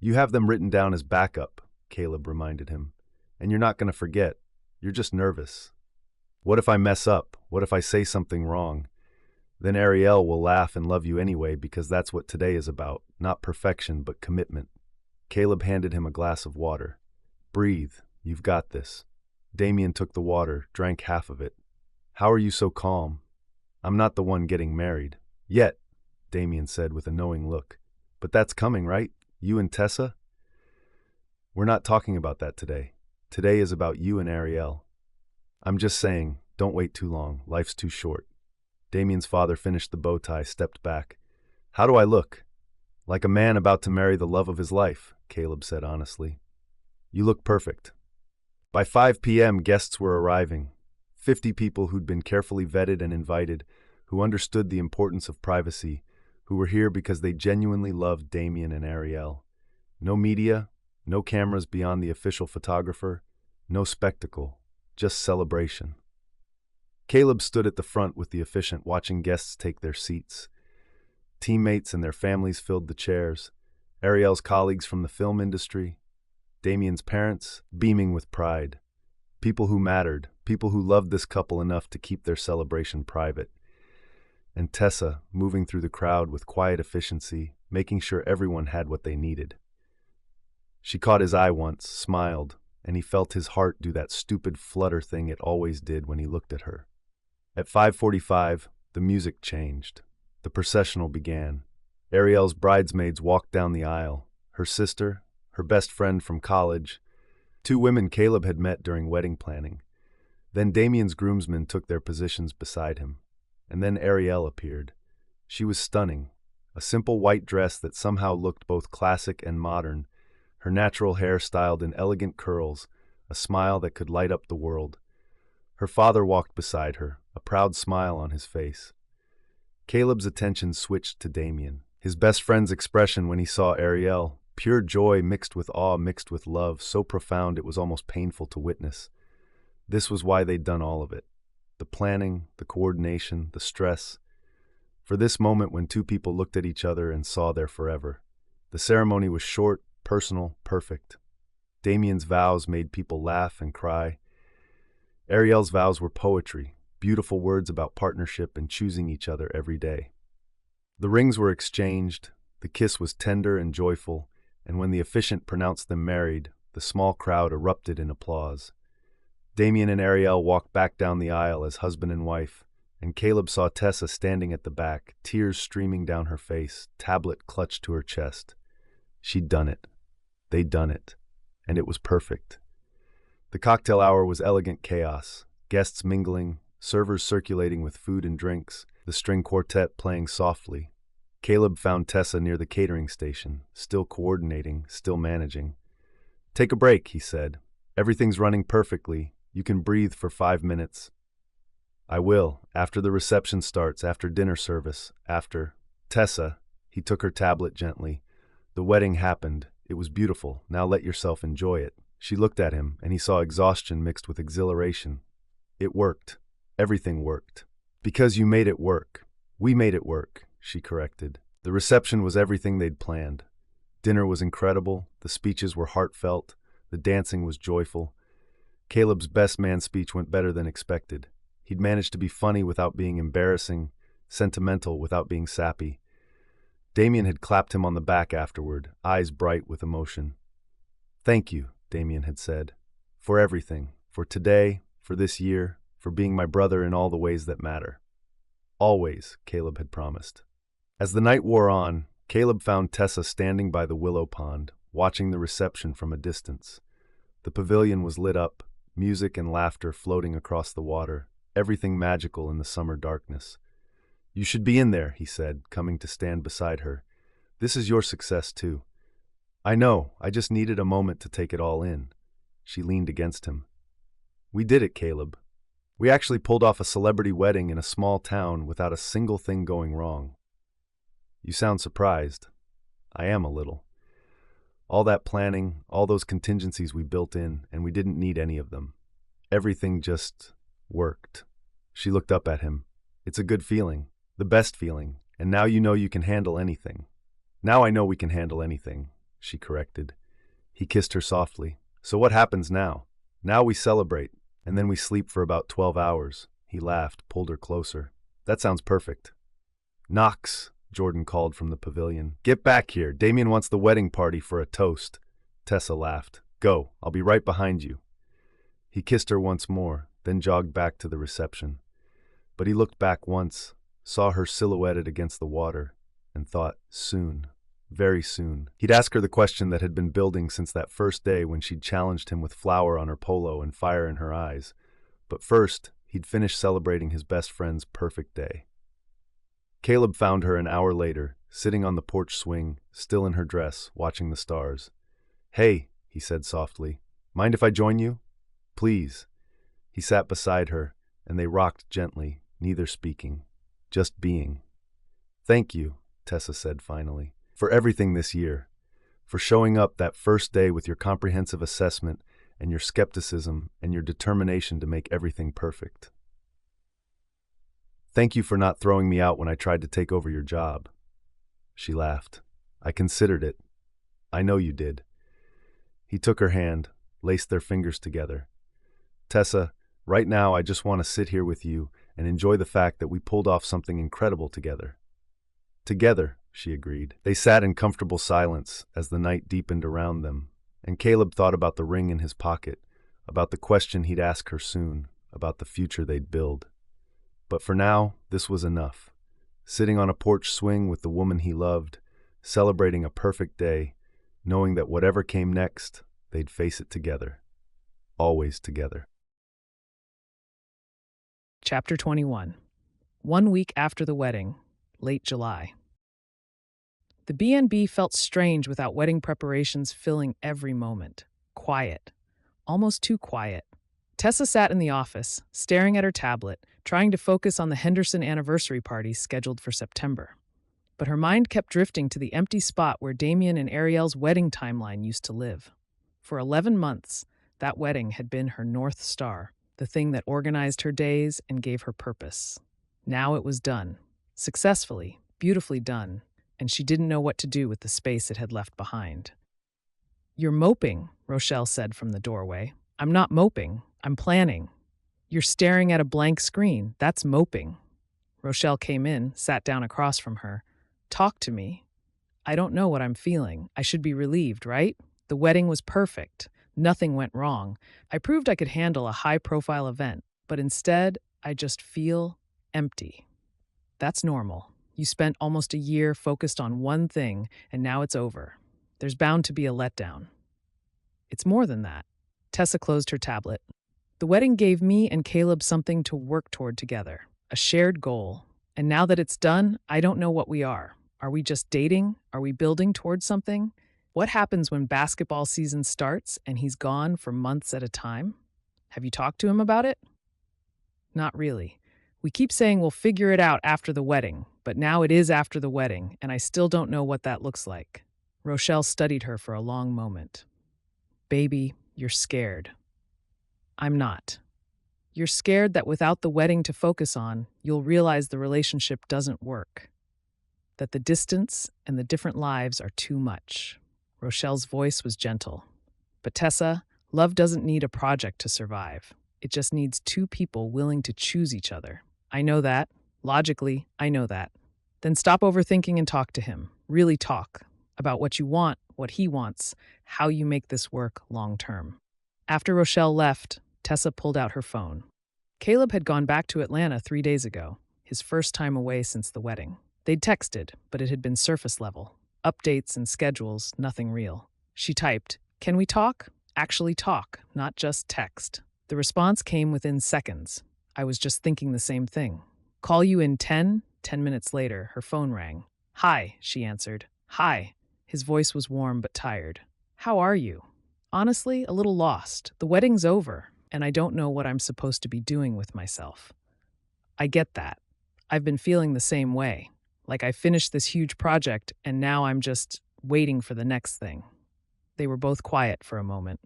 You have them written down as backup, Caleb reminded him. And you're not going to forget. You're just nervous. What if I mess up? What if I say something wrong? Then Ariel will laugh and love you anyway because that's what today is about, not perfection but commitment. Caleb handed him a glass of water. Breathe, you've got this. Damien took the water, drank half of it. How are you so calm? I'm not the one getting married. Yet, Damien said with a knowing look. But that's coming, right? You and Tessa? We're not talking about that today. Today is about you and Ariel. I'm just saying, don't wait too long. Life's too short. Damien's father finished the bow tie, stepped back. How do I look? Like a man about to marry the love of his life, Caleb said honestly. You look perfect. By 5 p.m., guests were arriving. 50 people who'd been carefully vetted and invited, who understood the importance of privacy, who were here because they genuinely loved Damien and Ariel. No media, no cameras beyond the official photographer, no spectacle, just celebration. Caleb stood at the front with the officiant, watching guests take their seats. Teammates and their families filled the chairs. Ariel's colleagues from the film industry. Damien's parents, beaming with pride. People who mattered, people who loved this couple enough to keep their celebration private. And Tessa, moving through the crowd with quiet efficiency, making sure everyone had what they needed. She caught his eye once, smiled, and he felt his heart do that stupid flutter thing it always did when he looked at her. At 5:45, the music changed. The processional began. Ariel's bridesmaids walked down the aisle. Her sister, her best friend from college, 2 women Caleb had met during wedding planning. Then Damien's groomsmen took their positions beside him. And then Ariel appeared. She was stunning. A simple white dress that somehow looked both classic and modern, her natural hair styled in elegant curls, a smile that could light up the world. Her father walked beside her, a proud smile on his face. Caleb's attention switched to Damien. His best friend's expression when he saw Ariel, pure joy mixed with awe, mixed with love, so profound it was almost painful to witness. This was why they'd done all of it. The planning, the coordination, the stress. For this moment when 2 people looked at each other and saw their forever. The ceremony was short, personal, perfect. Damien's vows made people laugh and cry. Ariel's vows were poetry, beautiful words about partnership and choosing each other every day. The rings were exchanged, the kiss was tender and joyful, and when the officiant pronounced them married, the small crowd erupted in applause. Damien and Ariel walked back down the aisle as husband and wife, and Caleb saw Tessa standing at the back, tears streaming down her face, tablet clutched to her chest. She'd done it. They'd done it. And it was perfect. The cocktail hour was elegant chaos, guests mingling, servers circulating with food and drinks, the string quartet playing softly. Caleb found Tessa near the catering station, still coordinating, still managing. Take a break, he said. Everything's running perfectly. You can breathe for 5 minutes. I will, after the reception starts, after dinner service, after. Tessa, he took her tablet gently. The wedding happened. It was beautiful. Now let yourself enjoy it. She looked at him, and he saw exhaustion mixed with exhilaration. It worked. Everything worked. Because you made it work. We made it work, she corrected. The reception was everything they'd planned. Dinner was incredible. The speeches were heartfelt. The dancing was joyful. Caleb's best man speech went better than expected. He'd managed to be funny without being embarrassing, sentimental without being sappy. Damien had clapped him on the back afterward, eyes bright with emotion. Thank you, Damien had said, for everything, For today, for this year, for being my brother in all the ways that matter. Always, Caleb had promised. As the night wore on, Caleb found Tessa standing by the willow pond, watching the reception from a distance. The pavilion was lit up, music and laughter floating across the water, everything magical in the summer darkness. "You should be in there," he said, coming to stand beside her. "This is your success, too." "I know, I just needed a moment to take it all in." She leaned against him. "We did it, Caleb. We actually pulled off a celebrity wedding in a small town without a single thing going wrong." "You sound surprised." "I am a little. All that planning, all those contingencies we built in, and we didn't need any of them. Everything just worked." She looked up at him. "It's a good feeling, the best feeling, and now you know you can handle anything." "Now I know we can handle anything," she corrected. He kissed her softly. "So what happens now?" "Now we celebrate, and then we sleep for about 12 hours. He laughed, pulled her closer. "That sounds perfect." "Knox," Jordan called from the pavilion. "Get back here. Damien wants the wedding party for a toast." Tessa laughed. "Go. I'll be right behind you." He kissed her once more, then jogged back to the reception. But he looked back once, saw her silhouetted against the water, and thought, soon, very soon. He'd ask her the question that had been building since that first day when she'd challenged him with flour on her polo and fire in her eyes. But first, he'd finish celebrating his best friend's perfect day. Caleb found her an hour later, sitting on the porch swing, still in her dress, watching the stars. "Hey," he said softly, "mind if I join you?" "Please." He sat beside her, and they rocked gently, neither speaking, just being. "Thank you," Tessa said finally, "for everything this year, for showing up that first day with your comprehensive assessment and your skepticism and your determination to make everything perfect. Thank you for not throwing me out when I tried to take over your job." She laughed. "I considered it. I know you did." He took her hand, laced their fingers together. "Tessa, right now I just want to sit here with you and enjoy the fact that we pulled off something incredible together." "Together," she agreed. They sat in comfortable silence as the night deepened around them, and Caleb thought about the ring in his pocket, about the question he'd ask her soon, about the future they'd build. But for now, this was enough. Sitting on a porch swing with the woman he loved, celebrating a perfect day, knowing that whatever came next, they'd face it together. Always together. Chapter 21. 1 week after the wedding, late July. The B&B felt strange without wedding preparations filling every moment. Quiet. Almost too quiet. Tessa sat in the office, staring at her tablet, trying to focus on the Henderson anniversary party scheduled for September. But her mind kept drifting to the empty spot where Damien and Ariel's wedding timeline used to live. For 11 months, that wedding had been her North Star, the thing that organized her days and gave her purpose. Now it was done. Successfully, beautifully done, and she didn't know what to do with the space it had left behind. "You're moping," Rochelle said from the doorway. "I'm not moping. I'm planning." "You're staring at a blank screen. That's moping." Rochelle came in, sat down across from her. "Talk to me. I don't know what I'm feeling. I should be relieved, right? The wedding was perfect. Nothing went wrong. I proved I could handle a high-profile event, but instead, I just feel empty." "That's normal. You spent almost a year focused on one thing, and now it's over. There's bound to be a letdown." "It's more than that." Tessa closed her tablet. "The wedding gave me and Caleb something to work toward together, a shared goal. And now that it's done, I don't know what we are. Are we just dating? Are we building towards something? What happens when basketball season starts and he's gone for months at a time? Have you talked to him about it?" "Not really. We keep saying we'll figure it out after the wedding, but now it is after the wedding, and I still don't know what that looks like." Rochelle studied her for a long moment. "Baby, you're scared." "I'm not. You're scared that without the wedding to focus on, you'll realize the relationship doesn't work. That the distance and the different lives are too much." Rochelle's voice was gentle. "But Tessa, love doesn't need a project to survive. It just needs two people willing to choose each other. I know that. Logically, I know that. Then stop overthinking and talk to him. Really talk. About what you want, what he wants, how you make this work long term." After Rochelle left, Tessa pulled out her phone. Caleb had gone back to Atlanta 3 days ago, his first time away since the wedding. They'd texted, but it had been surface level. Updates and schedules, nothing real. She typed, "Can we talk? Actually talk, not just text." The response came within seconds. "I was just thinking the same thing. Call you in 10?" 10 minutes later, her phone rang. "Hi," she answered. "Hi." His voice was warm but tired. "How are you?" "Honestly, a little lost. The wedding's over, and I don't know what I'm supposed to be doing with myself." "I get that. I've been feeling the same way. Like I finished this huge project, and now I'm just waiting for the next thing." They were both quiet for a moment.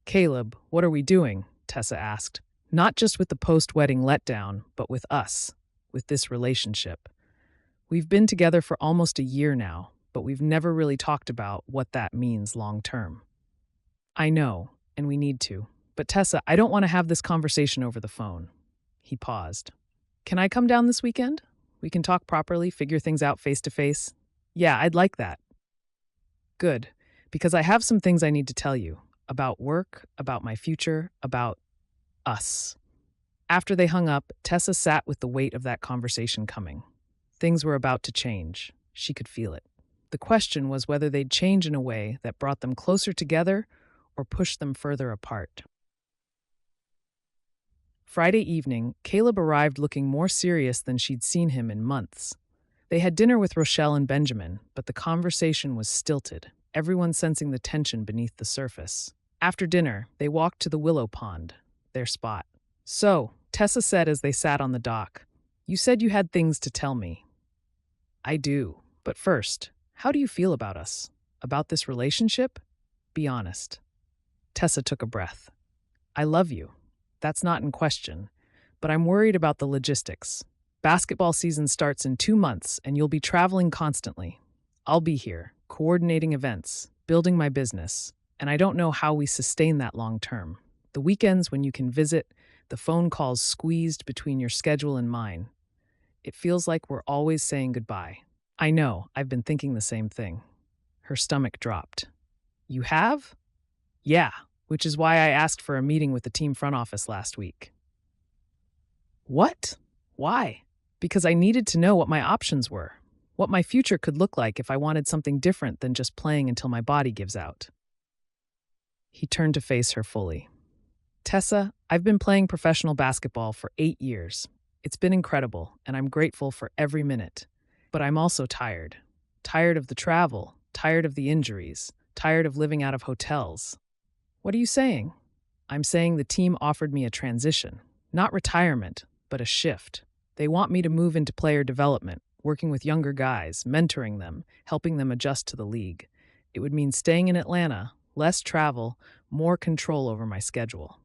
"Caleb, what are we doing?" Tessa asked. "Not just with the post-wedding letdown, but with us, with this relationship. We've been together for almost a year now, but we've never really talked about what that means long-term." "I know, and we need to. But Tessa, I don't want to have this conversation over the phone." He paused. "Can I come down this weekend? We can talk properly, figure things out face to face." "Yeah, I'd like that." "Good, because I have some things I need to tell you. About work, about my future, about us." After they hung up, Tessa sat with the weight of that conversation coming. Things were about to change. She could feel it. The question was whether they'd change in a way that brought them closer together or pushed them further apart. Friday evening, Caleb arrived looking more serious than she'd seen him in months. They had dinner with Rochelle and Benjamin, but the conversation was stilted, everyone sensing the tension beneath the surface. After dinner, they walked to the willow pond, their spot. "So," Tessa said as they sat on the dock, "you said you had things to tell me." "I do. But first, how do you feel about us? About this relationship? Be honest." Tessa took a breath. "I love you. That's not in question. But I'm worried about the logistics. Basketball season starts in 2 months, and you'll be traveling constantly. I'll be here, coordinating events, building my business, and I don't know how we sustain that long term. The weekends when you can visit, the phone calls squeezed between your schedule and mine. It feels like we're always saying goodbye." "I know, I've been thinking the same thing." Her stomach dropped. "You have?" "Yeah, which is why I asked for a meeting with the team front office last week." "What? Why?" "Because I needed to know what my options were, what my future could look like if I wanted something different than just playing until my body gives out." He turned to face her fully. "Tessa, I've been playing professional basketball for 8 years. It's been incredible, and I'm grateful for every minute. But I'm also tired. Tired of the travel, tired of the injuries, tired of living out of hotels." "What are you saying?" "I'm saying the team offered me a transition. Not retirement, but a shift. They want me to move into player development, working with younger guys, mentoring them, helping them adjust to the league. It would mean staying in Atlanta, less travel, more control over my schedule."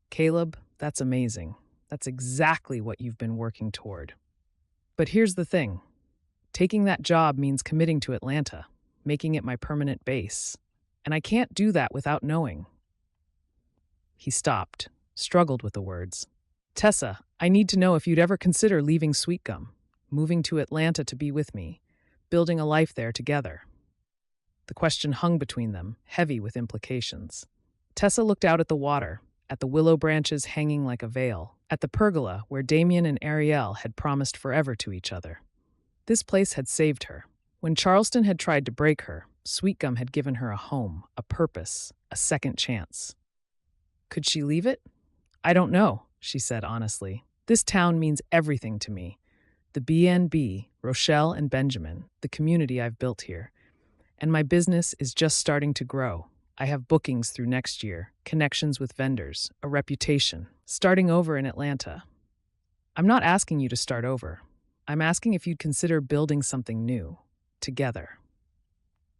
"Caleb, that's amazing. That's exactly what you've been working toward. But here's the thing. Taking that job means committing to Atlanta, making it my permanent base. And I can't do that without knowing." He stopped, struggled with the words. "Tessa, I need to know if you'd ever consider leaving Sweetgum, moving to Atlanta to be with me, building a life there together." The question hung between them, heavy with implications. Tessa looked out at the water, at the willow branches hanging like a veil, at the pergola where Damien and Ariel had promised forever to each other. This place had saved her. When Charleston had tried to break her, Sweetgum had given her a home, a purpose, a second chance. Could she leave it? "I don't know," she said honestly. "This town means everything to me. The BNB, Rochelle and Benjamin, the community I've built here. And my business is just starting to grow. I have bookings through next year, connections with vendors, a reputation, starting over in Atlanta. I'm not asking you to start over. I'm asking if you'd consider building something new, together."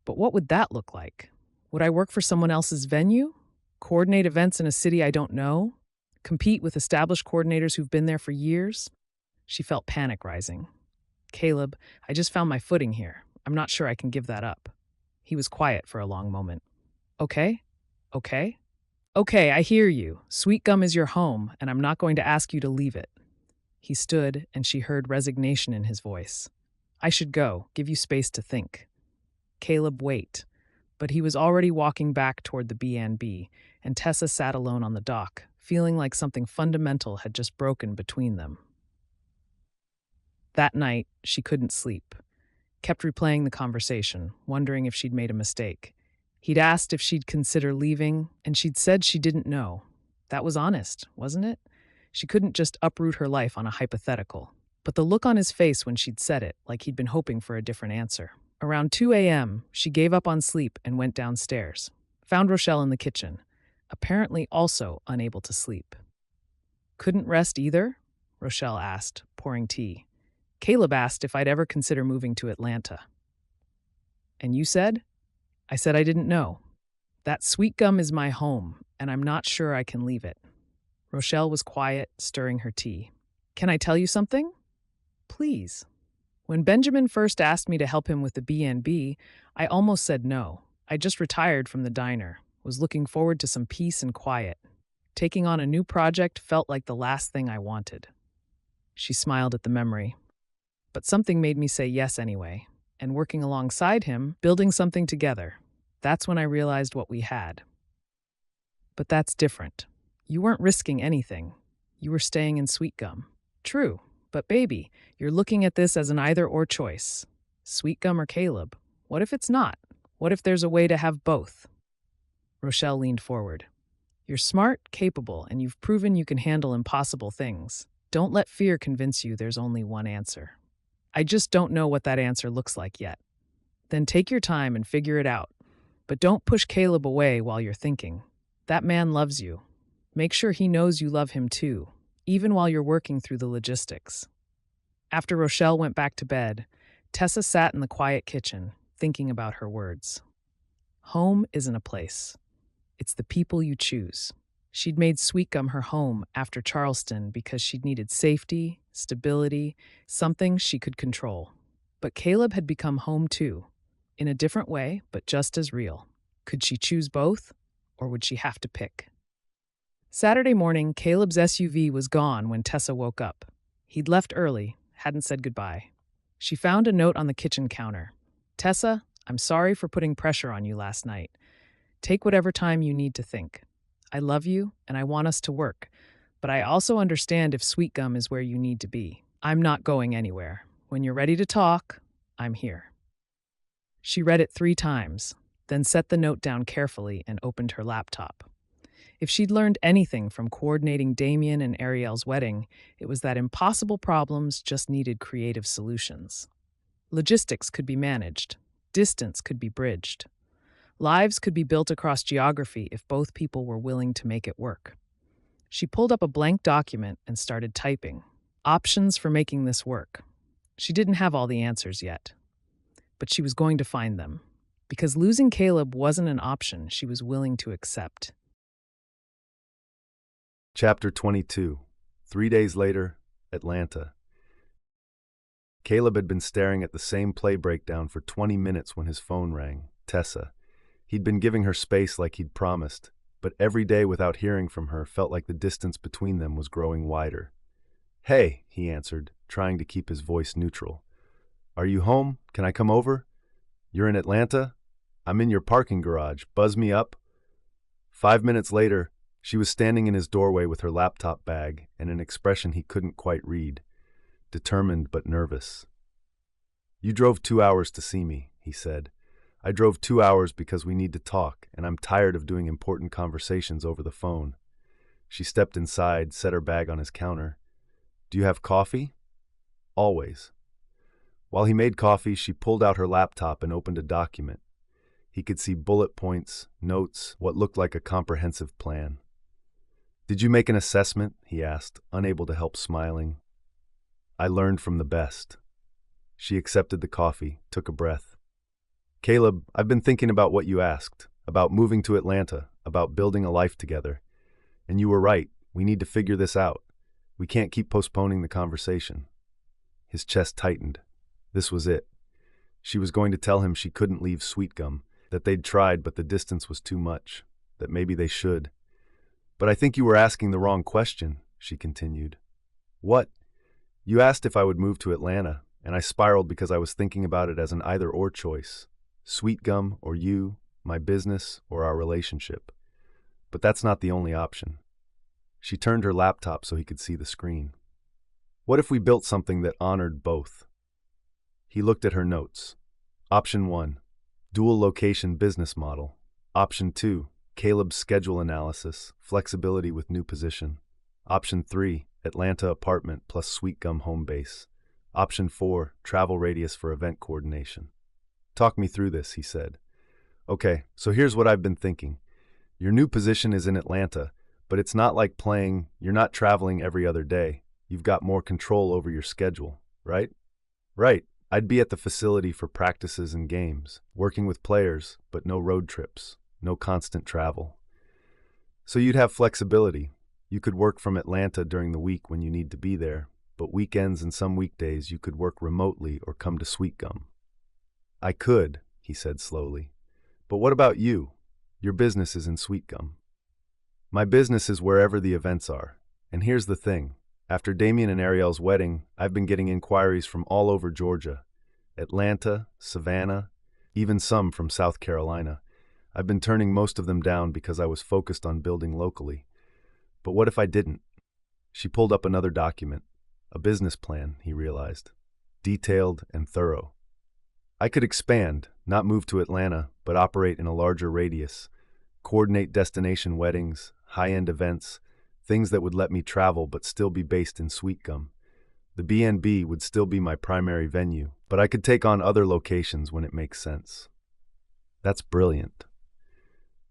"But what would that look like? Would I work for someone else's venue? Coordinate events in a city I don't know? Compete with established coordinators who've been there for years?" She felt panic rising. "Caleb, I just found my footing here. I'm not sure I can give that up." He was quiet for a long moment. "Okay? Okay? Okay, I hear you. Sweetgum is your home, and I'm not going to ask you to leave it." He stood, and she heard resignation in his voice. "I should go, give you space to think." "Caleb, wait." But he was already walking back toward the B&B, and Tessa sat alone on the dock, feeling like something fundamental had just broken between them. That night, she couldn't sleep, kept replaying the conversation, wondering if she'd made a mistake. He'd asked if she'd consider leaving, and she'd said she didn't know. That was honest, wasn't it? She couldn't just uproot her life on a hypothetical. But the look on his face when she'd said it, like he'd been hoping for a different answer. Around 2 a.m., she gave up on sleep and went downstairs. Found Rochelle in the kitchen, apparently also unable to sleep. Couldn't rest either? Rochelle asked, pouring tea. Caleb asked if I'd ever consider moving to Atlanta. And you said? I said I didn't know. That Sweetgum is my home, and I'm not sure I can leave it. Rochelle was quiet, stirring her tea. Can I tell you something? Please. When Benjamin first asked me to help him with the B&B, I almost said no. I just retired from the diner, was looking forward to some peace and quiet. Taking on a new project felt like the last thing I wanted. She smiled at the memory. But something made me say yes anyway, and working alongside him, building something together. That's when I realized what we had. But that's different. You weren't risking anything. You were staying in Sweetgum. True, but baby, you're looking at this as an either-or choice. Sweetgum or Caleb. What if it's not? What if there's a way to have both? Rochelle leaned forward. You're smart, capable, and you've proven you can handle impossible things. Don't let fear convince you there's only one answer. I just don't know what that answer looks like yet. Then take your time and figure it out. But don't push Caleb away while you're thinking. That man loves you. Make sure he knows you love him too, even while you're working through the logistics. After Rochelle went back to bed, Tessa sat in the quiet kitchen, thinking about her words. Home isn't a place. It's the people you choose. She'd made Sweetgum her home after Charleston because she'd needed safety, stability, something she could control. But Caleb had become home too, in a different way, but just as real. Could she choose both, or would she have to pick? Saturday morning, Caleb's SUV was gone when Tessa woke up. He'd left early, hadn't said goodbye. She found a note on the kitchen counter. Tessa, I'm sorry for putting pressure on you last night. Take whatever time you need to think. I love you, and I want us to work, but I also understand if Sweetgum is where you need to be. I'm not going anywhere. When you're ready to talk, I'm here. She read it 3 times, then set the note down carefully and opened her laptop. If she'd learned anything from coordinating Damien and Ariel's wedding, it was that impossible problems just needed creative solutions. Logistics could be managed. Distance could be bridged. Lives could be built across geography if both people were willing to make it work. She pulled up a blank document and started typing. Options for making this work. She didn't have all the answers yet, but she was going to find them. Because losing Caleb wasn't an option she was willing to accept. Chapter 22. 3 days later, Atlanta. Caleb had been staring at the same play breakdown for 20 minutes when his phone rang. Tessa. He'd been giving her space like he'd promised, but every day without hearing from her felt like the distance between them was growing wider. Hey, he answered, trying to keep his voice neutral. Are you home? Can I come over? You're in Atlanta? I'm in your parking garage. Buzz me up. 5 minutes later, she was standing in his doorway with her laptop bag and an expression he couldn't quite read, determined but nervous. You drove 2 hours to see me, he said. I drove 2 hours because we need to talk, and I'm tired of doing important conversations over the phone. She stepped inside, set her bag on his counter. Do you have coffee? Always. While he made coffee, she pulled out her laptop and opened a document. He could see bullet points, notes, what looked like a comprehensive plan. Did you make an assessment? He asked, unable to help smiling. I learned from the best. She accepted the coffee, took a breath. Caleb, I've been thinking about what you asked, about moving to Atlanta, about building a life together. And you were right, we need to figure this out. We can't keep postponing the conversation. His chest tightened. This was it. She was going to tell him she couldn't leave Sweetgum, that they'd tried but the distance was too much, that maybe they should. But I think you were asking the wrong question, she continued. What? You asked if I would move to Atlanta, and I spiraled because I was thinking about it as an either-or choice. Sweetgum or you, my business or our relationship. But that's not the only option. She turned her laptop so he could see the screen. What if we built something that honored both? He looked at her notes. Option 1, dual location business model. Option 2, Caleb's schedule analysis, flexibility with new position. Option 3, Atlanta apartment plus Sweetgum home base. Option 4, travel radius for event coordination. Talk me through this, he said. Okay, so here's what I've been thinking. Your new position is in Atlanta, but it's not like you're not traveling every other day. You've got more control over your schedule, right? Right. I'd be at the facility for practices and games, working with players, but no road trips, no constant travel. So you'd have flexibility. You could work from Atlanta during the week when you need to be there, but weekends and some weekdays you could work remotely or come to Sweetgum. I could, he said slowly. But what about you? Your business is in Sweetgum. My business is wherever the events are. And here's the thing. After Damien and Ariel's wedding, I've been getting inquiries from all over Georgia, Atlanta, Savannah, even some from South Carolina. I've been turning most of them down because I was focused on building locally. But what if I didn't? She pulled up another document, a business plan, he realized, detailed and thorough. I could expand, not move to Atlanta, but operate in a larger radius, coordinate destination weddings, high-end events, things that would let me travel but still be based in Sweetgum. The B&B would still be my primary venue, but I could take on other locations when it makes sense. That's brilliant.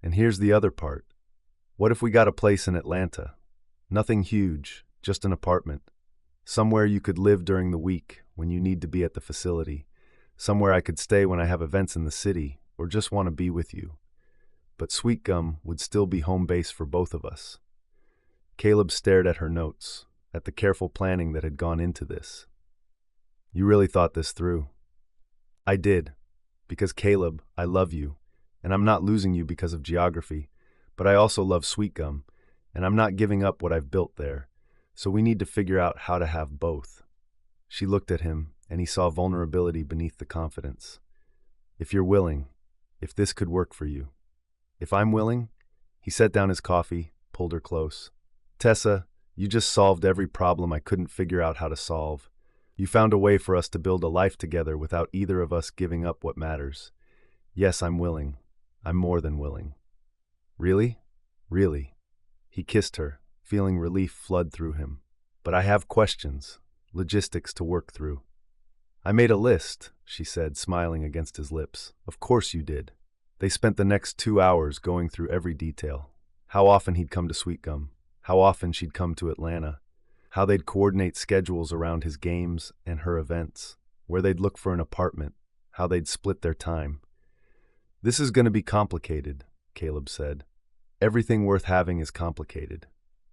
And here's the other part. What if we got a place in Atlanta? Nothing huge, just an apartment. Somewhere you could live during the week when you need to be at the facility. Somewhere I could stay when I have events in the city or just want to be with you. But Sweetgum would still be home base for both of us. Caleb stared at her notes, at the careful planning that had gone into this. You really thought this through. I did, because Caleb, I love you, and I'm not losing you because of geography, but I also love Sweetgum, and I'm not giving up what I've built there, so we need to figure out how to have both. She looked at him, and he saw vulnerability beneath the confidence. If you're willing, if this could work for you. If I'm willing, he set down his coffee, pulled her close. Tessa, you just solved every problem I couldn't figure out how to solve. You found a way for us to build a life together without either of us giving up what matters. Yes, I'm willing. I'm more than willing. Really? Really. He kissed her, feeling relief flood through him. But I have questions, logistics to work through. I made a list, she said, smiling against his lips. Of course you did. They spent the next 2 hours going through every detail. How often he'd come to Sweetgum. How often she'd come to Atlanta. How they'd coordinate schedules around his games and her events. Where they'd look for an apartment. How they'd split their time. This is going to be complicated, Caleb said. Everything worth having is complicated.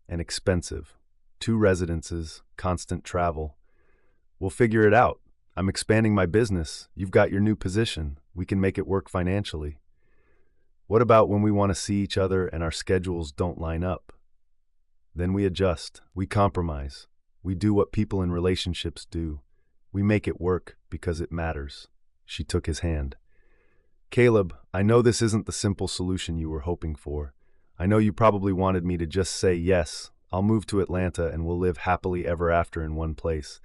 And expensive. 2 residences, constant travel. We'll figure it out. I'm expanding my business. You've got your new position. We can make it work financially. What about when we want to see each other and our schedules don't line up? Then we adjust. We compromise. We do what people in relationships do. We make it work because it matters. She took his hand. Caleb, I know this isn't the simple solution you were hoping for. I know you probably wanted me to just say, yes, I'll move to Atlanta and we'll live happily ever after in one place.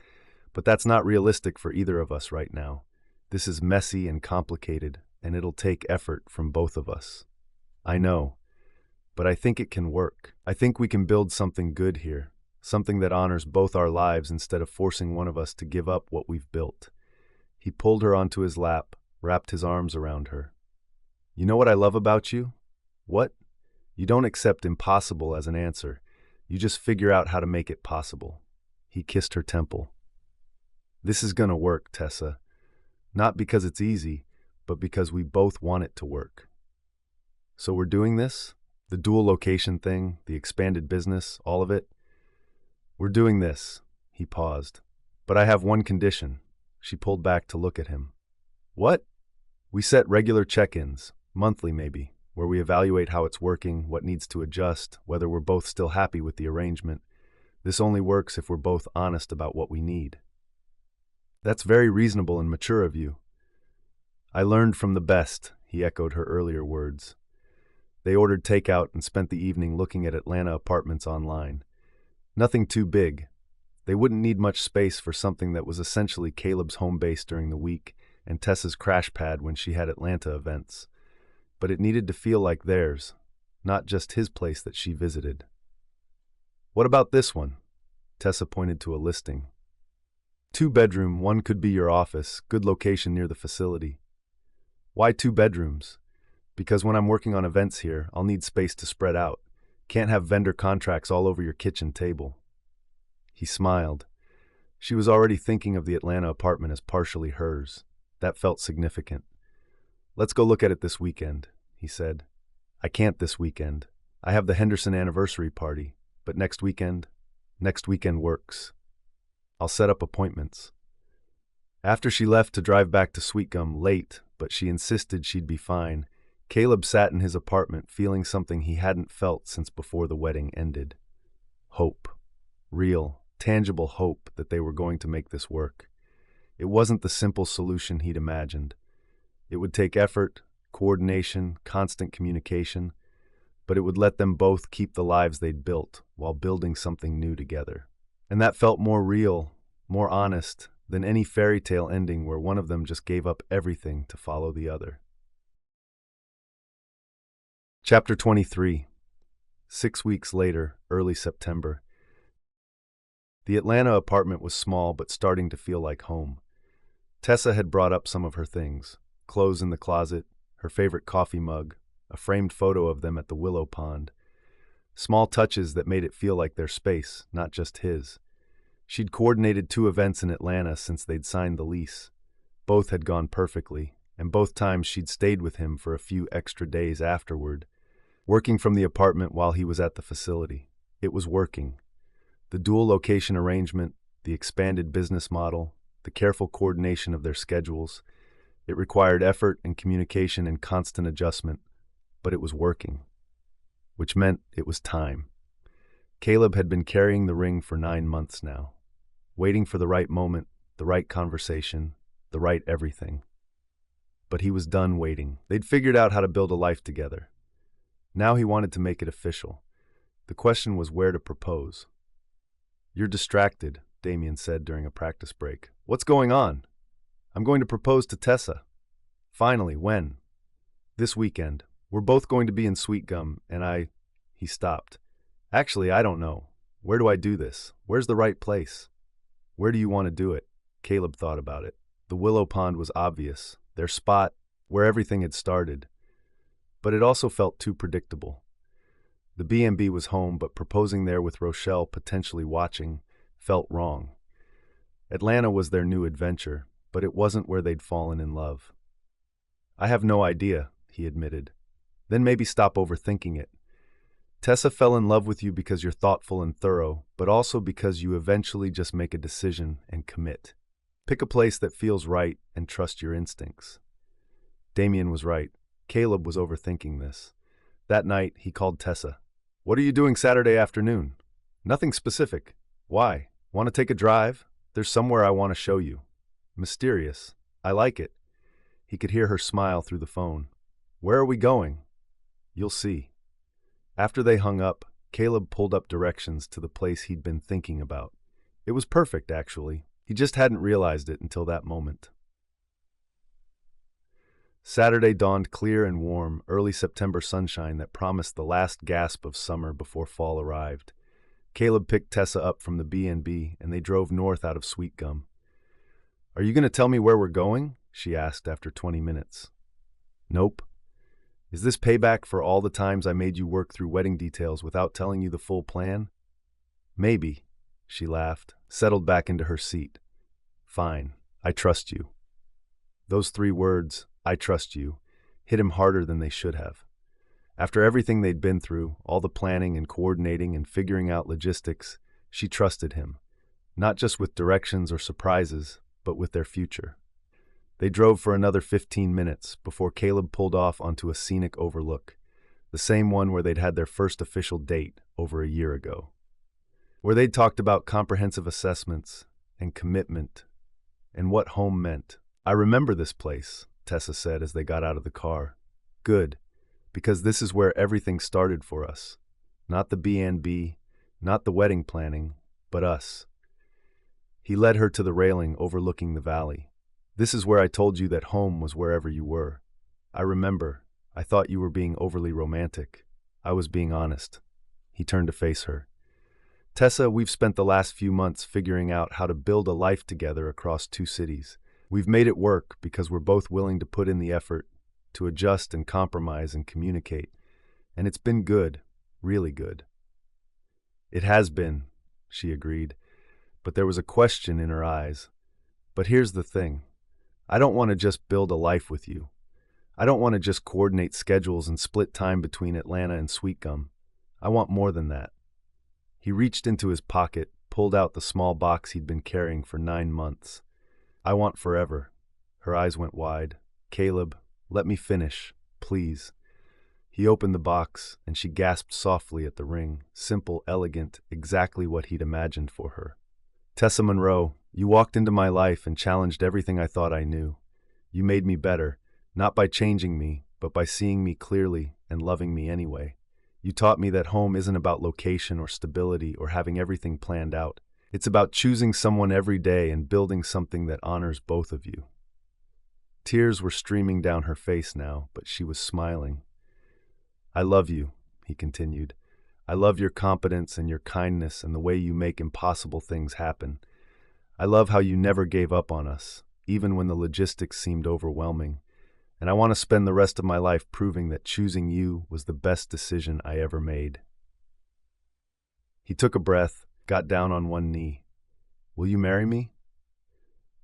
But that's not realistic for either of us right now. This is messy and complicated, and it'll take effort from both of us. I know, but I think it can work. I think we can build something good here, something that honors both our lives instead of forcing one of us to give up what we've built. He pulled her onto his lap, wrapped his arms around her. You know what I love about you? What? You don't accept impossible as an answer. You just figure out how to make it possible. He kissed her temple. This is gonna work, Tessa. Not because it's easy, but because we both want it to work. So we're doing this? The dual location thing, the expanded business, all of it? We're doing this. He paused. But I have one condition. She pulled back to look at him. What? We set regular check-ins, monthly maybe, where we evaluate how it's working, what needs to adjust, whether we're both still happy with the arrangement. This only works if we're both honest about what we need. That's very reasonable and mature of you. I learned from the best, he echoed her earlier words. They ordered takeout and spent the evening looking at Atlanta apartments online. Nothing too big. They wouldn't need much space for something that was essentially Caleb's home base during the week and Tessa's crash pad when she had Atlanta events. But it needed to feel like theirs, not just his place that she visited. "What about this one?" Tessa pointed to a listing. "Two-bedroom, one could be your office, good location near the facility." "Why 2 bedrooms?" "Because when I'm working on events here, I'll need space to spread out. Can't have vendor contracts all over your kitchen table." He smiled. She was already thinking of the Atlanta apartment as partially hers. That felt significant. "Let's go look at it this weekend," he said. "I can't this weekend. I have the Henderson anniversary party, but next weekend works. I'll set up appointments." After she left to drive back to Sweetgum late, but she insisted she'd be fine, Caleb sat in his apartment feeling something he hadn't felt since before the wedding ended. Hope. Real, tangible hope that they were going to make this work. It wasn't the simple solution he'd imagined. It would take effort, coordination, constant communication, but it would let them both keep the lives they'd built while building something new together. And that felt more real, more honest than any fairy tale ending where one of them just gave up everything to follow the other. Chapter 23. 6 weeks later, early September. The Atlanta apartment was small but starting to feel like home. Tessa had brought up some of her things: clothes in the closet, her favorite coffee mug, a framed photo of them at the willow pond. Small touches that made it feel like their space, not just his. She'd coordinated 2 events in Atlanta since they'd signed the lease. Both had gone perfectly, and both times she'd stayed with him for a few extra days afterward, working from the apartment while he was at the facility. It was working. The dual location arrangement, the expanded business model, the careful coordination of their schedules. It required effort and communication and constant adjustment, but it was working. Which meant it was time. Caleb had been carrying the ring for 9 months now, waiting for the right moment, the right conversation, the right everything. But he was done waiting. They'd figured out how to build a life together. Now he wanted to make it official. The question was where to propose. "You're distracted," Damien said during a practice break. "What's going on?" "I'm going to propose to Tessa." "Finally, when?" "This weekend. We're both going to be in Sweetgum, and He stopped. "Actually, I don't know. Where do I do this? Where's the right place?" "Where do you want to do it?" Caleb thought about it. The willow pond was obvious, their spot, where everything had started. But it also felt too predictable. The B&B was home, but proposing there with Rochelle potentially watching felt wrong. Atlanta was their new adventure, but it wasn't where they'd fallen in love. "I have no idea," he admitted. "Then maybe stop overthinking it. Tessa fell in love with you because you're thoughtful and thorough, but also because you eventually just make a decision and commit. Pick a place that feels right and trust your instincts." Damien was right. Caleb was overthinking this. That night, he called Tessa. "What are you doing Saturday afternoon?" "Nothing specific." "Why? Want to take a drive? There's somewhere I want to show you." "Mysterious. I like it." He could hear her smile through the phone. "Where are we going?" "You'll see." After they hung up, Caleb pulled up directions to the place he'd been thinking about. It was perfect, actually. He just hadn't realized it until that moment. Saturday dawned clear and warm, early September sunshine that promised the last gasp of summer before fall arrived. Caleb picked Tessa up from the B&B, and they drove north out of Sweetgum. "Are you going to tell me where we're going?" she asked after 20 minutes. "Nope." "Is this payback for all the times I made you work through wedding details without telling you the full plan?" "Maybe," she laughed, settled back into her seat. "Fine, I trust you." Those 3 words, "I trust you," hit him harder than they should have. After everything they'd been through, all the planning and coordinating and figuring out logistics, she trusted him, not just with directions or surprises, but with their future. They drove for another 15 minutes before Caleb pulled off onto a scenic overlook, the same one where they'd had their first official date over a year ago, where they'd talked about comprehensive assessments and commitment and what home meant. "I remember this place," Tessa said as they got out of the car. "Good, because this is where everything started for us. Not the B&B, not the wedding planning, but us. He led her to the railing overlooking the valley. This is where I told you that home was wherever you were. I remember. I thought you were being overly romantic. I was being honest. He turned to face her. Tessa, we've spent the last few months figuring out how to build a life together across 2 cities. We've made it work because we're both willing to put in the effort, to adjust and compromise and communicate. And it's been good, really good. It has been, she agreed, but there was a question in her eyes. But here's the thing. I don't want to just build a life with you. I don't want to just coordinate schedules and split time between Atlanta and Sweetgum. I want more than that. He reached into his pocket, pulled out the small box he'd been carrying for 9 months. I want forever. Her eyes went wide. Caleb, let me finish, please. He opened the box, and she gasped softly at the ring, simple, elegant, exactly what he'd imagined for her. Tessa Monroe, you walked into my life and challenged everything I thought I knew. You made me better, not by changing me, but by seeing me clearly and loving me anyway. You taught me that home isn't about location or stability or having everything planned out. It's about choosing someone every day and building something that honors both of you. Tears were streaming down her face now, but she was smiling. I love you, he continued. I love your competence and your kindness and the way you make impossible things happen. I love how you never gave up on us, even when the logistics seemed overwhelming. And I want to spend the rest of my life proving that choosing you was the best decision I ever made. He took a breath, got down on one knee. Will you marry me?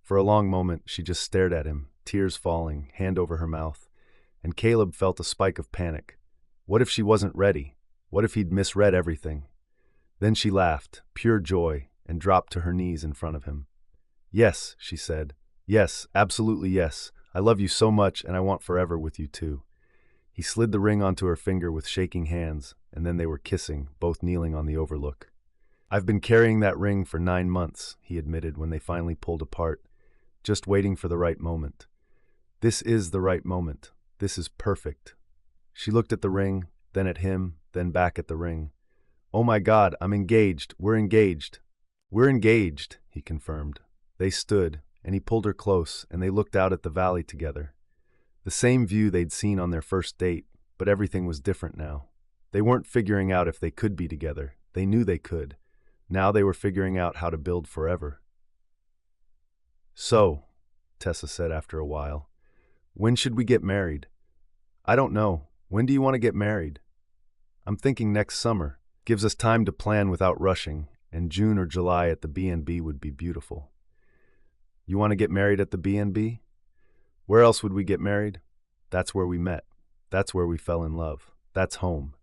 For a long moment, she just stared at him, tears falling, hand over her mouth. And Caleb felt a spike of panic. What if she wasn't ready? What if he'd misread everything? Then she laughed, pure joy, and dropped to her knees in front of him. Yes, she said. Yes, absolutely yes. I love you so much, and I want forever with you too. He slid the ring onto her finger with shaking hands, and then they were kissing, both kneeling on the overlook. I've been carrying that ring for 9 months, he admitted when they finally pulled apart, just waiting for the right moment. This is the right moment. This is perfect. She looked at the ring, then at him, then back at the ring. Oh my God, I'm engaged. We're engaged. We're engaged, he confirmed. They stood, and he pulled her close, and they looked out at the valley together. The same view they'd seen on their first date, but everything was different now. They weren't figuring out if they could be together. They knew they could. Now they were figuring out how to build forever. So, Tessa said after a while, when should we get married? I don't know. When do you want to get married? I'm thinking next summer. Gives us time to plan without rushing, and June or July at the B&B would be beautiful. You want to get married at the B&B? Where else would we get married? That's where we met. That's where we fell in love. That's home.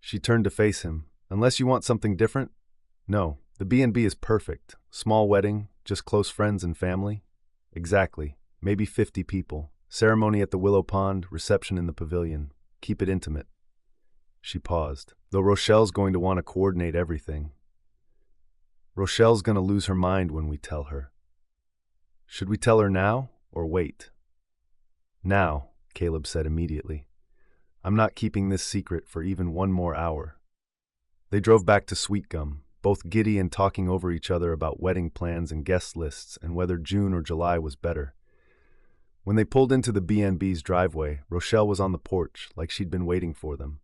She turned to face him. Unless you want something different? No, the B&B is perfect. Small wedding, just close friends and family. Exactly. Maybe 50 people. Ceremony at the Willow Pond, reception in the pavilion. Keep it intimate. She paused. Though Rochelle's going to want to coordinate everything. Rochelle's going to lose her mind when we tell her. Should we tell her now or wait? Now, Caleb said immediately. I'm not keeping this secret for even 1 more hour. They drove back to Sweetgum, both giddy and talking over each other about wedding plans and guest lists and whether June or July was better. When they pulled into the B&B's driveway, Rochelle was on the porch, like she'd been waiting for them.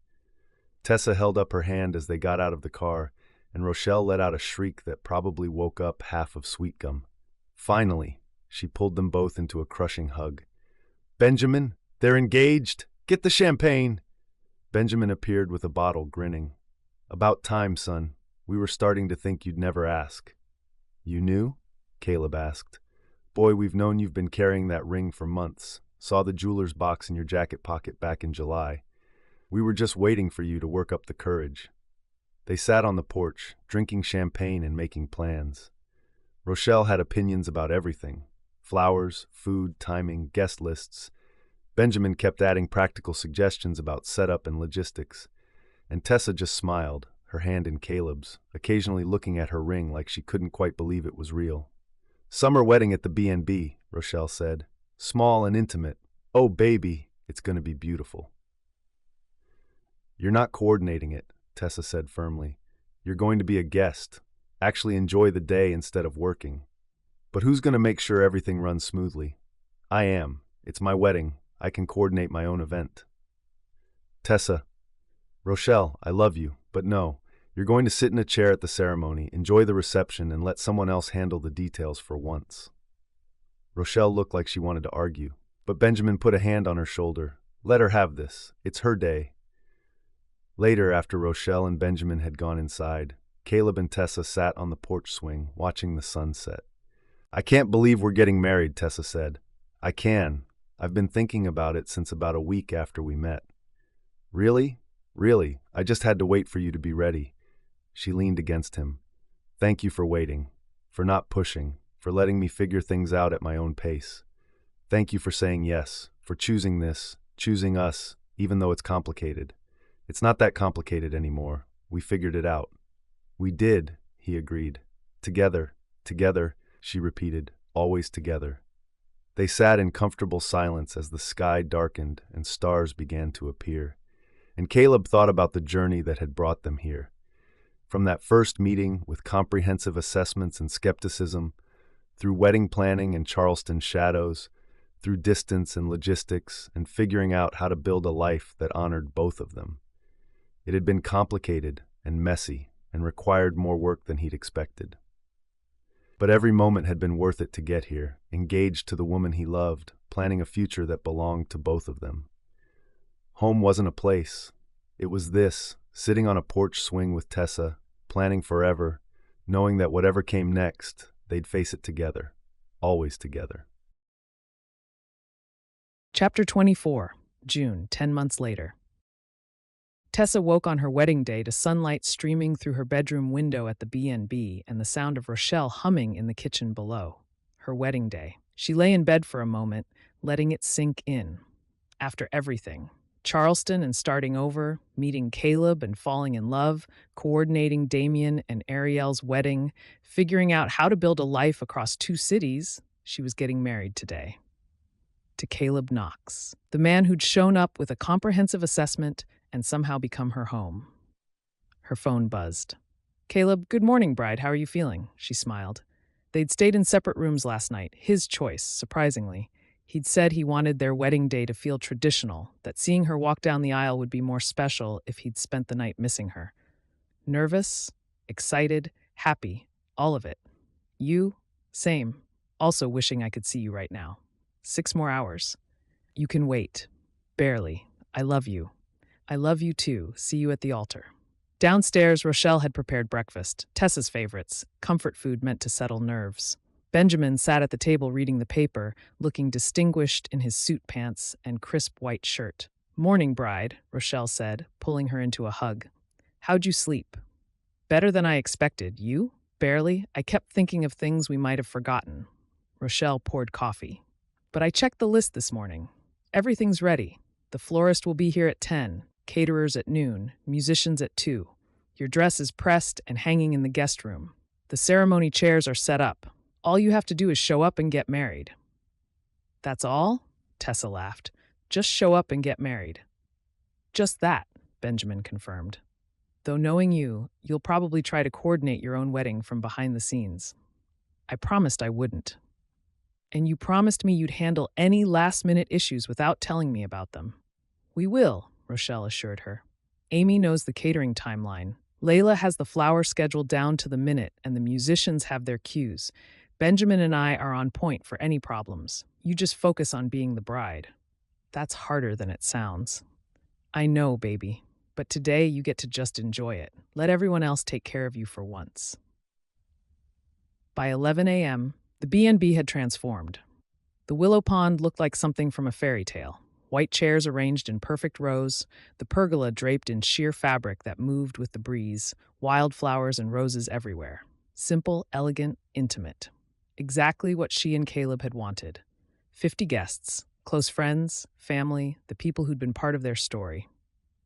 Tessa held up her hand as they got out of the car, and Rochelle let out a shriek that probably woke up half of Sweetgum. Finally, she pulled them both into a crushing hug. Benjamin, they're engaged! Get the champagne! Benjamin appeared with a bottle, grinning. About time, son. We were starting to think you'd never ask. You knew? Caleb asked. Boy, we've known you've been carrying that ring for months. Saw the jeweler's box in your jacket pocket back in July. We were just waiting for you to work up the courage. They sat on the porch, drinking champagne and making plans. Rochelle had opinions about everything. Flowers, food, timing, guest lists. Benjamin kept adding practical suggestions about setup and logistics. And Tessa just smiled, her hand in Caleb's, occasionally looking at her ring like she couldn't quite believe it was real. Summer wedding at the B&B, Rochelle said. Small and intimate. Oh, baby, it's going to be beautiful. You're not coordinating it, Tessa said firmly. You're going to be a guest. Actually enjoy the day instead of working. But who's going to make sure everything runs smoothly? I am. It's my wedding. I can coordinate my own event. Tessa, Rochelle, I love you, but no. You're going to sit in a chair at the ceremony, enjoy the reception, and let someone else handle the details for once. Rochelle looked like she wanted to argue, but Benjamin put a hand on her shoulder. Let her have this. It's her day. Later, after Rochelle and Benjamin had gone inside, Caleb and Tessa sat on the porch swing, watching the sunset. I can't believe we're getting married, Tessa said. I can. I've been thinking about it since about a week after we met. Really? Really? I just had to wait for you to be ready. She leaned against him. Thank you for waiting, for not pushing, for letting me figure things out at my own pace. Thank you for saying yes, for choosing this, choosing us, even though it's complicated. It's not that complicated anymore. We figured it out. We did, he agreed. Together, she repeated, always together. They sat in comfortable silence as the sky darkened and stars began to appear. And Caleb thought about the journey that had brought them here. From that first meeting with comprehensive assessments and skepticism, through wedding planning and Charleston shadows, through distance and logistics, and figuring out how to build a life that honored both of them. It had been complicated and messy and required more work than he'd expected. But every moment had been worth it to get here, engaged to the woman he loved, planning a future that belonged to both of them. Home wasn't a place. It was this, sitting on a porch swing with Tessa, planning forever, knowing that whatever came next, they'd face it together, always together. Chapter 24, June, 10 months later. Tessa woke on her wedding day to sunlight streaming through her bedroom window at the B&B and the sound of Rochelle humming in the kitchen below. Her wedding day. She lay in bed for a moment, letting it sink in. After everything, Charleston and starting over, meeting Caleb and falling in love, coordinating Damien and Ariel's wedding, figuring out how to build a life across 2 cities, she was getting married today. To Caleb Knox, the man who'd shown up with a comprehensive assessment and somehow become her home. Her phone buzzed. Caleb, good morning, bride. How are you feeling? She smiled. They'd stayed in separate rooms last night, his choice, surprisingly. He'd said he wanted their wedding day to feel traditional, that seeing her walk down the aisle would be more special if he'd spent the night missing her. Nervous, excited, happy, all of it. You? Same. Also wishing I could see you right now. 6 more hours. You can wait. Barely. I love you. I love you too. See you at the altar. Downstairs, Rochelle had prepared breakfast, Tessa's favorites, comfort food meant to settle nerves. Benjamin sat at the table reading the paper, looking distinguished in his suit pants and crisp white shirt. Morning, bride, Rochelle said, pulling her into a hug. How'd you sleep? Better than I expected. You? Barely. I kept thinking of things we might have forgotten. Rochelle poured coffee. But I checked the list this morning. Everything's ready. The florist will be here at 10, caterers at noon, musicians at 2. Your dress is pressed and hanging in the guest room. The ceremony chairs are set up. All you have to do is show up and get married. That's all? Tessa laughed. Just show up and get married. Just that, Benjamin confirmed. Though knowing you, you'll probably try to coordinate your own wedding from behind the scenes. I promised I wouldn't. And you promised me you'd handle any last-minute issues without telling me about them. We will, Rochelle assured her. Amy knows the catering timeline. Layla has the flower scheduled down to the minute, and the musicians have their cues. Benjamin and I are on point for any problems. You just focus on being the bride. That's harder than it sounds. I know, baby, but today you get to just enjoy it. Let everyone else take care of you for once. By 11 a.m., the B&B had transformed. The willow pond looked like something from a fairy tale. White chairs arranged in perfect rows, the pergola draped in sheer fabric that moved with the breeze, wildflowers and roses everywhere. Simple, elegant, intimate. Exactly what she and Caleb had wanted. 50 guests, close friends, family, the people who'd been part of their story.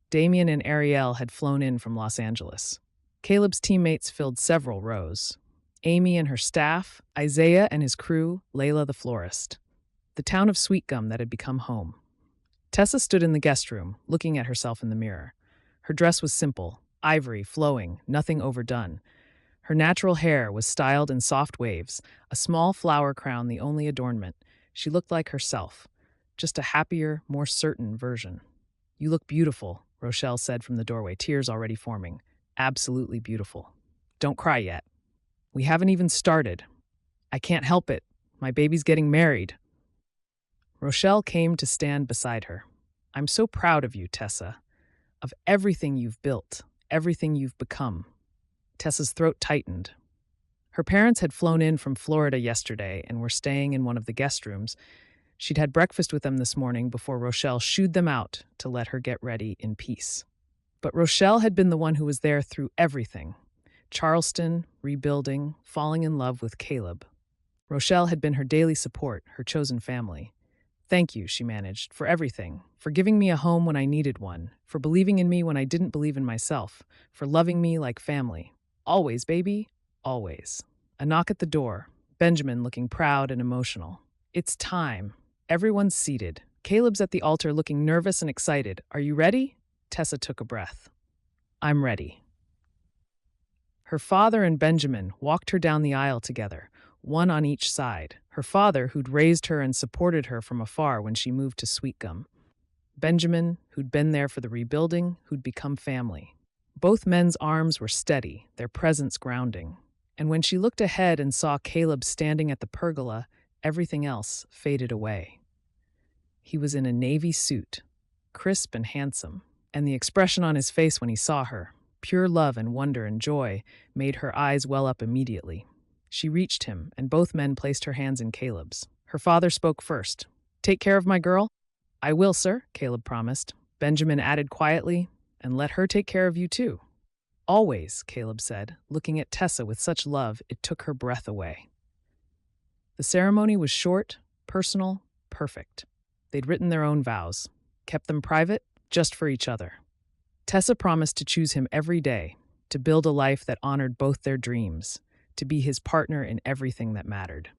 Damien and Ariel had flown in from Los Angeles. Caleb's teammates filled several rows. Amy and her staff, Isaiah and his crew, Layla the florist. The town of Sweetgum that had become home. Tessa stood in the guest room, looking at herself in the mirror. Her dress was simple, ivory, flowing, nothing overdone. Her natural hair was styled in soft waves, a small flower crown the only adornment. She looked like herself, just a happier, more certain version. "You look beautiful," Rochelle said from the doorway, tears already forming. "Absolutely beautiful. Don't cry yet. We haven't even started. I can't help it. My baby's getting married." Rochelle came to stand beside her. "I'm so proud of you, Tessa, of everything you've built, everything you've become." Tessa's throat tightened. Her parents had flown in from Florida yesterday and were staying in one of the guest rooms. She'd had breakfast with them this morning before Rochelle shooed them out to let her get ready in peace. But Rochelle had been the one who was there through everything. Charleston, rebuilding, falling in love with Caleb. Rochelle had been her daily support, her chosen family. "Thank you," she managed, "for everything, for giving me a home when I needed one, for believing in me when I didn't believe in myself, for loving me like family. Always, baby, always." A knock at the door, Benjamin looking proud and emotional. "It's time. Everyone's seated. Caleb's at the altar looking nervous and excited. Are you ready?" Tessa took a breath. "I'm ready." Her father and Benjamin walked her down the aisle together, one on each side. Her father, who'd raised her and supported her from afar when she moved to Sweetgum. Benjamin, who'd been there for the rebuilding, who'd become family. Both men's arms were steady, their presence grounding. And when she looked ahead and saw Caleb standing at the pergola, everything else faded away. He was in a navy suit, crisp and handsome, and the expression on his face when he saw her, pure love and wonder and joy, made her eyes well up immediately. She reached him, and both men placed her hands in Caleb's. Her father spoke first. "Take care of my girl?" "I will, sir," Caleb promised. Benjamin added quietly, "And let her take care of you too." "Always," Caleb said, looking at Tessa with such love it took her breath away. The ceremony was short, personal, perfect. They'd written their own vows, kept them private, just for each other. Tessa promised to choose him every day, to build a life that honored both their dreams, to be his partner in everything that mattered.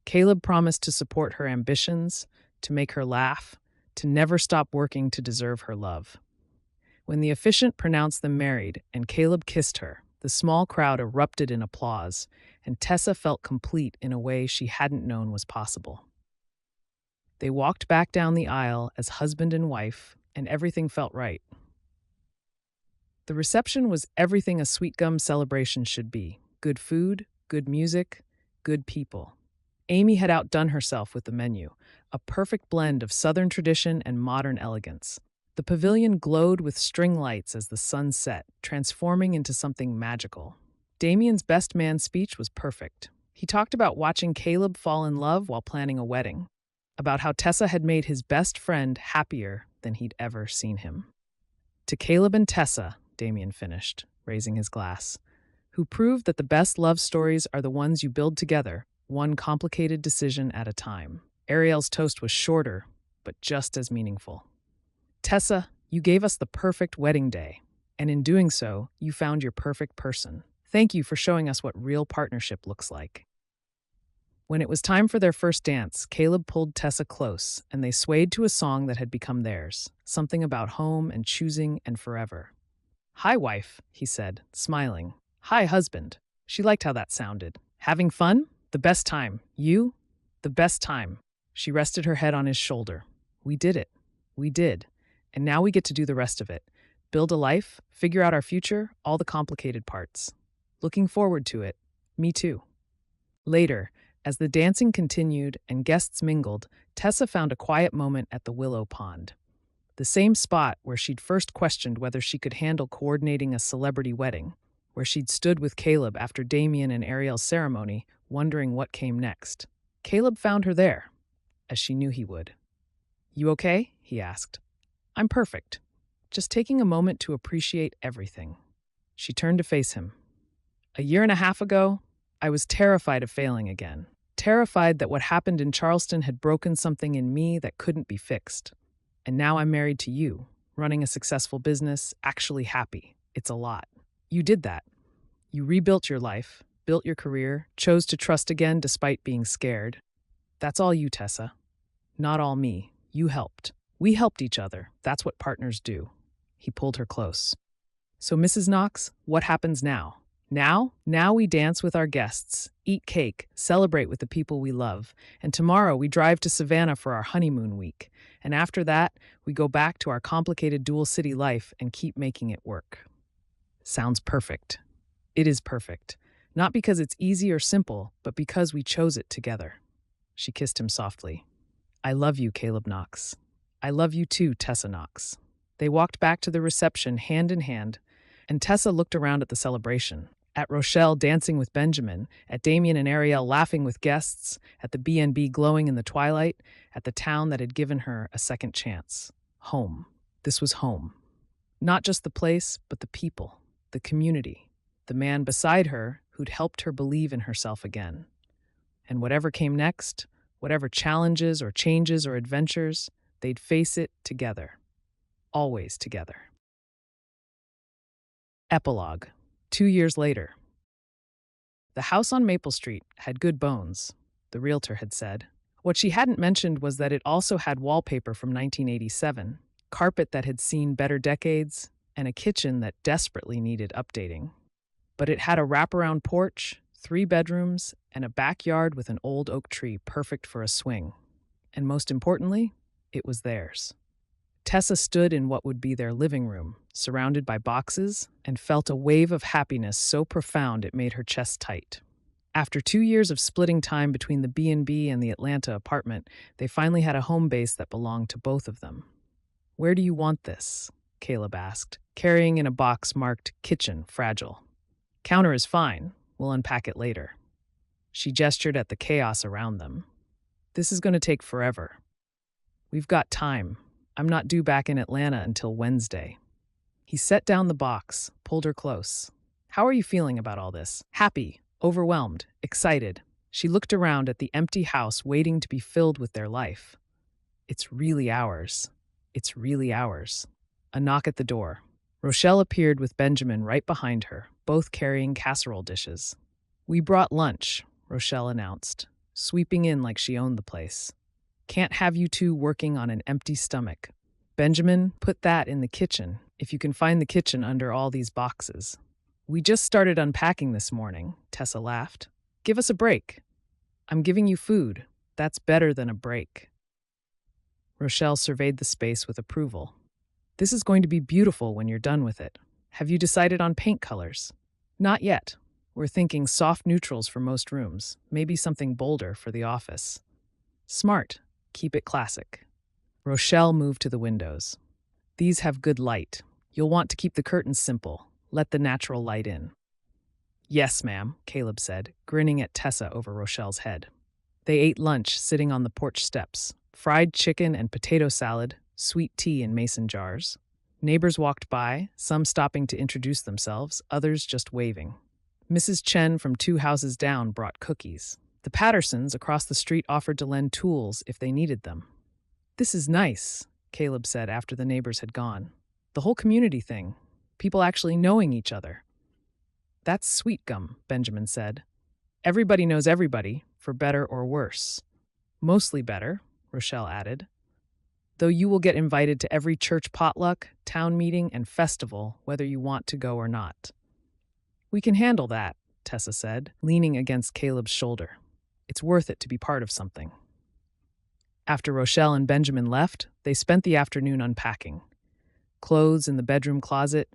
Caleb promised to support her ambitions, to make her laugh, to never stop working to deserve her love. When the officiant pronounced them married and Caleb kissed her, the small crowd erupted in applause, and Tessa felt complete in a way she hadn't known was possible. They walked back down the aisle as husband and wife, and everything felt right. The reception was everything a Sweetgum celebration should be. Good food, good music, good people. Amy had outdone herself with the menu, a perfect blend of Southern tradition and modern elegance. The pavilion glowed with string lights as the sun set, transforming into something magical. Damien's best man speech was perfect. He talked about watching Caleb fall in love while planning a wedding, about how Tessa had made his best friend happier than he'd ever seen him. "To Caleb and Tessa," Damien finished, raising his glass, "who proved that the best love stories are the ones you build together, one complicated decision at a time." Ariel's toast was shorter, but just as meaningful. "Tessa, you gave us the perfect wedding day, and in doing so, you found your perfect person. Thank you for showing us what real partnership looks like." When it was time for their first dance, Caleb pulled Tessa close, and they swayed to a song that had become theirs, something about home and choosing and forever. "Hi, wife," he said, smiling. "Hi, husband." She liked how that sounded. "Having fun? The best time. You? The best time." She rested her head on his shoulder. "We did it. We did. And now we get to do the rest of it. Build a life, figure out our future, all the complicated parts. Looking forward to it. Me too." Later, as the dancing continued and guests mingled, Tessa found a quiet moment at the willow pond. The same spot where she'd first questioned whether she could handle coordinating a celebrity wedding, where she'd stood with Caleb after Damien and Ariel's ceremony, wondering what came next. Caleb found her there, as she knew he would. "You okay?" he asked. "I'm perfect. Just taking a moment to appreciate everything." She turned to face him. "A year and a half ago, I was terrified of failing again. Terrified that what happened in Charleston had broken something in me that couldn't be fixed. And now I'm married to you, running a successful business, actually happy. It's a lot. You did that. You rebuilt your life, built your career, chose to trust again despite being scared. That's all you, Tessa. Not all me. You helped. We helped each other. That's what partners do." He pulled her close. So, Mrs. Knox, what happens now? Now we dance with our guests, eat cake, celebrate with the people we love, and tomorrow we drive to Savannah for our honeymoon week. And after that, we go back to our complicated dual city life and keep making it work. Sounds perfect. It is perfect. Not because it's easy or simple, but because we chose it together. She kissed him softly. I love you, Caleb Knox. I love you too, Tessa Knox. They walked back to the reception hand in hand, and Tessa looked around at the celebration. At Rochelle dancing with Benjamin, at Damien and Ariel laughing with guests, at the B&B glowing in the twilight, at the town that had given her a second chance. Home. This was home. Not just the place, but the people, the community, the man beside her who'd helped her believe in herself again. And whatever came next, whatever challenges or changes or adventures, they'd face it together. Always together. Epilogue. 2 years later. The house on Maple Street had good bones, the realtor had said. What she hadn't mentioned was that it also had wallpaper from 1987, carpet that had seen better decades, and a kitchen that desperately needed updating. But it had a wraparound porch, 3 bedrooms, and a backyard with an old oak tree perfect for a swing. And most importantly, it was theirs. Tessa stood in what would be their living room, surrounded by boxes, and felt a wave of happiness so profound it made her chest tight. After 2 years of splitting time between the B&B and the Atlanta apartment, they finally had a home base that belonged to both of them. Where do you want this? Caleb asked, carrying in a box marked Kitchen, Fragile. Counter is fine. We'll unpack it later. She gestured at the chaos around them. This is going to take forever. We've got time. I'm not due back in Atlanta until Wednesday. He set down the box, pulled her close. How are you feeling about all this? Happy, overwhelmed, excited. She looked around at the empty house waiting to be filled with their life. It's really ours. It's really ours. A knock at the door. Rochelle appeared with Benjamin right behind her, both carrying casserole dishes. We brought lunch, Rochelle announced, sweeping in like she owned the place. Can't have you two working on an empty stomach. Benjamin, put that in the kitchen, if you can find the kitchen under all these boxes. We just started unpacking this morning, Tessa laughed. Give us a break. I'm giving you food. That's better than a break. Rochelle surveyed the space with approval. This is going to be beautiful when you're done with it. Have you decided on paint colors? Not yet. We're thinking soft neutrals for most rooms, maybe something bolder for the office. Smart. Keep it classic. Rochelle moved to the windows. These have good light. You'll want to keep the curtains simple. Let the natural light in. Yes, ma'am, Caleb said, grinning at Tessa over Rochelle's head. They ate lunch sitting on the porch steps. Fried chicken and potato salad, sweet tea in mason jars. Neighbors walked by, some stopping to introduce themselves, others just waving. Mrs. Chen from 2 houses down brought cookies. The Pattersons across the street offered to lend tools if they needed them. This is nice, Caleb said after the neighbors had gone. The whole community thing. People actually knowing each other. That's Sweetgum, Benjamin said. Everybody knows everybody, for better or worse. Mostly better, Rochelle added. Though you will get invited to every church potluck, town meeting, and festival, whether you want to go or not. We can handle that, Tessa said, leaning against Caleb's shoulder. It's worth it to be part of something. After Rochelle and Benjamin left, they spent the afternoon unpacking. Clothes in the bedroom closet,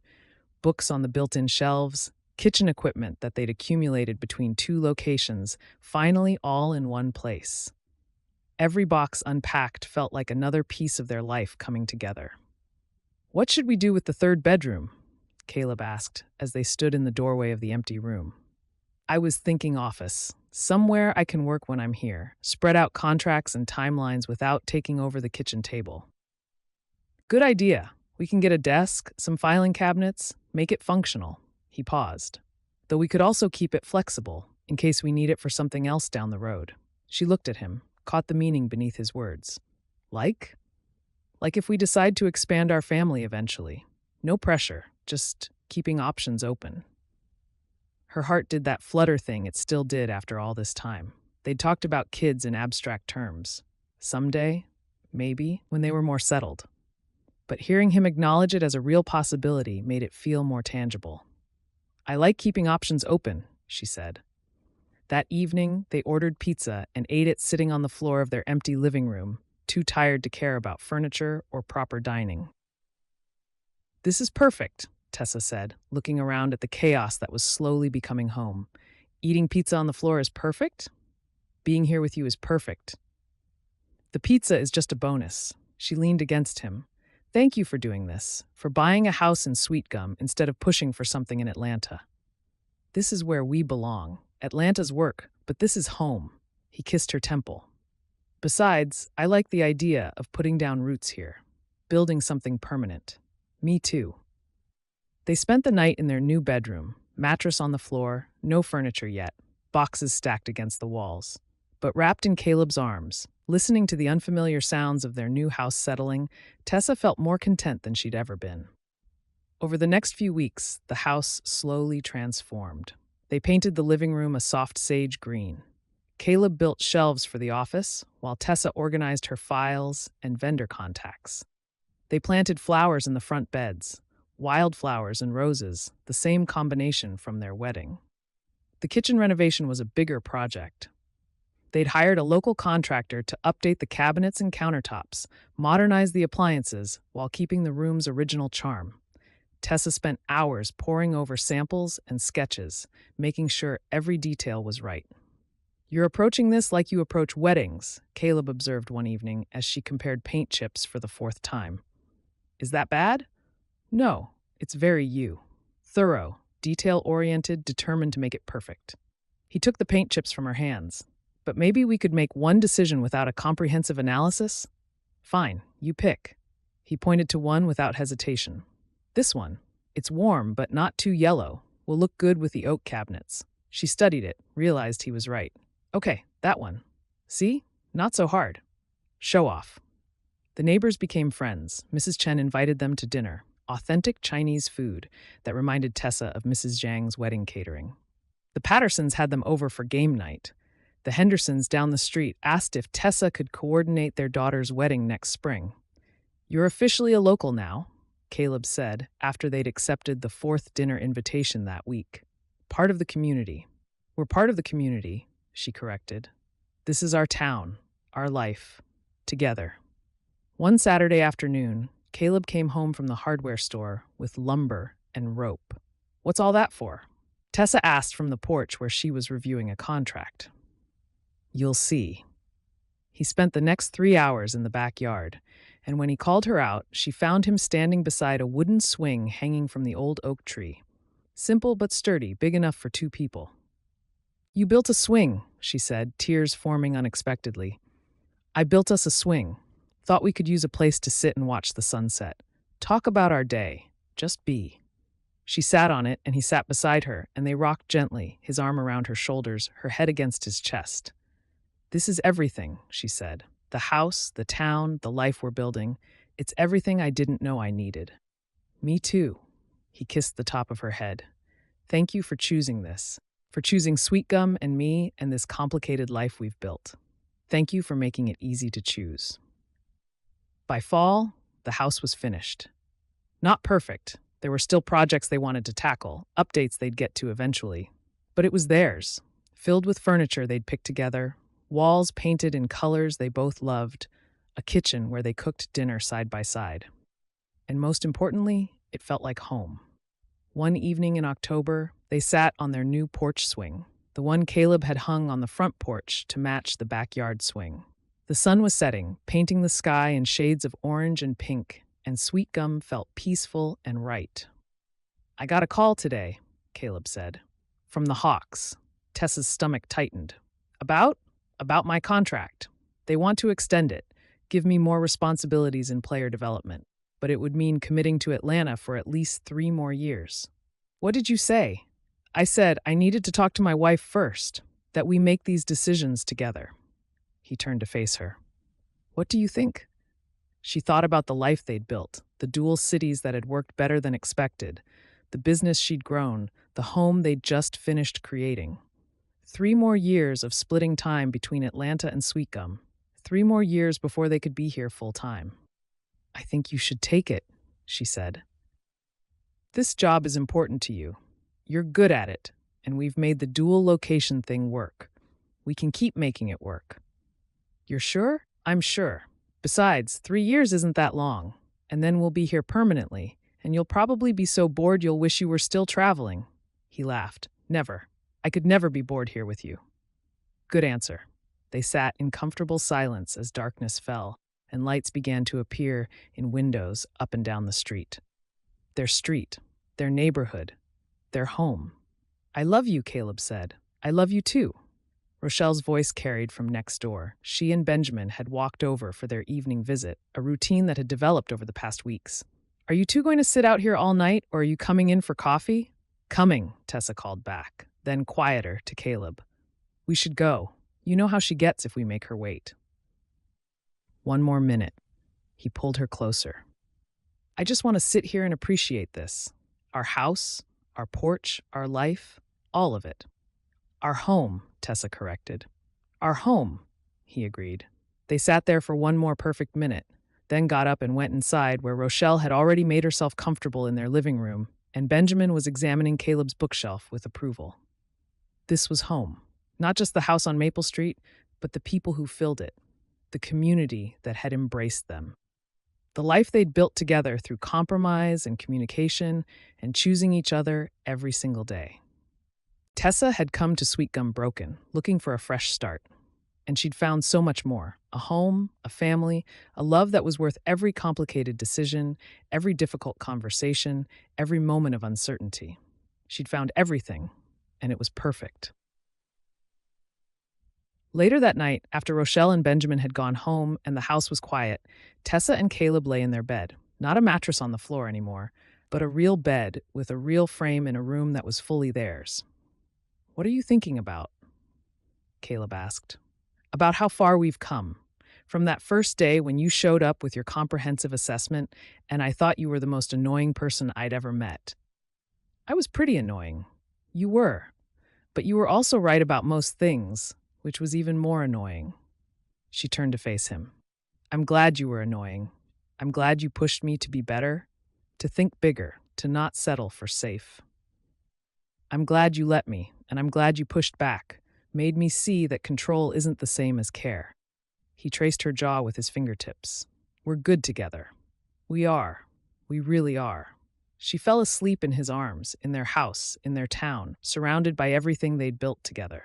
books on the built-in shelves, kitchen equipment that they'd accumulated between 2 locations, finally all in one place. Every box unpacked felt like another piece of their life coming together. What should we do with the 3rd bedroom? Caleb asked as they stood in the doorway of the empty room. I was thinking office. Somewhere I can work when I'm here, spread out contracts and timelines without taking over the kitchen table. Good idea. We can get a desk, some filing cabinets, make it functional. He paused. Though we could also keep it flexible, in case we need it for something else down the road. She looked at him, caught the meaning beneath his words. Like? Like if we decide to expand our family eventually. No pressure, just keeping options open. Her heart did that flutter thing it still did after all this time. They'd talked about kids in abstract terms. Someday, maybe, when they were more settled. but hearing him acknowledge it as a real possibility made it feel more tangible. "I like keeping options open," she said. That evening, they ordered pizza and ate it sitting on the floor of their empty living room, too tired to care about furniture or proper dining. "This is perfect," Tessa said, looking around at the chaos that was slowly becoming home. "Eating pizza on the floor is perfect? Being here with you is perfect. The pizza is just a bonus." She leaned against him. "Thank you for doing this, for buying a house in Sweetgum instead of pushing for something in Atlanta. This is where we belong. Atlanta's work, but this is home." He kissed her temple. "Besides, I like the idea of putting down roots here, building something permanent. Me too." They spent the night in their new bedroom, mattress on the floor, no furniture yet, boxes stacked against the walls. But wrapped in Caleb's arms, listening to the unfamiliar sounds of their new house settling, Tessa felt more content than she'd ever been. Over the next few weeks, the house slowly transformed. They painted the living room a soft sage green. Caleb built shelves for the office, while Tessa organized her files and vendor contacts. They planted flowers in the front beds, wildflowers and roses, the same combination from their wedding. The kitchen renovation was a bigger project. They'd hired a local contractor to update the cabinets and countertops, modernize the appliances, while keeping the room's original charm. Tessa spent hours poring over samples and sketches, making sure every detail was right. "You're approaching this like you approach weddings," Caleb observed one evening as she compared paint chips for the fourth time. "Is that bad?" "No, it's very you. Thorough, detail-oriented, determined to make it perfect." He took the paint chips from her hands. "But maybe we could make one decision without a comprehensive analysis?" "Fine, you pick." He pointed to one without hesitation. "This one. It's warm, but not too yellow. Will look good with the oak cabinets." She studied it, realized he was right. "Okay, that one. See? Not so hard. Show off." The neighbors became friends. Mrs. Chen invited them to dinner, authentic Chinese food that reminded Tessa of Mrs. Zhang's wedding catering. The Pattersons had them over for game night. The Hendersons down the street asked if Tessa could coordinate their daughter's wedding next spring. "You're officially a local now," Caleb said after they'd accepted the fourth dinner invitation that week. "Part of the community." "We're part of the community," she corrected. "This is our town, our life, together." One Saturday afternoon, Caleb came home from the hardware store with lumber and rope. "What's all that for?" Tessa asked from the porch where she was reviewing a contract. "You'll see." He spent the next 3 hours in the backyard, and when he called her out, she found him standing beside a wooden swing hanging from the old oak tree. Simple but sturdy, big enough for 2 people. "You built a swing," she said, tears forming unexpectedly. "I built us a swing. Thought we could use a place to sit and watch the sunset. Talk about our day. Just be." She sat on it, and he sat beside her, and they rocked gently, his arm around her shoulders, her head against his chest. "This is everything," she said. "The house, the town, the life we're building. It's everything I didn't know I needed." "Me too." He kissed the top of her head. "Thank you for choosing this, for choosing Sweetgum and me and this complicated life we've built. Thank you for making it easy to choose." By fall, the house was finished. Not perfect. There were still projects they wanted to tackle, updates they'd get to eventually. But it was theirs, filled with furniture they'd picked together, walls painted in colors they both loved, a kitchen where they cooked dinner side by side. And most importantly, it felt like home. One evening in October, they sat on their new porch swing, the one Caleb had hung on the front porch to match the backyard swing. The sun was setting, painting the sky in shades of orange and pink, and Sweetgum felt peaceful and right. "I got a call today," Caleb said. "From the Hawks." Tessa's stomach tightened. "About? About my contract. They want to extend it, give me more responsibilities in player development, but it would mean committing to Atlanta for at least 3 more years." "What did you say?" "I said I needed to talk to my wife first, that we make these decisions together." He turned to face her. "What do you think?" She thought about the life they'd built, the dual cities that had worked better than expected, the business she'd grown, the home they'd just finished creating. 3 more years of splitting time between Atlanta and Sweetgum. 3 more years before they could be here full time. "I I think you should take it, she said. This job is important to you. You're good at it, and we've made the dual location thing work. We can keep making it work. You're sure? I'm sure. Besides, 3 years isn't that long, and then we'll be here permanently, and you'll probably be so bored you'll wish you were still traveling. He laughed. Never. I could never be bored here with you. Good answer. They sat in comfortable silence as darkness fell, and lights began to appear in windows up and down the street. Their street, their neighborhood, their home. I love you, Caleb said. I love you too. Rochelle's voice carried from next door. She and Benjamin had walked over for their evening visit, a routine that had developed over the past weeks. Are you two going to sit out here all night, or are you coming in for coffee? Coming, Tessa called back, then quieter to Caleb. We should go. You know how she gets if we make her wait. One more minute. He pulled her closer. I just want to sit here and appreciate this. Our house, our porch, our life, all of it. Our home, Tessa corrected. Our home, he agreed. They sat there for one more perfect minute, then got up and went inside where Rochelle had already made herself comfortable in their living room, and Benjamin was examining Caleb's bookshelf with approval. This was home. Not just the house on Maple Street, but the people who filled it, the community that had embraced them. The life they'd built together through compromise and communication and choosing each other every single day. Tessa had come to Sweetgum broken, looking for a fresh start. And she'd found so much more. A home, a family, a love that was worth every complicated decision, every difficult conversation, every moment of uncertainty. She'd found everything, and it was perfect. Later that night, after Rochelle and Benjamin had gone home and the house was quiet, Tessa and Caleb lay in their bed. Not a mattress on the floor anymore, but a real bed with a real frame in a room that was fully theirs. What are you thinking about? Caleb asked. About how far we've come. From that first day when you showed up with your comprehensive assessment and I thought you were the most annoying person I'd ever met. I was pretty annoying. You were. But you were also right about most things, which was even more annoying. She turned to face him. I'm glad you were annoying. I'm glad you pushed me to be better, to think bigger, to not settle for safe. I'm glad you let me, and I'm glad you pushed back, made me see that control isn't the same as care. He traced her jaw with his fingertips. We're good together. We are. We really are. She fell asleep in his arms, in their house, in their town, surrounded by everything they'd built together.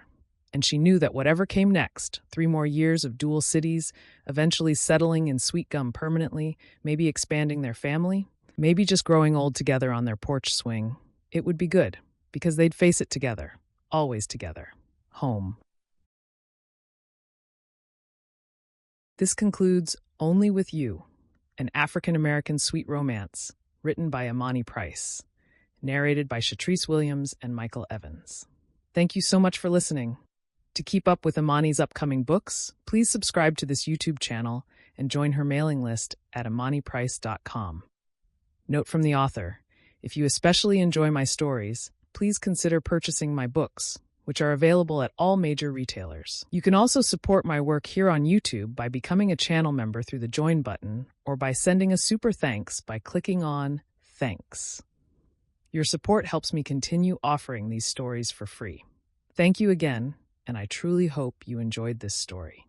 And she knew that whatever came next, 3 more years of dual cities, eventually settling in Sweetgum permanently, maybe expanding their family, maybe just growing old together on their porch swing, it would be good, because they'd face it together, always together. Home. This concludes Only With You, an African-American sweet romance, written by Imani Price, narrated by Shatrice Williams and Michael Evans. Thank you so much for listening. To keep up with Imani's upcoming books, please subscribe to this YouTube channel and join her mailing list at imaniprice.com. Note from the author, if you especially enjoy my stories, please consider purchasing my books, which are available at all major retailers. You can also support my work here on YouTube by becoming a channel member through the Join button or by sending a super thanks by clicking on Thanks. Your support helps me continue offering these stories for free. Thank you again, and I truly hope you enjoyed this story.